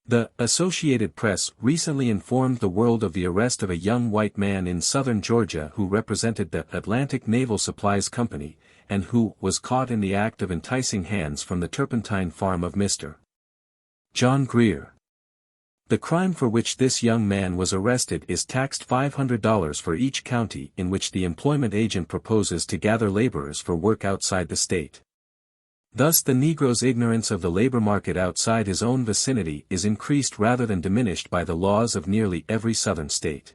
The Associated Press recently informed the world of the arrest of a young white man in southern Georgia who represented the Atlantic Naval Supplies Company, and who was caught in the act of enticing hands from the turpentine farm of Mr. John Greer. The crime for which this young man was arrested is taxed $500 for each county in which the employment agent proposes to gather laborers for work outside the state. Thus the Negro's ignorance of the labor market outside his own vicinity is increased rather than diminished by the laws of nearly every southern state.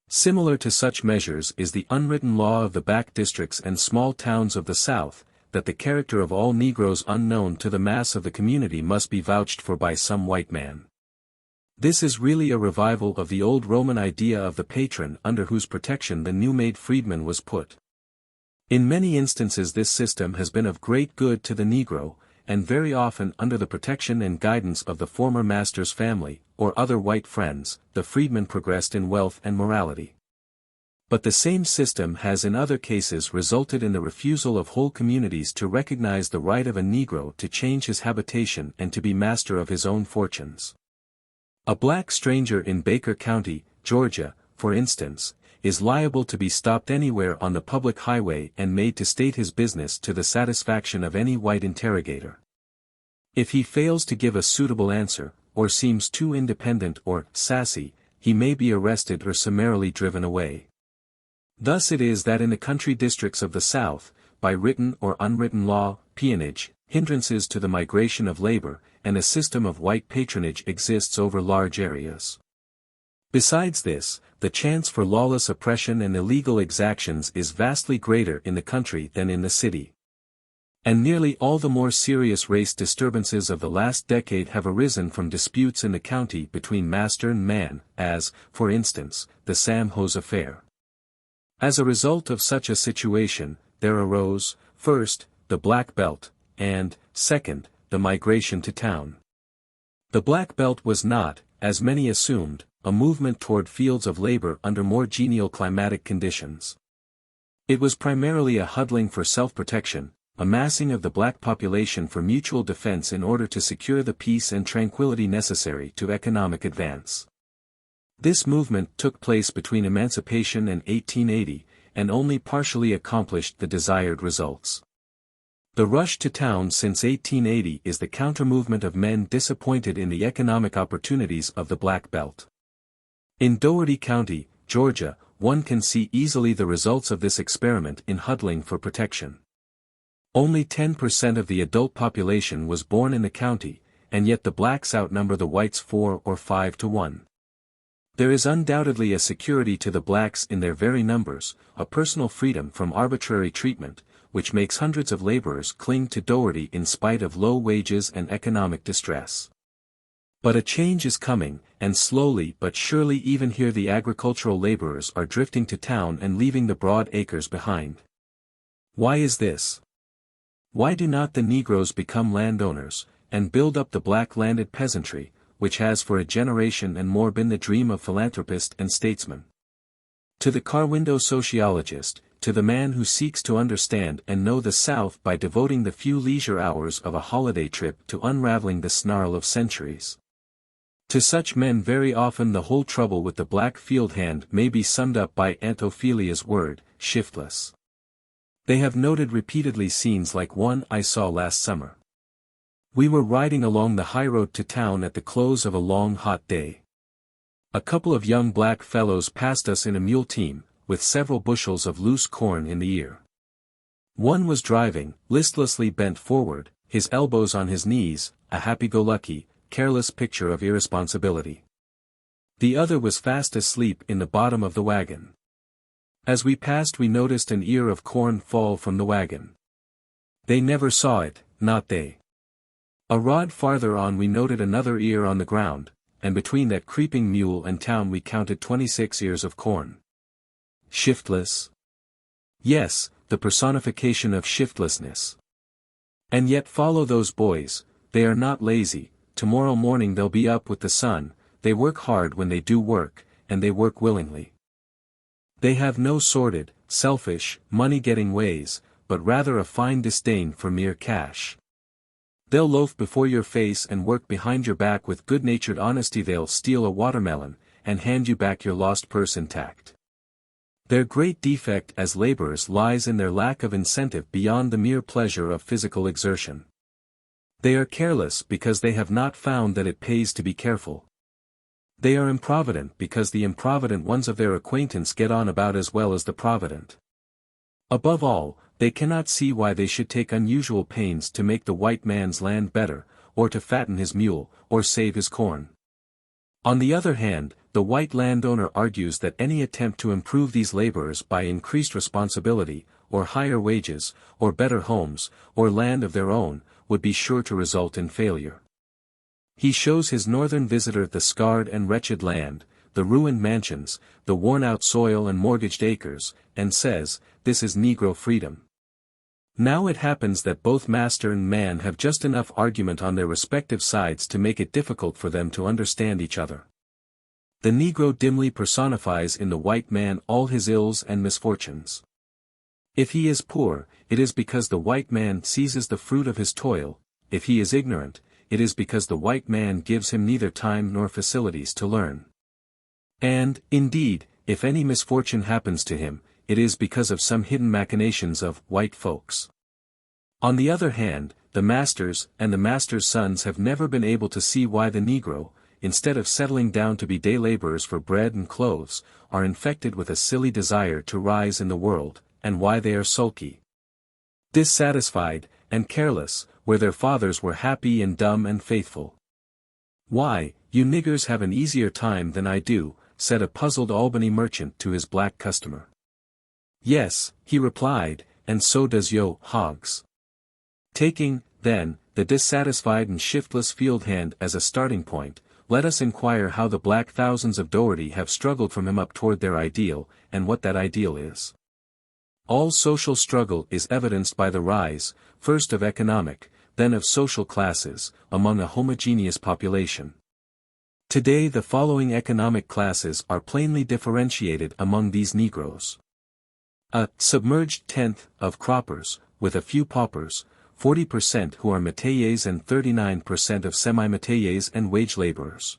Similar to such measures is the unwritten law of the back districts and small towns of the South, that the character of all Negroes unknown to the mass of the community must be vouched for by some white man. This is really a revival of the old Roman idea of the patron under whose protection the new-made freedman was put. In many instances this system has been of great good to the Negro, and very often under the protection and guidance of the former master's family, or other white friends, the freedman progressed in wealth and morality. But the same system has in other cases resulted in the refusal of whole communities to recognize the right of a Negro to change his habitation and to be master of his own fortunes. A black stranger in Baker County, Georgia, for instance, is liable to be stopped anywhere on the public highway and made to state his business to the satisfaction of any white interrogator. If he fails to give a suitable answer, or seems too independent or sassy, he may be arrested or summarily driven away. Thus it is that in the country districts of the South, by written or unwritten law, peonage, hindrances to the migration of labor, and a system of white patronage exists over large areas. Besides this, the chance for lawless oppression and illegal exactions is vastly greater in the country than in the city. And nearly all the more serious race disturbances of the last decade have arisen from disputes in the county between master and man, as, for instance, the Sam Hose affair. As a result of such a situation, there arose, first, the Black Belt, and, second, the migration to town. The Black Belt was not, as many assumed, a movement toward fields of labor under more genial climatic conditions. It was primarily a huddling for self-protection, a massing of the black population for mutual defense in order to secure the peace and tranquility necessary to economic advance. This movement took place between emancipation and 1880, and only partially accomplished the desired results. The rush to town since 1880 is the counter-movement of men disappointed in the economic opportunities of the Black Belt. In Dougherty County, Georgia, one can see easily the results of this experiment in huddling for protection. Only 10% of the adult population was born in the county, and yet the blacks outnumber the whites 4 or 5 to 1. There is undoubtedly a security to the blacks in their very numbers, a personal freedom from arbitrary treatment, which makes hundreds of laborers cling to Doherty in spite of low wages and economic distress. But a change is coming, and slowly but surely even here the agricultural laborers are drifting to town and leaving the broad acres behind. Why is this? Why do not the Negroes become landowners, and build up the black landed peasantry, which has for a generation and more been the dream of philanthropist and statesman? To the car window sociologist, to the man who seeks to understand and know the South by devoting the few leisure hours of a holiday trip to unraveling the snarl of centuries. To such men very often the whole trouble with the black field hand may be summed up by Aunt Ophelia's word, shiftless. They have noted repeatedly scenes like one I saw last summer. We were riding along the high road to town at the close of a long hot day. A couple of young black fellows passed us in a mule team, with several bushels of loose corn in the ear. One was driving, listlessly bent forward, his elbows on his knees, a happy-go-lucky, careless picture of irresponsibility. The other was fast asleep in the bottom of the wagon. As we passed we noticed an ear of corn fall from the wagon. They never saw it, not they. A rod farther on we noted another ear on the ground, and between that creeping mule and town we counted 26 ears of corn. Shiftless? Yes, the personification of shiftlessness. And yet follow those boys, they are not lazy. Tomorrow morning they'll be up with the sun, they work hard when they do work, and they work willingly. They have no sordid, selfish, money-getting ways, but rather a fine disdain for mere cash. They'll loaf before your face and work behind your back with good-natured honesty. They'll steal a watermelon, and hand you back your lost purse intact. Their great defect as laborers lies in their lack of incentive beyond the mere pleasure of physical exertion. They are careless because they have not found that it pays to be careful. They are improvident because the improvident ones of their acquaintance get on about as well as the provident. Above all, they cannot see why they should take unusual pains to make the white man's land better, or to fatten his mule, or save his corn. On the other hand, the white landowner argues that any attempt to improve these laborers by increased responsibility, or higher wages, or better homes, or land of their own, would be sure to result in failure. He shows his northern visitor the scarred and wretched land, the ruined mansions, the worn-out soil and mortgaged acres, and says, "This is Negro freedom." Now it happens that both master and man have just enough argument on their respective sides to make it difficult for them to understand each other. The Negro dimly personifies in the white man all his ills and misfortunes. If he is poor, it is because the white man seizes the fruit of his toil; if he is ignorant, it is because the white man gives him neither time nor facilities to learn. And, indeed, if any misfortune happens to him, it is because of some hidden machinations of white folks. On the other hand, the masters and the masters' sons have never been able to see why the Negro, instead of settling down to be day laborers for bread and clothes, are infected with a silly desire to rise in the world, and why they are sulky, dissatisfied, and careless, where their fathers were happy and dumb and faithful. "Why, you niggers have an easier time than I do," said a puzzled Albany merchant to his black customer. "Yes," he replied, "and so does yo' hogs." Taking, then, the dissatisfied and shiftless field hand as a starting point, let us inquire how the black thousands of Doherty have struggled from him up toward their ideal, and what that ideal is. All social struggle is evidenced by the rise, first of economic, then of social classes, among a homogeneous population. Today the following economic classes are plainly differentiated among these Negroes. A submerged tenth of croppers, with a few paupers, 40% who are métayers and 39% of semi-métayers and wage laborers.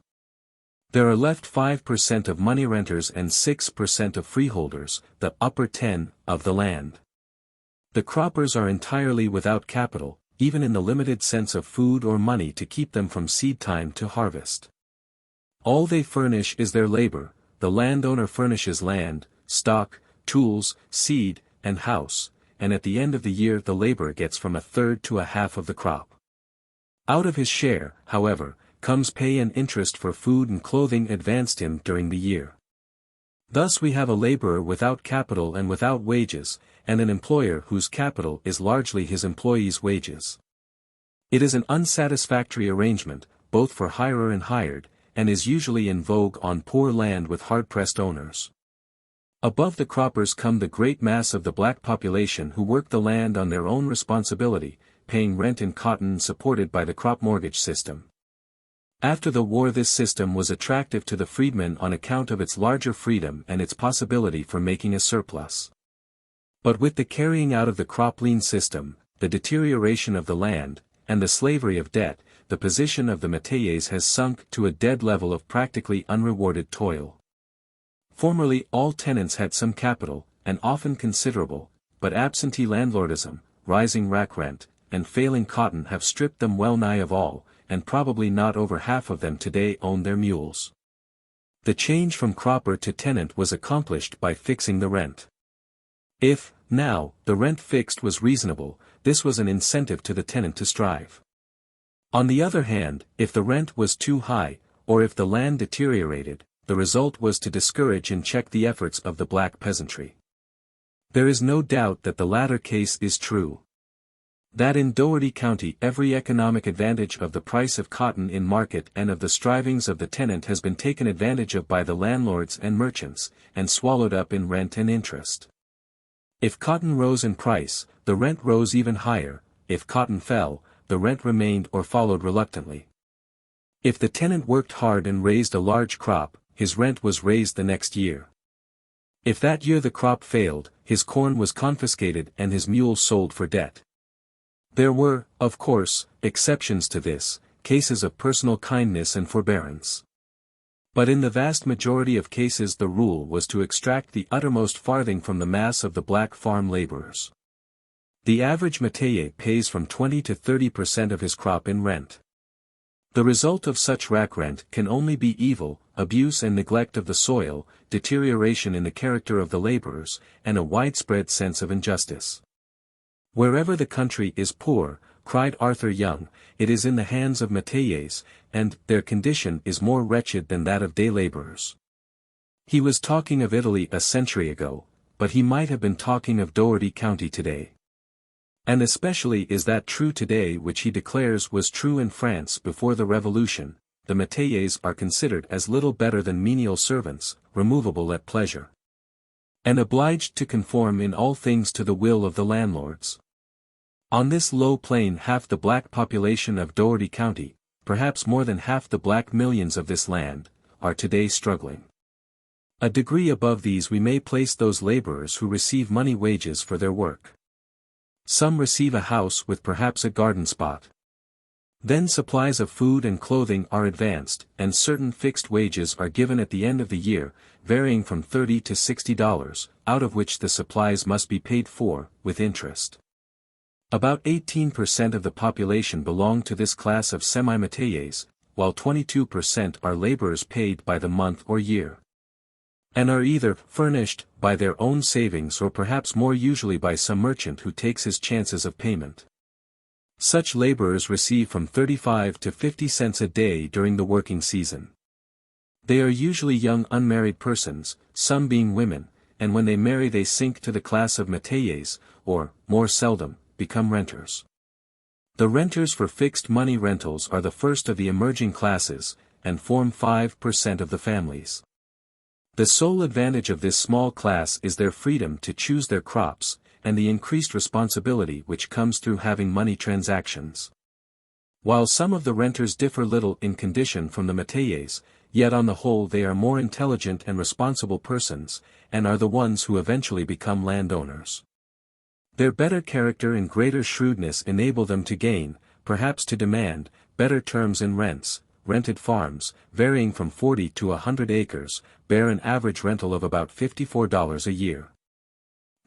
There are left 5% of money renters and 6% of freeholders, the upper 10, of the land. The croppers are entirely without capital, even in the limited sense of food or money to keep them from seed time to harvest. All they furnish is their labor, the landowner furnishes land, stock, tools, seed, and house, and at the end of the year the laborer gets from a third to a half of the crop. Out of his share, however, comes pay and interest for food and clothing advanced him during the year. Thus we have a laborer without capital and without wages, and an employer whose capital is largely his employee's wages. It is an unsatisfactory arrangement, both for hirer and hired, and is usually in vogue on poor land with hard-pressed owners. Above the croppers come the great mass of the black population who work the land on their own responsibility, paying rent in cotton supported by the crop mortgage system. After the war this system was attractive to the freedmen on account of its larger freedom and its possibility for making a surplus. But with the carrying out of the crop lien system, the deterioration of the land, and the slavery of debt, the position of the métayers has sunk to a dead level of practically unrewarded toil. Formerly all tenants had some capital, and often considerable, but absentee landlordism, rising rack rent, and failing cotton have stripped them well nigh of all, and probably not over half of them today own their mules. The change from cropper to tenant was accomplished by fixing the rent. If, now, the rent fixed was reasonable, this was an incentive to the tenant to strive. On the other hand, if the rent was too high, or if the land deteriorated, the result was to discourage and check the efforts of the black peasantry. There is no doubt that the latter case is true. That in Dougherty County every economic advantage of the price of cotton in market and of the strivings of the tenant has been taken advantage of by the landlords and merchants, and swallowed up in rent and interest. If cotton rose in price, the rent rose even higher; if cotton fell, the rent remained or followed reluctantly. If the tenant worked hard and raised a large crop, his rent was raised the next year. If that year the crop failed, his corn was confiscated and his mules sold for debt. There were, of course, exceptions to this, cases of personal kindness and forbearance. But in the vast majority of cases the rule was to extract the uttermost farthing from the mass of the black farm laborers. The average métayer pays from 20 to 30% of his crop in rent. The result of such rack rent can only be evil, abuse and neglect of the soil, deterioration in the character of the laborers, and a widespread sense of injustice. Wherever the country is poor, cried Arthur Young, it is in the hands of métayers, and their condition is more wretched than that of day laborers. He was talking of Italy a century ago, but he might have been talking of Dougherty County today. And especially is that true today which he declares was true in France before the Revolution. The métayers are considered as little better than menial servants, removable at pleasure, and obliged to conform in all things to the will of the landlords. On this low plane half the black population of Dougherty County, perhaps more than half the black millions of this land, are today struggling. A degree above these we may place those laborers who receive money wages for their work. Some receive a house with perhaps a garden spot. Then supplies of food and clothing are advanced, and certain fixed wages are given at the end of the year, varying from $30 to $60, out of which the supplies must be paid for, with interest. About 18% of the population belong to this class of semi-métayers, while 22% are laborers paid by the month or year, and are either furnished by their own savings or perhaps more usually by some merchant who takes his chances of payment. Such laborers receive from 35 to 50 cents a day during the working season. They are usually young unmarried persons, some being women, and when they marry they sink to the class of métayers, or, more seldom, become renters. The renters for fixed money rentals are the first of the emerging classes, and form 5% of the families. The sole advantage of this small class is their freedom to choose their crops, and the increased responsibility which comes through having money transactions. While some of the renters differ little in condition from the métayers, yet on the whole they are more intelligent and responsible persons, and are the ones who eventually become landowners. Their better character and greater shrewdness enable them to gain, perhaps to demand, better terms in rents. Rented farms, varying from 40 to 100 acres, bear an average rental of about $54 a year.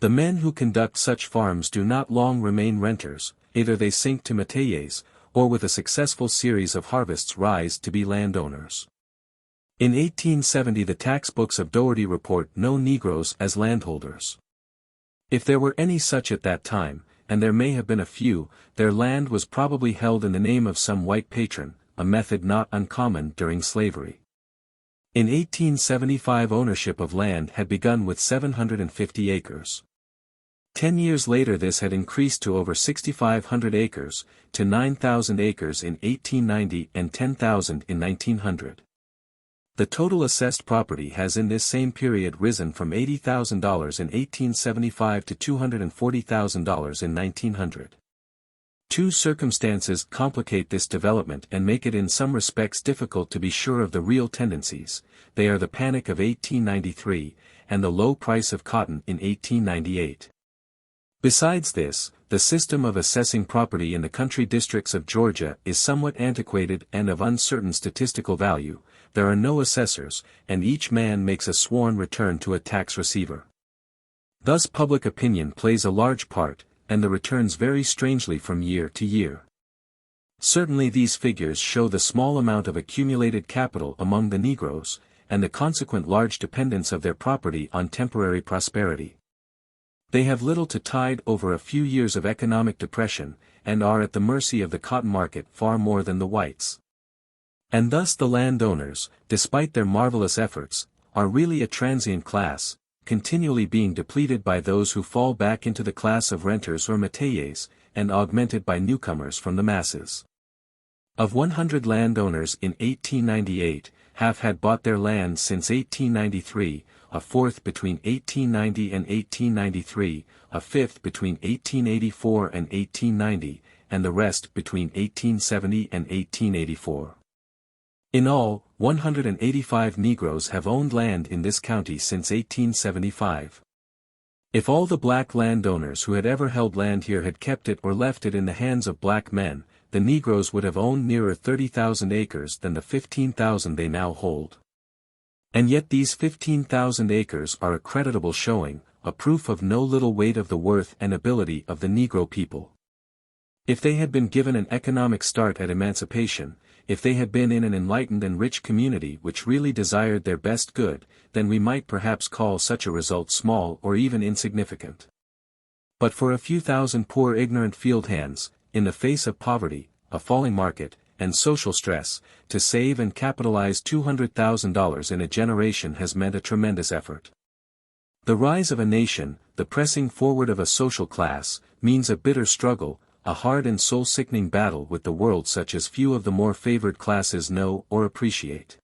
The men who conduct such farms do not long remain renters, either they sink to métayers, or with a successful series of harvests rise to be landowners. In 1870 the tax books of Dougherty report no Negroes as landholders. If there were any such at that time, and there may have been a few, their land was probably held in the name of some white patron, a method not uncommon during slavery. In 1875 ownership of land had begun with 750 acres. 10 years later this had increased to over 6,500 acres, to 9,000 acres in 1890 and 10,000 in 1900. The total assessed property has in this same period risen from $80,000 in 1875 to $240,000 in 1900. Two circumstances complicate this development and make it in some respects difficult to be sure of the real tendencies. They are the Panic of 1893, and the low price of cotton in 1898. Besides this, the system of assessing property in the country districts of Georgia is somewhat antiquated and of uncertain statistical value. There are no assessors, and each man makes a sworn return to a tax receiver. Thus public opinion plays a large part, and the returns vary strangely from year to year. Certainly these figures show the small amount of accumulated capital among the Negroes, and the consequent large dependence of their property on temporary prosperity. They have little to tide over a few years of economic depression, and are at the mercy of the cotton market far more than the whites. And thus the landowners, despite their marvelous efforts, are really a transient class, continually being depleted by those who fall back into the class of renters or metayers, and augmented by newcomers from the masses. Of 100 landowners in 1898, half had bought their land since 1893, a fourth between 1890 and 1893, a fifth between 1884 and 1890, and the rest between 1870 and 1884. In all, 185 Negroes have owned land in this county since 1875. If all the black landowners who had ever held land here had kept it or left it in the hands of black men, the Negroes would have owned nearer 30,000 acres than the 15,000 they now hold. And yet these 15,000 acres are a creditable showing, a proof of no little weight of the worth and ability of the Negro people. If they had been given an economic start at emancipation, if they had been in an enlightened and rich community which really desired their best good, then we might perhaps call such a result small or even insignificant. But for a few thousand poor ignorant field hands, in the face of poverty, a falling market, and social stress, to save and capitalize $200,000 in a generation has meant a tremendous effort. The rise of a nation, the pressing forward of a social class, means a bitter struggle, a hard and soul-sickening battle with the world such as few of the more favored classes know or appreciate.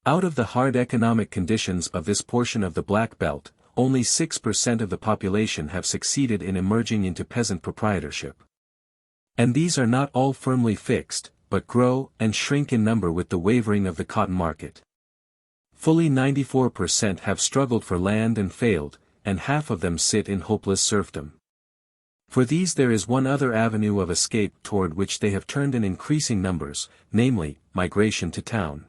Out of the hard economic conditions of this portion of the Black Belt, only 6% of the population have succeeded in emerging into peasant proprietorship. And these are not all firmly fixed, but grow and shrink in number with the wavering of the cotton market. Fully 94% have struggled for land and failed, and half of them sit in hopeless serfdom. For these there is one other avenue of escape toward which they have turned in increasing numbers, namely, migration to town.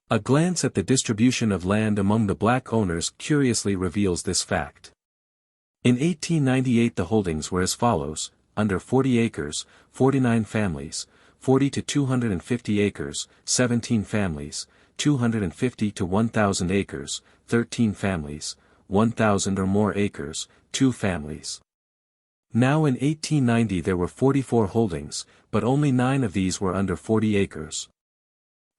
A glance at the distribution of land among the black owners curiously reveals this fact. In 1898 the holdings were as follows: under 40 acres, 49 families, 40 to 250 acres, 17 families, 250 to 1,000 acres, 13 families, 1,000 or more acres, 2 families. Now in 1890 there were 44 holdings, but only 9 of these were under 40 acres.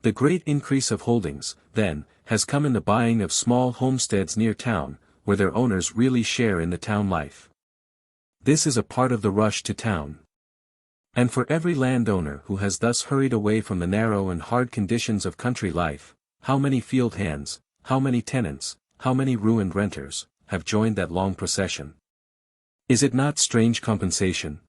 The great increase of holdings, then, has come in the buying of small homesteads near town, where their owners really share in the town life. This is a part of the rush to town. And for every landowner who has thus hurried away from the narrow and hard conditions of country life, how many field hands, how many tenants, how many ruined renters, have joined that long procession? Is it not strange compensation?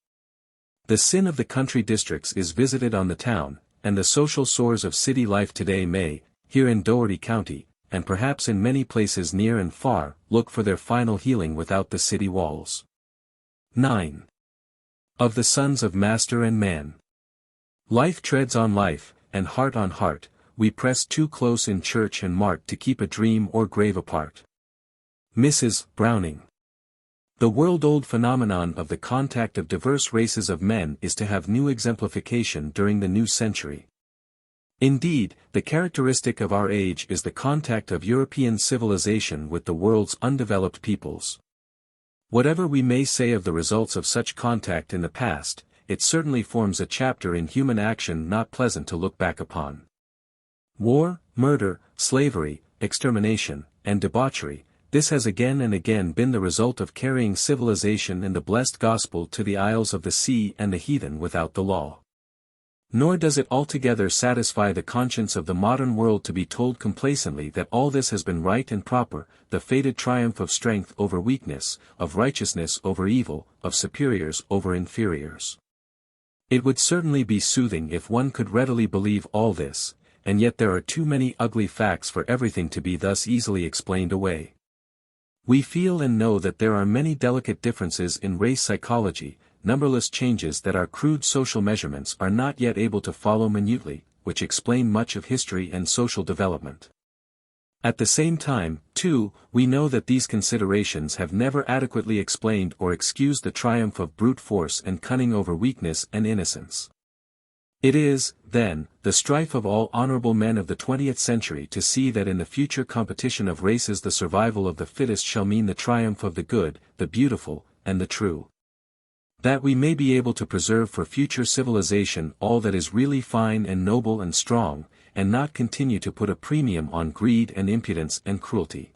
The sin of the country districts is visited on the town, and the social sores of city life today may, here in Dougherty County, and perhaps in many places near and far, look for their final healing without the city walls. 9. Of the sons of master and man. Life treads on life, and heart on heart, we press too close in church and mart to keep a dream or grave apart. Mrs. Browning. The world-old phenomenon of the contact of diverse races of men is to have new exemplification during the new century. Indeed, the characteristic of our age is the contact of European civilization with the world's undeveloped peoples. Whatever we may say of the results of such contact in the past, it certainly forms a chapter in human action not pleasant to look back upon. War, murder, slavery, extermination, and debauchery, this has again and again been the result of carrying civilization and the blessed gospel to the isles of the sea and the heathen without the law. Nor does it altogether satisfy the conscience of the modern world to be told complacently that all this has been right and proper, the fated triumph of strength over weakness, of righteousness over evil, of superiors over inferiors. It would certainly be soothing if one could readily believe all this, and yet there are too many ugly facts for everything to be thus easily explained away. We feel and know that there are many delicate differences in race psychology, numberless changes that our crude social measurements are not yet able to follow minutely, which explain much of history and social development. At the same time, too, we know that these considerations have never adequately explained or excused the triumph of brute force and cunning over weakness and innocence. It is, then, the strife of all honorable men of the 20th century to see that in the future competition of races the survival of the fittest shall mean the triumph of the good, the beautiful, and the true. That we may be able to preserve for future civilization all that is really fine and noble and strong, and not continue to put a premium on greed and impudence and cruelty.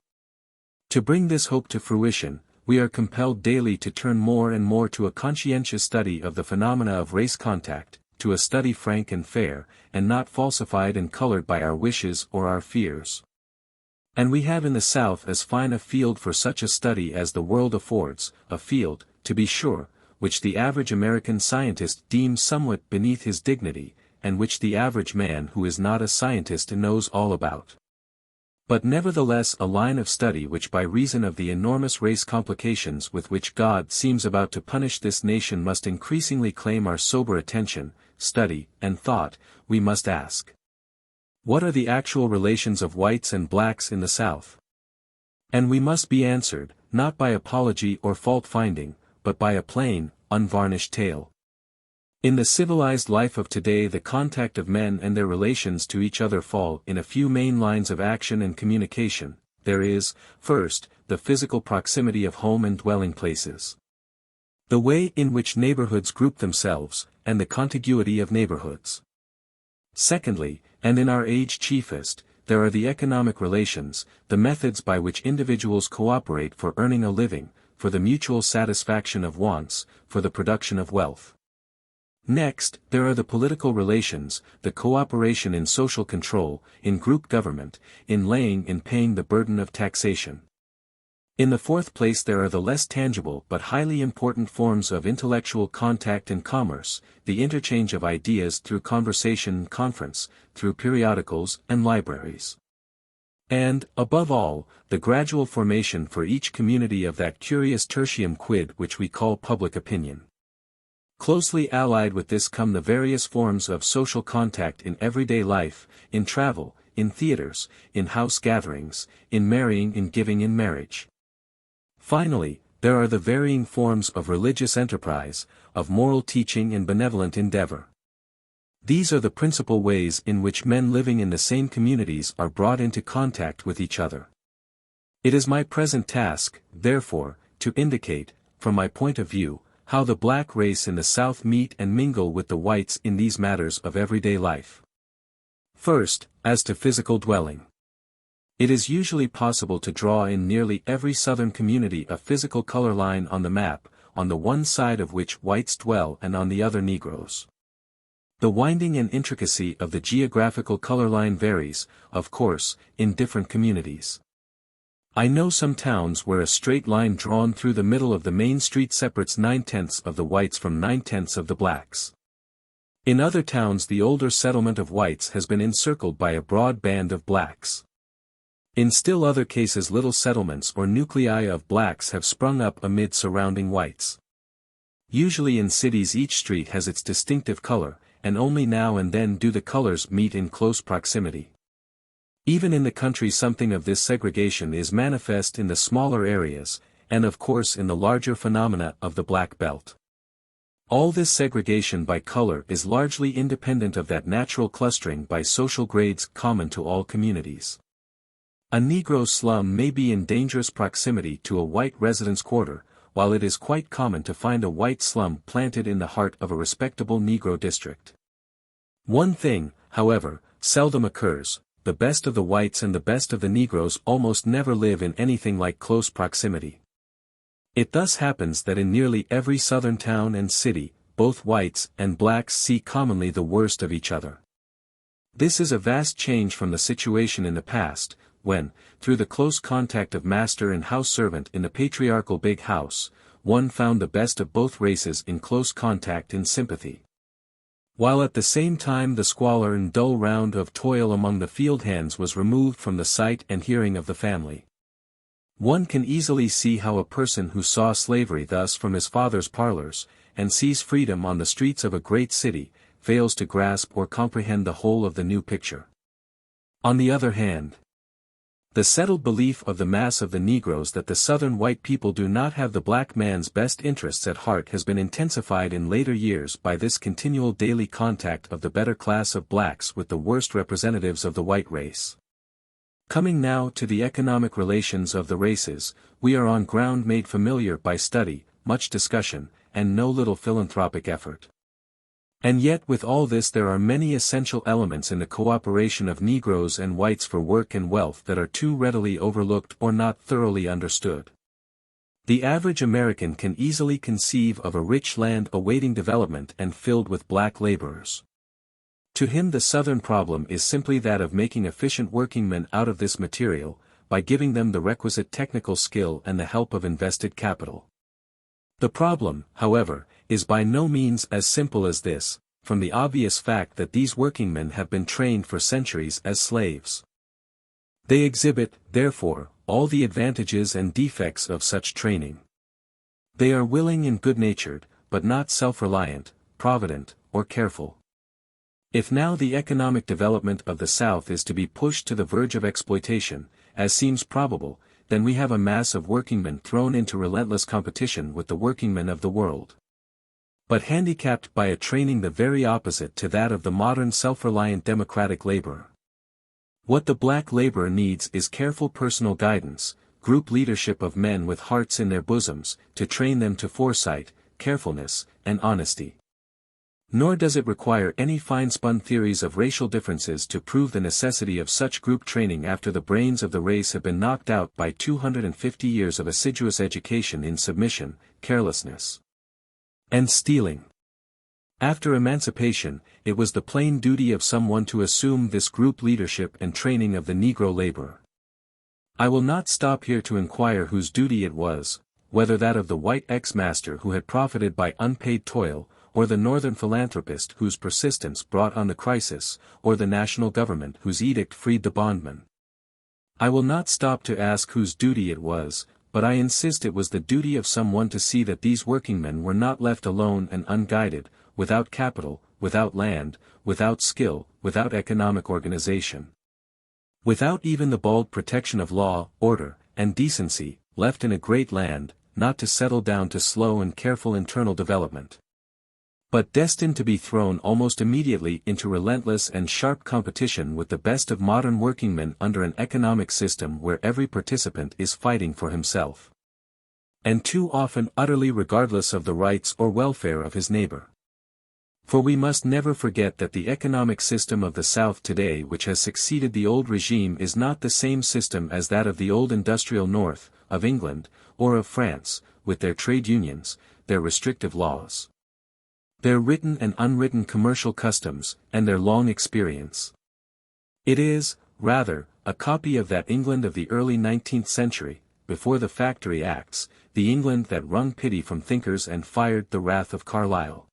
To bring this hope to fruition, we are compelled daily to turn more and more to a conscientious study of the phenomena of race contact, to a study frank and fair, and not falsified and colored by our wishes or our fears. And we have in the South as fine a field for such a study as the world affords, a field, to be sure, which the average American scientist deems somewhat beneath his dignity, and which the average man who is not a scientist knows all about. But nevertheless a line of study which by reason of the enormous race complications with which God seems about to punish this nation must increasingly claim our sober attention, study, and thought. We must ask, what are the actual relations of whites and blacks in the South? And we must be answered, not by apology or fault-finding, but by a plain, unvarnished tale. In the civilized life of today the contact of men and their relations to each other fall in a few main lines of action and communication. There is, first, the physical proximity of home and dwelling places. The way in which neighborhoods group themselves, and the contiguity of neighborhoods. Secondly, and in our age chiefest, there are the economic relations, the methods by which individuals cooperate for earning a living, for the mutual satisfaction of wants, for the production of wealth. Next, there are the political relations, the cooperation in social control, in group government, in laying and paying the burden of taxation. In the fourth place there are the less tangible but highly important forms of intellectual contact and commerce, the interchange of ideas through conversation and conference, through periodicals and libraries. And, above all, the gradual formation for each community of that curious tertium quid which we call public opinion. Closely allied with this come the various forms of social contact in everyday life, in travel, in theaters, in house gatherings, in marrying and giving in marriage. Finally, there are the varying forms of religious enterprise, of moral teaching and benevolent endeavor. These are the principal ways in which men living in the same communities are brought into contact with each other. It is my present task, therefore, to indicate, from my point of view, how the black race in the South meet and mingle with the whites in these matters of everyday life. First, as to physical dwelling. It is usually possible to draw in nearly every Southern community a physical color line on the map, on the one side of which whites dwell and on the other Negroes. The winding and intricacy of the geographical color line varies, of course, in different communities. I know some towns where a straight line drawn through the middle of the main street separates 9/10 of the whites from 9/10 of the blacks. In other towns the older settlement of whites has been encircled by a broad band of blacks. In still other cases little settlements or nuclei of blacks have sprung up amid surrounding whites. Usually in cities each street has its distinctive color, and only now and then do the colors meet in close proximity. Even in the country something of this segregation is manifest in the smaller areas, and of course in the larger phenomena of the Black Belt. All this segregation by color is largely independent of that natural clustering by social grades common to all communities. A Negro slum may be in dangerous proximity to a white residence quarter, while it is quite common to find a white slum planted in the heart of a respectable Negro district. One thing, however, seldom occurs: the best of the whites and the best of the Negroes almost never live in anything like close proximity. It thus happens that in nearly every Southern town and city, both whites and blacks see commonly the worst of each other. This is a vast change from the situation in the past, when, through the close contact of master and house servant in the patriarchal big house, one found the best of both races in close contact and sympathy, while at the same time the squalor and dull round of toil among the field hands was removed from the sight and hearing of the family. One can easily see how a person who saw slavery thus from his father's parlors, and sees freedom on the streets of a great city, fails to grasp or comprehend the whole of the new picture. On the other hand, the settled belief of the mass of the Negroes that the Southern white people do not have the black man's best interests at heart has been intensified in later years by this continual daily contact of the better class of blacks with the worst representatives of the white race. Coming now to the economic relations of the races, we are on ground made familiar by study, much discussion, and no little philanthropic effort. And yet with all this there are many essential elements in the cooperation of Negroes and whites for work and wealth that are too readily overlooked or not thoroughly understood. The average American can easily conceive of a rich land awaiting development and filled with black laborers. To him the Southern problem is simply that of making efficient workingmen out of this material, by giving them the requisite technical skill and the help of invested capital. The problem, however, is by no means as simple as this, from the obvious fact that these workingmen have been trained for centuries as slaves. They exhibit, therefore, all the advantages and defects of such training. They are willing and good-natured, but not self-reliant, provident, or careful. If now the economic development of the South is to be pushed to the verge of exploitation, as seems probable, then we have a mass of workingmen thrown into relentless competition with the workingmen of the world, but handicapped by a training the very opposite to that of the modern self-reliant democratic laborer. What the black laborer needs is careful personal guidance, group leadership of men with hearts in their bosoms, to train them to foresight, carefulness, and honesty. Nor does it require any fine-spun theories of racial differences to prove the necessity of such group training after the brains of the race have been knocked out by 250 years of assiduous education in submission, carelessness, and stealing. After emancipation, it was the plain duty of someone to assume this group leadership and training of the Negro laborer. I will not stop here to inquire whose duty it was, whether that of the white ex-master who had profited by unpaid toil, or the northern philanthropist whose persistence brought on the crisis, or the national government whose edict freed the bondman. I will not stop to ask whose duty it was, but I insist it was the duty of someone to see that these workingmen were not left alone and unguided, without capital, without land, without skill, without economic organization, without even the bald protection of law, order, and decency, left in a great land, not to settle down to slow and careful internal development, but destined to be thrown almost immediately into relentless and sharp competition with the best of modern workingmen under an economic system where every participant is fighting for himself, and too often utterly regardless of the rights or welfare of his neighbor. For we must never forget that the economic system of the South today which has succeeded the old regime is not the same system as that of the old industrial North, of England, or of France, with their trade unions, their restrictive laws, their written and unwritten commercial customs, and their long experience. It is, rather, a copy of that England of the early 19th century, before the Factory Acts, the England that wrung pity from thinkers and fired the wrath of Carlyle.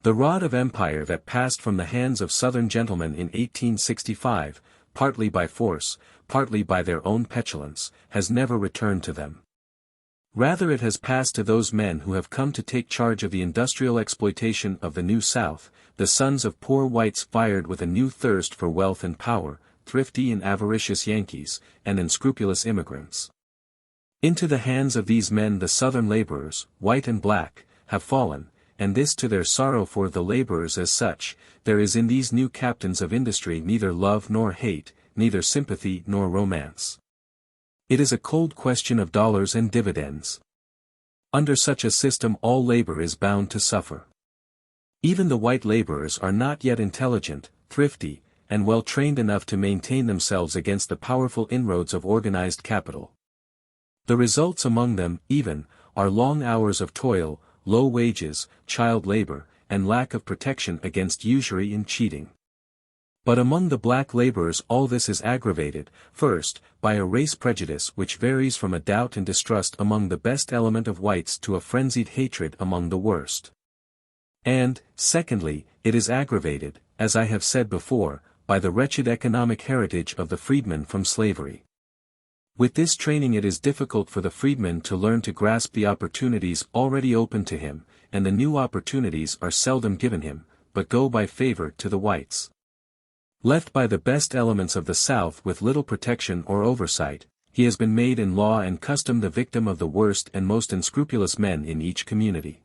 The rod of empire that passed from the hands of Southern gentlemen in 1865, partly by force, partly by their own petulance, has never returned to them. Rather it has passed to those men who have come to take charge of the industrial exploitation of the New South, the sons of poor whites fired with a new thirst for wealth and power, thrifty and avaricious Yankees, and unscrupulous immigrants. Into the hands of these men the Southern laborers, white and black, have fallen, and this to their sorrow for the laborers as such. There is in these new captains of industry neither love nor hate, neither sympathy nor romance. It is a cold question of dollars and dividends. Under such a system all labor is bound to suffer. Even the white laborers are not yet intelligent, thrifty, and well trained enough to maintain themselves against the powerful inroads of organized capital. The results among them, even, are long hours of toil, low wages, child labor, and lack of protection against usury and cheating. But among the black laborers all this is aggravated, first, by a race prejudice which varies from a doubt and distrust among the best element of whites to a frenzied hatred among the worst. And, secondly, it is aggravated, as I have said before, by the wretched economic heritage of the freedman from slavery. With this training it is difficult for the freedman to learn to grasp the opportunities already open to him, and the new opportunities are seldom given him, but go by favor to the whites. Left by the best elements of the South with little protection or oversight, he has been made in law and custom the victim of the worst and most unscrupulous men in each community.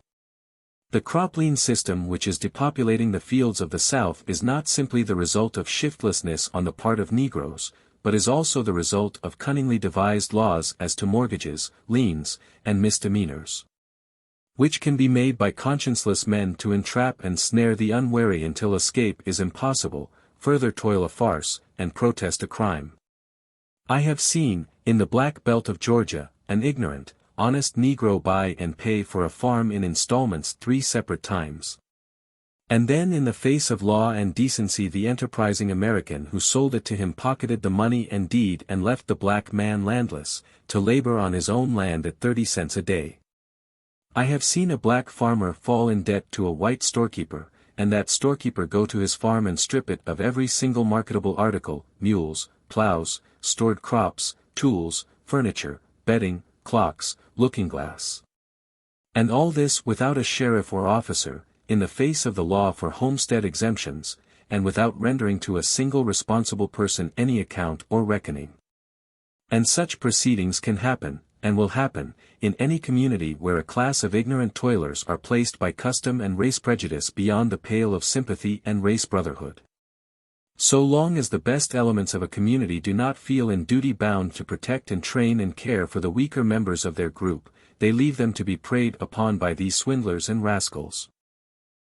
The cropland system which is depopulating the fields of the South is not simply the result of shiftlessness on the part of Negroes, but is also the result of cunningly devised laws as to mortgages, liens, and misdemeanors, which can be made by conscienceless men to entrap and snare the unwary until escape is impossible, further toil a farce, and protest a crime. I have seen, in the Black Belt of Georgia, an ignorant, honest Negro buy and pay for a farm in installments 3 separate times. And then in the face of law and decency the enterprising American who sold it to him pocketed the money and deed and left the black man landless, to labor on his own land at 30 cents a day. I have seen a black farmer fall in debt to a white storekeeper, and that storekeeper go to his farm and strip it of every single marketable article, mules, plows, stored crops, tools, furniture, bedding, clocks, looking-glass. And all this without a sheriff or officer, in the face of the law for homestead exemptions, and without rendering to a single responsible person any account or reckoning. And such proceedings can happen, and will happen, in any community where a class of ignorant toilers are placed by custom and race prejudice beyond the pale of sympathy and race brotherhood. So long as the best elements of a community do not feel in duty bound to protect and train and care for the weaker members of their group, they leave them to be preyed upon by these swindlers and rascals.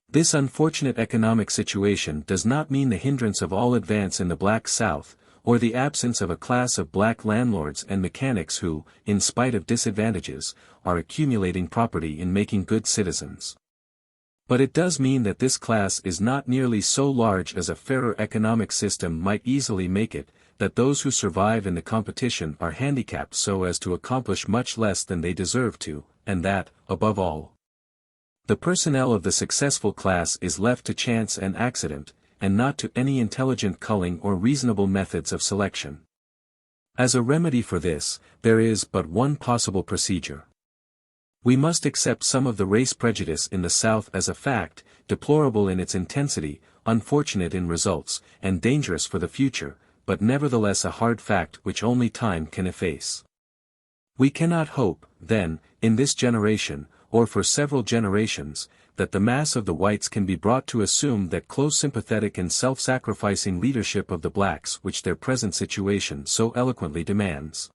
This unfortunate economic situation does not mean the hindrance of all advance in the black South, or the absence of a class of black landlords and mechanics who, in spite of disadvantages, are accumulating property in making good citizens. But it does mean that this class is not nearly so large as a fairer economic system might easily make it, that those who survive in the competition are handicapped so as to accomplish much less than they deserve to, and that, above all, the personnel of the successful class is left to chance and accident, and not to any intelligent culling or reasonable methods of selection. As a remedy for this, there is but one possible procedure. We must accept some of the race prejudice in the South as a fact, deplorable in its intensity, unfortunate in results, and dangerous for the future, but nevertheless a hard fact which only time can efface. We cannot hope, then, in this generation, or for several generations, that the mass of the whites can be brought to assume that close sympathetic and self-sacrificing leadership of the blacks which their present situation so eloquently demands.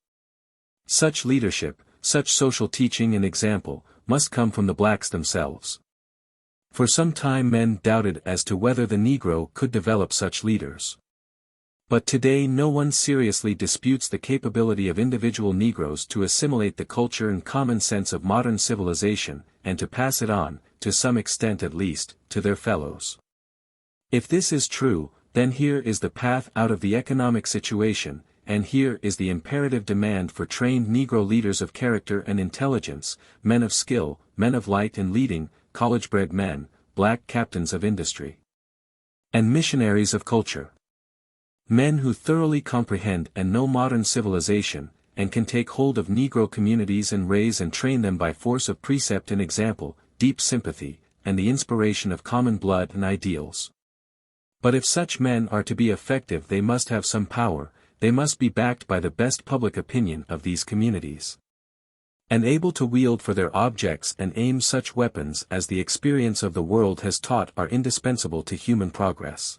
Such leadership, such social teaching and example, must come from the blacks themselves. For some time men doubted as to whether the Negro could develop such leaders. But today no one seriously disputes the capability of individual Negroes to assimilate the culture and common sense of modern civilization, and to pass it on, to some extent at least, to their fellows. If this is true, then here is the path out of the economic situation, and here is the imperative demand for trained Negro leaders of character and intelligence, men of skill, men of light and leading, college-bred men, black captains of industry, and missionaries of culture. Men who thoroughly comprehend and know modern civilization, and can take hold of Negro communities and raise and train them by force of precept and example, deep sympathy, and the inspiration of common blood and ideals. But if such men are to be effective they must have some power, they must be backed by the best public opinion of these communities, and able to wield for their objects and aims such weapons as the experience of the world has taught are indispensable to human progress.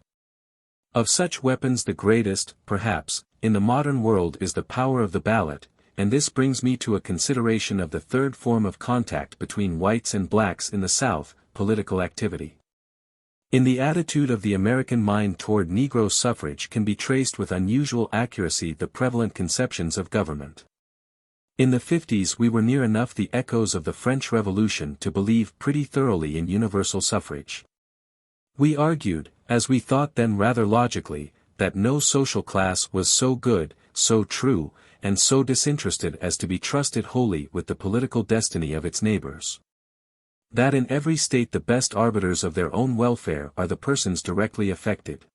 Of such weapons the greatest, perhaps, in the modern world is the power of the ballot, and this brings me to a consideration of the third form of contact between whites and blacks in the South, political activity. In the attitude of the American mind toward Negro suffrage can be traced with unusual accuracy the prevalent conceptions of government. In the 50s we were near enough the echoes of the French Revolution to believe pretty thoroughly in universal suffrage. We argued, as we thought then rather logically, that no social class was so good, so true, and so disinterested as to be trusted wholly with the political destiny of its neighbors. That in every state the best arbiters of their own welfare are the persons directly affected.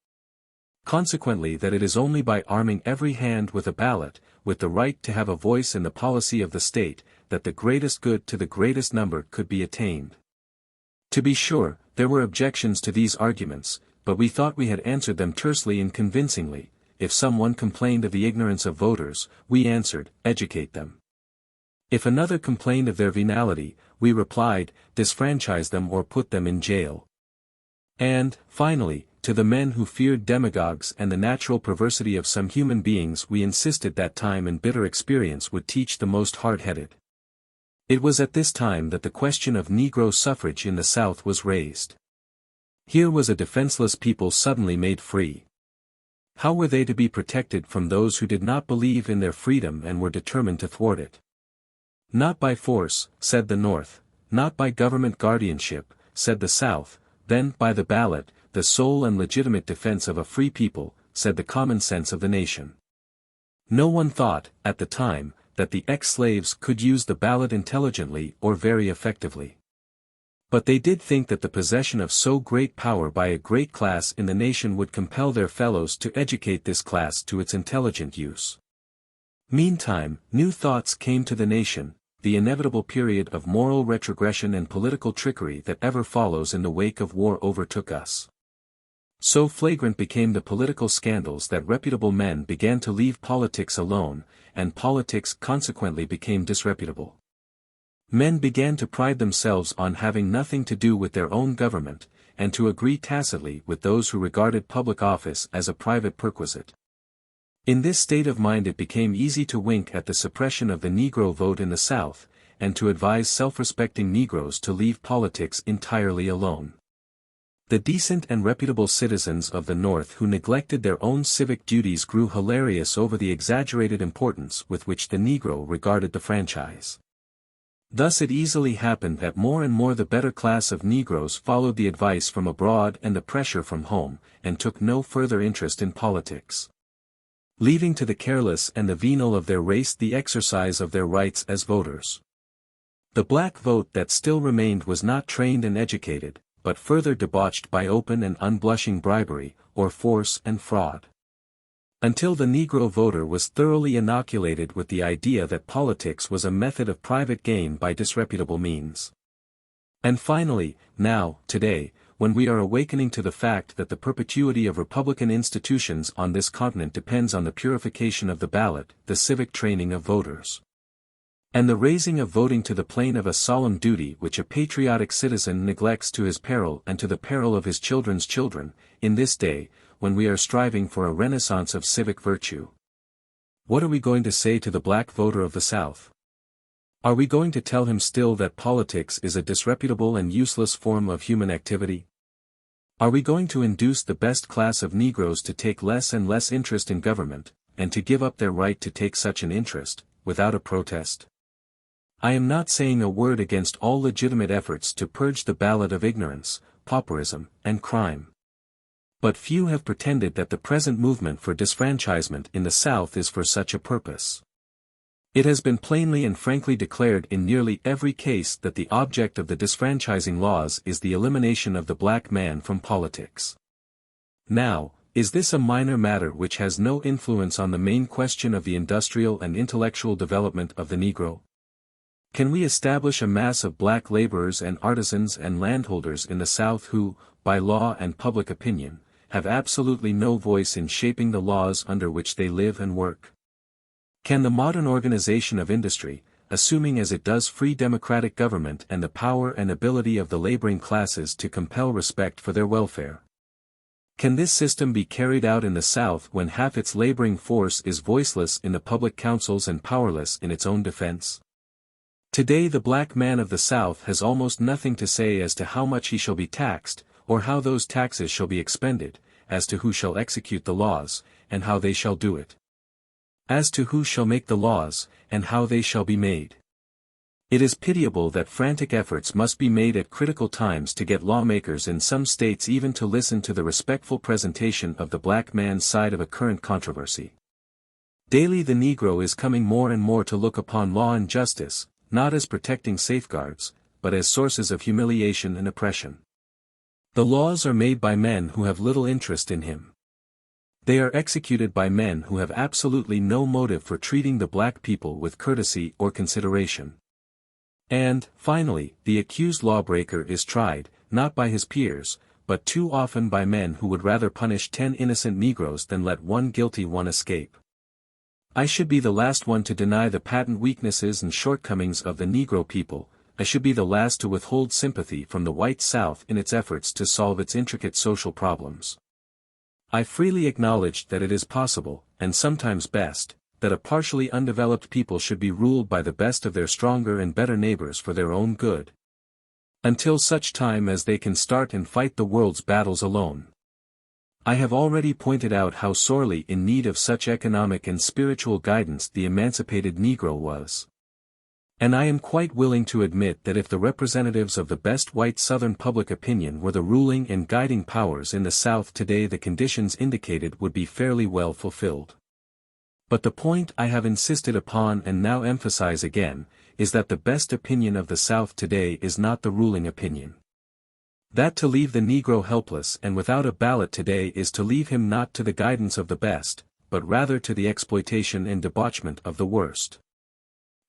Consequently that it is only by arming every hand with a ballot, with the right to have a voice in the policy of the state, that the greatest good to the greatest number could be attained. To be sure, there were objections to these arguments, but we thought we had answered them tersely and convincingly. If someone complained of the ignorance of voters, we answered, educate them. If another complained of their venality, we replied, disfranchise them or put them in jail. And, finally, to the men who feared demagogues and the natural perversity of some human beings we insisted that time and bitter experience would teach the most hard-headed. It was at this time that the question of Negro suffrage in the South was raised. Here was a defenseless people suddenly made free. How were they to be protected from those who did not believe in their freedom and were determined to thwart it? Not by force, said the North, not by government guardianship, said the South, then by the ballot, the sole and legitimate defense of a free people, said the common sense of the nation. No one thought, at the time, that the ex-slaves could use the ballot intelligently or very effectively. But they did think that the possession of so great power by a great class in the nation would compel their fellows to educate this class to its intelligent use. Meantime, new thoughts came to the nation, the inevitable period of moral retrogression and political trickery that ever follows in the wake of war overtook us. So flagrant became the political scandals that reputable men began to leave politics alone, and politics consequently became disreputable. Men began to pride themselves on having nothing to do with their own government, and to agree tacitly with those who regarded public office as a private perquisite. In this state of mind it became easy to wink at the suppression of the Negro vote in the South, and to advise self-respecting Negroes to leave politics entirely alone. The decent and reputable citizens of the North who neglected their own civic duties grew hilarious over the exaggerated importance with which the Negro regarded the franchise. Thus it easily happened that more and more the better class of Negroes followed the advice from abroad and the pressure from home, and took no further interest in politics, leaving to the careless and the venal of their race the exercise of their rights as voters. The black vote that still remained was not trained and educated, but further debauched by open and unblushing bribery, or force and fraud. Until the Negro voter was thoroughly inoculated with the idea that politics was a method of private gain by disreputable means. And finally, now, today, when we are awakening to the fact that the perpetuity of republican institutions on this continent depends on the purification of the ballot, the civic training of voters, and the raising of voting to the plane of a solemn duty which a patriotic citizen neglects to his peril and to the peril of his children's children, in this day, when we are striving for a renaissance of civic virtue. What are we going to say to the black voter of the South? Are we going to tell him still that politics is a disreputable and useless form of human activity? Are we going to induce the best class of Negroes to take less and less interest in government, and to give up their right to take such an interest, without a protest? I am not saying a word against all legitimate efforts to purge the ballot of ignorance, pauperism, and crime. But few have pretended that the present movement for disfranchisement in the South is for such a purpose. It has been plainly and frankly declared in nearly every case that the object of the disfranchising laws is the elimination of the black man from politics. Now, is this a minor matter which has no influence on the main question of the industrial and intellectual development of the Negro? Can we establish a mass of black laborers and artisans and landholders in the South who, by law and public opinion, have absolutely no voice in shaping the laws under which they live and work? Can the modern organization of industry, assuming as it does free democratic government and the power and ability of the laboring classes to compel respect for their welfare, Can this system be carried out in the South when half its laboring force is voiceless in the public councils and powerless in its own defense? Today the black man of the South has almost nothing to say as to how much he shall be taxed, or how those taxes shall be expended, as to who shall execute the laws, and how they shall do it. As to who shall make the laws, and how they shall be made. It is pitiable that frantic efforts must be made at critical times to get lawmakers in some states even to listen to the respectful presentation of the black man's side of a current controversy. Daily the Negro is coming more and more to look upon law and justice, not as protecting safeguards, but as sources of humiliation and oppression. The laws are made by men who have little interest in him. They are executed by men who have absolutely no motive for treating the black people with courtesy or consideration. And, finally, the accused lawbreaker is tried, not by his peers, but too often by men who would rather punish 10 innocent Negroes than let one guilty one escape. I should be the last one to deny the patent weaknesses and shortcomings of the Negro people. I should be the last to withhold sympathy from the white South in its efforts to solve its intricate social problems. I freely acknowledge that it is possible, and sometimes best, that a partially undeveloped people should be ruled by the best of their stronger and better neighbors for their own good. Until such time as they can start and fight the world's battles alone. I have already pointed out how sorely in need of such economic and spiritual guidance the emancipated Negro was. And I am quite willing to admit that if the representatives of the best white Southern public opinion were the ruling and guiding powers in the South today, the conditions indicated would be fairly well fulfilled. But the point I have insisted upon and now emphasize again, is that the best opinion of the South today is not the ruling opinion. That to leave the Negro helpless and without a ballot today is to leave him not to the guidance of the best, but rather to the exploitation and debauchement of the worst.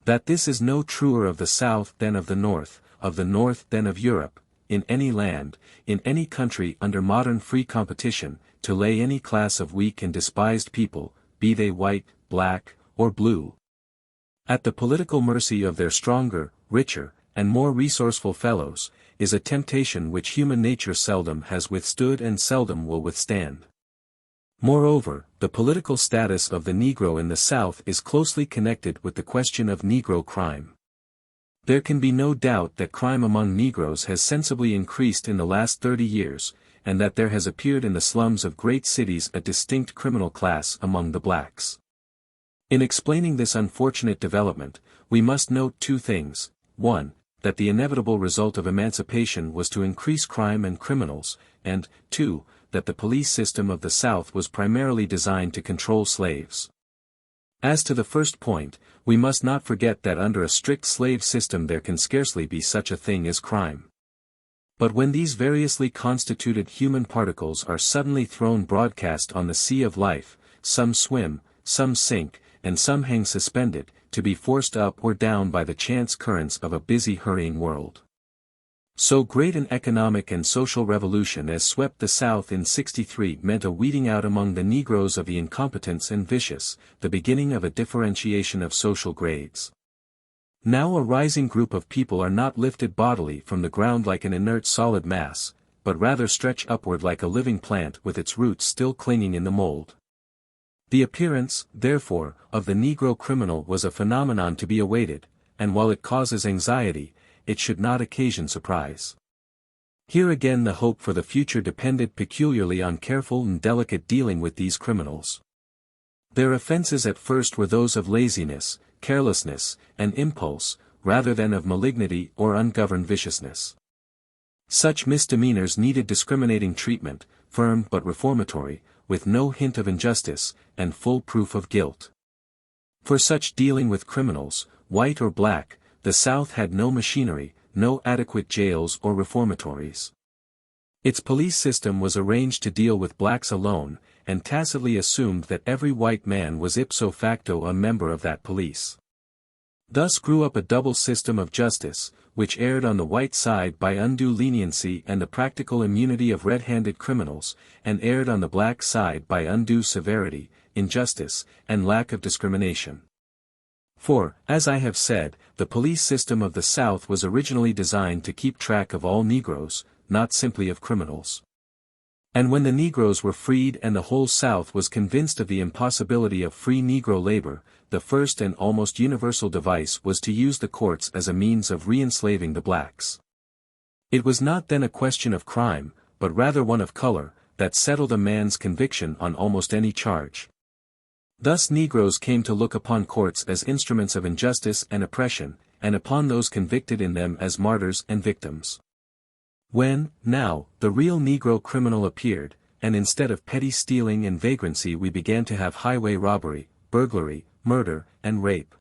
That this is no truer of the South than of the North than of Europe, in any land, in any country under modern free competition, to lay any class of weak and despised people, be they white, black, or blue, at the political mercy of their stronger, richer, and more resourceful fellows, is a temptation which human nature seldom has withstood and seldom will withstand. Moreover, the political status of the Negro in the South is closely connected with the question of Negro crime. There can be no doubt that crime among Negroes has sensibly increased in the last 30 years, and that there has appeared in the slums of great cities a distinct criminal class among the blacks. In explaining this unfortunate development, we must note two things: 1, that the inevitable result of emancipation was to increase crime and criminals, and, 2, that the police system of the South was primarily designed to control slaves. As to the first point, we must not forget that under a strict slave system there can scarcely be such a thing as crime. But when these variously constituted human particles are suddenly thrown broadcast on the sea of life, some swim, some sink, and some hang suspended, to be forced up or down by the chance currents of a busy hurrying world. So great an economic and social revolution as swept the South in '63 meant a weeding out among the Negroes of the incompetents and vicious, the beginning of a differentiation of social grades. Now a rising group of people are not lifted bodily from the ground like an inert solid mass, but rather stretch upward like a living plant with its roots still clinging in the mold. The appearance, therefore, of the Negro criminal was a phenomenon to be awaited, and while it causes anxiety, it should not occasion surprise. Here again the hope for the future depended peculiarly on careful and delicate dealing with these criminals. Their offenses at first were those of laziness, carelessness, and impulse, rather than of malignity or ungoverned viciousness. Such misdemeanors needed discriminating treatment, firm but reformatory, with no hint of injustice, and full proof of guilt. For such dealing with criminals, white or black, the South had no machinery, no adequate jails or reformatories. Its police system was arranged to deal with blacks alone, and tacitly assumed that every white man was ipso facto a member of that police. Thus grew up a double system of justice, which erred on the white side by undue leniency and the practical immunity of red-handed criminals, and erred on the black side by undue severity, injustice, and lack of discrimination. For, as I have said, the police system of the South was originally designed to keep track of all Negroes, not simply of criminals. And when the Negroes were freed and the whole South was convinced of the impossibility of free Negro labor, the first and almost universal device was to use the courts as a means of re-enslaving the blacks. It was not then a question of crime, but rather one of color, that settled a man's conviction on almost any charge. Thus Negroes came to look upon courts as instruments of injustice and oppression, and upon those convicted in them as martyrs and victims. When, now, the real Negro criminal appeared, and instead of petty stealing and vagrancy we began to have highway robbery, burglary, murder, and rape.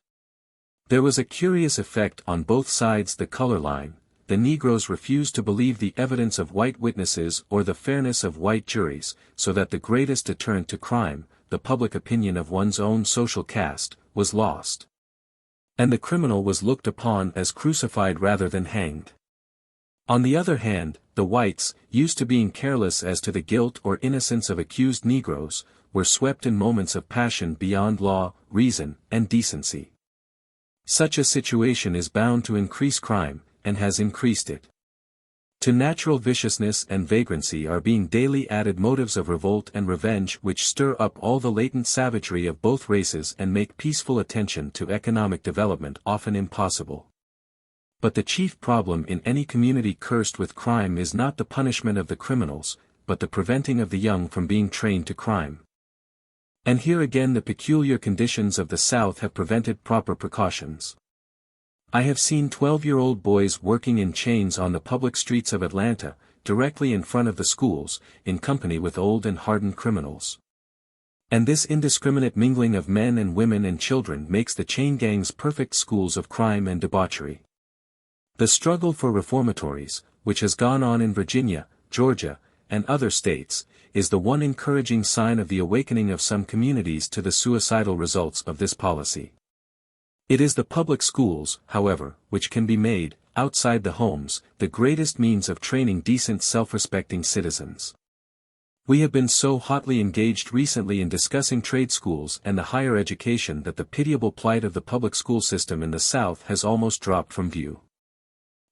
There was a curious effect on both sides the color line. The Negroes refused to believe the evidence of white witnesses or the fairness of white juries, so that the greatest deterrent to crime, the public opinion of one's own social caste, was lost. And the criminal was looked upon as crucified rather than hanged. On the other hand, the whites, used to being careless as to the guilt or innocence of accused Negroes, were swept in moments of passion beyond law, reason, and decency. Such a situation is bound to increase crime, and has increased it. To natural viciousness and vagrancy are being daily added motives of revolt and revenge which stir up all the latent savagery of both races and make peaceful attention to economic development often impossible. But the chief problem in any community cursed with crime is not the punishment of the criminals, but the preventing of the young from being trained to crime. And here again the peculiar conditions of the South have prevented proper precautions. I have seen 12-year-old boys working in chains on the public streets of Atlanta, directly in front of the schools, in company with old and hardened criminals. And this indiscriminate mingling of men and women and children makes the chain gangs perfect schools of crime and debauchery. The struggle for reformatories, which has gone on in Virginia, Georgia, and other states, is the one encouraging sign of the awakening of some communities to the suicidal results of this policy. It is the public schools, however, which can be made, outside the homes, the greatest means of training decent self-respecting citizens. We have been so hotly engaged recently in discussing trade schools and the higher education that the pitiable plight of the public school system in the South has almost dropped from view.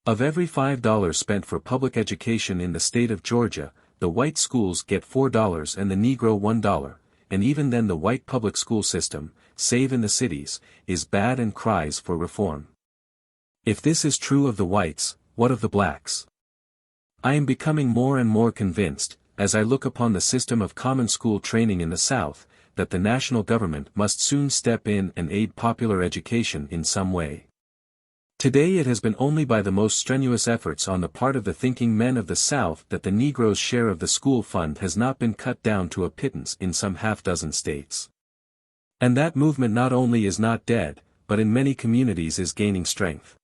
Of every $5 spent for public education in the state of Georgia, the white schools get $4 and the Negro $1, and even then the white public school system, save in the cities, is bad and cries for reform. If this is true of the whites, what of the blacks? I am becoming more and more convinced, as I look upon the system of common school training in the South, that the national government must soon step in and aid popular education in some way. Today it has been only by the most strenuous efforts on the part of the thinking men of the South that the Negro's share of the school fund has not been cut down to a pittance in some half-dozen states. And that movement not only is not dead, but in many communities is gaining strength.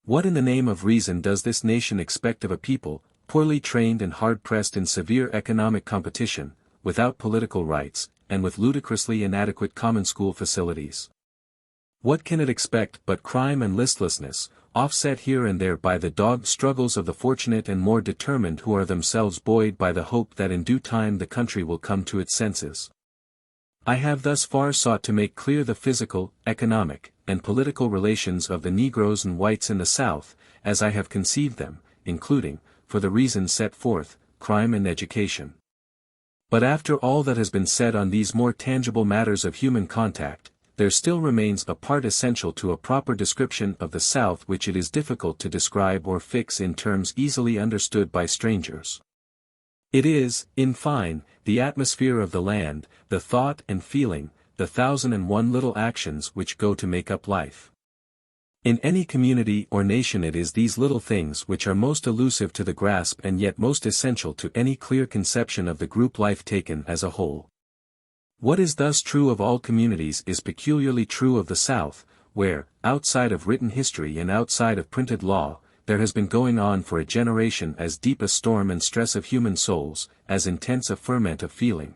What in the name of reason does this nation expect of a people, poorly trained and hard-pressed in severe economic competition, without political rights, and with ludicrously inadequate common school facilities? What can it expect but crime and listlessness, offset here and there by the dogged struggles of the fortunate and more determined who are themselves buoyed by the hope that in due time the country will come to its senses? I have thus far sought to make clear the physical, economic, and political relations of the Negroes and whites in the South, as I have conceived them, including, for the reasons set forth, crime and education. But after all that has been said on these more tangible matters of human contact, there still remains a part essential to a proper description of the South which it is difficult to describe or fix in terms easily understood by strangers. It is, in fine, the atmosphere of the land, the thought and feeling, the 1,001 little actions which go to make up life. In any community or nation it is these little things which are most elusive to the grasp and yet most essential to any clear conception of the group life taken as a whole. What is thus true of all communities is peculiarly true of the South, where, outside of written history and outside of printed law, there has been going on for a generation as deep a storm and stress of human souls, as intense a ferment of feeling,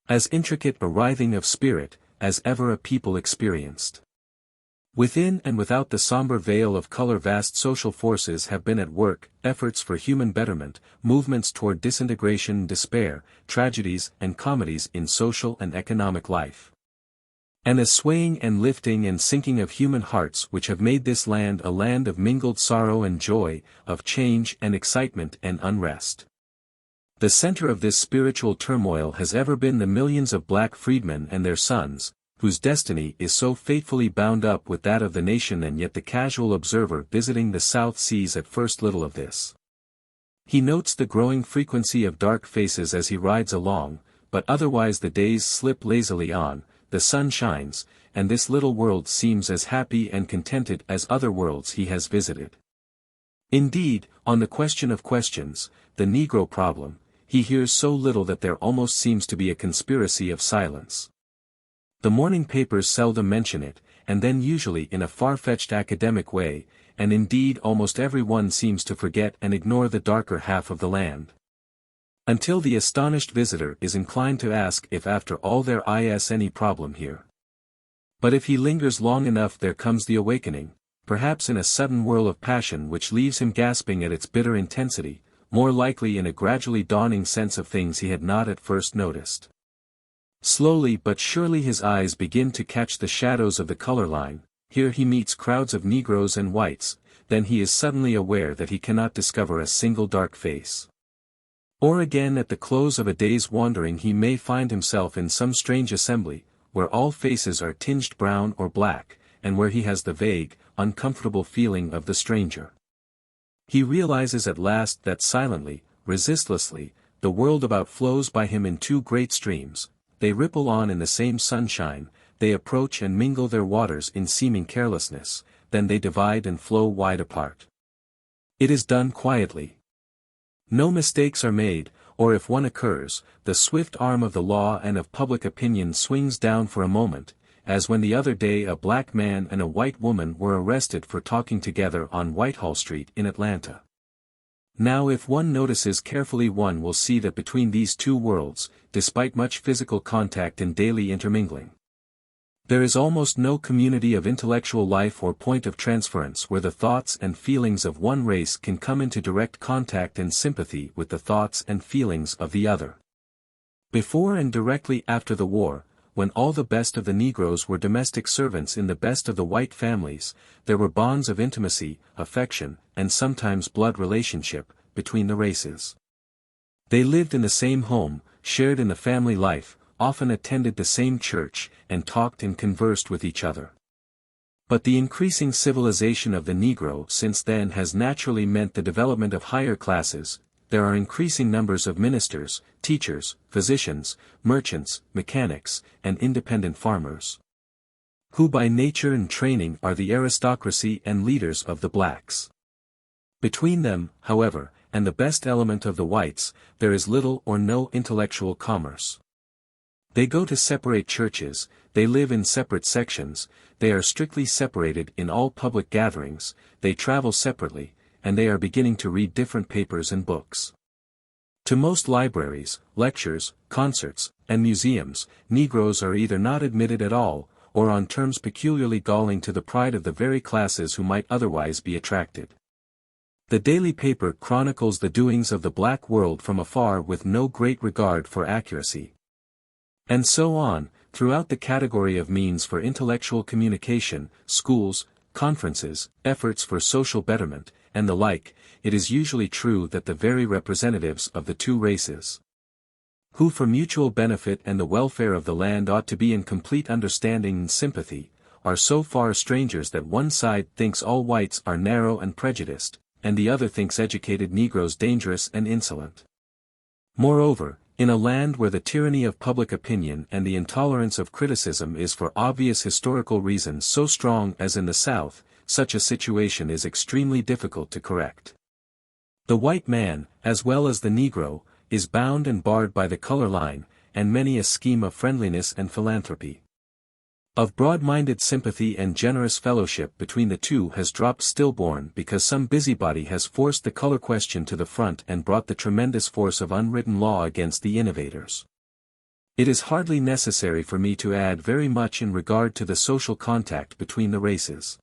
as intricate a writhing of spirit, as ever a people experienced. Within and without the somber veil of color vast social forces have been at work, efforts for human betterment, movements toward disintegration, despair, tragedies and comedies in social and economic life. And a swaying and lifting and sinking of human hearts which have made this land a land of mingled sorrow and joy, of change and excitement and unrest. The center of this spiritual turmoil has ever been the millions of black freedmen and their sons, whose destiny is so fatefully bound up with that of the nation, and yet the casual observer visiting the South sees at first little of this. He notes the growing frequency of dark faces as he rides along, but otherwise the days slip lazily on, the sun shines, and this little world seems as happy and contented as other worlds he has visited. Indeed, on the question of questions, the Negro problem, he hears so little that there almost seems to be a conspiracy of silence. The morning papers seldom mention it, and then usually in a far-fetched academic way, and indeed almost every one seems to forget and ignore the darker half of the land. Until the astonished visitor is inclined to ask if after all there is any problem here. But if he lingers long enough, there comes the awakening, perhaps in a sudden whirl of passion which leaves him gasping at its bitter intensity, more likely in a gradually dawning sense of things he had not at first noticed. Slowly but surely his eyes begin to catch the shadows of the color line. Here he meets crowds of Negroes and whites, then he is suddenly aware that he cannot discover a single dark face. Or again at the close of a day's wandering he may find himself in some strange assembly, where all faces are tinged brown or black, and where he has the vague, uncomfortable feeling of the stranger. He realizes at last that silently, resistlessly, the world about flows by him in two great streams, they ripple on in the same sunshine, they approach and mingle their waters in seeming carelessness, then they divide and flow wide apart. It is done quietly. No mistakes are made, or if one occurs, the swift arm of the law and of public opinion swings down for a moment, as when the other day a black man and a white woman were arrested for talking together on Whitehall Street in Atlanta. Now if one notices carefully one will see that between these two worlds, despite much physical contact and daily intermingling, there is almost no community of intellectual life or point of transference where the thoughts and feelings of one race can come into direct contact and sympathy with the thoughts and feelings of the other. Before and directly after the war, when all the best of the Negroes were domestic servants in the best of the white families, there were bonds of intimacy, affection, and sometimes blood relationship, between the races. They lived in the same home, shared in the family life, often attended the same church, and talked and conversed with each other. But the increasing civilization of the Negro since then has naturally meant the development of higher classes. There are increasing numbers of ministers, teachers, physicians, merchants, mechanics, and independent farmers, who by nature and training are the aristocracy and leaders of the blacks. Between them, however, and the best element of the whites, there is little or no intellectual commerce. They go to separate churches, they live in separate sections, they are strictly separated in all public gatherings, they travel separately, and they are beginning to read different papers and books. To most libraries, lectures, concerts, and museums, Negroes are either not admitted at all, or on terms peculiarly galling to the pride of the very classes who might otherwise be attracted. The daily paper chronicles the doings of the black world from afar with no great regard for accuracy. And so on, throughout the category of means for intellectual communication, schools, conferences, efforts for social betterment, and the like, it is usually true that the very representatives of the two races, who for mutual benefit and the welfare of the land ought to be in complete understanding and sympathy, are so far strangers that one side thinks all whites are narrow and prejudiced, and the other thinks educated Negroes dangerous and insolent. Moreover, in a land where the tyranny of public opinion and the intolerance of criticism is for obvious historical reasons so strong as in the South, such a situation is extremely difficult to correct. The white man, as well as the Negro, is bound and barred by the color line, and many a scheme of friendliness and philanthropy, of broad-minded sympathy and generous fellowship between the two has dropped stillborn because some busybody has forced the color question to the front and brought the tremendous force of unwritten law against the innovators. It is hardly necessary for me to add very much in regard to the social contact between the races.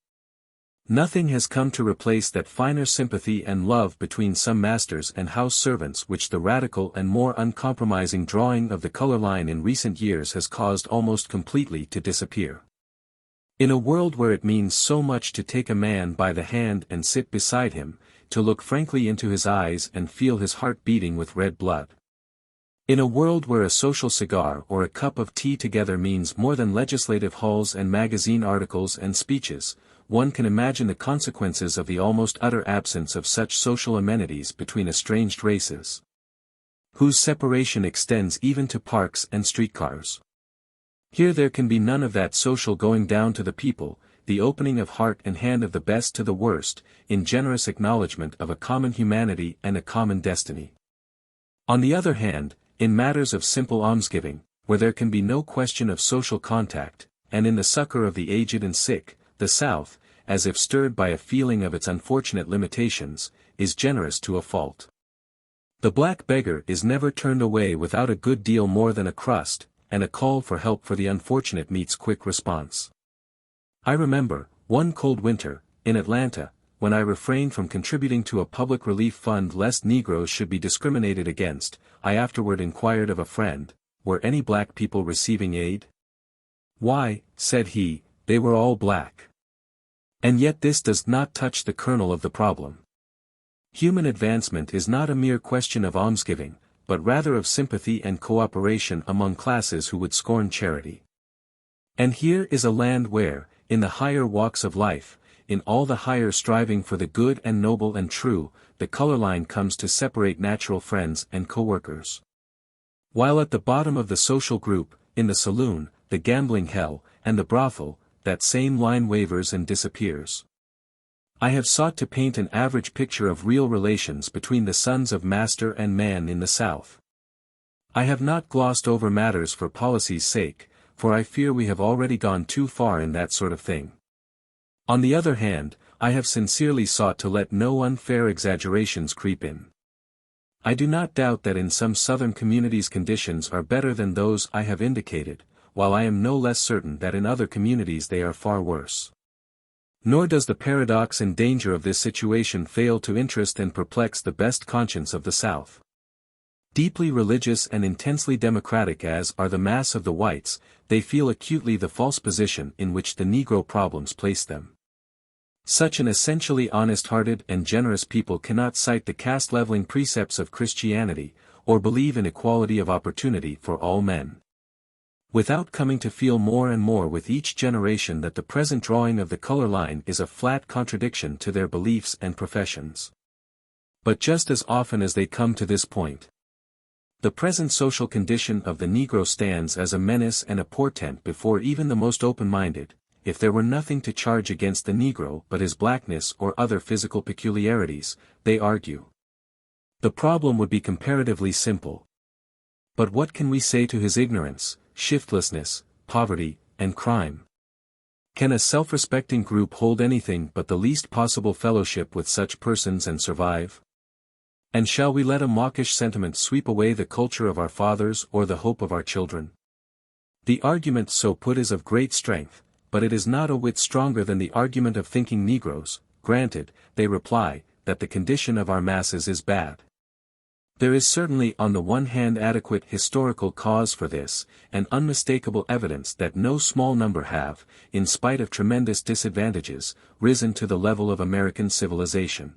Nothing has come to replace that finer sympathy and love between some masters and house servants which the radical and more uncompromising drawing of the color line in recent years has caused almost completely to disappear. In a world where it means so much to take a man by the hand and sit beside him, to look frankly into his eyes and feel his heart beating with red blood, In a world where a social cigar or a cup of tea together means more than legislative halls and magazine articles and speeches, one can imagine the consequences of the almost utter absence of such social amenities between estranged races, whose separation extends even to parks and streetcars. Here there can be none of that social going down to the people, the opening of heart and hand of the best to the worst, in generous acknowledgement of a common humanity and a common destiny. On the other hand, in matters of simple almsgiving, where there can be no question of social contact, and in the succor of the aged and sick, the South, as if stirred by a feeling of its unfortunate limitations, is generous to a fault. The black beggar is never turned away without a good deal more than a crust, and a call for help for the unfortunate meets quick response. I remember, one cold winter, in Atlanta, when I refrained from contributing to a public relief fund lest Negroes should be discriminated against, I afterward inquired of a friend, were any black people receiving aid? Why, said he, they were all black. And yet this does not touch the kernel of the problem. Human advancement is not a mere question of almsgiving, but rather of sympathy and cooperation among classes who would scorn charity. And here is a land where, in the higher walks of life, in all the higher striving for the good and noble and true, the color line comes to separate natural friends and co-workers. While at the bottom of the social group, in the saloon, the gambling hell, and the brothel, that same line wavers and disappears. I have sought to paint an average picture of real relations between the sons of master and man in the South. I have not glossed over matters for policy's sake, for I fear we have already gone too far in that sort of thing. On the other hand, I have sincerely sought to let no unfair exaggerations creep in. I do not doubt that in some Southern communities conditions are better than those I have indicated, while I am no less certain that in other communities they are far worse. Nor does the paradox and danger of this situation fail to interest and perplex the best conscience of the South. Deeply religious and intensely democratic as are the mass of the whites, they feel acutely the false position in which the Negro problems place them. Such an essentially honest-hearted and generous people cannot cite the caste-leveling precepts of Christianity, or believe in equality of opportunity for all men, without coming to feel more and more with each generation that the present drawing of the color line is a flat contradiction to their beliefs and professions. But just as often as they come to this point, the present social condition of the Negro stands as a menace and a portent before even the most open-minded. If there were nothing to charge against the Negro but his blackness or other physical peculiarities, they argue, the problem would be comparatively simple. But what can we say to his ignorance, shiftlessness, poverty, and crime? Can a self-respecting group hold anything but the least possible fellowship with such persons and survive? And shall we let a mawkish sentiment sweep away the culture of our fathers or the hope of our children? The argument so put is of great strength, but it is not a whit stronger than the argument of thinking Negroes. Granted, they reply, that the condition of our masses is bad. There is certainly on the one hand adequate historical cause for this, and unmistakable evidence that no small number have, in spite of tremendous disadvantages, risen to the level of American civilization.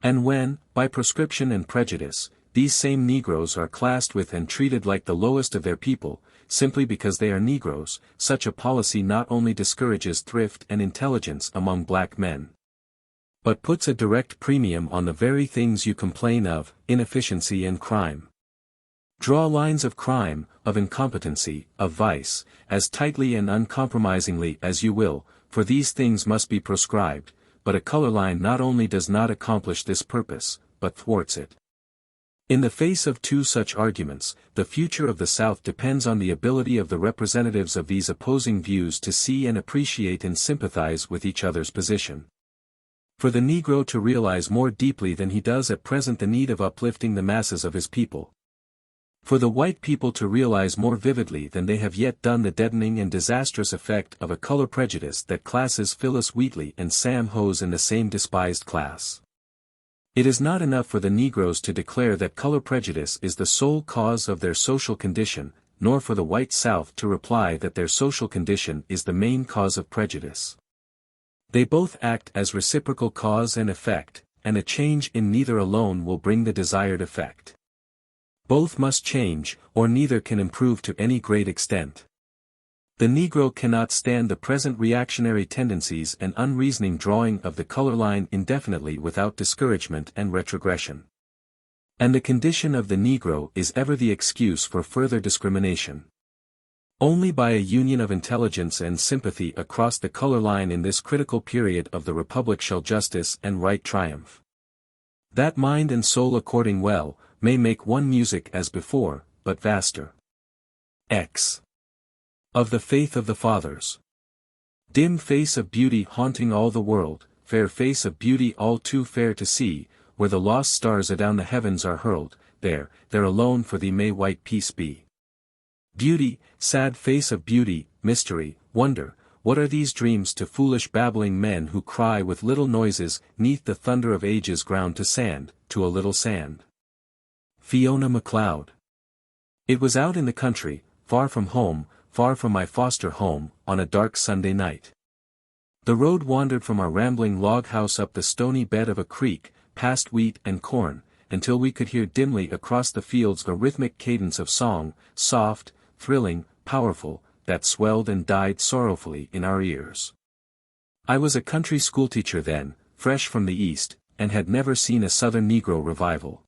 And when, by proscription and prejudice, these same Negroes are classed with and treated like the lowest of their people, simply because they are Negroes, such a policy not only discourages thrift and intelligence among black men, but puts a direct premium on the very things you complain of, inefficiency and crime. Draw lines of crime, of incompetency, of vice, as tightly and uncompromisingly as you will, for these things must be proscribed, but a color line not only does not accomplish this purpose, but thwarts it. In the face of two such arguments, the future of the South depends on the ability of the representatives of these opposing views to see and appreciate and sympathize with each other's position. For the Negro to realize more deeply than he does at present the need of uplifting the masses of his people. For the white people to realize more vividly than they have yet done the deadening and disastrous effect of a color prejudice that classes Phyllis Wheatley and Sam Hose in the same despised class. It is not enough for the Negroes to declare that color prejudice is the sole cause of their social condition, nor for the white South to reply that their social condition is the main cause of prejudice. They both act as reciprocal cause and effect, and a change in neither alone will bring the desired effect. Both must change, or neither can improve to any great extent. The Negro cannot stand the present reactionary tendencies and unreasoning drawing of the color line indefinitely without discouragement and retrogression. And the condition of the Negro is ever the excuse for further discrimination. Only by a union of intelligence and sympathy across the color line in this critical period of the Republic shall justice and right triumph. That mind and soul according well, may make one music as before, but vaster. X. Of the faith of the fathers. Dim face of beauty haunting all the world, fair face of beauty all too fair to see, where the lost stars adown the heavens are hurled, there alone for thee may white peace be. Beauty, sad face of beauty, mystery, wonder, what are these dreams to foolish babbling men who cry with little noises, neath the thunder of ages ground to sand, to a little sand? Fiona MacLeod. It was out in the country, far from home, far from my foster home, on a dark Sunday night. The road wandered from our rambling log house up the stony bed of a creek, past wheat and corn, until we could hear dimly across the fields a rhythmic cadence of song, soft, thrilling, powerful, that swelled and died sorrowfully in our ears. I was a country schoolteacher then, fresh from the East, and had never seen a Southern Negro revival.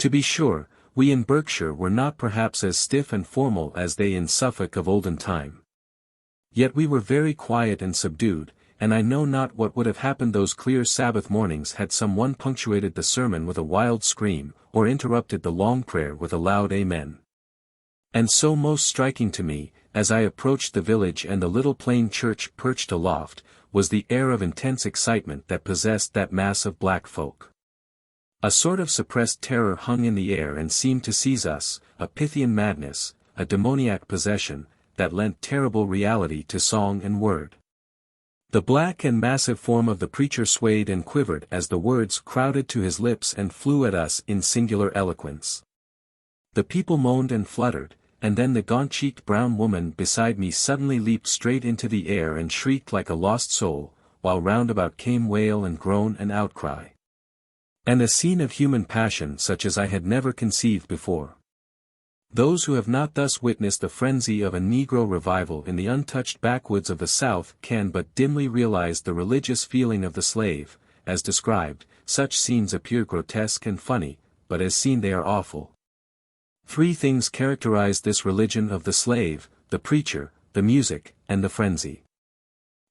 To be sure, we in Berkshire were not perhaps as stiff and formal as they in Suffolk of olden time. Yet we were very quiet and subdued, and I know not what would have happened those clear Sabbath mornings had some one punctuated the sermon with a wild scream, or interrupted the long prayer with a loud amen. And so most striking to me, as I approached the village and the little plain church perched aloft, was the air of intense excitement that possessed that mass of black folk. A sort of suppressed terror hung in the air and seemed to seize us, a Pythian madness, a demoniac possession, that lent terrible reality to song and word. The black and massive form of the preacher swayed and quivered as the words crowded to his lips and flew at us in singular eloquence. The people moaned and fluttered, and then the gaunt-cheeked brown woman beside me suddenly leaped straight into the air and shrieked like a lost soul, while round about came wail and groan and outcry. And a scene of human passion such as I had never conceived before. Those who have not thus witnessed the frenzy of a Negro revival in the untouched backwoods of the South can but dimly realize the religious feeling of the slave. As described, such scenes appear grotesque and funny, but as seen they are awful. Three things characterize this religion of the slave: the preacher, the music, and the frenzy.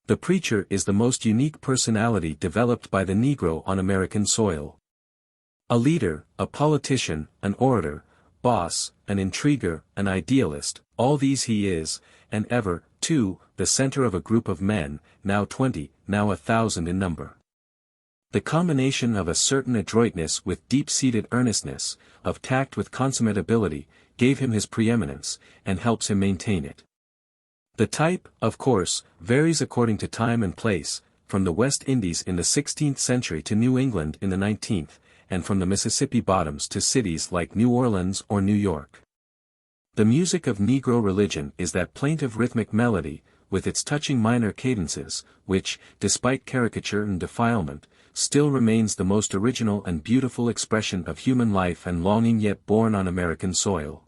The preacher is the most unique personality developed by the Negro on American soil. A leader, a politician, an orator, boss, an intriguer, an idealist, all these he is, and ever, too, the center of a group of men, now 20, now 1,000 in number. The combination of a certain adroitness with deep-seated earnestness, of tact with consummate ability, gave him his preeminence, and helps him maintain it. The type, of course, varies according to time and place, from the West Indies in the 16th century to New England in the 19th, and from the Mississippi bottoms to cities like New Orleans or New York. The music of Negro religion is that plaintive rhythmic melody, with its touching minor cadences, which, despite caricature and defilement, still remains the most original and beautiful expression of human life and longing yet born on American soil.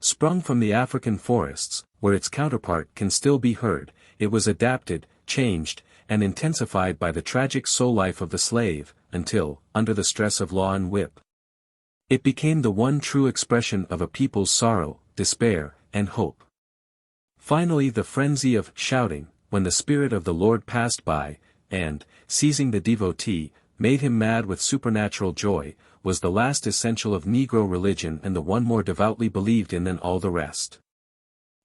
Sprung from the African forests, where its counterpart can still be heard, it was adapted, changed, and intensified by the tragic soul life of the slave, until, under the stress of law and whip, it became the one true expression of a people's sorrow, despair, and hope. Finally, the frenzy of shouting, when the Spirit of the Lord passed by, and, seizing the devotee, made him mad with supernatural joy, was the last essential of Negro religion and the one more devoutly believed in than all the rest.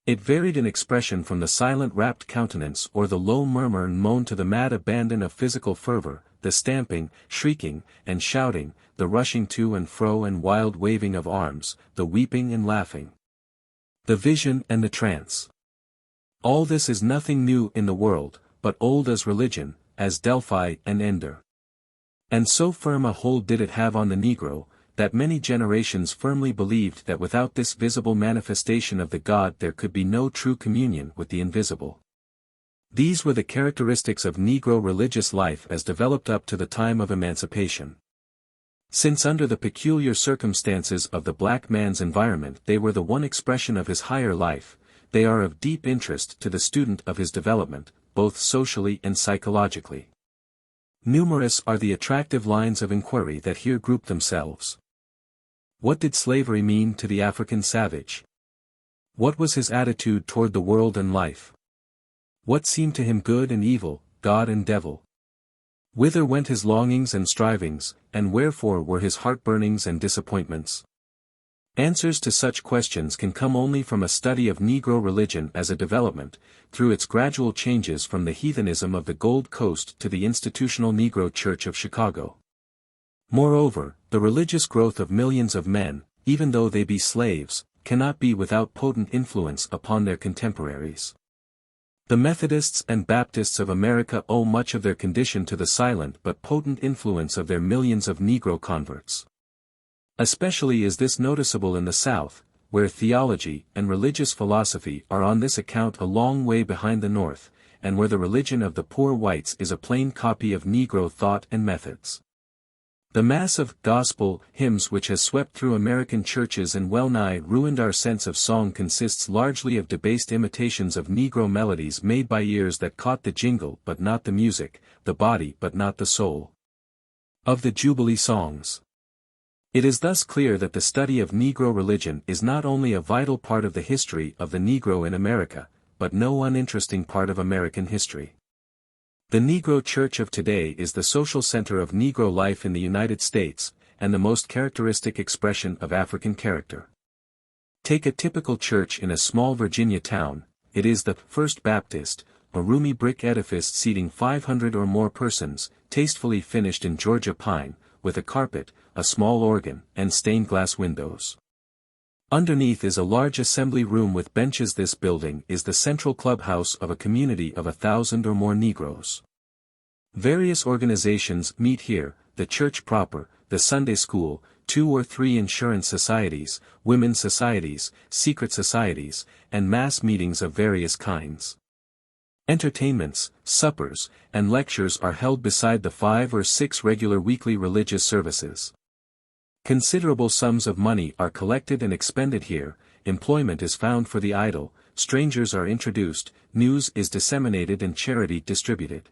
It varied in expression from the silent rapt countenance or the low murmur and moan to the mad abandon of physical fervor, the stamping, shrieking, and shouting, the rushing to and fro and wild waving of arms, the weeping and laughing, the vision and the trance. All this is nothing new in the world, but old as religion, as Delphi and Ender. And so firm a hold did it have on the Negro, that many generations firmly believed that without this visible manifestation of the God there could be no true communion with the invisible. These were the characteristics of Negro religious life as developed up to the time of emancipation. Since under the peculiar circumstances of the black man's environment they were the one expression of his higher life, they are of deep interest to the student of his development, both socially and psychologically. Numerous are the attractive lines of inquiry that here group themselves. What did slavery mean to the African savage? What was his attitude toward the world and life? What seemed to him good and evil, God and devil? Whither went his longings and strivings, and wherefore were his heartburnings and disappointments? Answers to such questions can come only from a study of Negro religion as a development, through its gradual changes from the heathenism of the Gold Coast to the institutional Negro Church of Chicago. Moreover, the religious growth of millions of men, even though they be slaves, cannot be without potent influence upon their contemporaries. The Methodists and Baptists of America owe much of their condition to the silent but potent influence of their millions of Negro converts. Especially is this noticeable in the South, where theology and religious philosophy are on this account a long way behind the North, and where the religion of the poor whites is a plain copy of Negro thought and methods. The mass of gospel hymns which has swept through American churches and well-nigh ruined our sense of song consists largely of debased imitations of Negro melodies made by ears that caught the jingle but not the music, the body but not the soul of the Jubilee songs. It is thus clear that the study of Negro religion is not only a vital part of the history of the Negro in America, but no uninteresting part of American history. The Negro Church of today is the social center of Negro life in the United States, and the most characteristic expression of African character. Take a typical church in a small Virginia town, it is the First Baptist, a roomy brick edifice seating 500 or more persons, tastefully finished in Georgia pine, with a carpet, a small organ, and stained glass windows. Underneath is a large assembly room with benches. This building is the central clubhouse of a community of 1,000 or more Negroes. Various organizations meet here, the church proper, the Sunday school, 2 or 3 insurance societies, women's societies, secret societies, and mass meetings of various kinds. Entertainments, suppers, and lectures are held beside the 5 or 6 regular weekly religious services. Considerable sums of money are collected and expended here, employment is found for the idle, strangers are introduced, news is disseminated and charity distributed.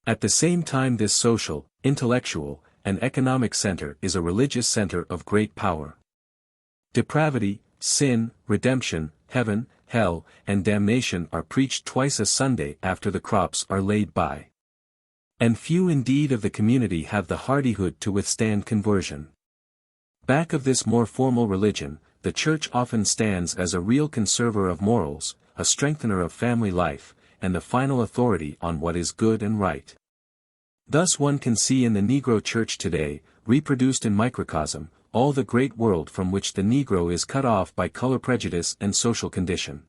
At the same time this social, intellectual, and economic center is a religious center of great power. Depravity, sin, redemption, heaven, hell, and damnation are preached twice a Sunday after the crops are laid by. And few indeed of the community have the hardihood to withstand conversion. Back of this more formal religion, the church often stands as a real conserver of morals, a strengthener of family life, and the final authority on what is good and right. Thus one can see in the Negro church today, reproduced in microcosm, all the great world from which the Negro is cut off by color prejudice and social condition.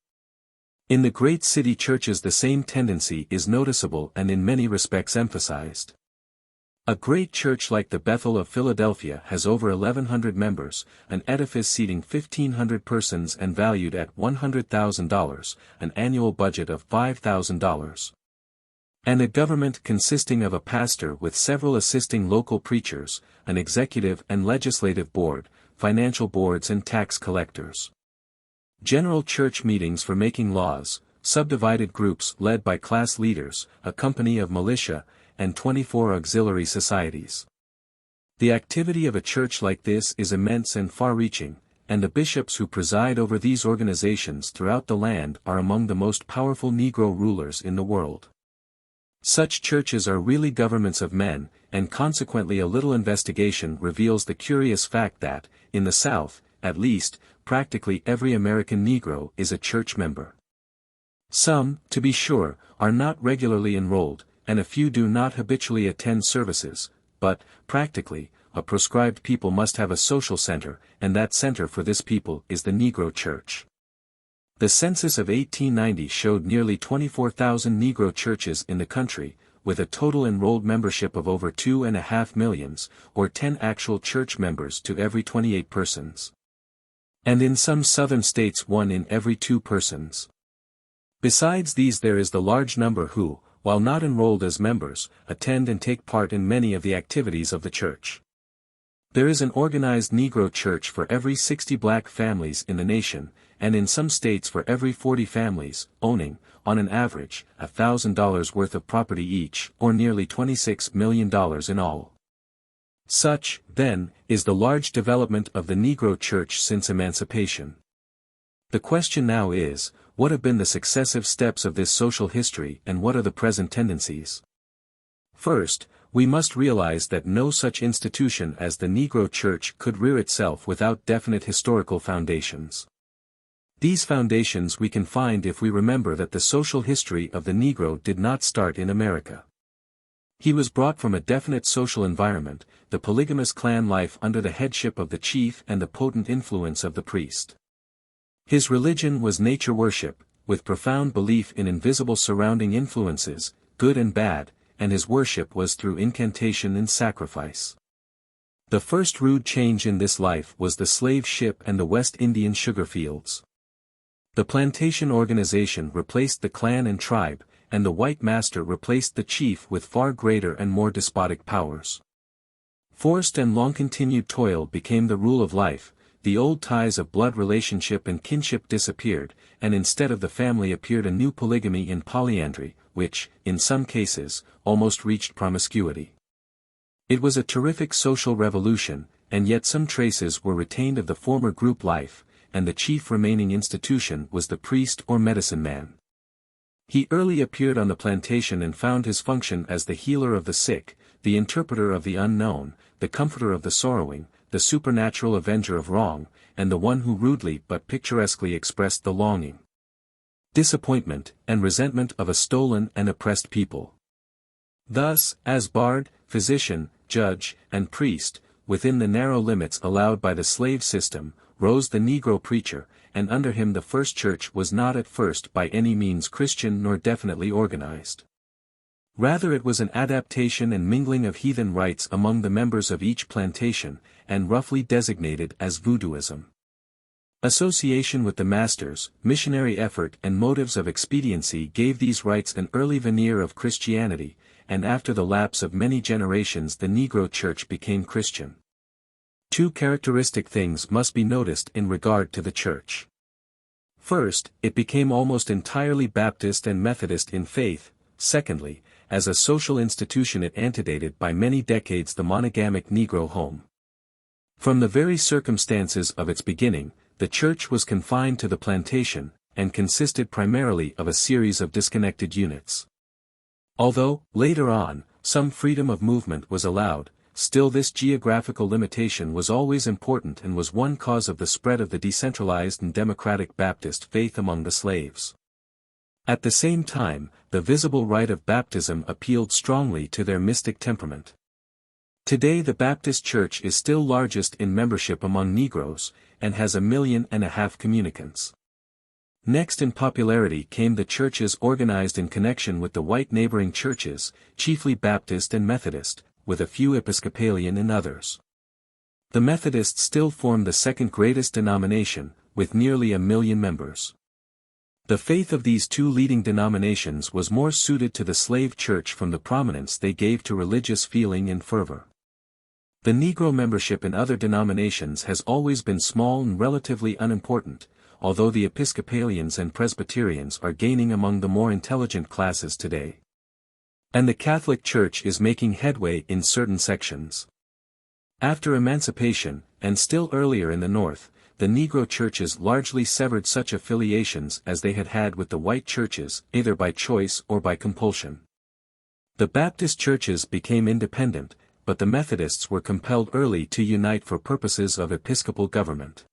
In the great city churches the same tendency is noticeable and in many respects emphasized. A great church like the Bethel of Philadelphia has over 1,100 members, an edifice seating 1,500 persons and valued at $100,000, an annual budget of $5,000. And a government consisting of a pastor with several assisting local preachers, an executive and legislative board, financial boards and tax collectors. General church meetings for making laws, subdivided groups led by class leaders, a company of militia, and 24 auxiliary societies. The activity of a church like this is immense and far-reaching, and the bishops who preside over these organizations throughout the land are among the most powerful Negro rulers in the world. Such churches are really governments of men, and consequently a little investigation reveals the curious fact that, in the South, at least, practically every American Negro is a church member. Some, to be sure, are not regularly enrolled, and a few do not habitually attend services, but, practically, a proscribed people must have a social center, and that center for this people is the Negro Church. The census of 1890 showed nearly 24,000 Negro churches in the country, with a total enrolled membership of over 2.5 millions, or 10 actual church members to every 28 persons. And in some southern states 1 in every 2 persons. Besides these there is the large number who, while not enrolled as members, attend and take part in many of the activities of the church. There is an organized Negro church for every 60 black families in the nation, and in some states for every 40 families, owning, on an average, $1,000 worth of property each, or nearly $26 million in all. Such, then, is the large development of the Negro church since emancipation. The question now is, what have been the successive steps of this social history and what are the present tendencies? First, we must realize that no such institution as the Negro Church could rear itself without definite historical foundations. These foundations we can find if we remember that the social history of the Negro did not start in America. He was brought from a definite social environment, the polygamous clan life under the headship of the chief and the potent influence of the priest. His religion was nature worship, with profound belief in invisible surrounding influences, good and bad, and his worship was through incantation and sacrifice. The first rude change in this life was the slave ship and the West Indian sugar fields. The plantation organization replaced the clan and tribe, and the white master replaced the chief with far greater and more despotic powers. Forced and long-continued toil became the rule of life, the old ties of blood relationship and kinship disappeared, and instead of the family appeared a new polygamy and polyandry, which, in some cases, almost reached promiscuity. It was a terrific social revolution, and yet some traces were retained of the former group life, and the chief remaining institution was the priest or medicine man. He early appeared on the plantation and found his function as the healer of the sick, the interpreter of the unknown, the comforter of the sorrowing, the supernatural avenger of wrong, and the one who rudely but picturesquely expressed the longing, disappointment, and resentment of a stolen and oppressed people. Thus, as bard, physician, judge, and priest, within the narrow limits allowed by the slave system, rose the Negro preacher, and under him the first church was not at first by any means Christian nor definitely organized. Rather it was an adaptation and mingling of heathen rites among the members of each plantation, and roughly designated as voodooism. Association with the masters, missionary effort and motives of expediency gave these rites an early veneer of Christianity, and after the lapse of many generations the Negro Church became Christian. Two characteristic things must be noticed in regard to the Church. First, it became almost entirely Baptist and Methodist in faith. Secondly, as a social institution it antedated by many decades the monogamic Negro home. From the very circumstances of its beginning, the church was confined to the plantation, and consisted primarily of a series of disconnected units. Although, later on, some freedom of movement was allowed, still this geographical limitation was always important and was one cause of the spread of the decentralized and democratic Baptist faith among the slaves. At the same time, the visible rite of baptism appealed strongly to their mystic temperament. Today the Baptist Church is still largest in membership among Negroes, and has 1.5 million communicants. Next in popularity came the churches organized in connection with the white neighboring churches, chiefly Baptist and Methodist, with a few Episcopalian and others. The Methodists still form the second greatest denomination, with nearly 1 million members. The faith of these two leading denominations was more suited to the slave church from the prominence they gave to religious feeling and fervor. The Negro membership in other denominations has always been small and relatively unimportant, although the Episcopalians and Presbyterians are gaining among the more intelligent classes today. And the Catholic Church is making headway in certain sections. After emancipation, and still earlier in the North, the Negro churches largely severed such affiliations as they had had with the white churches, either by choice or by compulsion. The Baptist churches became independent, but the Methodists were compelled early to unite for purposes of episcopal government.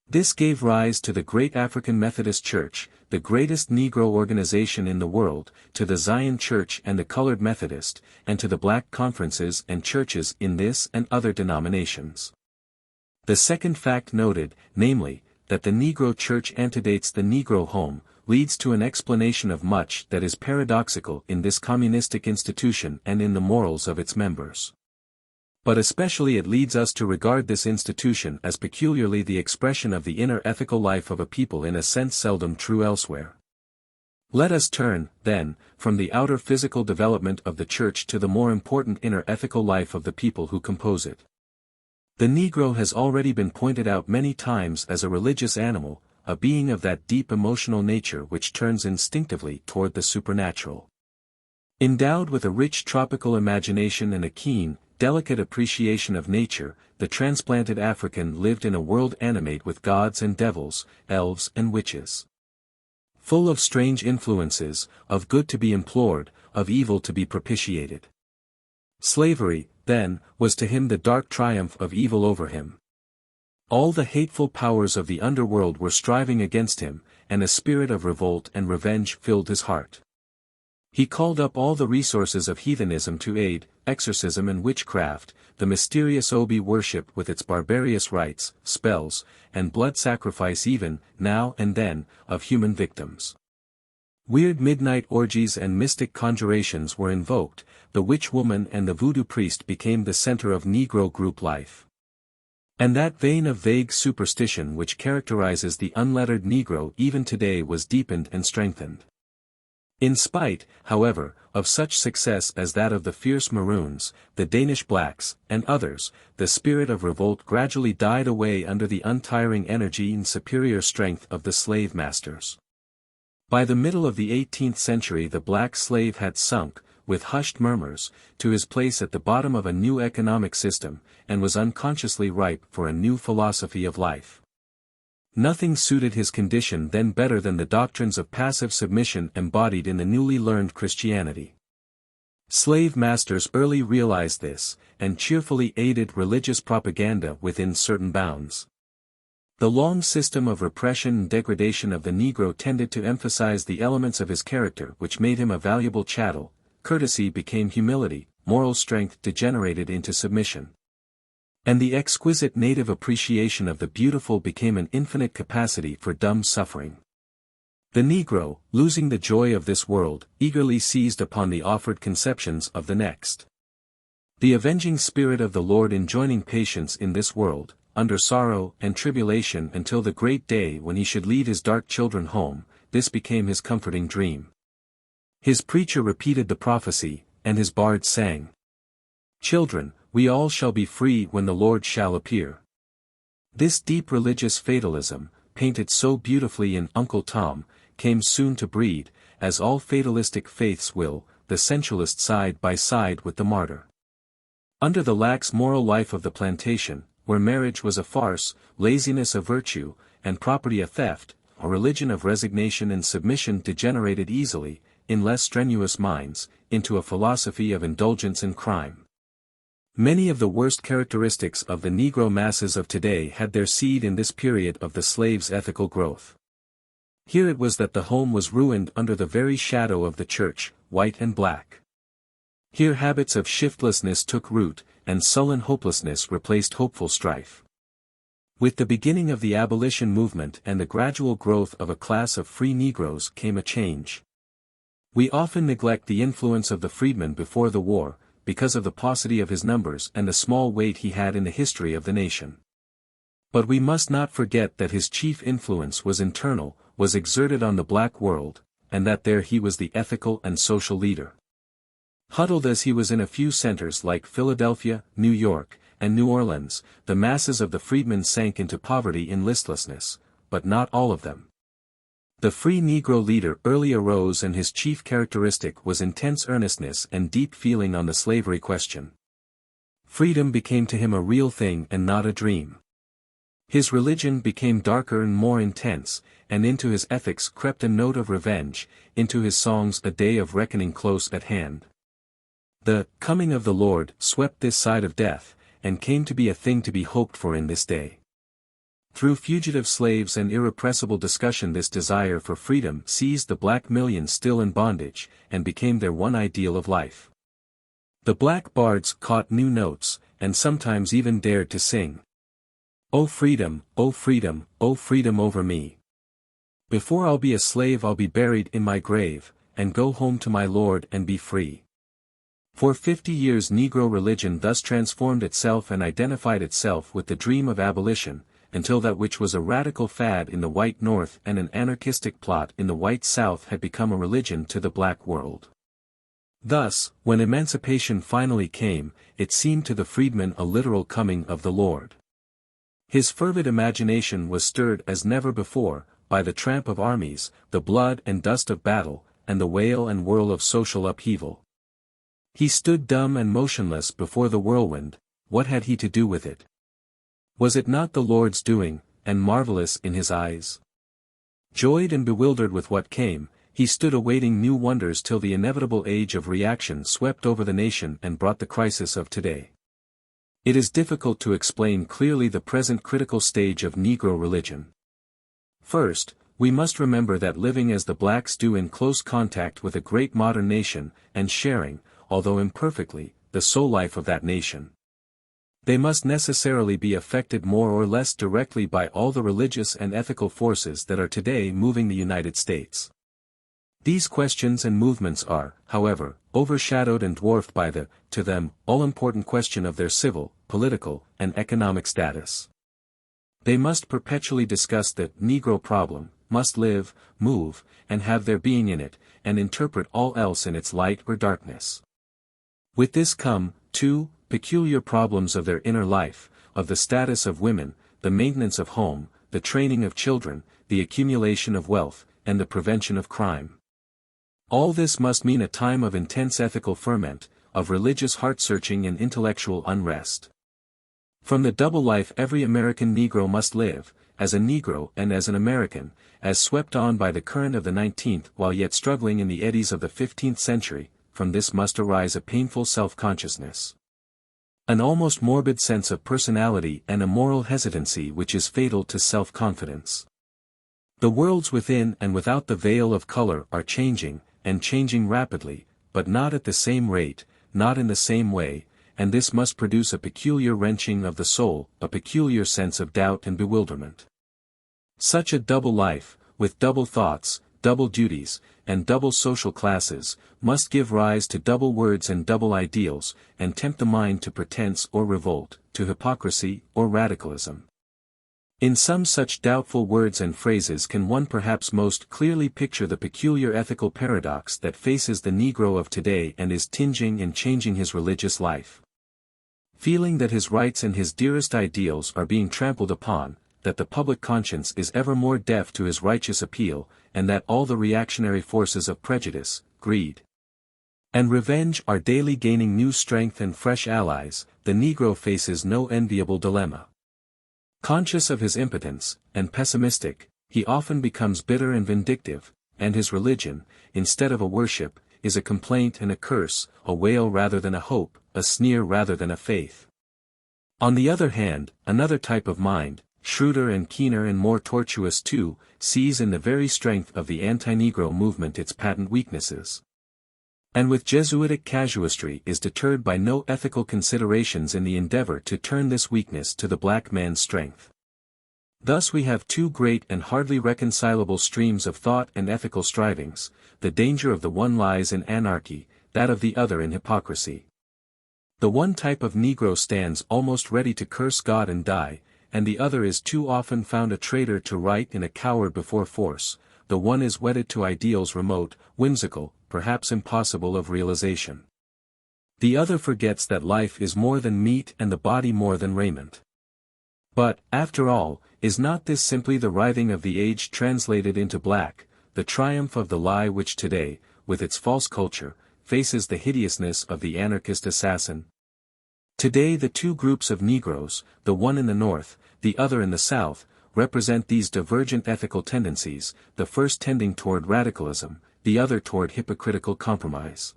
This gave rise to the great African Methodist Church, the greatest Negro organization in the world, to the Zion Church and the Colored Methodist, and to the black conferences and churches in this and other denominations. The second fact noted, namely, that the Negro Church antedates the Negro home, leads to an explanation of much that is paradoxical in this communistic institution and in the morals of its members. But especially it leads us to regard this institution as peculiarly the expression of the inner ethical life of a people in a sense seldom true elsewhere. Let us turn, then, from the outer physical development of the Church to the more important inner ethical life of the people who compose it. The Negro has already been pointed out many times as a religious animal, a being of that deep emotional nature which turns instinctively toward the supernatural. Endowed with a rich tropical imagination and a keen, delicate appreciation of nature, the transplanted African lived in a world animate with gods and devils, elves and witches. Full of strange influences, of good to be implored, of evil to be propitiated. Slavery, then, was to him the dark triumph of evil over him. All the hateful powers of the underworld were striving against him, and a spirit of revolt and revenge filled his heart. He called up all the resources of heathenism to aid, exorcism and witchcraft, the mysterious Obi worship with its barbarous rites, spells, and blood sacrifice even, now and then, of human victims. Weird midnight orgies and mystic conjurations were invoked, the witch woman and the voodoo priest became the center of Negro group life. And that vein of vague superstition which characterizes the unlettered Negro even today was deepened and strengthened. In spite, however, of such success as that of the fierce Maroons, the Danish blacks, and others, the spirit of revolt gradually died away under the untiring energy and superior strength of the slave masters. By the middle of the 18th century the black slave had sunk, with hushed murmurs, to his place at the bottom of a new economic system, and was unconsciously ripe for a new philosophy of life. Nothing suited his condition then better than the doctrines of passive submission embodied in the newly learned Christianity. Slave masters early realized this, and cheerfully aided religious propaganda within certain bounds. The long system of repression and degradation of the Negro tended to emphasize the elements of his character which made him a valuable chattel. Courtesy became humility, moral strength degenerated into submission. And the exquisite native appreciation of the beautiful became an infinite capacity for dumb suffering. The Negro, losing the joy of this world, eagerly seized upon the offered conceptions of the next. The avenging spirit of the Lord enjoining patience in this world, under sorrow and tribulation until the great day when he should lead his dark children home, this became his comforting dream. His preacher repeated the prophecy, and his bards sang. Children, we all shall be free when the Lord shall appear. This deep religious fatalism, painted so beautifully in Uncle Tom, came soon to breed, as all fatalistic faiths will, the sensualist side by side with the martyr. Under the lax moral life of the plantation, where marriage was a farce, laziness a virtue, and property a theft, a religion of resignation and submission degenerated easily, in less strenuous minds, into a philosophy of indulgence and crime. Many of the worst characteristics of the Negro masses of today had their seed in this period of the slave's ethical growth. Here it was that the home was ruined under the very shadow of the church, white and black. Here habits of shiftlessness took root, and sullen hopelessness replaced hopeful strife. With the beginning of the abolition movement and the gradual growth of a class of free Negroes came a change. We often neglect the influence of the freedman before the war, because of the paucity of his numbers and the small weight he had in the history of the nation. But we must not forget that his chief influence was internal, was exerted on the black world, and that there he was the ethical and social leader. Huddled as he was in a few centers like Philadelphia, New York, and New Orleans, the masses of the freedmen sank into poverty and listlessness, but not all of them. The free Negro leader early arose, and his chief characteristic was intense earnestness and deep feeling on the slavery question. Freedom became to him a real thing and not a dream. His religion became darker and more intense, and into his ethics crept a note of revenge, into his songs a day of reckoning close at hand. The coming of the Lord swept this side of death, and came to be a thing to be hoped for in this day. Through fugitive slaves and irrepressible discussion this desire for freedom seized the black millions still in bondage, and became their one ideal of life. The black bards caught new notes, and sometimes even dared to sing. O freedom, O freedom, O freedom over me. Before I'll be a slave I'll be buried in my grave, and go home to my Lord and be free. For 50 years Negro religion thus transformed itself and identified itself with the dream of abolition, until that which was a radical fad in the white North and an anarchistic plot in the white South had become a religion to the black world. Thus, when emancipation finally came, it seemed to the freedman a literal coming of the Lord. His fervid imagination was stirred as never before, by the tramp of armies, the blood and dust of battle, and the wail and whirl of social upheaval. He stood dumb and motionless before the whirlwind. What had he to do with it? Was it not the Lord's doing, and marvelous in his eyes? Joyed and bewildered with what came, he stood awaiting new wonders till the inevitable age of reaction swept over the nation and brought the crisis of today. It is difficult to explain clearly the present critical stage of Negro religion. First, we must remember that living as the blacks do in close contact with a great modern nation, and sharing, although imperfectly, the soul life of that nation, they must necessarily be affected more or less directly by all the religious and ethical forces that are today moving the United States. These questions and movements are, however, overshadowed and dwarfed by the, to them, all-important question of their civil, political, and economic status. They must perpetually discuss the Negro problem, must live, move, and have their being in it, and interpret all else in its light or darkness. With this come, too, peculiar problems of their inner life, of the status of women, the maintenance of home, the training of children, the accumulation of wealth, and the prevention of crime. All this must mean a time of intense ethical ferment, of religious heart-searching and intellectual unrest. From the double life every American Negro must live, as a Negro and as an American, as swept on by the current of the 19th while yet struggling in the eddies of the 15th century, from this must arise a painful self-consciousness, an almost morbid sense of personality and a moral hesitancy which is fatal to self-confidence. The worlds within and without the veil of color are changing, and changing rapidly, but not at the same rate, not in the same way, and this must produce a peculiar wrenching of the soul, a peculiar sense of doubt and bewilderment. Such a double life, with double thoughts, double duties, and double social classes, must give rise to double words and double ideals, and tempt the mind to pretense or revolt, to hypocrisy or radicalism. In some such doubtful words and phrases can one perhaps most clearly picture the peculiar ethical paradox that faces the Negro of today and is tinging and changing his religious life. Feeling that his rights and his dearest ideals are being trampled upon, that the public conscience is ever more deaf to his righteous appeal, and that all the reactionary forces of prejudice, greed, and revenge are daily gaining new strength and fresh allies, the Negro faces no enviable dilemma. Conscious of his impotence, and pessimistic, he often becomes bitter and vindictive, and his religion, instead of a worship, is a complaint and a curse, a wail rather than a hope, a sneer rather than a faith. On the other hand, another type of mind, shrewder and keener and more tortuous too, sees in the very strength of the anti-Negro movement its patent weaknesses, and with Jesuitic casuistry is deterred by no ethical considerations in the endeavor to turn this weakness to the black man's strength. Thus we have two great and hardly reconcilable streams of thought and ethical strivings. The danger of the one lies in anarchy, that of the other in hypocrisy. The one type of Negro stands almost ready to curse God and die, and the other is too often found a traitor to right and a coward before force. The one is wedded to ideals remote, whimsical, perhaps impossible of realization. The other forgets that life is more than meat and the body more than raiment. But, after all, is not this simply the writhing of the age translated into black, the triumph of the lie which today, with its false culture, faces the hideousness of the anarchist assassin? Today the two groups of Negroes, the one in the North, the other in the South, represent these divergent ethical tendencies, the first tending toward radicalism, the other toward hypocritical compromise.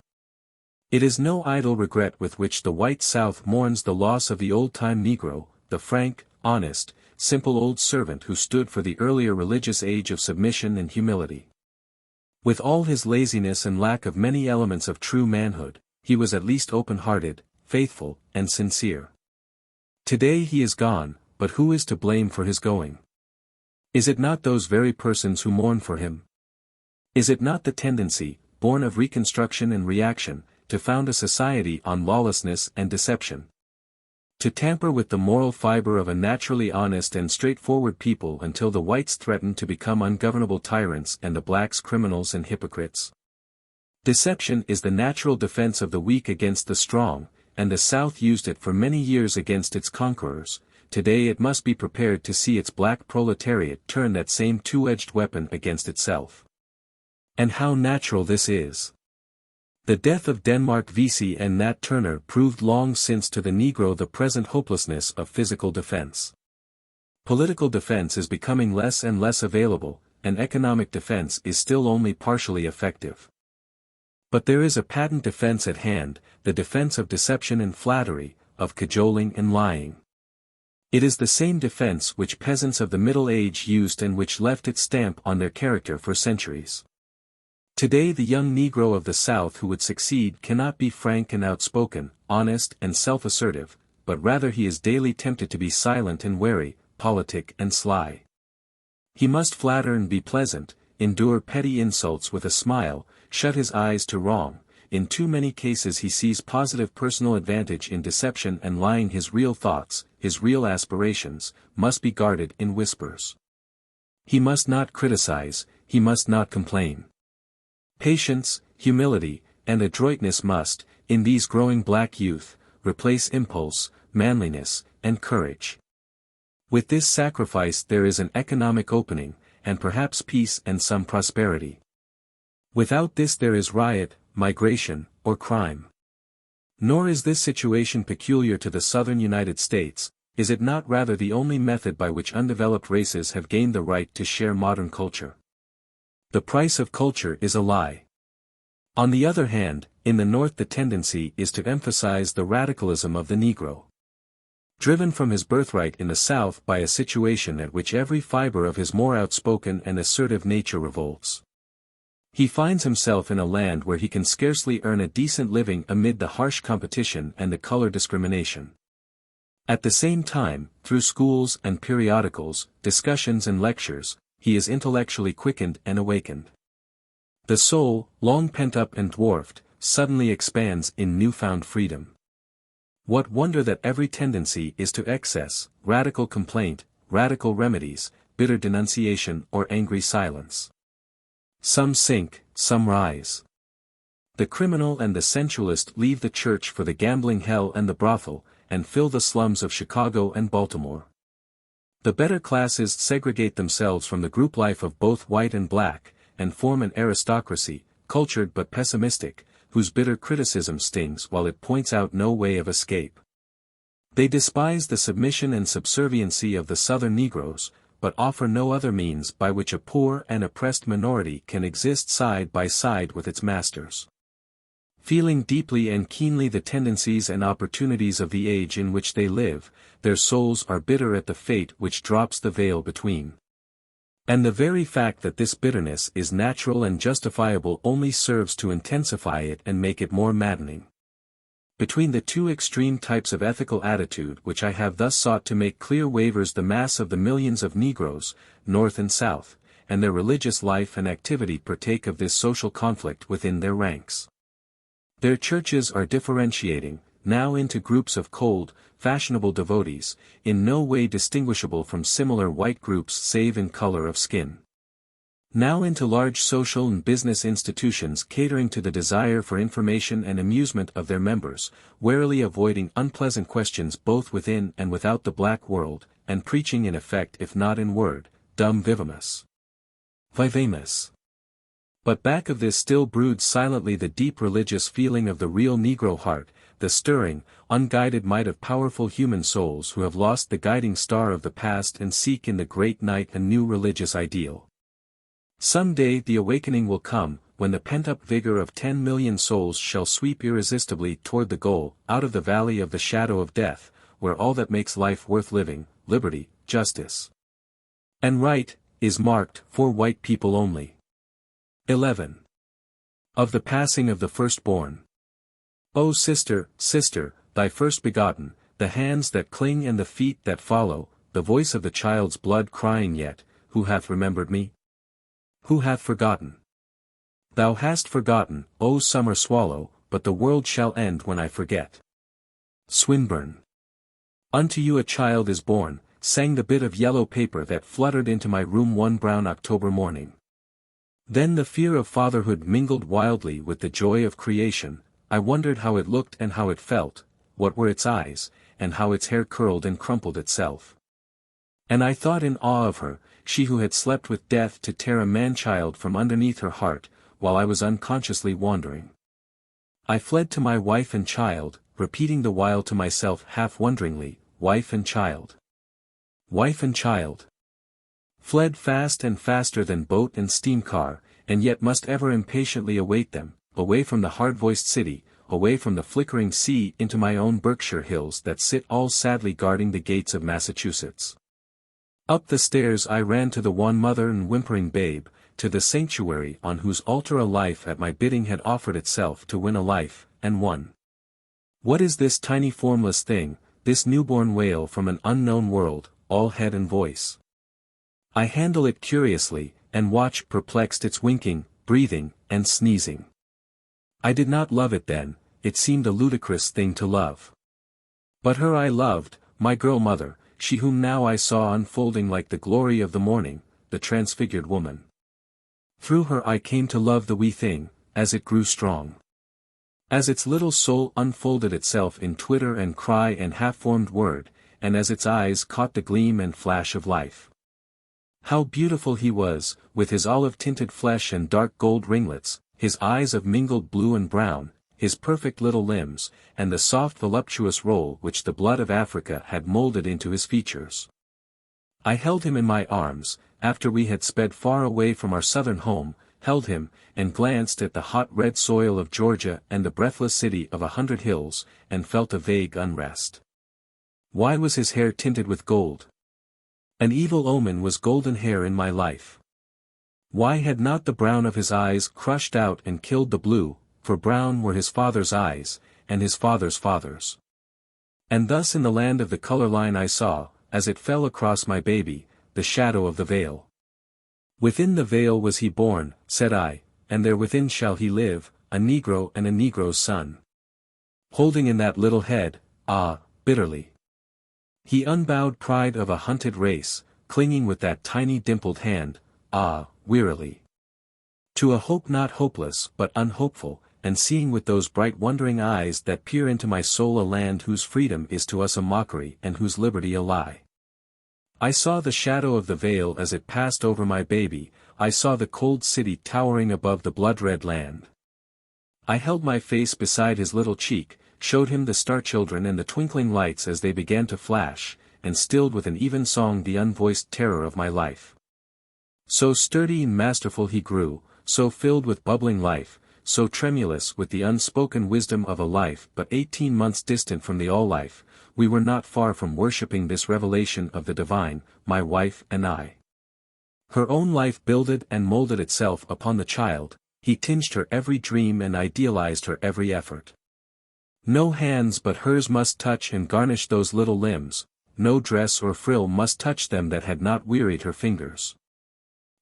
It is no idle regret with which the white South mourns the loss of the old-time Negro, the frank, honest, simple old servant who stood for the earlier religious age of submission and humility. With all his laziness and lack of many elements of true manhood, he was at least open-hearted, faithful, and sincere. Today he is gone, but who is to blame for his going? Is it not those very persons who mourn for him? Is it not the tendency, born of Reconstruction and reaction, to found a society on lawlessness and deception? To tamper with the moral fiber of a naturally honest and straightforward people until the whites threaten to become ungovernable tyrants and the blacks criminals and hypocrites? Deception is the natural defense of the weak against the strong, and the South used it for many years against its conquerors. Today it must be prepared to see its black proletariat turn that same two-edged weapon against itself. And how natural this is. The death of Denmark V.C. and Nat Turner proved long since to the Negro the present hopelessness of physical defense. Political defense is becoming less and less available, and economic defense is still only partially effective. But there is a patent defense at hand, the defense of deception and flattery, of cajoling and lying. It is the same defense which peasants of the Middle Age used and which left its stamp on their character for centuries. Today the young Negro of the South who would succeed cannot be frank and outspoken, honest and self-assertive, but rather he is daily tempted to be silent and wary, politic and sly. He must flatter and be pleasant, endure petty insults with a smile, shut his eyes to wrong. In too many cases he sees positive personal advantage in deception and lying. His real thoughts, his real aspirations, must be guarded in whispers. He must not criticize, he must not complain. Patience, humility, and adroitness must, in these growing black youth, replace impulse, manliness, and courage. With this sacrifice there is an economic opening, and perhaps peace and some prosperity. Without this there is riot, migration, or crime. Nor is this situation peculiar to the southern United States. Is it not rather the only method by which undeveloped races have gained the right to share modern culture? The price of culture is a lie. On the other hand, in the North the tendency is to emphasize the radicalism of the Negro. Driven from his birthright in the South by a situation at which every fiber of his more outspoken and assertive nature revolts. He finds himself in a land where he can scarcely earn a decent living amid the harsh competition and the color discrimination. At the same time, through schools and periodicals, discussions and lectures, he is intellectually quickened and awakened. The soul, long pent up and dwarfed, suddenly expands in newfound freedom. What wonder that every tendency is to excess, radical complaint, radical remedies, bitter denunciation or angry silence. Some sink, some rise. The criminal and the sensualist leave the church for the gambling hell and the brothel, and fill the slums of Chicago and Baltimore. The better classes segregate themselves from the group life of both white and black, and form an aristocracy, cultured but pessimistic, whose bitter criticism stings while it points out no way of escape. They despise the submission and subserviency of the Southern Negroes, but offer no other means by which a poor and oppressed minority can exist side by side with its masters. Feeling deeply and keenly the tendencies and opportunities of the age in which they live, their souls are bitter at the fate which drops the veil between. And the very fact that this bitterness is natural and justifiable only serves to intensify it and make it more maddening. Between the two extreme types of ethical attitude which I have thus sought to make clear wavers the mass of the millions of Negroes, North and South, and their religious life and activity partake of this social conflict within their ranks. Their churches are differentiating, now into groups of cold, fashionable devotees, in no way distinguishable from similar white groups save in color of skin. Now into large social and business institutions catering to the desire for information and amusement of their members, warily avoiding unpleasant questions both within and without the black world, and preaching in effect if not in word, dum vivamus. Vivamus. But back of this still broods silently the deep religious feeling of the real Negro heart, the stirring, unguided might of powerful human souls who have lost the guiding star of the past and seek in the great night a new religious ideal. Some day the awakening will come, when the pent-up vigor of 10 million souls shall sweep irresistibly toward the goal, out of the valley of the shadow of death, where all that makes life worth living, liberty, justice, and right, is marked for white people only. 11. Of the passing of the firstborn. O sister, sister, thy first begotten, the hands that cling and the feet that follow, the voice of the child's blood crying yet, who hath remembered me? Who hath forgotten? Thou hast forgotten, O summer swallow, but the world shall end when I forget. Swinburne. Unto you a child is born, sang the bit of yellow paper that fluttered into my room one brown October morning. Then the fear of fatherhood mingled wildly with the joy of creation. I wondered how it looked and how it felt, what were its eyes, and how its hair curled and crumpled itself. And I thought in awe of her, she who had slept with death to tear a man-child from underneath her heart, while I was unconsciously wandering. I fled to my wife and child, repeating the while to myself half-wonderingly, wife and child. Wife and child. Fled fast and faster than boat and steam car, and yet must ever impatiently await them, away from the hard-voiced city, away from the flickering sea into my own Berkshire hills that sit all sadly guarding the gates of Massachusetts. Up the stairs I ran to the wan mother and whimpering babe, to the sanctuary on whose altar a life at my bidding had offered itself to win a life, and won. What is this tiny formless thing, this newborn wail from an unknown world, all head and voice? I handle it curiously, and watch perplexed its winking, breathing, and sneezing. I did not love it then, it seemed a ludicrous thing to love. But her I loved, my girl mother, she whom now I saw unfolding like the glory of the morning, the transfigured woman. Through her I came to love the wee thing, as it grew strong. As its little soul unfolded itself in twitter and cry and half-formed word, and as its eyes caught the gleam and flash of life. How beautiful he was, with his olive-tinted flesh and dark gold ringlets, his eyes of mingled blue and brown, his perfect little limbs, and the soft voluptuous roll which the blood of Africa had molded into his features. I held him in my arms, after we had sped far away from our southern home, held him, and glanced at the hot red soil of Georgia and the breathless city of 100 hills, and felt a vague unrest. Why was his hair tinted with gold? An evil omen was golden hair in my life. Why had not the brown of his eyes crushed out and killed the blue, for brown were his father's eyes, and his father's father's. And thus in the land of the color line I saw, as it fell across my baby, the shadow of the veil. Within the veil was he born, said I, and there within shall he live, a Negro and a Negro's son. Holding in that little head, ah, bitterly. He unbowed pride of a hunted race, clinging with that tiny dimpled hand, ah, wearily. To a hope not hopeless but unhopeful, and seeing with those bright wondering eyes that peer into my soul a land whose freedom is to us a mockery and whose liberty a lie. I saw the shadow of the veil as it passed over my baby, I saw the cold city towering above the blood-red land. I held my face beside his little cheek, showed him the star-children and the twinkling lights as they began to flash, and stilled with an even song the unvoiced terror of my life. So sturdy and masterful he grew, so filled with bubbling life, so tremulous with the unspoken wisdom of a life but 18 months distant from the all-life, we were not far from worshipping this revelation of the divine, my wife and I. Her own life builded and molded itself upon the child, he tinged her every dream and idealized her every effort. No hands but hers must touch and garnish those little limbs, no dress or frill must touch them that had not wearied her fingers.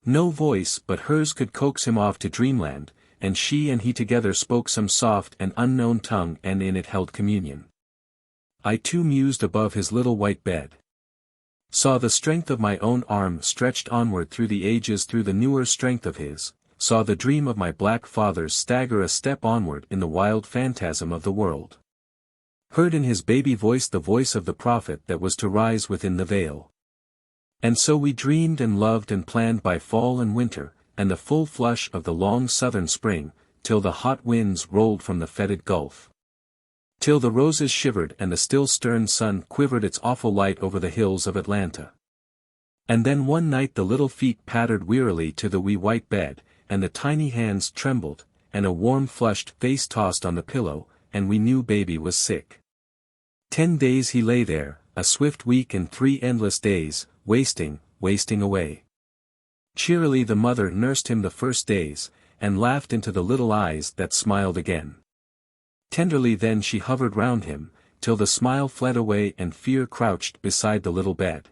No voice but hers could coax him off to dreamland, and she and he together spoke some soft and unknown tongue and in it held communion. I too mused above his little white bed. Saw the strength of my own arm stretched onward through the ages through the newer strength of his, saw the dream of my black fathers stagger a step onward in the wild phantasm of the world. Heard in his baby voice the voice of the prophet that was to rise within the veil. And so we dreamed and loved and planned by fall and winter, and the full flush of the long southern spring, till the hot winds rolled from the fetid gulf. Till the roses shivered and the still stern sun quivered its awful light over the hills of Atlanta. And then one night the little feet pattered wearily to the wee white bed, and the tiny hands trembled, and a warm flushed face tossed on the pillow, and we knew baby was sick. 10 days he lay there, a swift week and 3 endless days, wasting away. Cheerily the mother nursed him the first days, and laughed into the little eyes that smiled again. Tenderly then she hovered round him, till the smile fled away and fear crouched beside the little bed.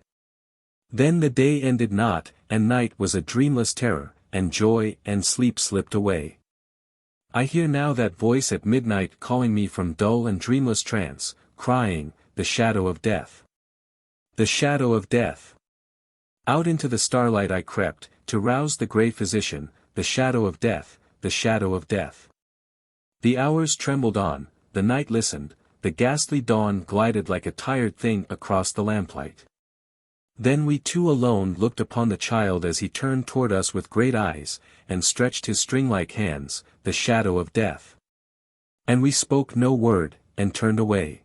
Then the day ended not, and night was a dreamless terror, and joy and sleep slipped away. I hear now that voice at midnight calling me from dull and dreamless trance, crying, the shadow of death. The shadow of death. Out into the starlight I crept, to rouse the grey physician, the shadow of death, the shadow of death. The hours trembled on, the night listened, the ghastly dawn glided like a tired thing across the lamplight. Then we two alone looked upon the child as he turned toward us with great eyes, and stretched his string-like hands, the shadow of death. And we spoke no word, and turned away.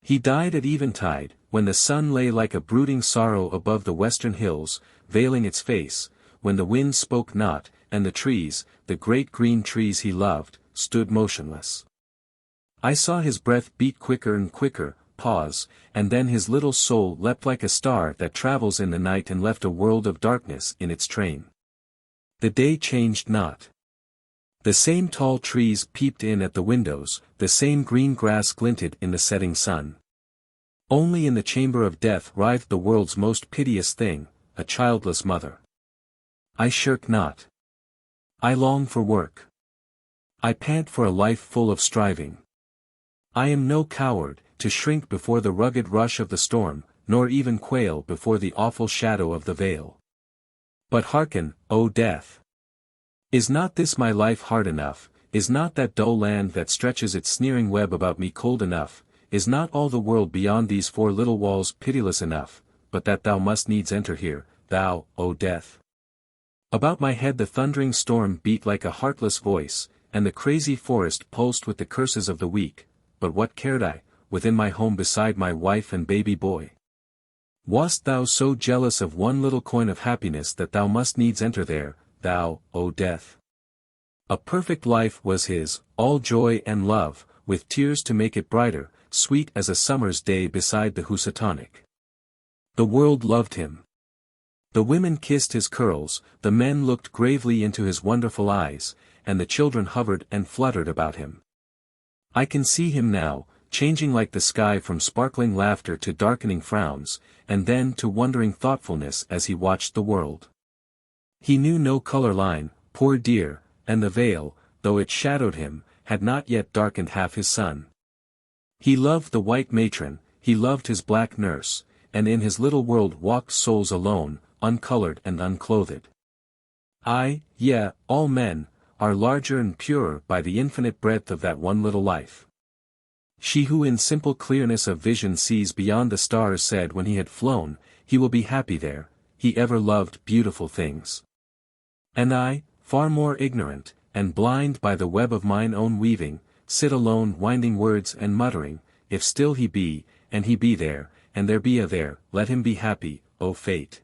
He died at eventide, when the sun lay like a brooding sorrow above the western hills, veiling its face, when the wind spoke not, and the trees, the great green trees he loved, stood motionless. I saw his breath beat quicker and quicker, pause, and then his little soul leapt like a star that travels in the night and left a world of darkness in its train. The day changed not. The same tall trees peeped in at the windows, the same green grass glinted in the setting sun. Only in the chamber of death writhed the world's most piteous thing, a childless mother. I shirk not. I long for work. I pant for a life full of striving. I am no coward, to shrink before the rugged rush of the storm, nor even quail before the awful shadow of the veil. But hearken, O death! Is not this my life hard enough, is not that dull land that stretches its sneering web about me cold enough, is not all the world beyond these four little walls pitiless enough, but that thou must needs enter here, thou, O death? About my head the thundering storm beat like a heartless voice, and the crazy forest pulsed with the curses of the weak, but what cared I, within my home beside my wife and baby boy? Wast thou so jealous of one little coin of happiness that thou must needs enter there, thou, O death? A perfect life was his, all joy and love, with tears to make it brighter, sweet as a summer's day beside the Housatonic. The world loved him. The women kissed his curls, the men looked gravely into his wonderful eyes, and the children hovered and fluttered about him. I can see him now, changing like the sky from sparkling laughter to darkening frowns, and then to wondering thoughtfulness as he watched the world. He knew no color line, poor dear, and the veil, though it shadowed him, had not yet darkened half his sun. He loved the white matron, he loved his black nurse, and in his little world walked souls alone, uncolored and unclothed. All men, are larger and purer by the infinite breadth of that one little life. She who in simple clearness of vision sees beyond the stars said when he had flown, he will be happy there, he ever loved beautiful things. And I, far more ignorant, and blind by the web of mine own weaving, sit alone winding words and muttering, if still he be, and he be there, and there be a there, let him be happy, O fate.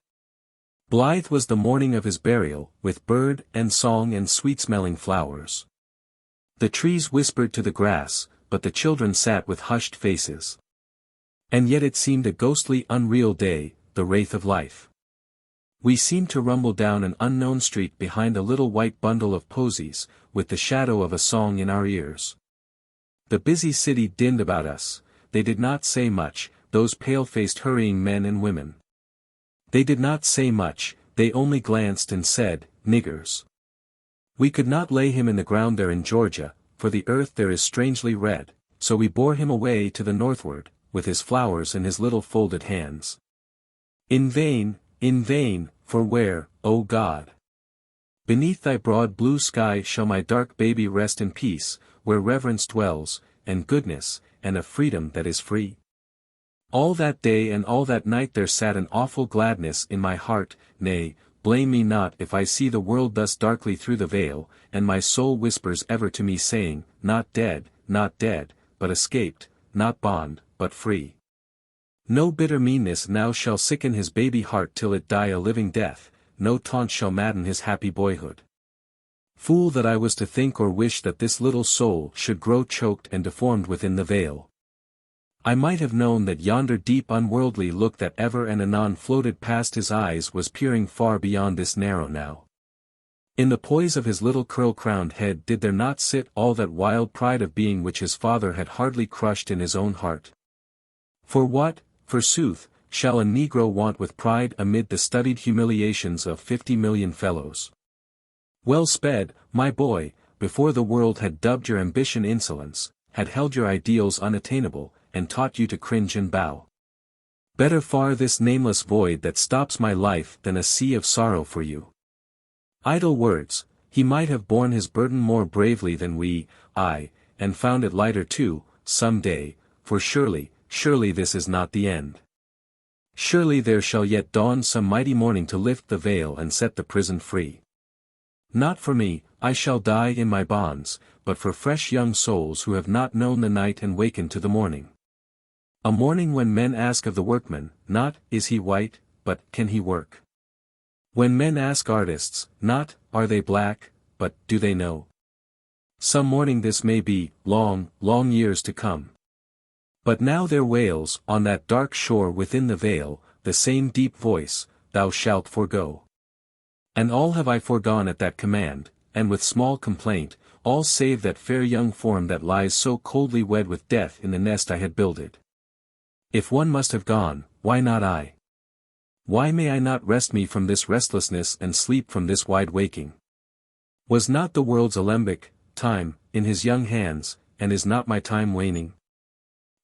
Blithe was the morning of his burial, with bird and song and sweet-smelling flowers. The trees whispered to the grass, but the children sat with hushed faces. And yet it seemed a ghostly unreal day, the wraith of life. We seemed to rumble down an unknown street behind a little white bundle of posies, with the shadow of a song in our ears. The busy city dinned about us, they did not say much, those pale-faced hurrying men and women. They did not say much, they only glanced and said, niggers. We could not lay him in the ground there in Georgia, for the earth there is strangely red, so we bore him away to the northward, with his flowers in his little folded hands. In vain, for where, O God? Beneath thy broad blue sky shall my dark baby rest in peace, where reverence dwells, and goodness, and a freedom that is free? All that day and all that night there sat an awful gladness in my heart, nay, blame me not if I see the world thus darkly through the veil, and my soul whispers ever to me saying, not dead, but escaped, not bond, but free. No bitter meanness now shall sicken his baby heart till it die a living death, no taunt shall madden his happy boyhood. Fool that I was to think or wish that this little soul should grow choked and deformed within the veil. I might have known that yonder deep unworldly look that ever and anon floated past his eyes was peering far beyond this narrow now. In the poise of his little curl-crowned head did there not sit all that wild pride of being which his father had hardly crushed in his own heart? For what, forsooth, shall a Negro want with pride amid the studied humiliations of 50 million fellows? Well sped, my boy, before the world had dubbed your ambition insolence, had held your ideals unattainable, and taught you to cringe and bow. Better far this nameless void that stops my life than a sea of sorrow for you. Idle words, he might have borne his burden more bravely than we, and found it lighter too, some day, for surely, surely this is not the end. Surely there shall yet dawn some mighty morning to lift the veil and set the prison free. Not for me, I shall die in my bonds, but for fresh young souls who have not known the night and wakened to the morning. A morning when men ask of the workman, not, is he white, but, can he work? When men ask artists, not, are they black, but, do they know? Some morning this may be, long, long years to come. But now there wails, on that dark shore within the veil, the same deep voice, thou shalt forego. And all have I foregone at that command, and with small complaint, all save that fair young form that lies so coldly wed with death in the nest I had builded. If one must have gone, why not I? Why may I not rest me from this restlessness and sleep from this wide waking? Was not the world's alembic, time, in his young hands, and is not my time waning?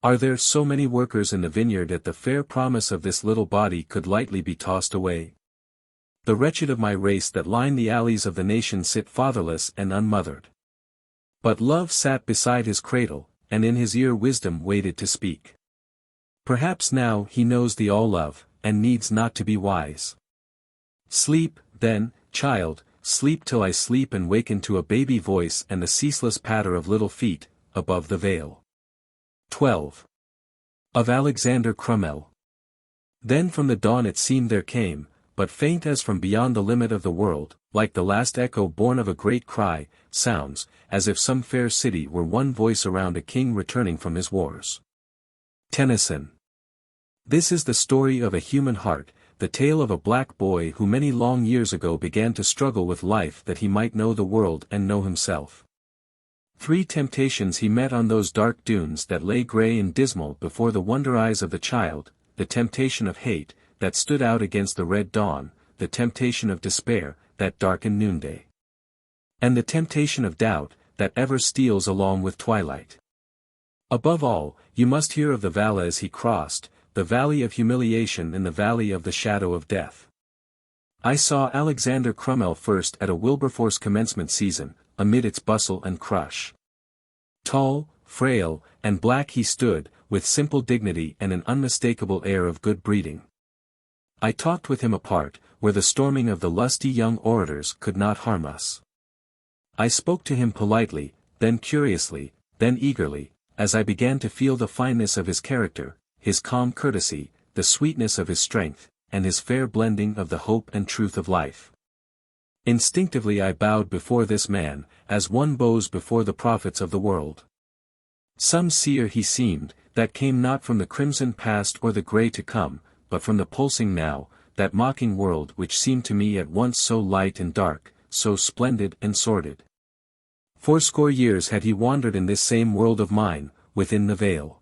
Are there so many workers in the vineyard that the fair promise of this little body could lightly be tossed away? The wretched of my race that line the alleys of the nation sit fatherless and unmothered. But love sat beside his cradle, and in his ear wisdom waited to speak. Perhaps now he knows the all-love, and needs not to be wise. Sleep, then, child, sleep till I sleep and waken to a baby voice and the ceaseless patter of little feet, above the veil. 12. Of Alexander Crummell. Then from the dawn it seemed there came, but faint as from beyond the limit of the world, like the last echo born of a great cry, sounds, as if some fair city were one voice around a king returning from his wars. Tennyson. This is the story of a human heart, the tale of a black boy who many long years ago began to struggle with life that he might know the world and know himself. 3 temptations he met on those dark dunes that lay grey and dismal before the wonder eyes of the child, the temptation of hate, that stood out against the red dawn, the temptation of despair, that darkened noonday. And the temptation of doubt, that ever steals along with twilight. Above all, you must hear of the valley as he crossed, the valley of humiliation and the valley of the shadow of death. I saw Alexander Crummell first at a Wilberforce commencement season, amid its bustle and crush. Tall, frail, and black he stood, with simple dignity and an unmistakable air of good breeding. I talked with him apart, where the storming of the lusty young orators could not harm us. I spoke to him politely, then curiously, then eagerly, as I began to feel the fineness of his character, his calm courtesy, the sweetness of his strength, and his fair blending of the hope and truth of life. Instinctively I bowed before this man, as one bows before the prophets of the world. Some seer he seemed, that came not from the crimson past or the grey to come, but from the pulsing now, that mocking world which seemed to me at once so light and dark, so splendid and sordid. 80 years had he wandered in this same world of mine, within the veil.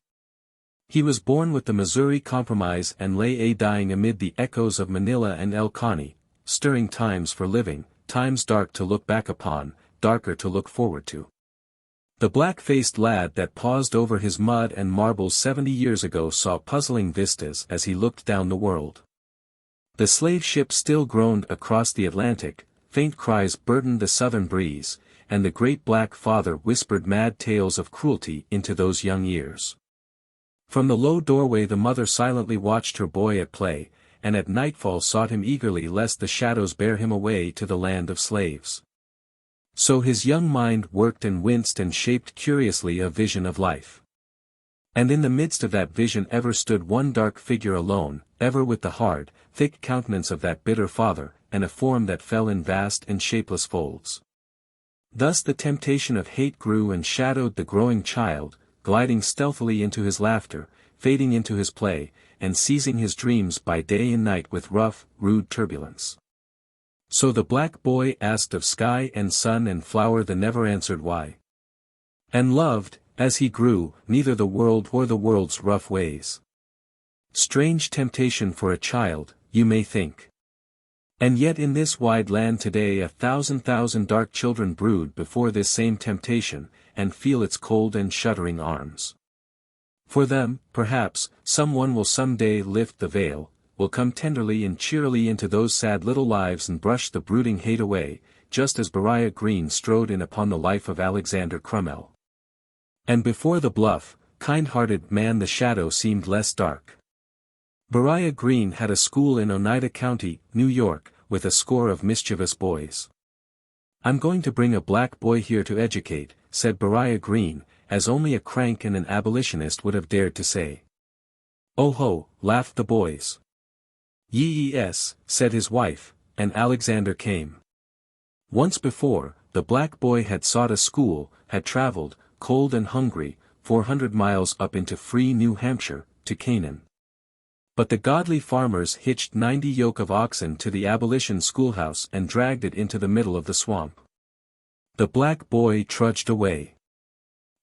He was born with the Missouri Compromise and lay dying amid the echoes of Manila and El Caney, stirring times for living, times dark to look back upon, darker to look forward to. The black-faced lad that paused over his mud and marbles 70 years ago saw puzzling vistas as he looked down the world. The slave ship still groaned across the Atlantic, faint cries burdened the southern breeze, and the great black father whispered mad tales of cruelty into those young ears. From the low doorway the mother silently watched her boy at play, and at nightfall sought him eagerly lest the shadows bear him away to the land of slaves. So his young mind worked and winced and shaped curiously a vision of life. And in the midst of that vision ever stood one dark figure alone, ever with the hard, thick countenance of that bitter father, and a form that fell in vast and shapeless folds. Thus the temptation of hate grew and shadowed the growing child, gliding stealthily into his laughter, fading into his play, and seizing his dreams by day and night with rough, rude turbulence. So the black boy asked of sky and sun and flower the never-answered why. And loved, as he grew, neither the world or the world's rough ways. Strange temptation for a child, you may think. And yet in this wide land today 1,000,000 dark children brood before this same temptation, and feel its cold and shuddering arms. For them, perhaps, someone will some day lift the veil, will come tenderly and cheerily into those sad little lives and brush the brooding hate away, just as Beriah Green strode in upon the life of Alexander Crummell. And before the bluff, kind-hearted man the shadow seemed less dark. Beriah Green had a school in Oneida County, New York, with a score of mischievous boys. "I'm going to bring a black boy here to educate," said Beriah Green, as only a crank and an abolitionist would have dared to say. "Oh ho," laughed the boys. "Yes," said his wife, and Alexander came. Once before, the black boy had sought a school, had traveled, cold and hungry, 400 miles up into free New Hampshire, to Canaan. But the godly farmers hitched 90 yoke of oxen to the abolition schoolhouse and dragged it into the middle of the swamp. The black boy trudged away.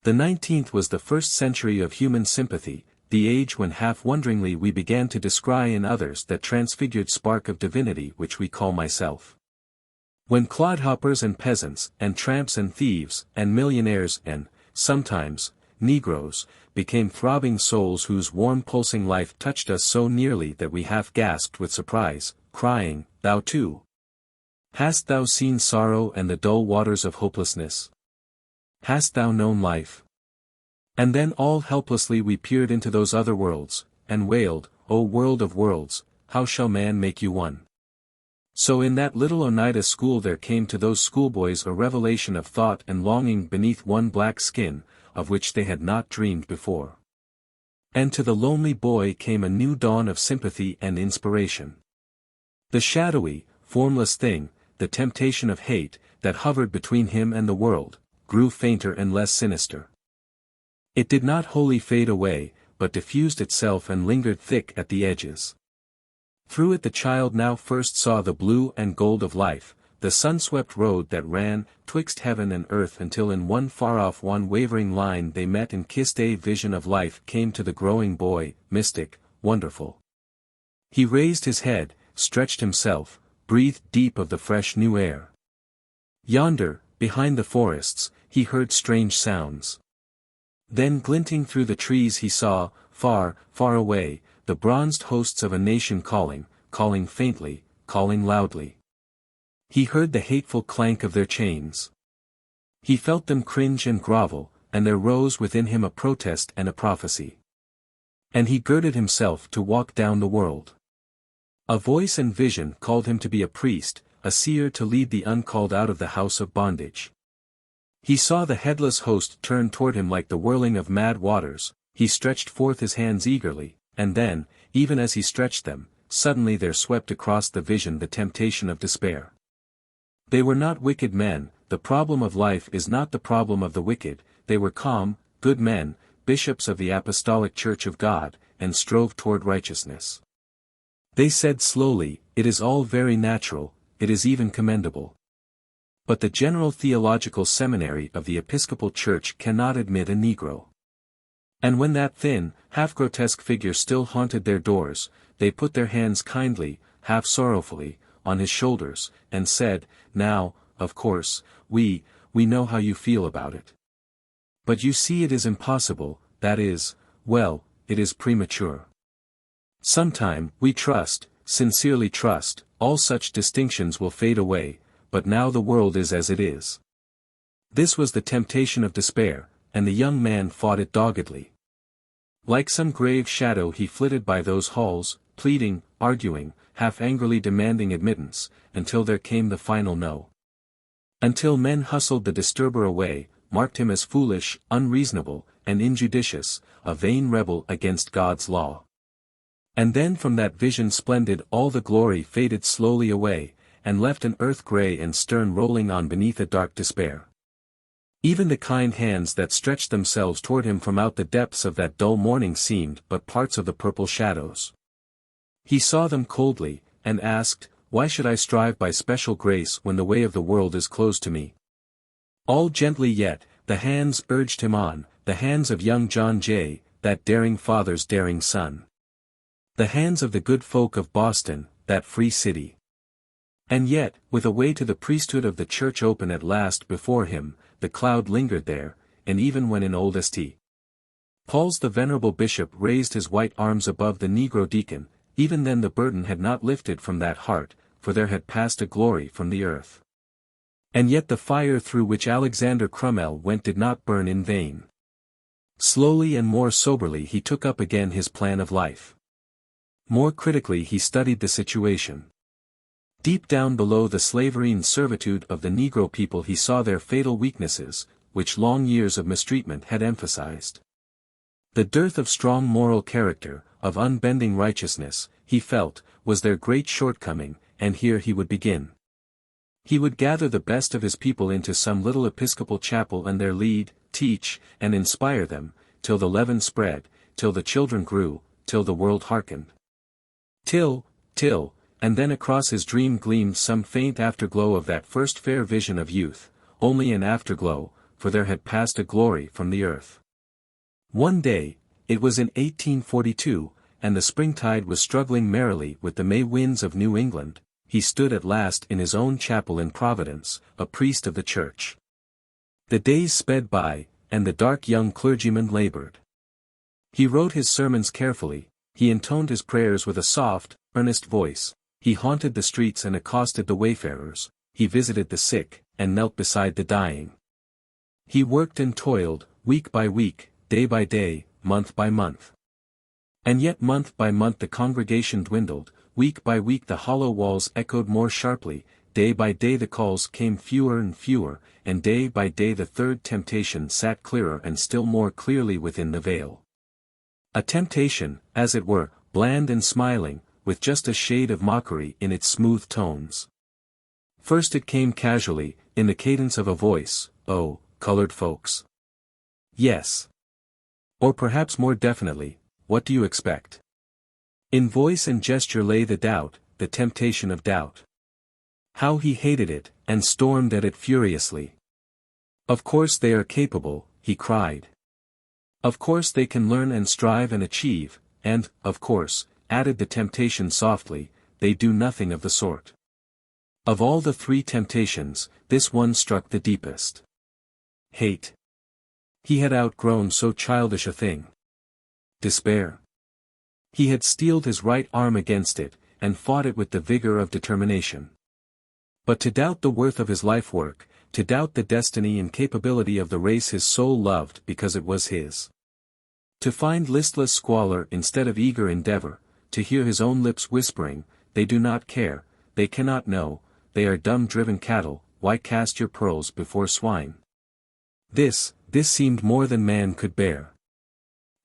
The 19th was the first century of human sympathy, the age when half-wonderingly we began to descry in others that transfigured spark of divinity which we call myself. When clodhoppers and peasants, and tramps and thieves, and millionaires and, sometimes, Negroes, became throbbing souls whose warm pulsing life touched us so nearly that we half gasped with surprise, crying, "Thou too? Hast thou seen sorrow and the dull waters of hopelessness? Hast thou known life?" And then all helplessly we peered into those other worlds, and wailed, "O world of worlds, how shall man make you one?" So in that little Oneida school there came to those schoolboys a revelation of thought and longing beneath one black skin, of which they had not dreamed before. And to the lonely boy came a new dawn of sympathy and inspiration. The shadowy, formless thing, the temptation of hate, that hovered between him and the world, grew fainter and less sinister. It did not wholly fade away, but diffused itself and lingered thick at the edges. Through it the child now first saw the blue and gold of life, the sun-swept road that ran twixt heaven and earth until in one far-off one wavering line they met and kissed. A vision of life came to the growing boy, mystic, wonderful. He raised his head, stretched himself, breathed deep of the fresh new air. Yonder, behind the forests, he heard strange sounds. Then glinting through the trees he saw, far, far away, the bronzed hosts of a nation calling, calling faintly, calling loudly. He heard the hateful clank of their chains. He felt them cringe and grovel, and there rose within him a protest and a prophecy. And he girded himself to walk down the world. A voice and vision called him to be a priest, a seer to lead the uncalled out of the house of bondage. He saw the headless host turn toward him like the whirling of mad waters, he stretched forth his hands eagerly, and then, even as he stretched them, suddenly there swept across the vision the temptation of despair. They were not wicked men, the problem of life is not the problem of the wicked, they were calm, good men, bishops of the Apostolic Church of God, and strove toward righteousness. They said slowly, "It is all very natural, it is even commendable. But the General Theological Seminary of the Episcopal Church cannot admit a Negro." And when that thin, half-grotesque figure still haunted their doors, they put their hands kindly, half sorrowfully, on his shoulders, and said, "Now, of course, we know how you feel about it. But you see it is impossible, that is, well, it is premature. Sometime, we trust, sincerely trust, all such distinctions will fade away, but now the world is as it is." This was the temptation of despair, and the young man fought it doggedly. Like some grave shadow he flitted by those halls, pleading, arguing, half angrily demanding admittance, until there came the final no. Until men hustled the disturber away, marked him as foolish, unreasonable, and injudicious, a vain rebel against God's law. And then from that vision splendid all the glory faded slowly away, and left an earth grey and stern rolling on beneath a dark despair. Even the kind hands that stretched themselves toward him from out the depths of that dull morning seemed but parts of the purple shadows. He saw them coldly, and asked, "Why should I strive by special grace when the way of the world is closed to me?" All gently yet, the hands urged him on, the hands of young John Jay, that daring father's daring son. The hands of the good folk of Boston, that free city. And yet, with a way to the priesthood of the church open at last before him, the cloud lingered there, and even when in old St. Paul's the venerable bishop raised his white arms above the Negro deacon, even then the burden had not lifted from that heart, for there had passed a glory from the earth. And yet the fire through which Alexander Crummell went did not burn in vain. Slowly and more soberly he took up again his plan of life. More critically he studied the situation. Deep down below the slavery and servitude of the Negro people he saw their fatal weaknesses, which long years of mistreatment had emphasized. The dearth of strong moral character, of unbending righteousness, he felt, was their great shortcoming, and here he would begin. He would gather the best of his people into some little Episcopal chapel and there lead, teach, and inspire them, till the leaven spread, till the children grew, till the world hearkened. Till, and then across his dream gleamed some faint afterglow of that first fair vision of youth, only an afterglow, for there had passed a glory from the earth. One day, it was in 1842, and the springtide was struggling merrily with the May winds of New England, he stood at last in his own chapel in Providence, a priest of the church. The days sped by, and the dark young clergyman labored. He wrote his sermons carefully, he intoned his prayers with a soft, earnest voice, he haunted the streets and accosted the wayfarers, he visited the sick, and knelt beside the dying. He worked and toiled, week by week, day by day, month by month. And yet month by month the congregation dwindled, week by week the hollow walls echoed more sharply, day by day the calls came fewer and fewer, and day by day the third temptation sat clearer and still more clearly within the veil. A temptation, as it were, bland and smiling, with just a shade of mockery in its smooth tones. First it came casually, in the cadence of a voice, "Oh, colored folks." Yes. Or perhaps more definitely, "What do you expect?" In voice and gesture lay the doubt, the temptation of doubt. How he hated it, and stormed at it furiously. Of course they are capable, he cried. Of course they can learn and strive and achieve, and, of course, added the temptation softly, they do nothing of the sort. Of all the three temptations, this one struck the deepest. Hate. He had outgrown so childish a thing. Despair. He had steeled his right arm against it, and fought it with the vigor of determination. But to doubt the worth of his life work, to doubt the destiny and capability of the race his soul loved because it was his. To find listless squalor instead of eager endeavor, to hear his own lips whispering, "They do not care, they cannot know, they are dumb-driven cattle, why cast your pearls before swine?" This seemed more than man could bear.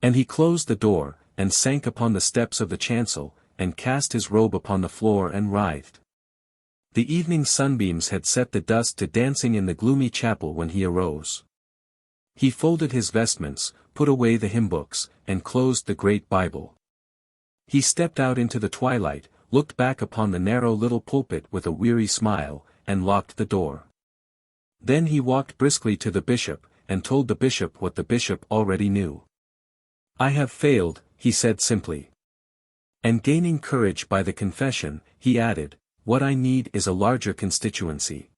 And he closed the door, and sank upon the steps of the chancel, and cast his robe upon the floor and writhed. The evening sunbeams had set the dust to dancing in the gloomy chapel when he arose. He folded his vestments, put away the hymn books, and closed the great Bible. He stepped out into the twilight, looked back upon the narrow little pulpit with a weary smile, and locked the door. Then he walked briskly to the bishop, and told the bishop what the bishop already knew. "I have failed," he said simply. And gaining courage by the confession, he added, "What I need is a larger constituency.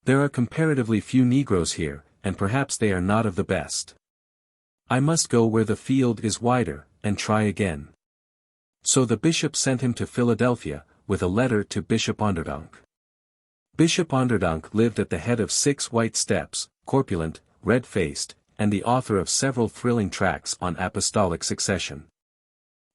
There are comparatively few Negroes here, and perhaps they are not of the best. I must go where the field is wider, and try again." So the bishop sent him to Philadelphia, with a letter to Bishop Onderdonk. Bishop Onderdonk lived at the head of 6 white steps, corpulent, red-faced, and the author of several thrilling tracts on apostolic succession.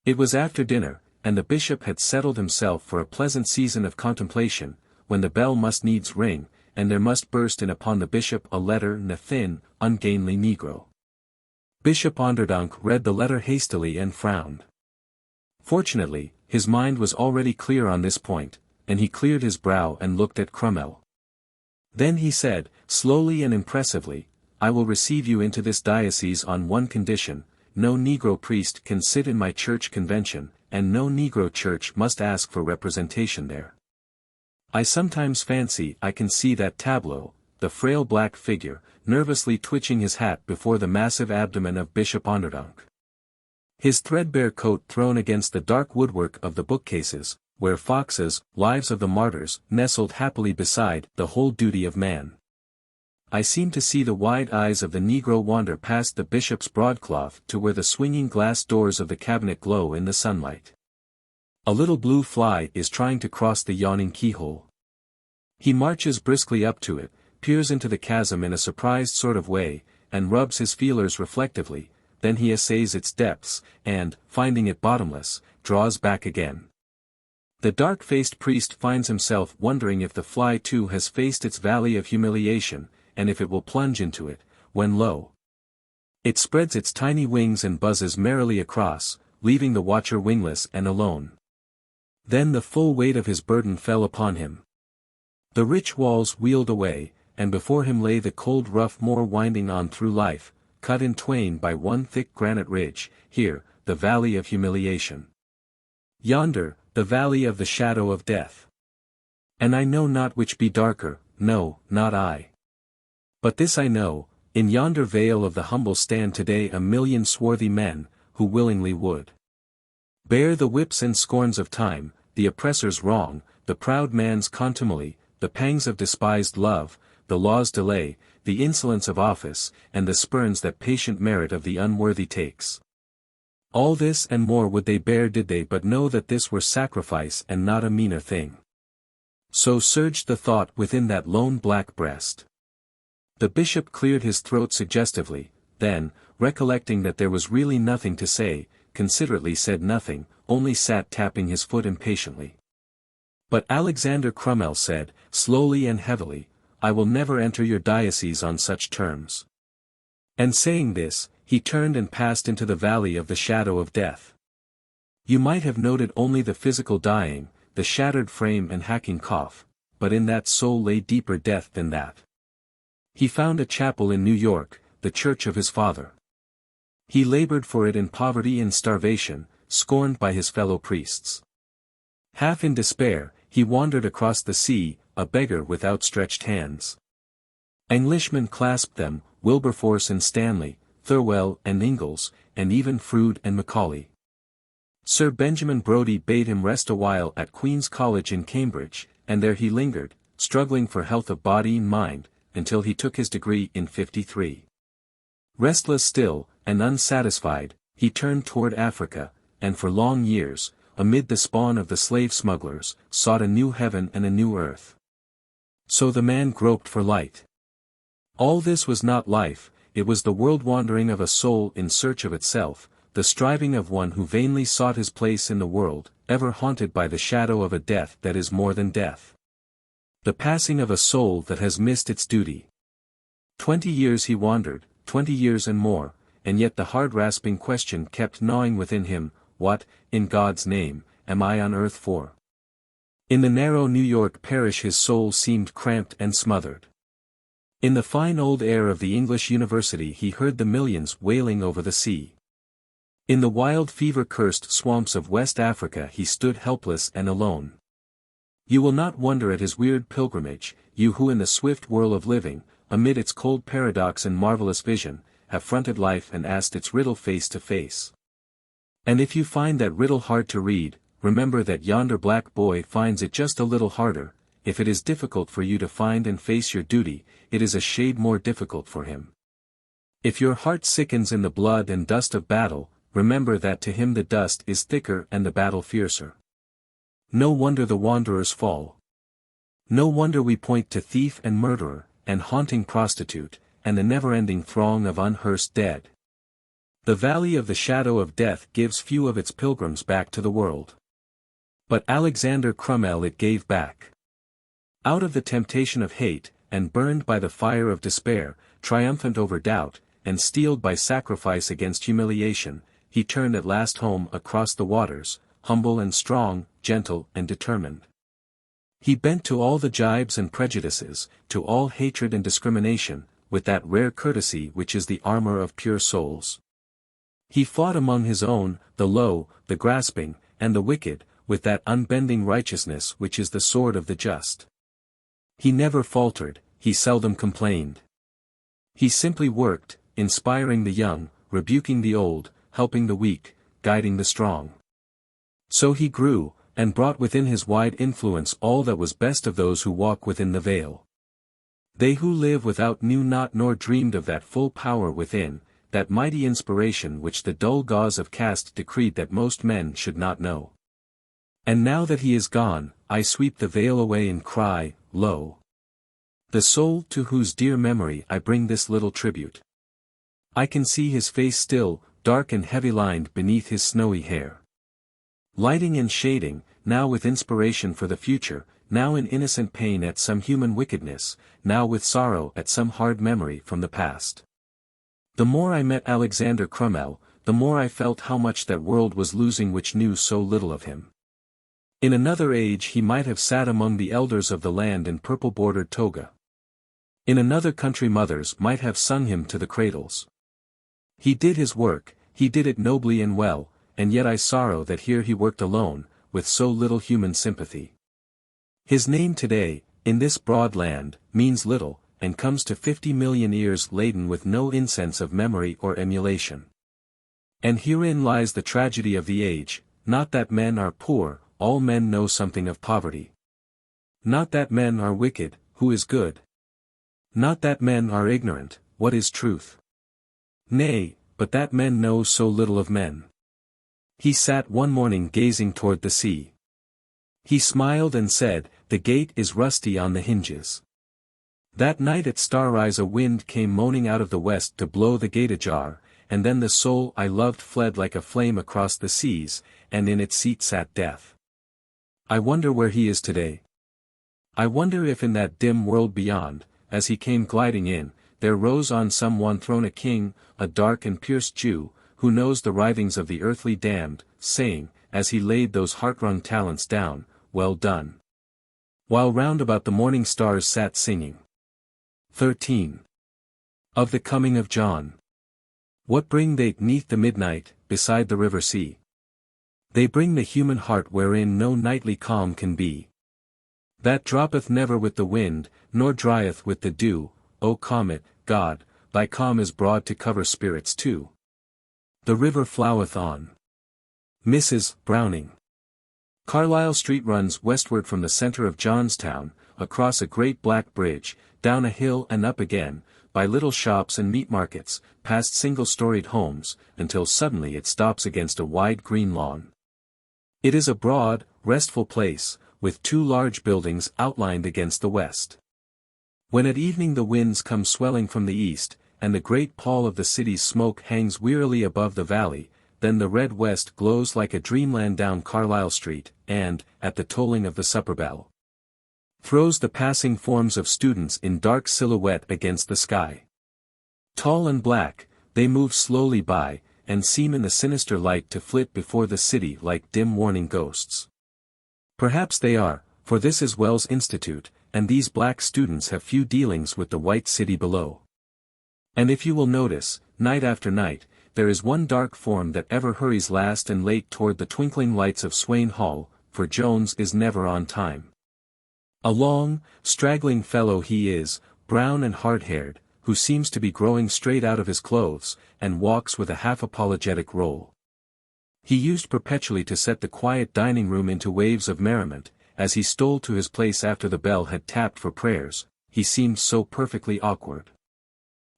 It was after dinner, and the bishop had settled himself for a pleasant season of contemplation, when the bell must needs ring, and there must burst in upon the bishop a letter in a thin, ungainly Negro. Bishop Onderdonk read the letter hastily and frowned. Fortunately, his mind was already clear on this point, and he cleared his brow and looked at Crummell. Then he said, slowly and impressively, "I will receive you into this diocese on one condition: no Negro priest can sit in my church convention, and no Negro church must ask for representation there. I sometimes fancy I can see that tableau, the frail black figure, nervously twitching his hat before the massive abdomen of Bishop Onderdonk. His threadbare coat thrown against the dark woodwork of the bookcases, where Fox's Lives of the Martyrs nestled happily beside The Whole Duty of Man. I seem to see the wide eyes of the Negro wander past the bishop's broadcloth to where the swinging glass doors of the cabinet glow in the sunlight. A little blue fly is trying to cross the yawning keyhole. He marches briskly up to it, peers into the chasm in a surprised sort of way, and rubs his feelers reflectively, then he essays its depths, and, finding it bottomless, draws back again. The dark-faced priest finds himself wondering if the fly too has faced its valley of humiliation, and if it will plunge into it, when lo! It spreads its tiny wings and buzzes merrily across, leaving the watcher wingless and alone. Then the full weight of his burden fell upon him. The rich walls wheeled away, and before him lay the cold rough moor winding on through life, cut in twain by one thick granite ridge, here, the valley of humiliation. Yonder, the valley of the shadow of death. And I know not which be darker, no, not I. But this I know, in yonder vale of the humble stand today a million swarthy men, who willingly would bear the whips and scorns of time, the oppressor's wrong, the proud man's contumely, the pangs of despised love, the law's delay, the insolence of office, and the spurns that patient merit of the unworthy takes. All this and more would they bear did they but know that this were sacrifice and not a meaner thing. So surged the thought within that lone black breast. The bishop cleared his throat suggestively, then, recollecting that there was really nothing to say, considerately said nothing, only sat tapping his foot impatiently. But Alexander Crummell said, slowly and heavily, I will never enter your diocese on such terms. And saying this, he turned and passed into the valley of the shadow of death. You might have noted only the physical dying, the shattered frame and hacking cough, but in that soul lay deeper death than that. He found a chapel in New York, the church of his father. He labored for it in poverty and starvation, scorned by his fellow priests. Half in despair, he wandered across the sea, a beggar with outstretched hands. Englishmen clasped them, Wilberforce and Stanley, Thirlwell and Ingalls, and even Froude and Macaulay. Sir Benjamin Brodie bade him rest a while at Queen's College in Cambridge, and there he lingered, struggling for health of body and mind, until he took his degree in '53. Restless still, and unsatisfied, he turned toward Africa, and for long years, amid the spawn of the slave smugglers, sought a new heaven and a new earth. So the man groped for light. All this was not life, it was the world-wandering of a soul in search of itself, the striving of one who vainly sought his place in the world, ever haunted by the shadow of a death that is more than death. The passing of a soul that has missed its duty. 20 years he wandered, 20 years and more, and yet the hard-rasping question kept gnawing within him, what, in God's name, am I on earth for? In the narrow New York parish his soul seemed cramped and smothered. In the fine old air of the English university he heard the millions wailing over the sea. In the wild fever-cursed swamps of West Africa he stood helpless and alone. You will not wonder at his weird pilgrimage, you who in the swift whirl of living, amid its cold paradox and marvelous vision, have fronted life and asked its riddle face to face. And if you find that riddle hard to read, remember that yonder black boy finds it just a little harder. If it is difficult for you to find and face your duty, it is a shade more difficult for him. If your heart sickens in the blood and dust of battle, remember that to him the dust is thicker and the battle fiercer. No wonder the wanderers fall. No wonder we point to thief and murderer, and haunting prostitute, and the never-ending throng of unhearsed dead. The valley of the shadow of death gives few of its pilgrims back to the world. But Alexander Crummell it gave back. Out of the temptation of hate, and burned by the fire of despair, triumphant over doubt, and steeled by sacrifice against humiliation, he turned at last home across the waters, humble and strong, gentle and determined. He bent to all the jibes and prejudices, to all hatred and discrimination, with that rare courtesy which is the armor of pure souls. He fought among his own, the low, the grasping, and the wicked, with that unbending righteousness which is the sword of the just. He never faltered, he seldom complained. He simply worked, inspiring the young, rebuking the old, helping the weak, guiding the strong. So he grew, and brought within his wide influence all that was best of those who walk within the veil. They who live without knew not nor dreamed of that full power within, that mighty inspiration which the dull gauze of caste decreed that most men should not know. And now that he is gone, I sweep the veil away and cry, lo. The soul to whose dear memory I bring this little tribute. I can see his face still, dark and heavy-lined beneath his snowy hair. Lighting and shading, now with inspiration for the future, now in innocent pain at some human wickedness, now with sorrow at some hard memory from the past. The more I met Alexander Crummell, the more I felt how much that world was losing which knew so little of him. In another age he might have sat among the elders of the land in purple-bordered toga. In another country mothers might have sung him to the cradles. He did his work, he did it nobly and well, and yet I sorrow that here he worked alone, with so little human sympathy. His name today, in this broad land, means little, and comes to 50 million ears laden with no incense of memory or emulation. And herein lies the tragedy of the age, not that men are poor, all men know something of poverty. Not that men are wicked, who is good? Not that men are ignorant, what is truth? Nay, but that men know so little of men. He sat one morning gazing toward the sea. He smiled and said, "The gate is rusty on the hinges." That night at starrise a wind came moaning out of the west to blow the gate ajar, and then the soul I loved fled like a flame across the seas, and in its seat sat death. I wonder where he is today. I wonder if in that dim world beyond, as he came gliding in, there rose on some one throne a king, a dark and pierced Jew, who knows the writhings of the earthly damned, saying, as he laid those heart-wrung talents down, "Well done." While round about the morning stars sat singing. 13. Of the coming of John. What bring they 'neath the midnight, beside the river sea? They bring the human heart wherein no nightly calm can be. That droppeth never with the wind, nor drieth with the dew, O comet, God, thy calm is broad to cover spirits too. The river floweth on. Mrs. Browning. Carlisle Street runs westward from the center of Johnstown, across a great black bridge, down a hill and up again, by little shops and meat markets, past single-storied homes, until suddenly it stops against a wide green lawn. It is a broad, restful place, with two large buildings outlined against the west. When at evening the winds come swelling from the east, and the great pall of the city's smoke hangs wearily above the valley, then the red west glows like a dreamland down Carlisle Street, and, at the tolling of the supper bell, throws the passing forms of students in dark silhouette against the sky. Tall and black, they move slowly by, and seem in the sinister light to flit before the city like dim warning ghosts. Perhaps they are, for this is Wells Institute, and these black students have few dealings with the white city below. And if you will notice, night after night, there is one dark form that ever hurries last and late toward the twinkling lights of Swain Hall, for Jones is never on time. A long, straggling fellow he is, brown and hard-haired, who seems to be growing straight out of his clothes, and walks with a half-apologetic roll. He used perpetually to set the quiet dining room into waves of merriment, as he stole to his place after the bell had tapped for prayers, he seemed so perfectly awkward.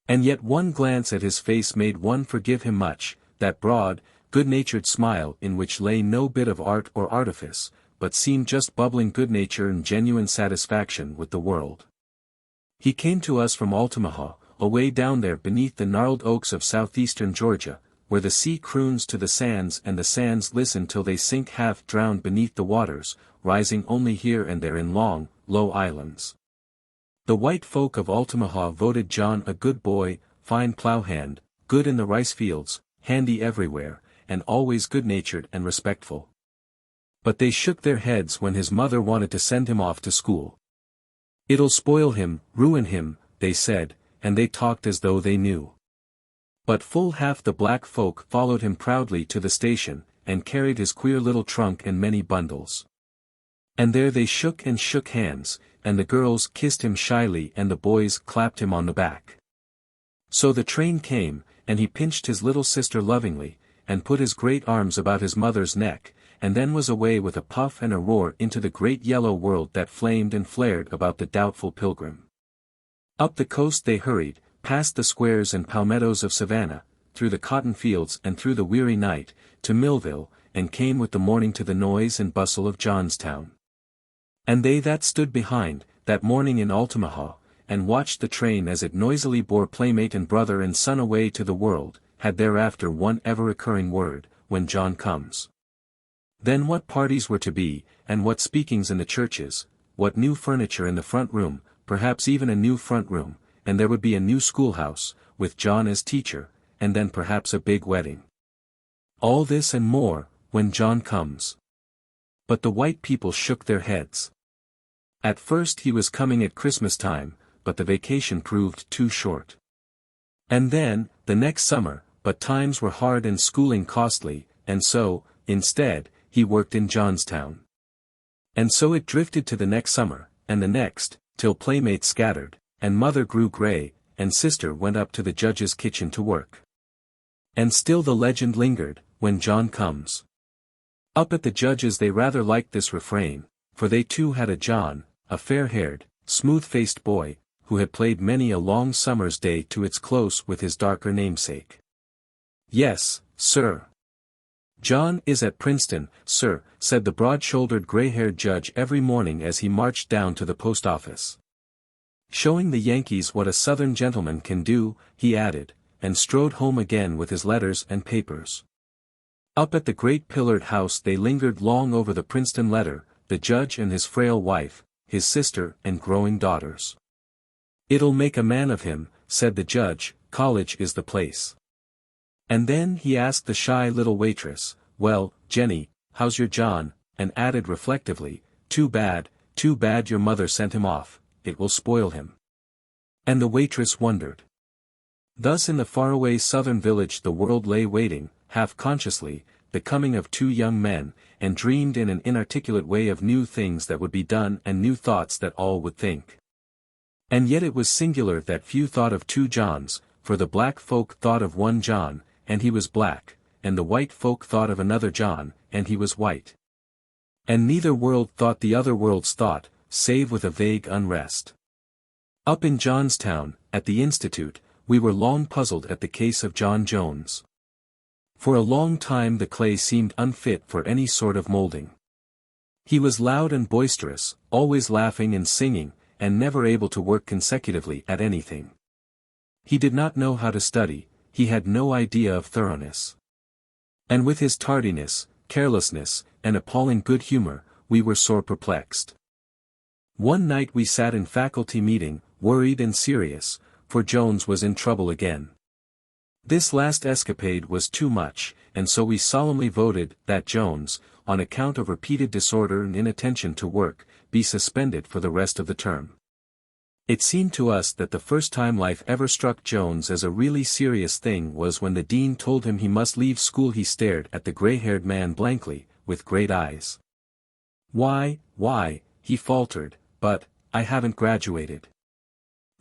And yet one glance at his face made one forgive him much, that broad, good-natured smile in which lay no bit of art or artifice, but seemed just bubbling good nature and genuine satisfaction with the world. He came to us from Altamaha, away down there beneath the gnarled oaks of southeastern Georgia, where the sea croons to the sands and the sands listen till they sink half-drowned beneath the waters, rising only here and there in long, low islands. The white folk of Altamaha voted John a good boy, fine plowhand, good in the rice fields, handy everywhere, and always good-natured and respectful. But they shook their heads when his mother wanted to send him off to school. "It'll spoil him, ruin him," they said, and they talked as though they knew. But full half the black folk followed him proudly to the station, and carried his queer little trunk and many bundles. And there they shook and shook hands, and the girls kissed him shyly and the boys clapped him on the back. So the train came, and he pinched his little sister lovingly, and put his great arms about his mother's neck, and then was away with a puff and a roar into the great yellow world that flamed and flared about the doubtful pilgrim. Up the coast they hurried, past the squares and palmettos of Savannah, through the cotton fields and through the weary night, to Millville, and came with the morning to the noise and bustle of Johnstown. And they that stood behind, that morning in Altamaha, and watched the train as it noisily bore playmate and brother and son away to the world, had thereafter one ever-recurring word, "When John comes." Then what parties were to be, and what speakings in the churches, what new furniture in the front room, perhaps even a new front room, and there would be a new schoolhouse, with John as teacher, and then perhaps a big wedding. All this and more, when John comes. But the white people shook their heads. At first he was coming at Christmas time, but the vacation proved too short. And then, the next summer, but times were hard and schooling costly, and so, instead, he worked in Johnstown. And so it drifted to the next summer, and the next, till playmates scattered, and mother grew gray, and sister went up to the judge's kitchen to work. And still the legend lingered, "When John comes." Up at the judge's they rather liked this refrain, for they too had a John, a fair-haired, smooth-faced boy, who had played many a long summer's day to its close with his darker namesake. "Yes, sir. John is at Princeton, sir," said the broad-shouldered gray-haired judge every morning as he marched down to the post office. "Showing the Yankees what a Southern gentleman can do," he added, and strode home again with his letters and papers. Up at the great pillared house they lingered long over the Princeton letter, the judge and his frail wife, his sister and growing daughters. "It'll make a man of him," said the judge, "college is the place." And then he asked the shy little waitress, "Well, Jenny, how's your John?" and added reflectively, too bad your mother sent him off, it will spoil him." And the waitress wondered. Thus in the faraway southern village the world lay waiting, half consciously, the coming of two young men, and dreamed in an inarticulate way of new things that would be done and new thoughts that all would think. And yet it was singular that few thought of two Johns, for the black folk thought of one John, and he was black, and the white folk thought of another John, and he was white. And neither world thought the other world's thought, save with a vague unrest. Up in Johnstown, at the Institute, we were long puzzled at the case of John Jones. For a long time the clay seemed unfit for any sort of molding. He was loud and boisterous, always laughing and singing, and never able to work consecutively at anything. He did not know how to study, he had no idea of thoroughness. And with his tardiness, carelessness, and appalling good humor, we were sore perplexed. One night we sat in faculty meeting, worried and serious, for Jones was in trouble again. This last escapade was too much, and so we solemnly voted that Jones, on account of repeated disorder and inattention to work, be suspended for the rest of the term. It seemed to us that the first time life ever struck Jones as a really serious thing was when the dean told him he must leave school. He stared at the gray-haired man blankly, with great eyes. Why, he faltered, "but, I haven't graduated."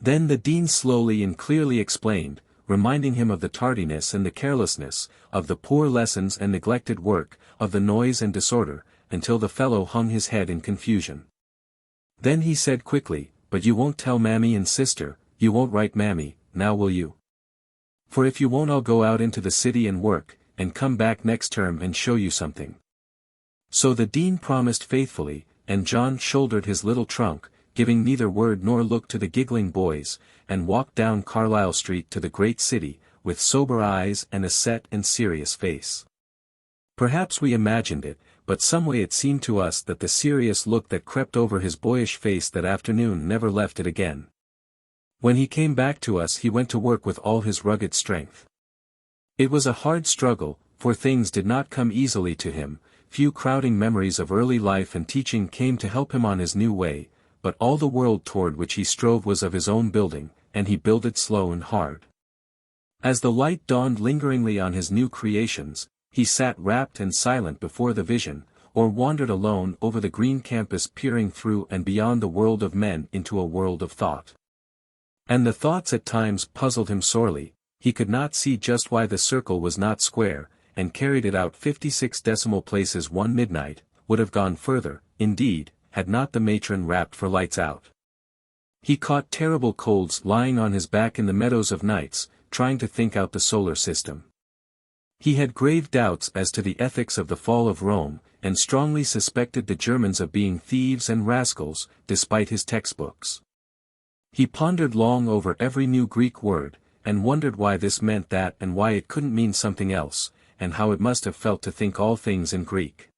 Then the dean slowly and clearly explained, reminding him of the tardiness and the carelessness, of the poor lessons and neglected work, of the noise and disorder, until the fellow hung his head in confusion. Then he said quickly, "But you won't tell Mammy and sister, you won't write Mammy, now will you? For if you won't I'll go out into the city and work, and come back next term and show you something." So the dean promised faithfully, and John shouldered his little trunk, giving neither word nor look to the giggling boys, and walked down Carlisle Street to the great city, with sober eyes and a set and serious face. Perhaps we imagined it, but someway it seemed to us that the serious look that crept over his boyish face that afternoon never left it again. When he came back to us he went to work with all his rugged strength. It was a hard struggle, for things did not come easily to him, few crowding memories of early life and teaching came to help him on his new way, but all the world toward which he strove was of his own building, and he builded slow and hard. As the light dawned lingeringly on his new creations, he sat rapt and silent before the vision, or wandered alone over the green campus peering through and beyond the world of men into a world of thought. And the thoughts at times puzzled him sorely, he could not see just why the circle was not square, and carried it out 56 decimal places one midnight, would have gone further, indeed, had not the matron rapped for lights out. He caught terrible colds lying on his back in the meadows of nights, trying to think out the solar system. He had grave doubts as to the ethics of the fall of Rome, and strongly suspected the Germans of being thieves and rascals, despite his textbooks. He pondered long over every new Greek word, and wondered why this meant that and why it couldn't mean something else, and how it must have felt to think all things in Greek.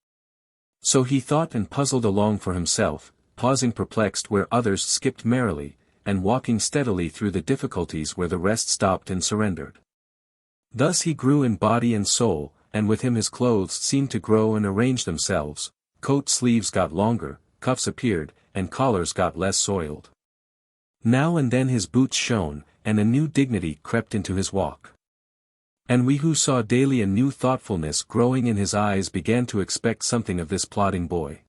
So he thought and puzzled along for himself, pausing perplexed where others skipped merrily, and walking steadily through the difficulties where the rest stopped and surrendered. Thus he grew in body and soul, and with him his clothes seemed to grow and arrange themselves, coat sleeves got longer, cuffs appeared, and collars got less soiled. Now and then his boots shone, and a new dignity crept into his walk. And we who saw daily a new thoughtfulness growing in his eyes began to expect something of this plodding boy.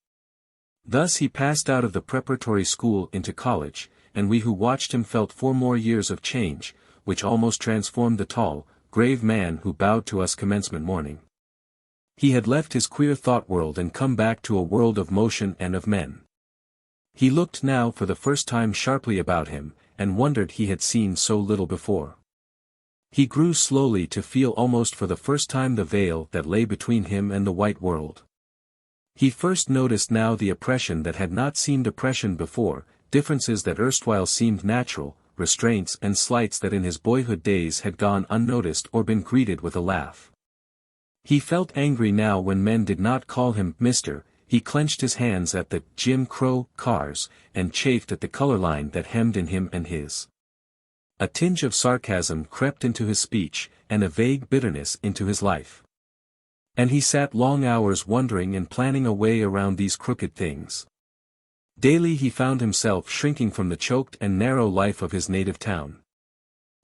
Thus he passed out of the preparatory school into college, and we who watched him felt 4 more years of change, which almost transformed the tall, grave man who bowed to us commencement morning. He had left his queer thought world and come back to a world of motion and of men. He looked now for the first time sharply about him, and wondered he had seen so little before. He grew slowly to feel almost for the first time the veil that lay between him and the white world. He first noticed now the oppression that had not seemed oppression before, differences that erstwhile seemed natural, restraints and slights that in his boyhood days had gone unnoticed or been greeted with a laugh. He felt angry now when men did not call him Mr., he clenched his hands at the Jim Crow cars, and chafed at the color line that hemmed in him and his. A tinge of sarcasm crept into his speech, and a vague bitterness into his life. And he sat long hours wondering and planning a way around these crooked things. Daily he found himself shrinking from the choked and narrow life of his native town.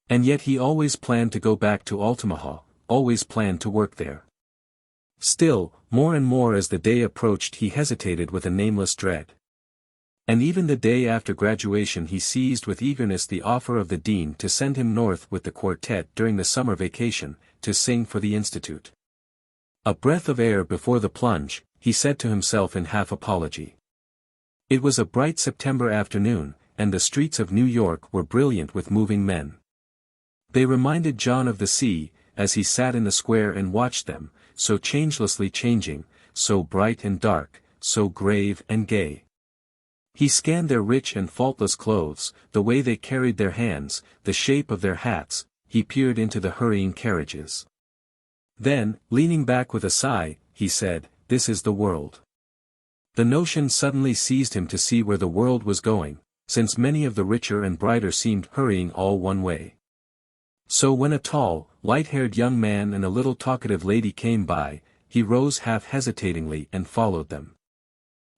And yet he always planned to go back to Altamaha, always planned to work there. Still, more and more as the day approached he hesitated with a nameless dread. And even the day after graduation he seized with eagerness the offer of the dean to send him north with the quartet during the summer vacation, to sing for the institute. A breath of air before the plunge, he said to himself in half apology. It was a bright September afternoon, and the streets of New York were brilliant with moving men. They reminded John of the sea, as he sat in the square and watched them, so changelessly changing, so bright and dark, so grave and gay. He scanned their rich and faultless clothes, the way they carried their hands, the shape of their hats, he peered into the hurrying carriages. Then, leaning back with a sigh, he said, "This is the world." The notion suddenly seized him to see where the world was going, since many of the richer and brighter seemed hurrying all one way. So when a tall, light-haired young man and a little talkative lady came by, he rose half hesitatingly and followed them.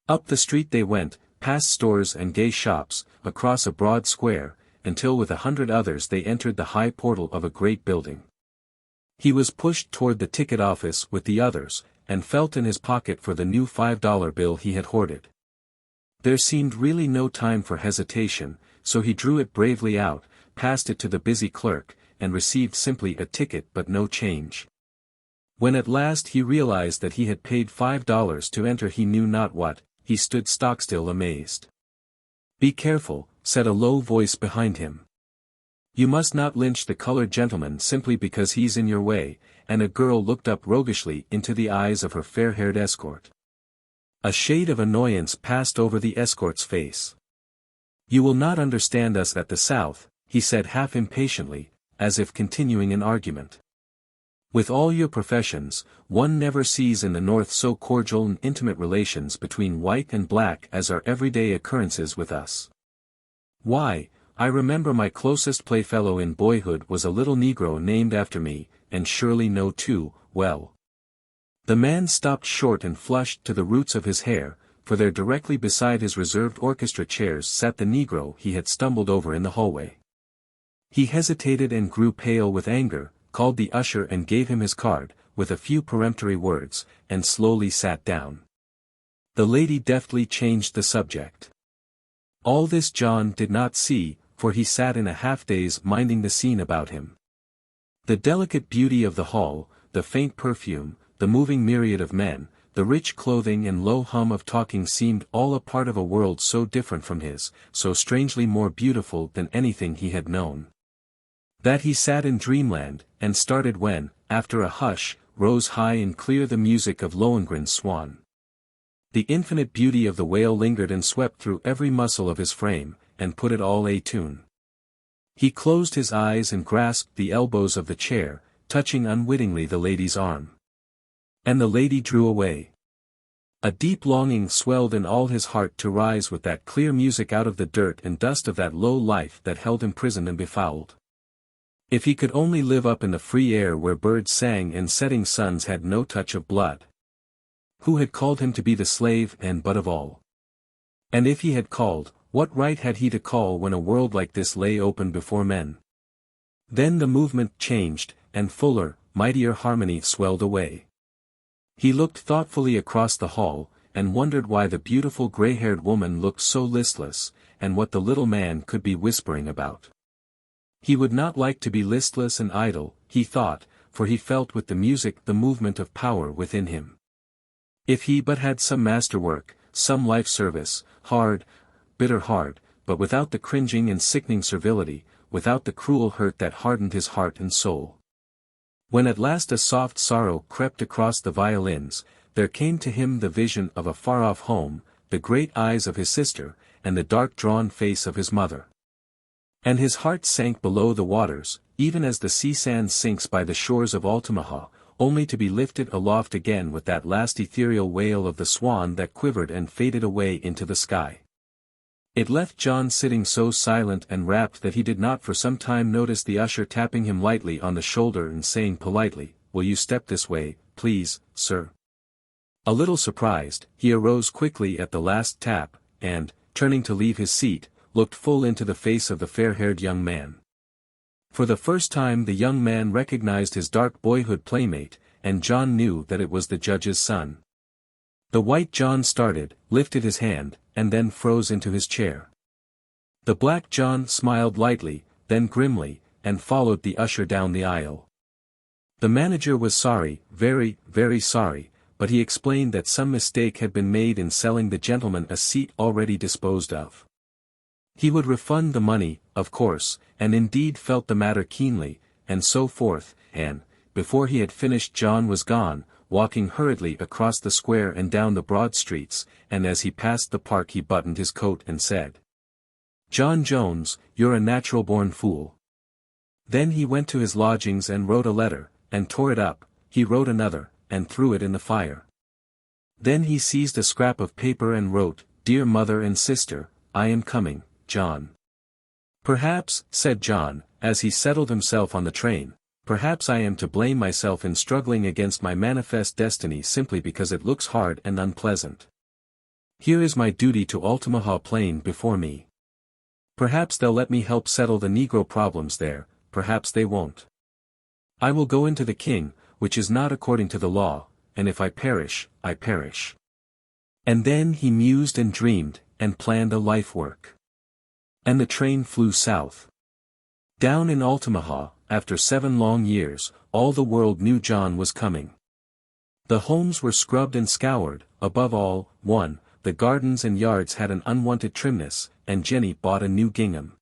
Up the street they went, past stores and gay shops, across a broad square, until with 100 others they entered the high portal of a great building. He was pushed toward the ticket office with the others, and felt in his pocket for the new $5 bill he had hoarded. There seemed really no time for hesitation, so he drew it bravely out, passed it to the busy clerk, and received simply a ticket but no change. When at last he realized that he had paid $5 to enter he knew not what, he stood stockstill amazed. "Be careful," said a low voice behind him. "You must not lynch the colored gentleman simply because he's in your way," and a girl looked up roguishly into the eyes of her fair-haired escort. A shade of annoyance passed over the escort's face. "You will not understand us at the South," he said half impatiently, as if continuing an argument. "With all your professions, one never sees in the North so cordial and intimate relations between white and black as are everyday occurrences with us. Why, I remember my closest playfellow in boyhood was a little Negro named after me, and surely know too, well." The man stopped short and flushed to the roots of his hair, for there directly beside his reserved orchestra chairs sat the Negro he had stumbled over in the hallway. He hesitated and grew pale with anger, called the usher and gave him his card, with a few peremptory words, and slowly sat down. The lady deftly changed the subject. All this John did not see, for he sat in a half-daze minding the scene about him. The delicate beauty of the hall, the faint perfume, the moving myriad of men, the rich clothing and low hum of talking seemed all a part of a world so different from his, so strangely more beautiful than anything he had known, that he sat in dreamland, and started when, after a hush, rose high and clear the music of Lohengrin's swan. The infinite beauty of the whale lingered and swept through every muscle of his frame, and put it all a tune. He closed his eyes and grasped the elbows of the chair, touching unwittingly the lady's arm. And the lady drew away. A deep longing swelled in all his heart to rise with that clear music out of the dirt and dust of that low life that held him imprisoned and befouled. If he could only live up in the free air where birds sang and setting suns had no touch of blood. Who had called him to be the slave and butt of all? And if he had called, what right had he to call when a world like this lay open before men? Then the movement changed, and fuller, mightier harmony swelled away. He looked thoughtfully across the hall, and wondered why the beautiful gray-haired woman looked so listless, and what the little man could be whispering about. He would not like to be listless and idle, he thought, for he felt with the music the movement of power within him. If he but had some masterwork, some life service, hard, bitter hard, but without the cringing and sickening servility, without the cruel hurt that hardened his heart and soul. When at last a soft sorrow crept across the violins, there came to him the vision of a far-off home, the great eyes of his sister, and the dark drawn face of his mother. And his heart sank below the waters, even as the sea sand sinks by the shores of Altamaha, only to be lifted aloft again with that last ethereal wail of the swan that quivered and faded away into the sky. It left John sitting so silent and rapt that he did not for some time notice the usher tapping him lightly on the shoulder and saying politely, "Will you step this way, please, sir?" A little surprised, he arose quickly at the last tap, and, turning to leave his seat, looked full into the face of the fair-haired young man. For the first time the young man recognized his dark boyhood playmate, and John knew that it was the judge's son. The white John started, lifted his hand, and then froze into his chair. The black John smiled lightly, then grimly, and followed the usher down the aisle. The manager was sorry, very, very sorry, but he explained that some mistake had been made in selling the gentleman a seat already disposed of. He would refund the money, of course, and indeed felt the matter keenly, and so forth, and, before he had finished John was gone, walking hurriedly across the square and down the broad streets, and as he passed the park he buttoned his coat and said, "John Jones, you're a natural-born fool." Then he went to his lodgings and wrote a letter, and tore it up, he wrote another, and threw it in the fire. Then he seized a scrap of paper and wrote, "Dear mother and sister, I am coming, John." "Perhaps," said John, as he settled himself on the train, "perhaps I am to blame myself in struggling against my manifest destiny simply because it looks hard and unpleasant. Here is my duty to Altamaha Plain before me. Perhaps they'll let me help settle the Negro problems there, perhaps they won't. I will go into the king, which is not according to the law, and if I perish, I perish." And then he mused and dreamed, and planned a life work. And the train flew south. Down in Altamaha, after 7 long years, all the world knew John was coming. The homes were scrubbed and scoured, above all, the gardens and yards had an unwonted trimness, and Jenny bought a new gingham.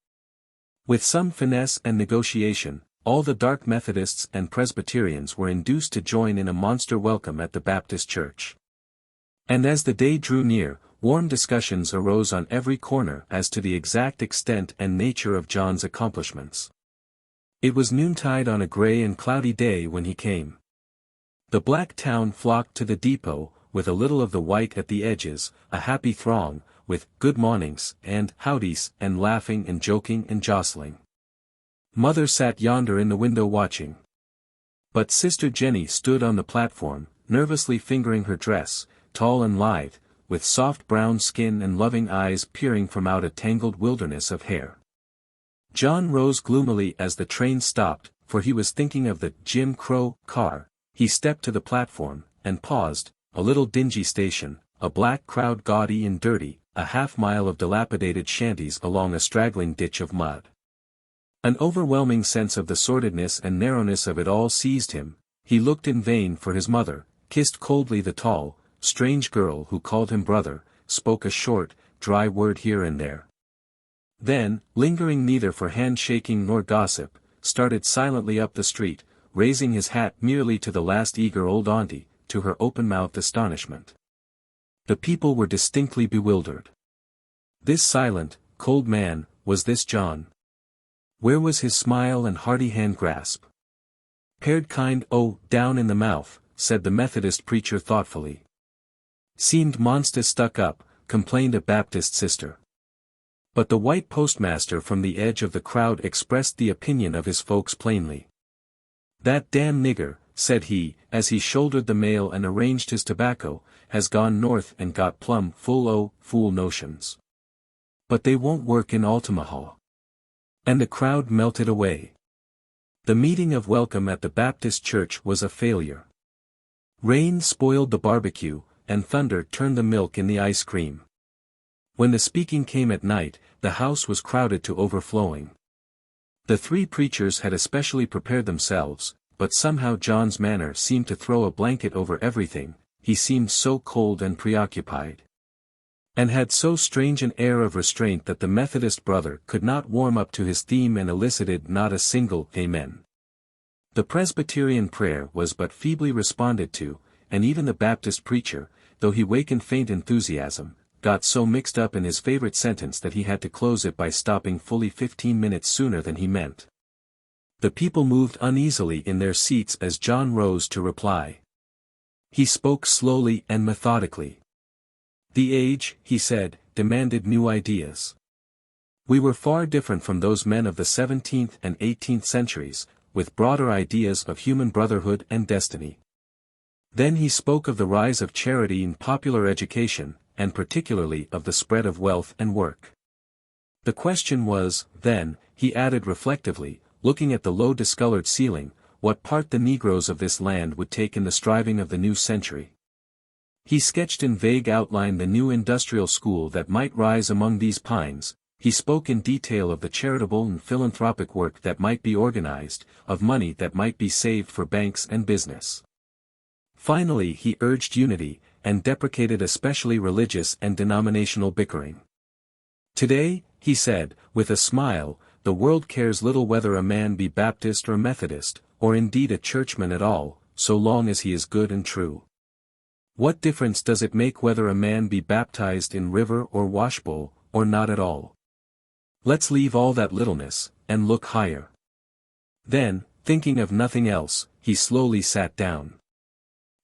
With some finesse and negotiation, all the dark Methodists and Presbyterians were induced to join in a monster welcome at the Baptist church. And as the day drew near, warm discussions arose on every corner as to the exact extent and nature of John's accomplishments. It was noontide on a gray and cloudy day when he came. The black town flocked to the depot, with a little of the white at the edges, a happy throng, with good mornings, and howdies, and laughing and joking and jostling. Mother sat yonder in the window watching. But Sister Jenny stood on the platform, nervously fingering her dress, tall and lithe, with soft brown skin and loving eyes peering from out a tangled wilderness of hair. John rose gloomily as the train stopped, for he was thinking of the Jim Crow car. He stepped to the platform, and paused, a little dingy station, a black crowd gaudy and dirty, a half-mile of dilapidated shanties along a straggling ditch of mud. An overwhelming sense of the sordidness and narrowness of it all seized him. He looked in vain for his mother, kissed coldly the tall, strange girl who called him brother, spoke a short, dry word here and there. Then, lingering neither for handshaking nor gossip, started silently up the street, raising his hat merely to the last eager old auntie, to her open-mouthed astonishment. The people were distinctly bewildered. This silent, cold man, was this John? Where was his smile and hearty hand grasp? Pared kind, oh, down in the mouth, said the Methodist preacher thoughtfully. Seemed monstrous stuck up, complained a Baptist sister. But the white postmaster from the edge of the crowd expressed the opinion of his folks plainly. That damn nigger, said he, as he shouldered the mail and arranged his tobacco, has gone north and got plumb full o' fool notions. But they won't work in Altamaha. And the crowd melted away. The meeting of welcome at the Baptist church was a failure. Rain spoiled the barbecue, and thunder turned the milk in the ice cream. When the speaking came at night, the house was crowded to overflowing. The three preachers had especially prepared themselves, but somehow John's manner seemed to throw a blanket over everything, he seemed so cold and preoccupied. And had so strange an air of restraint that the Methodist brother could not warm up to his theme and elicited not a single amen. The Presbyterian prayer was but feebly responded to, and even the Baptist preacher, though he wakened faint enthusiasm, got so mixed up in his favorite sentence that he had to close it by stopping fully 15 minutes sooner than he meant. The people moved uneasily in their seats as John rose to reply. He spoke slowly and methodically. The age, he said, demanded new ideas. We were far different from those men of the 17th and 18th centuries, with broader ideas of human brotherhood and destiny. Then he spoke of the rise of charity in popular education, and particularly of the spread of wealth and work. The question was, then, he added reflectively, looking at the low discolored ceiling, what part the Negroes of this land would take in the striving of the new century. He sketched in vague outline the new industrial school that might rise among these pines, he spoke in detail of the charitable and philanthropic work that might be organized, of money that might be saved for banks and business. Finally he urged unity, and deprecated especially religious and denominational bickering. Today, he said, with a smile, the world cares little whether a man be Baptist or Methodist, or indeed a churchman at all, so long as he is good and true. What difference does it make whether a man be baptized in river or washbowl, or not at all? Let's leave all that littleness, and look higher. Then, thinking of nothing else, he slowly sat down.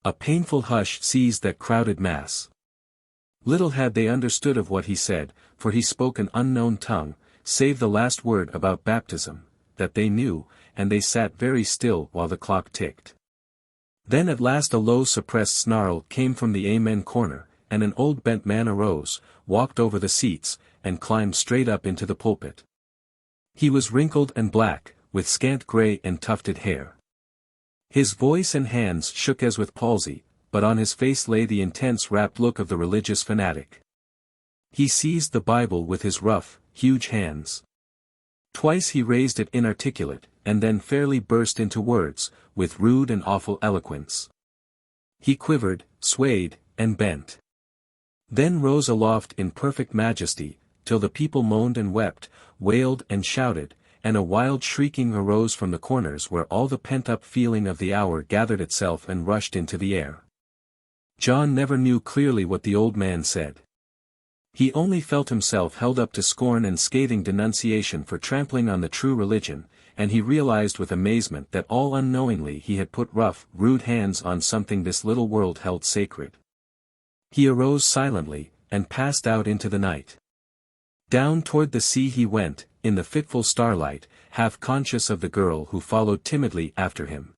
A painful hush seized that crowded mass. Little had they understood of what he said, for he spoke an unknown tongue, save the last word about baptism, that they knew, and they sat very still while the clock ticked. Then at last a low suppressed snarl came from the amen corner, and an old bent man arose, walked over the seats, and climbed straight up into the pulpit. He was wrinkled and black, with scant gray and tufted hair. His voice and hands shook as with palsy, but on his face lay the intense rapt look of the religious fanatic. He seized the Bible with his rough, huge hands. Twice he raised it inarticulate, and then fairly burst into words, with rude and awful eloquence. He quivered, swayed, and bent. Then rose aloft in perfect majesty, till the people moaned and wept, wailed and shouted, and a wild shrieking arose from the corners where all the pent-up feeling of the hour gathered itself and rushed into the air. John never knew clearly what the old man said. He only felt himself held up to scorn and scathing denunciation for trampling on the true religion, and he realized with amazement that all unknowingly he had put rough, rude hands on something this little world held sacred. He arose silently, and passed out into the night. Down toward the sea he went, in the fitful starlight, half conscious of the girl who followed timidly after him.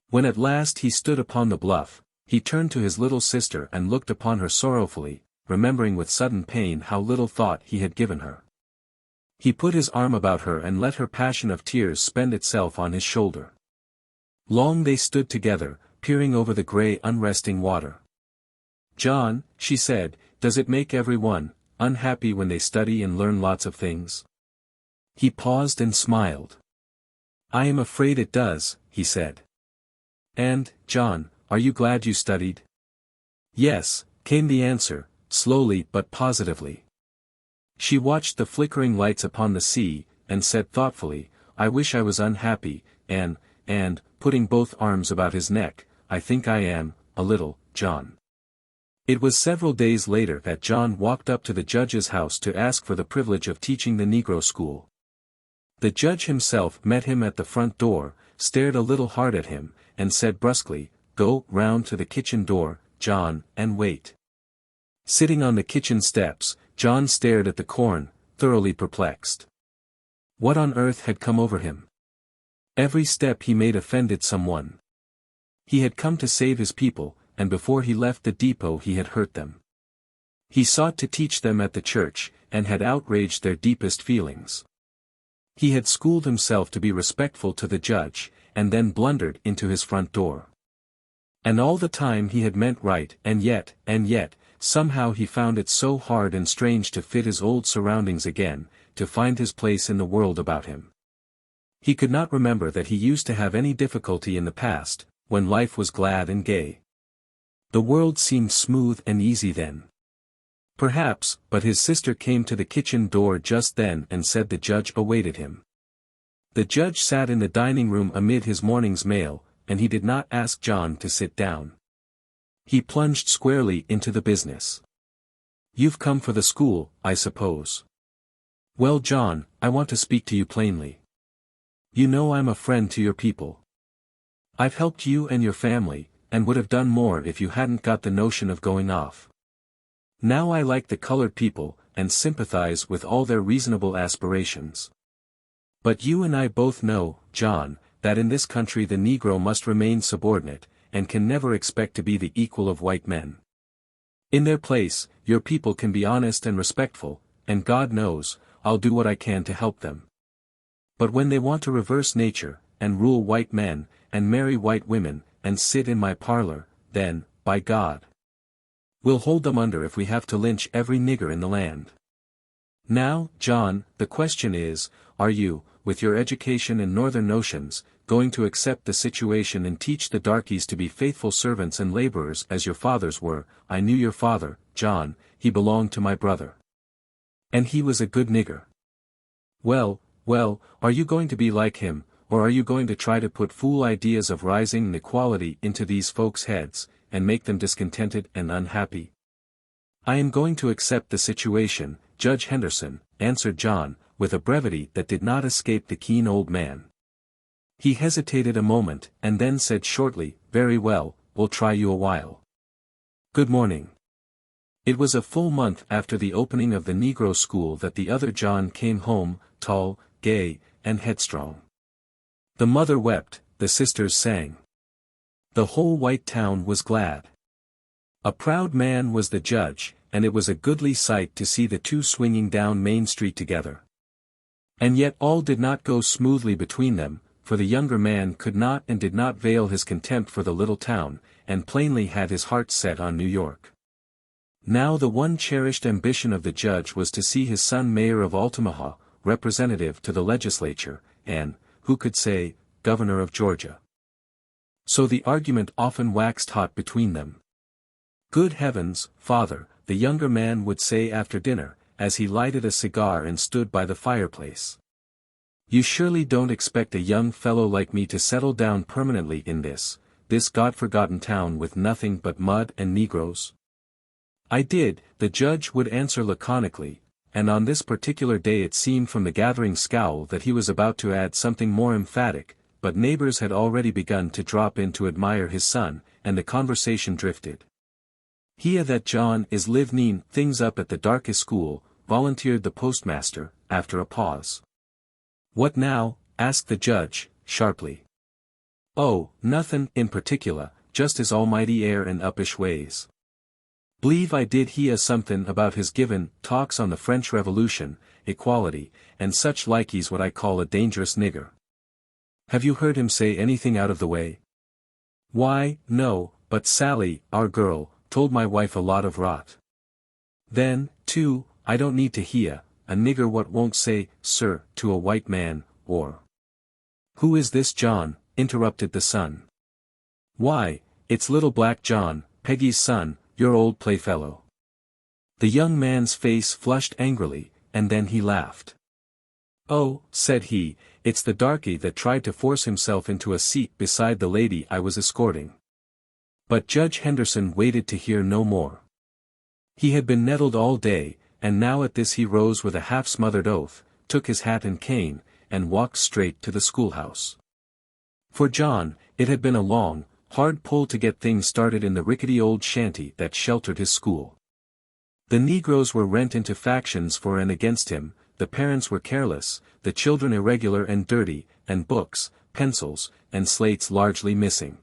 When at last he stood upon the bluff, he turned to his little sister and looked upon her sorrowfully, remembering with sudden pain how little thought he had given her. He put his arm about her and let her passion of tears spend itself on his shoulder. Long they stood together, peering over the gray unresting water. "John," she said, "does it make everyone unhappy when they study and learn lots of things?" He paused and smiled. "I am afraid it does," he said. "And, John, are you glad you studied?" "Yes," came the answer, slowly but positively. She watched the flickering lights upon the sea, and said thoughtfully, "I wish I was unhappy, and, putting both arms about his neck, "I think I am, a little, John." It was several days later that John walked up to the judge's house to ask for the privilege of teaching the Negro school. The judge himself met him at the front door, stared a little hard at him, and said brusquely, "Go round to the kitchen door, John, and wait." Sitting on the kitchen steps, John stared at the corn, thoroughly perplexed. What on earth had come over him? Every step he made offended someone. He had come to save his people, and before he left the depot he had hurt them. He sought to teach them at the church, and had outraged their deepest feelings. He had schooled himself to be respectful to the judge, and then blundered into his front door. And all the time he had meant right, and yet, somehow he found it so hard and strange to fit his old surroundings again, to find his place in the world about him. He could not remember that he used to have any difficulty in the past, when life was glad and gay. The world seemed smooth and easy then. Perhaps, but his sister came to the kitchen door just then and said the judge awaited him. The judge sat in the dining room amid his morning's mail, and he did not ask John to sit down. He plunged squarely into the business. "You've come for the school, I suppose." "Well, John, I want to speak to you plainly. You know I'm a friend to your people. I've helped you and your family, and would have done more if you hadn't got the notion of going off. Now I like the colored people, and sympathize with all their reasonable aspirations. But you and I both know, John, that in this country the Negro must remain subordinate, and can never expect to be the equal of white men. In their place, your people can be honest and respectful, and God knows, I'll do what I can to help them. But when they want to reverse nature, and rule white men, and marry white women, and sit in my parlor, then, by God, we'll hold them under if we have to lynch every nigger in the land. Now, John, the question is, are you, with your education and northern notions, going to accept the situation and teach the darkies to be faithful servants and laborers as your fathers were? I knew your father, John, he belonged to my brother. And he was a good nigger. Well, are you going to be like him, or are you going to try to put fool ideas of rising and equality into these folks' heads, and make them discontented and unhappy? I am going to accept the situation, Judge Henderson, answered John, with a brevity that did not escape the keen old man. He hesitated a moment, and then said shortly, "Very well, we'll try you a while. Good morning." It was a full month after the opening of the Negro school that the other John came home, tall, gay, and headstrong. The mother wept, the sisters sang. The whole white town was glad. A proud man was the judge, and it was a goodly sight to see the two swinging down Main Street together. And yet all did not go smoothly between them, for the younger man could not and did not veil his contempt for the little town, and plainly had his heart set on New York. Now the one cherished ambition of the judge was to see his son mayor of Altamaha, representative to the legislature, and, who could say, governor of Georgia. So the argument often waxed hot between them. "Good heavens, father," the younger man would say after dinner, as he lighted a cigar and stood by the fireplace. "You surely don't expect a young fellow like me to settle down permanently in this God-forgotten town with nothing but mud and Negroes?" "I did," the judge would answer laconically, and on this particular day it seemed from the gathering scowl that he was about to add something more emphatic, but neighbors had already begun to drop in to admire his son, and the conversation drifted. "Heah that John is livnin' things up at the darkest school," volunteered the postmaster, after a pause. "What now?" asked the judge, sharply. "Oh, nothin' in particular, just his almighty air and uppish ways. B'lieve I did heah somethin' about his givin' talks on the French Revolution, equality, and such like. He's what I call a dangerous nigger." "Have you heard him say anything out of the way?" "Why, no, but Sally, our girl, told my wife a lot of rot. Then, too, I don't need to heah, a nigger what won't say, sir, to a white man, or—" "Who is this John?" interrupted the son. "Why, it's little black John, Peggy's son, your old playfellow." The young man's face flushed angrily, and then he laughed. "Oh," said he, it's the darky that tried to force himself into a seat beside the lady I was escorting." But Judge Henderson waited to hear no more. He had been nettled all day, and now at this he rose with a half-smothered oath, took his hat and cane, and walked straight to the schoolhouse. For John, it had been a long, hard pull to get things started in the rickety old shanty that sheltered his school. The Negroes were rent into factions for and against him, the parents were careless, the children irregular and dirty, and books, pencils, and slates largely missing.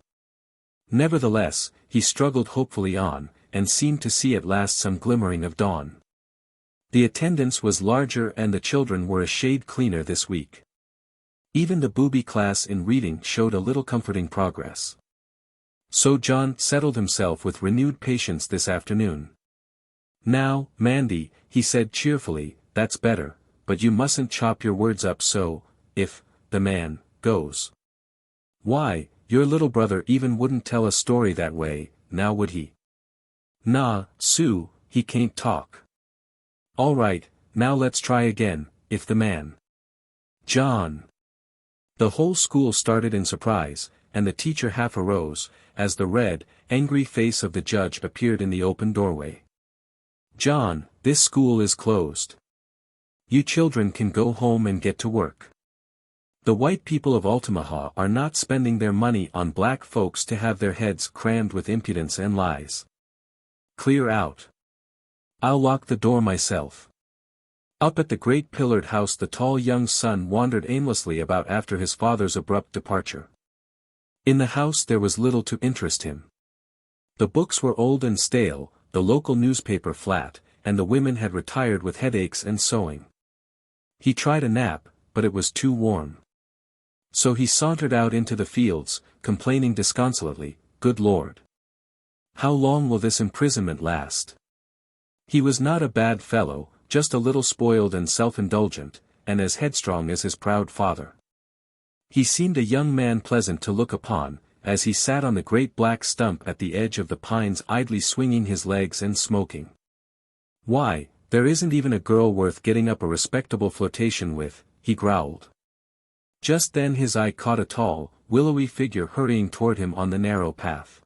Nevertheless, he struggled hopefully on, and seemed to see at last some glimmering of dawn. The attendance was larger and the children were a shade cleaner this week. Even the booby class in reading showed a little comforting progress. So John settled himself with renewed patience this afternoon. "Now, Mandy," he said cheerfully, "that's better, but you mustn't chop your words up so, if the man goes. Why, your little brother even wouldn't tell a story that way, now would he?" "Nah, Sue, he can't talk." "All right, now let's try again, if the man." "John." The whole school started in surprise, and the teacher half arose, as the red, angry face of the judge appeared in the open doorway. "John, this school is closed. You children can go home and get to work. The white people of Altamaha are not spending their money on black folks to have their heads crammed with impudence and lies. Clear out. I'll lock the door myself." Up at the great pillared house the tall young son wandered aimlessly about after his father's abrupt departure. In the house there was little to interest him. The books were old and stale, the local newspaper flat, and the women had retired with headaches and sewing. He tried a nap, but it was too warm. So he sauntered out into the fields, complaining disconsolately, "Good Lord! How long will this imprisonment last?" He was not a bad fellow, just a little spoiled and self-indulgent, and as headstrong as his proud father. He seemed a young man pleasant to look upon, as he sat on the great black stump at the edge of the pines idly swinging his legs and smoking. "Why, there isn't even a girl worth getting up a respectable flirtation with," he growled. Just then his eye caught a tall, willowy figure hurrying toward him on the narrow path.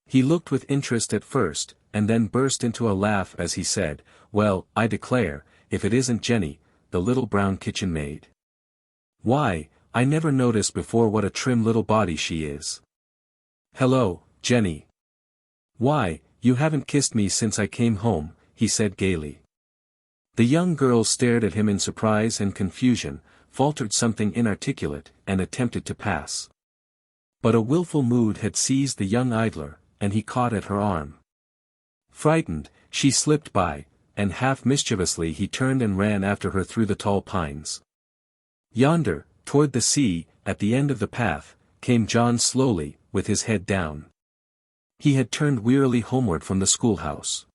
He looked with interest at first, and then burst into a laugh as he said, "Well, I declare, if it isn't Jenny, the little brown kitchen maid. Why, I never noticed before what a trim little body she is. Hello, Jenny. Why, you haven't kissed me since I came home," he said gaily. The young girl stared at him in surprise and confusion, faltered something inarticulate, and attempted to pass. But a willful mood had seized the young idler, and he caught at her arm. Frightened, she slipped by, and half mischievously he turned and ran after her through the tall pines. Yonder, toward the sea, at the end of the path, came John slowly, with his head down. He had turned wearily homeward from the schoolhouse.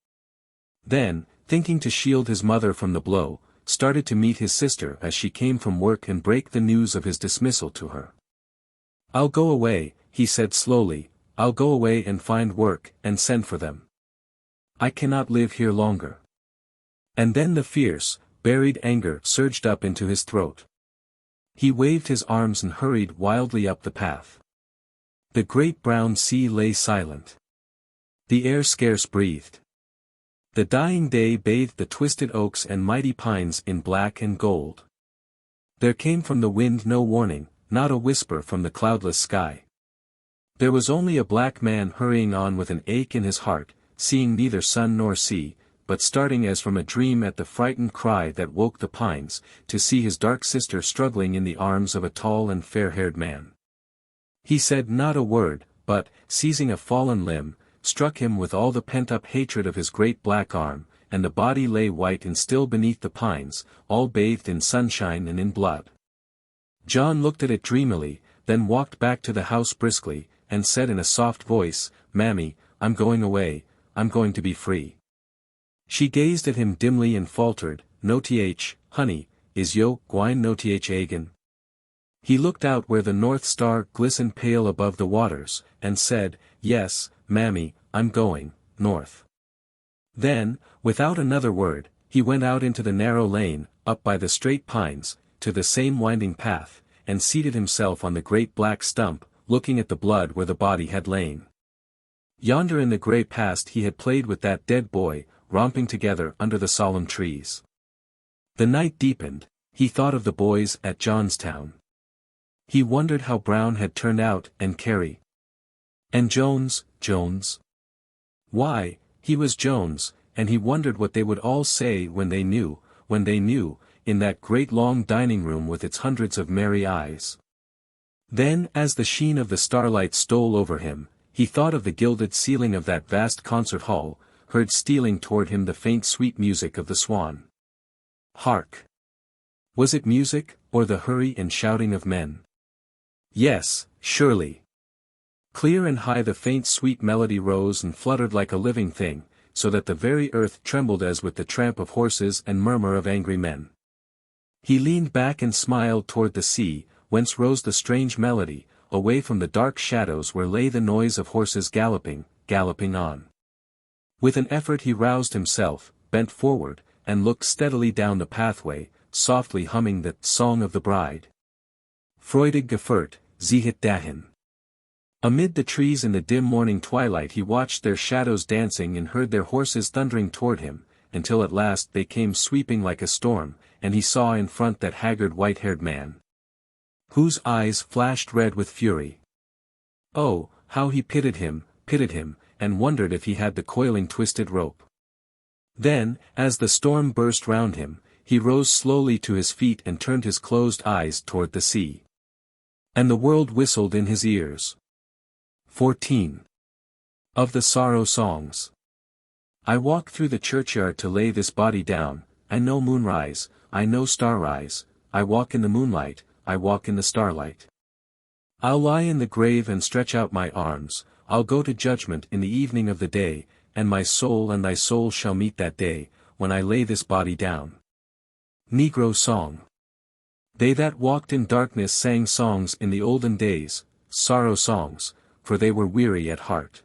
Then, thinking to shield his mother from the blow, started to meet his sister as she came from work and break the news of his dismissal to her. "I'll go away," he said slowly, "I'll go away and find work, and send for them. I cannot live here longer." And then the fierce, buried anger surged up into his throat. He waved his arms and hurried wildly up the path. The great brown sea lay silent. The air scarce breathed. The dying day bathed the twisted oaks and mighty pines in black and gold. There came from the wind no warning, not a whisper from the cloudless sky. There was only a black man hurrying on with an ache in his heart, seeing neither sun nor sea, but starting as from a dream at the frightened cry that woke the pines, to see his dark sister struggling in the arms of a tall and fair-haired man. He said not a word, but, seizing a fallen limb, struck him with all the pent-up hatred of his great black arm, and the body lay white and still beneath the pines, all bathed in sunshine and in blood. John looked at it dreamily, then walked back to the house briskly, and said in a soft voice, "Mammy, I'm going away, I'm going to be free." She gazed at him dimly and faltered, "No th, honey, is yo gwine no th again?" He looked out where the North Star glistened pale above the waters, and said, "Yes, Mammy, I'm going, north." Then, without another word, he went out into the narrow lane, up by the straight pines, to the same winding path, and seated himself on the great black stump, looking at the blood where the body had lain. Yonder in the grey past he had played with that dead boy, romping together under the solemn trees. The night deepened, he thought of the boys at Johnstown. He wondered how Brown had turned out, and Carey. And Jones. Why, he was Jones, and he wondered what they would all say when they knew, in that great long dining room with its hundreds of merry eyes. Then, as the sheen of the starlight stole over him, he thought of the gilded ceiling of that vast concert hall, heard stealing toward him the faint sweet music of the swan. Hark! Was it music, or the hurry and shouting of men? Yes, surely. Clear and high the faint sweet melody rose and fluttered like a living thing, so that the very earth trembled as with the tramp of horses and murmur of angry men. He leaned back and smiled toward the sea, whence rose the strange melody, away from the dark shadows where lay the noise of horses galloping on. With an effort he roused himself, bent forward, and looked steadily down the pathway, softly humming the Song of the Bride. Freudig gefeiert, sie hat dahin. Amid the trees in the dim morning twilight he watched their shadows dancing and heard their horses thundering toward him, until at last they came sweeping like a storm, and he saw in front that haggard white-haired man, whose eyes flashed red with fury. Oh, how he pitied him, and wondered if he had the coiling twisted rope. Then, as the storm burst round him, he rose slowly to his feet and turned his closed eyes toward the sea. And the world whistled in his ears. 14. Of the Sorrow Songs. I walk through the churchyard to lay this body down, I know moonrise, I know starrise, I walk in the moonlight, I walk in the starlight. I'll lie in the grave and stretch out my arms, I'll go to judgment in the evening of the day, and my soul and thy soul shall meet that day, when I lay this body down. Negro Song. They that walked in darkness sang songs in the olden days, sorrow songs, for they were weary at heart.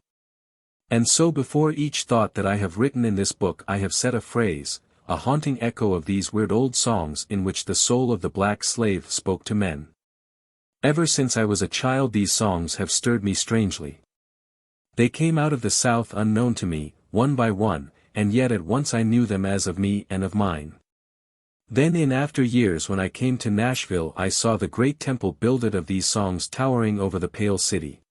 And so before each thought that I have written in this book I have set a phrase, a haunting echo of these weird old songs in which the soul of the black slave spoke to men. Ever since I was a child these songs have stirred me strangely. They came out of the South unknown to me, one by one, and yet at once I knew them as of me and of mine. Then in after years when I came to Nashville I saw the great temple builded of these songs towering over the pale city.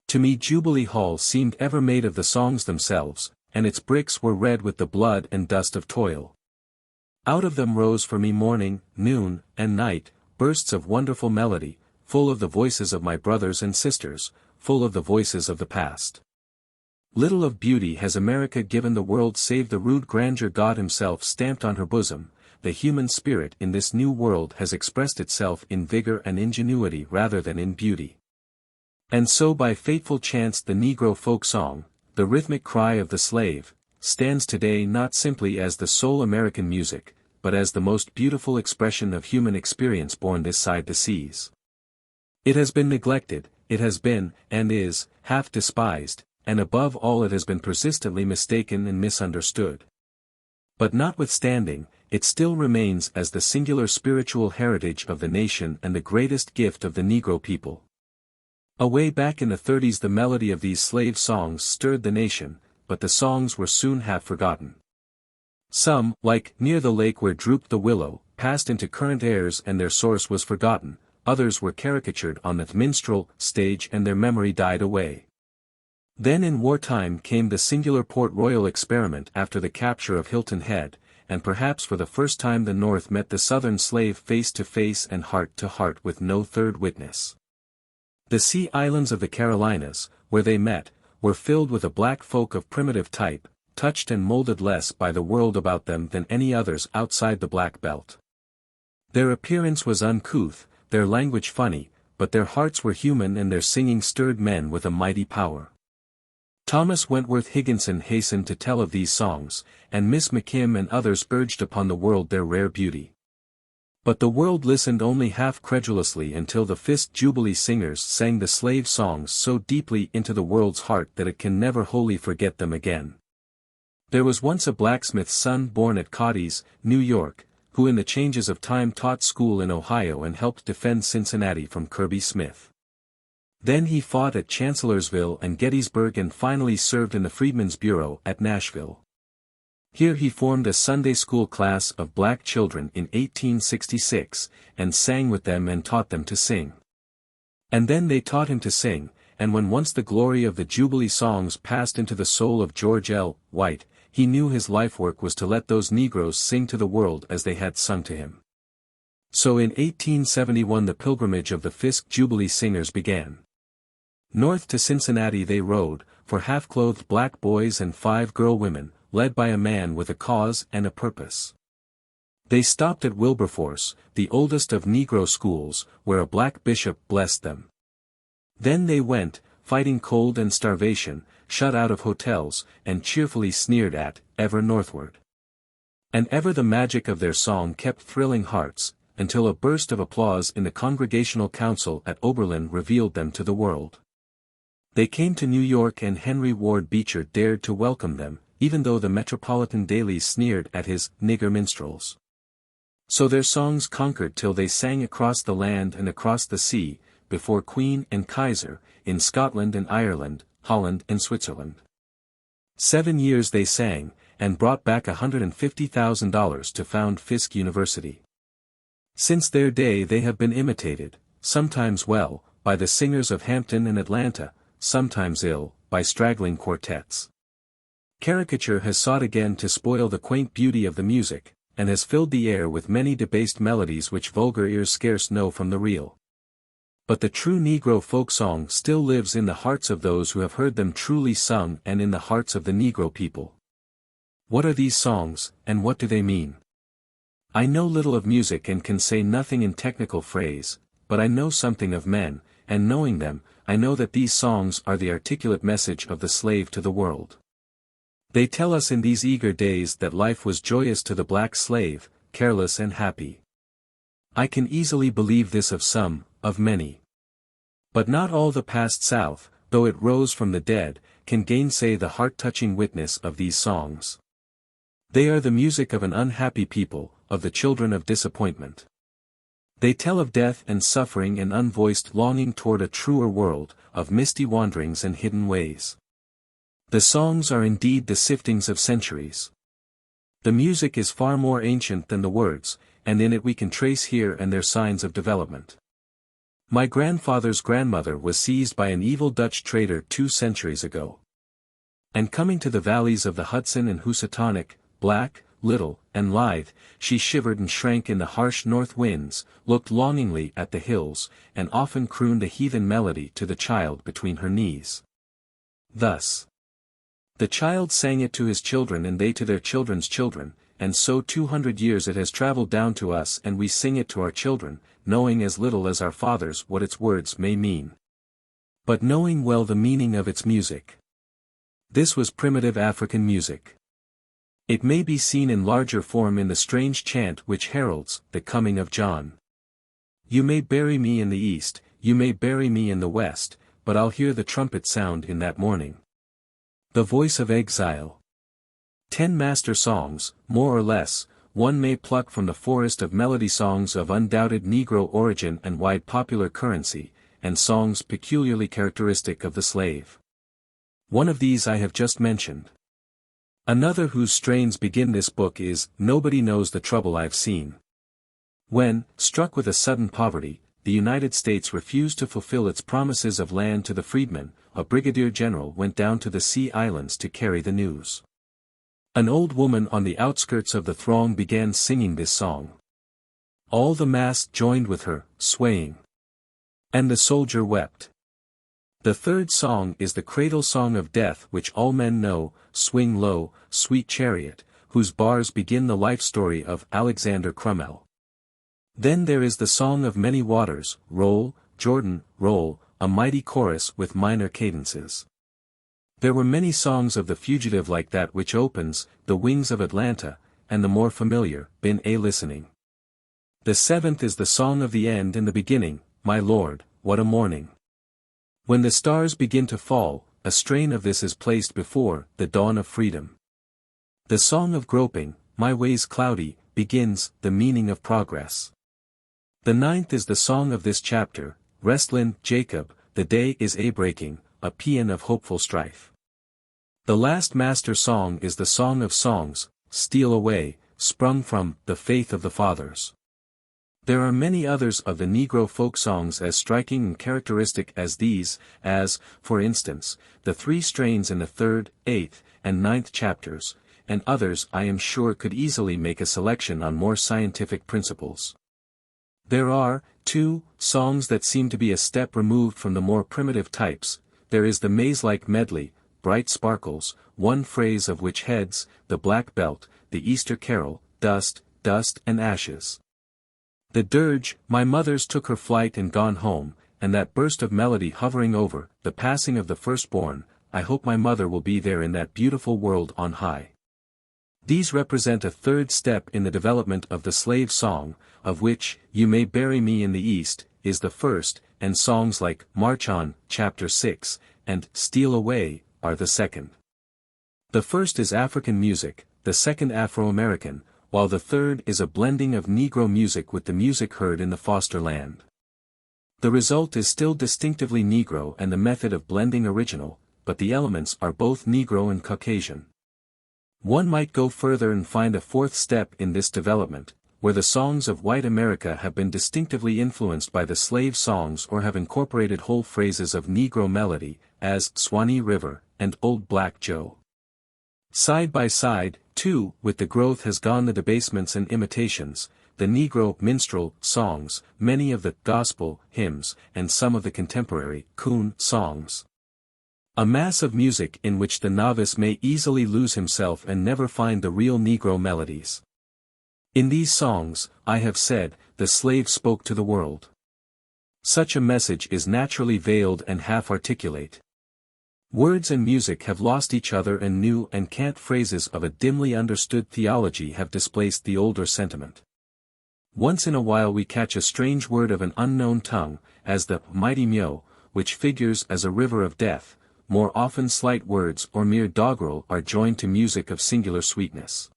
To me Jubilee Hall seemed ever made of the songs themselves, and its bricks were red with the blood and dust of toil. Out of them rose for me morning, noon, and night, bursts of wonderful melody, full of the voices of my brothers and sisters, full of the voices of the past. Little of beauty has America given the world save the rude grandeur God himself stamped on her bosom. The human spirit in this new world has expressed itself in vigor and ingenuity rather than in beauty. And so by fateful chance the Negro folk song, the rhythmic cry of the slave, stands today not simply as the sole American music, but as the most beautiful expression of human experience born this side the seas. It has been neglected, it has been, and is, half despised, and above all it has been persistently mistaken and misunderstood. But notwithstanding, it still remains as the singular spiritual heritage of the nation and the greatest gift of the Negro people. Away back in the 30s the melody of these slave songs stirred the nation, but the songs were soon half forgotten. Some, like Near the Lake Where Drooped the Willow, passed into current airs and their source was forgotten, others were caricatured on the minstrel stage and their memory died away. Then in wartime came the singular Port Royal experiment after the capture of Hilton Head, and perhaps for the first time the North met the Southern slave face to face and heart to heart with no third witness. The sea islands of the Carolinas, where they met, were filled with a black folk of primitive type, touched and molded less by the world about them than any others outside the Black Belt. Their appearance was uncouth, their language funny, but their hearts were human and their singing stirred men with a mighty power. Thomas Wentworth Higginson hastened to tell of these songs, and Miss McKim and others urged upon the world their rare beauty. But the world listened only half credulously until the Fisk Jubilee singers sang the slave songs so deeply into the world's heart that it can never wholly forget them again. There was once a blacksmith's son born at Cadiz, New York, who in the changes of time taught school in Ohio and helped defend Cincinnati from Kirby Smith. Then he fought at Chancellorsville and Gettysburg and finally served in the Freedmen's Bureau at Nashville. Here he formed a Sunday school class of black children in 1866, and sang with them and taught them to sing. And then they taught him to sing, and when once the glory of the Jubilee songs passed into the soul of George L. White, he knew his life work was to let those Negroes sing to the world as they had sung to him. So in 1871 the pilgrimage of the Fisk Jubilee singers began. North to Cincinnati they rode, for half-clothed black boys and 5 girl women, led by a man with a cause and a purpose. They stopped at Wilberforce, the oldest of Negro schools, where a black bishop blessed them. Then they went, fighting cold and starvation, shut out of hotels, and cheerfully sneered at, ever northward. And ever the magic of their song kept thrilling hearts, until a burst of applause in the Congregational Council at Oberlin revealed them to the world. They came to New York and Henry Ward Beecher dared to welcome them, even though the metropolitan dailies sneered at his nigger minstrels. So their songs conquered till they sang across the land and across the sea, before Queen and Kaiser, in Scotland and Ireland, Holland and Switzerland. 7 years they sang, and brought back $150,000 to found Fisk University. Since their day they have been imitated, sometimes well, by the singers of Hampton and Atlanta, sometimes ill, by straggling quartets. Caricature has sought again to spoil the quaint beauty of the music, and has filled the air with many debased melodies which vulgar ears scarce know from the real. But the true Negro folk song still lives in the hearts of those who have heard them truly sung and in the hearts of the Negro people. What are these songs, and what do they mean? I know little of music and can say nothing in technical phrase, but I know something of men, and knowing them, I know that these songs are the articulate message of the slave to the world. They tell us in these eager days that life was joyous to the black slave, careless and happy. I can easily believe this of some, of many. But not all the past South, though it rose from the dead, can gainsay the heart-touching witness of these songs. They are the music of an unhappy people, of the children of disappointment. They tell of death and suffering and unvoiced longing toward a truer world, of misty wanderings and hidden ways. The songs are indeed the siftings of centuries. The music is far more ancient than the words, and in it we can trace here and there signs of development. My grandfather's grandmother was seized by an evil Dutch trader 2 centuries ago. And coming to the valleys of the Hudson and Housatonic, black, little, and lithe, she shivered and shrank in the harsh north winds, looked longingly at the hills, and often crooned a heathen melody to the child between her knees. Thus. The child sang it to his children and they to their children's children, and so 200 years it has traveled down to us and we sing it to our children, knowing as little as our fathers what its words may mean. But knowing well the meaning of its music. This was primitive African music. It may be seen in larger form in the strange chant which heralds the coming of John. You may bury me in the east, you may bury me in the west, but I'll hear the trumpet sound in that morning. The voice of exile. 10 master songs, more or less, one may pluck from the forest of melody songs of undoubted Negro origin and wide popular currency, and songs peculiarly characteristic of the slave. One of these I have just mentioned. Another whose strains begin this book is, Nobody Knows the Trouble I've Seen. When, struck with a sudden poverty, the United States refused to fulfill its promises of land to the freedmen, a brigadier general went down to the Sea Islands to carry the news. An old woman on the outskirts of the throng began singing this song. All the mass joined with her, swaying. And the soldier wept. The third song is the cradle song of death which all men know, Swing Low, Sweet Chariot, whose bars begin the life story of Alexander Crummell. Then there is the song of many waters, Roll, Jordan, Roll, a mighty chorus with minor cadences. There were many songs of the fugitive like that which opens, The Wings of Atlanta, and the more familiar, Been a Listening. The 7th is the song of the end and the beginning, My Lord, What a Morning. When the stars begin to fall, a strain of this is placed before the dawn of freedom. The song of groping, My Way's Cloudy, begins, the meaning of progress. The ninth is the song of this chapter, Restlin, Jacob, the day is a-breaking, a paean of hopeful strife. The last master song is the Song of Songs, Steal Away, sprung from the faith of the fathers. There are many others of the Negro folk songs as striking and characteristic as these, as, for instance, the three strains in the 3rd, 8th, and 9th chapters, and others I am sure could easily make a selection on more scientific principles. There are, too, songs that seem to be a step removed from the more primitive types. There is the maze-like medley, Bright Sparkles, one phrase of which heads, the Black Belt, the Easter Carol, Dust, Dust and Ashes. The dirge, My Mother's took her flight and gone home, and that burst of melody hovering over, the passing of the firstborn, I hope my mother will be there in that beautiful world on high. These represent a third step in the development of the slave song, of which, You May Bury Me in the East, is the first, and songs like March On, Chapter 6, and Steal Away, are the second. The first is African music, the second Afro-American, while the third is a blending of Negro music with the music heard in the foster land. The result is still distinctively Negro and the method of blending original, but the elements are both Negro and Caucasian. One might go further and find a fourth step in this development, where the songs of white America have been distinctively influenced by the slave songs or have incorporated whole phrases of Negro melody, as Swanee River, and Old Black Joe. Side by side, too, with the growth has gone the debasements and imitations, the Negro minstrel songs, many of the gospel hymns, and some of the contemporary coon songs. A mass of music in which the novice may easily lose himself and never find the real Negro melodies. In these songs, I have said, the slave spoke to the world. Such a message is naturally veiled and half-articulate. Words and music have lost each other and new and cant phrases of a dimly understood theology have displaced the older sentiment. Once in a while we catch a strange word of an unknown tongue, as the mighty Myo, which figures as a river of death. More often slight words or mere doggerel are joined to music of singular sweetness.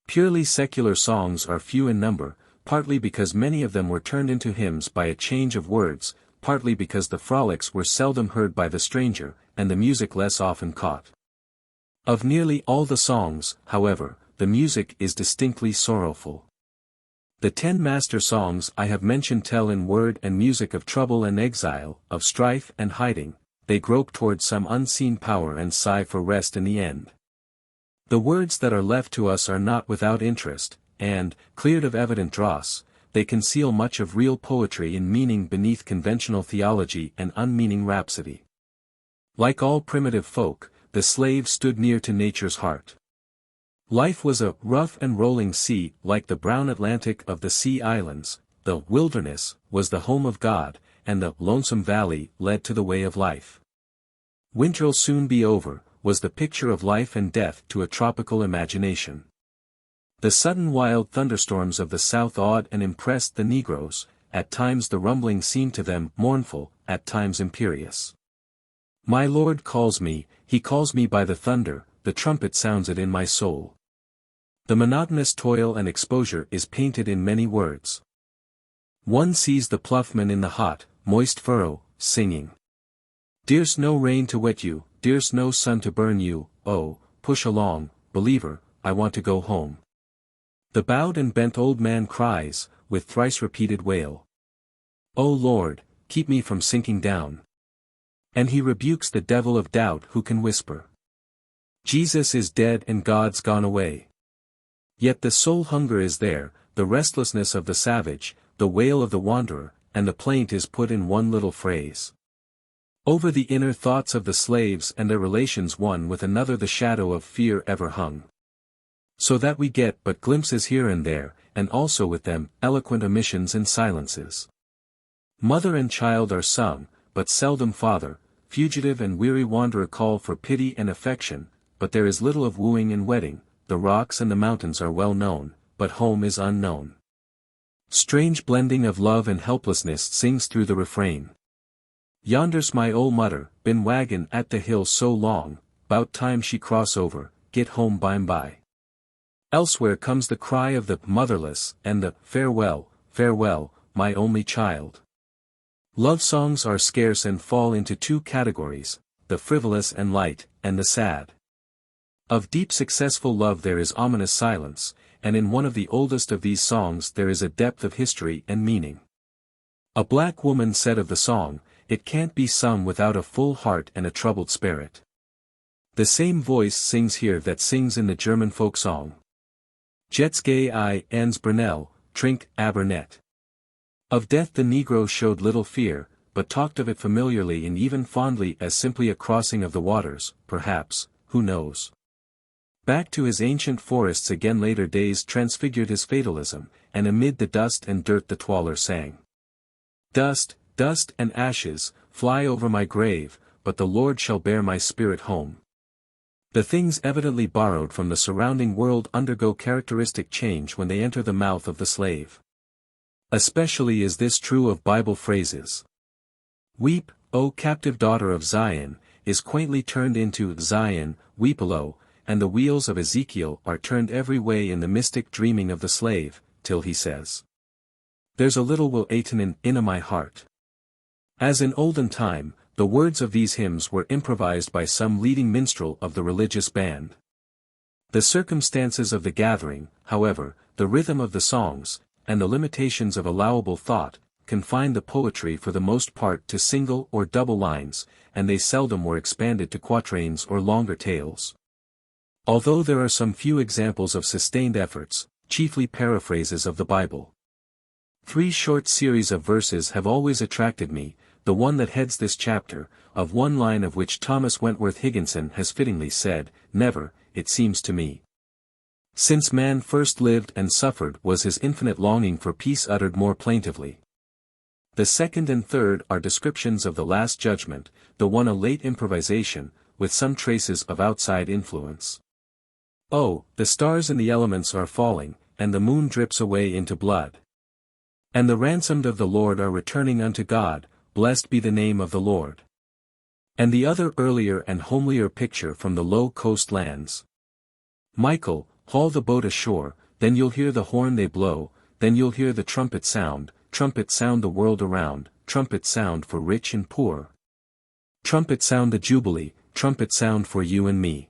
Purely secular songs are few in number, partly because many of them were turned into hymns by a change of words, partly because the frolics were seldom heard by the stranger, and the music less often caught. Of nearly all the songs, however, the music is distinctly sorrowful. The 10 master songs I have mentioned tell in word and music of trouble and exile, of strife and hiding. They grope towards some unseen power and sigh for rest in the end. The words that are left to us are not without interest, and, cleared of evident dross, they conceal much of real poetry in meaning beneath conventional theology and unmeaning rhapsody. Like all primitive folk, the slave stood near to nature's heart. Life was a rough and rolling sea like the brown Atlantic of the Sea Islands, the wilderness was the home of God, and the lonesome valley led to the way of life. Winter'll soon be over, was the picture of life and death to a tropical imagination. The sudden wild thunderstorms of the South awed and impressed the Negroes, at times the rumbling seemed to them mournful, at times imperious. My Lord calls me, he calls me by the thunder, the trumpet sounds it in my soul. The monotonous toil and exposure is painted in many words. One sees the ploughman in the hot, moist furrow, singing. Dear's no rain to wet you, dear's no sun to burn you, oh, push along, believer, I want to go home. The bowed and bent old man cries, with thrice-repeated wail. O Lord, keep me from sinking down. And he rebukes the devil of doubt who can whisper. Jesus is dead and God's gone away. Yet the soul hunger is there, the restlessness of the savage, the wail of the wanderer, and the plaint is put in one little phrase. Over the inner thoughts of the slaves and their relations one with another the shadow of fear ever hung. So that we get but glimpses here and there, and also with them, eloquent omissions and silences. Mother and child are sung, but seldom father, fugitive and weary wanderer call for pity and affection, but there is little of wooing and wedding, the rocks and the mountains are well known, but home is unknown. Strange blending of love and helplessness sings through the refrain. Yonder's my ol' mudder, been waggin' at the hill so long, 'bout time she cross over, get home by'm by. Elsewhere comes the cry of the motherless and the farewell, farewell, my only child. Love songs are scarce and fall into two categories, the frivolous and light, and the sad. Of deep successful love there is ominous silence, and in one of the oldest of these songs there is a depth of history and meaning. A black woman said of the song, "It can't be sung without a full heart and a troubled spirit." The same voice sings here that sings in the German folk song. Jetzt geh I ans Brunel, trink aber net. Of death the Negro showed little fear, but talked of it familiarly and even fondly as simply a crossing of the waters, perhaps, who knows. Back to his ancient forests again later days transfigured his fatalism, and amid the dust and dirt the twaller sang. Dust, dust and ashes, fly over my grave, but the Lord shall bear my spirit home. The things evidently borrowed from the surrounding world undergo characteristic change when they enter the mouth of the slave. Especially is this true of Bible phrases. Weep, O captive daughter of Zion, is quaintly turned into Zion, weepalo, and the wheels of Ezekiel are turned every way in the mystic dreaming of the slave, till he says, "There's a little will aten in my heart." As in olden time, the words of these hymns were improvised by some leading minstrel of the religious band. The circumstances of the gathering, however, the rhythm of the songs, and the limitations of allowable thought, confined the poetry for the most part to single or double lines, and they seldom were expanded to quatrains or longer tales. Although there are some few examples of sustained efforts, chiefly paraphrases of the Bible. Three short series of verses have always attracted me, the one that heads this chapter, of one line of which Thomas Wentworth Higginson has fittingly said, "Never, it seems to me, since man first lived and suffered was his infinite longing for peace uttered more plaintively." The second and third are descriptions of the Last Judgment, the one a late improvisation, with some traces of outside influence. Oh, the stars and the elements are falling, and the moon drips away into blood. And the ransomed of the Lord are returning unto God, blessed be the name of the Lord. And the other earlier and homelier picture from the low coast lands. Michael, haul the boat ashore, then you'll hear the horn they blow, then you'll hear the trumpet sound the world around, trumpet sound for rich and poor. Trumpet sound the jubilee, trumpet sound for you and me.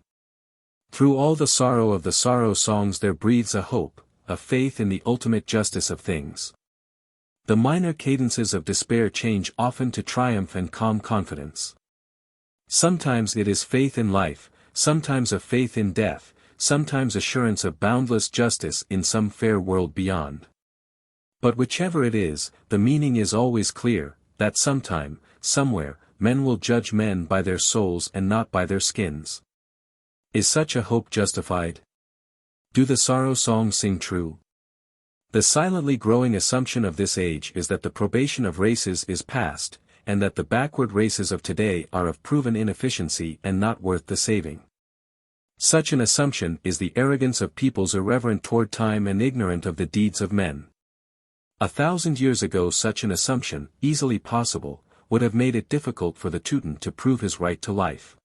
Through all the sorrow of the sorrow songs there breathes a hope, a faith in the ultimate justice of things. The minor cadences of despair change often to triumph and calm confidence. Sometimes it is faith in life, sometimes a faith in death, sometimes assurance of boundless justice in some fair world beyond. But whichever it is, the meaning is always clear, that sometime, somewhere, men will judge men by their souls and not by their skins. Is such a hope justified? Do the sorrow songs sing true? The silently growing assumption of this age is that the probation of races is past, and that the backward races of today are of proven inefficiency and not worth the saving. Such an assumption is the arrogance of peoples irreverent toward time and ignorant of the deeds of men. 1,000 years ago such an assumption, easily possible, would have made it difficult for the Teuton to prove his right to life.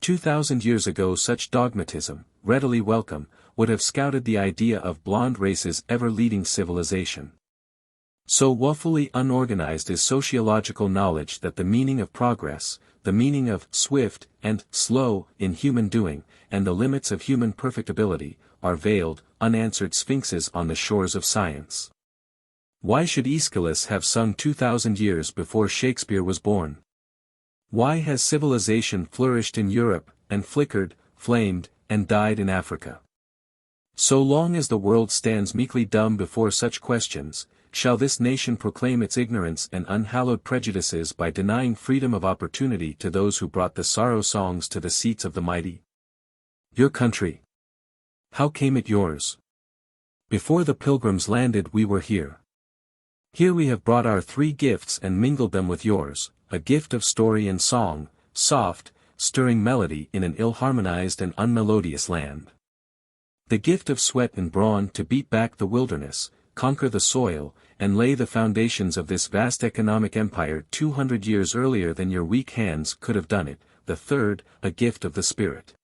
2,000 years ago such dogmatism, readily welcome, would have scouted the idea of blonde races ever leading civilization. So woefully unorganized is sociological knowledge that the meaning of progress, the meaning of swift and slow in human doing, and the limits of human perfectibility, are veiled, unanswered sphinxes on the shores of science. Why should Aeschylus have sung 2,000 years before Shakespeare was born? Why has civilization flourished in Europe, and flickered, flamed, and died in Africa? So long as the world stands meekly dumb before such questions, shall this nation proclaim its ignorance and unhallowed prejudices by denying freedom of opportunity to those who brought the sorrow songs to the seats of the mighty? Your country. How came it yours? Before the pilgrims landed we were here. Here we have brought our three gifts and mingled them with yours, a gift of story and song, soft, stirring melody in an ill-harmonized and unmelodious land. The gift of sweat and brawn to beat back the wilderness, conquer the soil, and lay the foundations of this vast economic empire 200 years earlier than your weak hands could have done it. The third, a gift of the Spirit.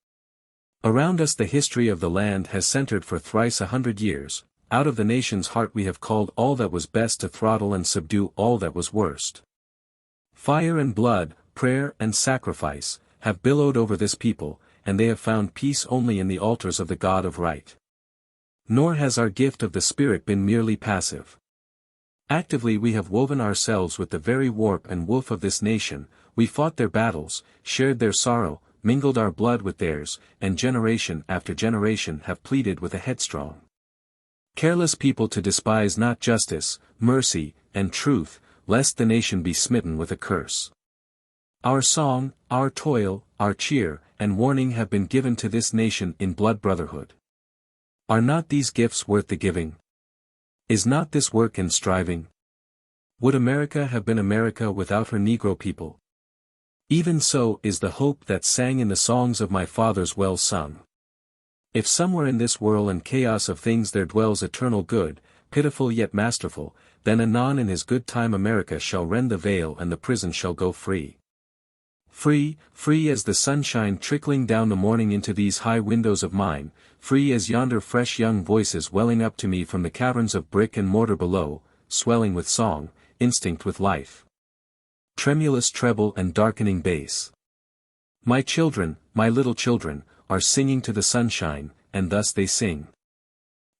Around us the history of the land has centered for thrice 100 years, out of the nation's heart we have called all that was best to throttle and subdue all that was worst. Fire and blood, prayer and sacrifice, have billowed over this people, and they have found peace only in the altars of the God of right. Nor has our gift of the Spirit been merely passive. Actively we have woven ourselves with the very warp and woof of this nation, we fought their battles, shared their sorrow, mingled our blood with theirs, and generation after generation have pleaded with a headstrong, careless people to despise not justice, mercy, and truth, lest the nation be smitten with a curse. Our song, our toil, our cheer, and warning have been given to this nation in blood brotherhood. Are not these gifts worth the giving? Is not this work and striving? Would America have been America without her Negro people? Even so is the hope that sang in the songs of my fathers well sung. If somewhere in this whirl and chaos of things there dwells eternal good, pitiful yet masterful, then anon in his good time America shall rend the veil and the prison shall go free. Free, free as the sunshine trickling down the morning into these high windows of mine, free as yonder fresh young voices welling up to me from the caverns of brick and mortar below, swelling with song, instinct with life. Tremulous treble and darkening bass. My children, my little children, are singing to the sunshine, and thus they sing.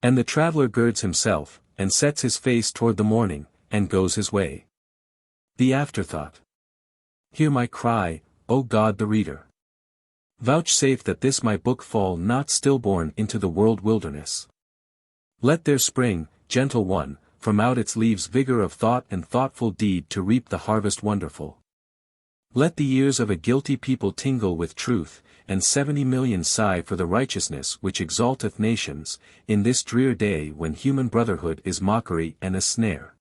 And the traveler girds himself, and sets his face toward the morning, and goes his way. The afterthought. Hear my cry, O God the reader. Vouchsafe that this my book fall not stillborn into the world wilderness. Let there spring, gentle one, from out its leaves vigor of thought and thoughtful deed to reap the harvest wonderful. Let the ears of a guilty people tingle with truth, and 70 millions sigh for the righteousness which exalteth nations, in this drear day when human brotherhood is mockery and a snare.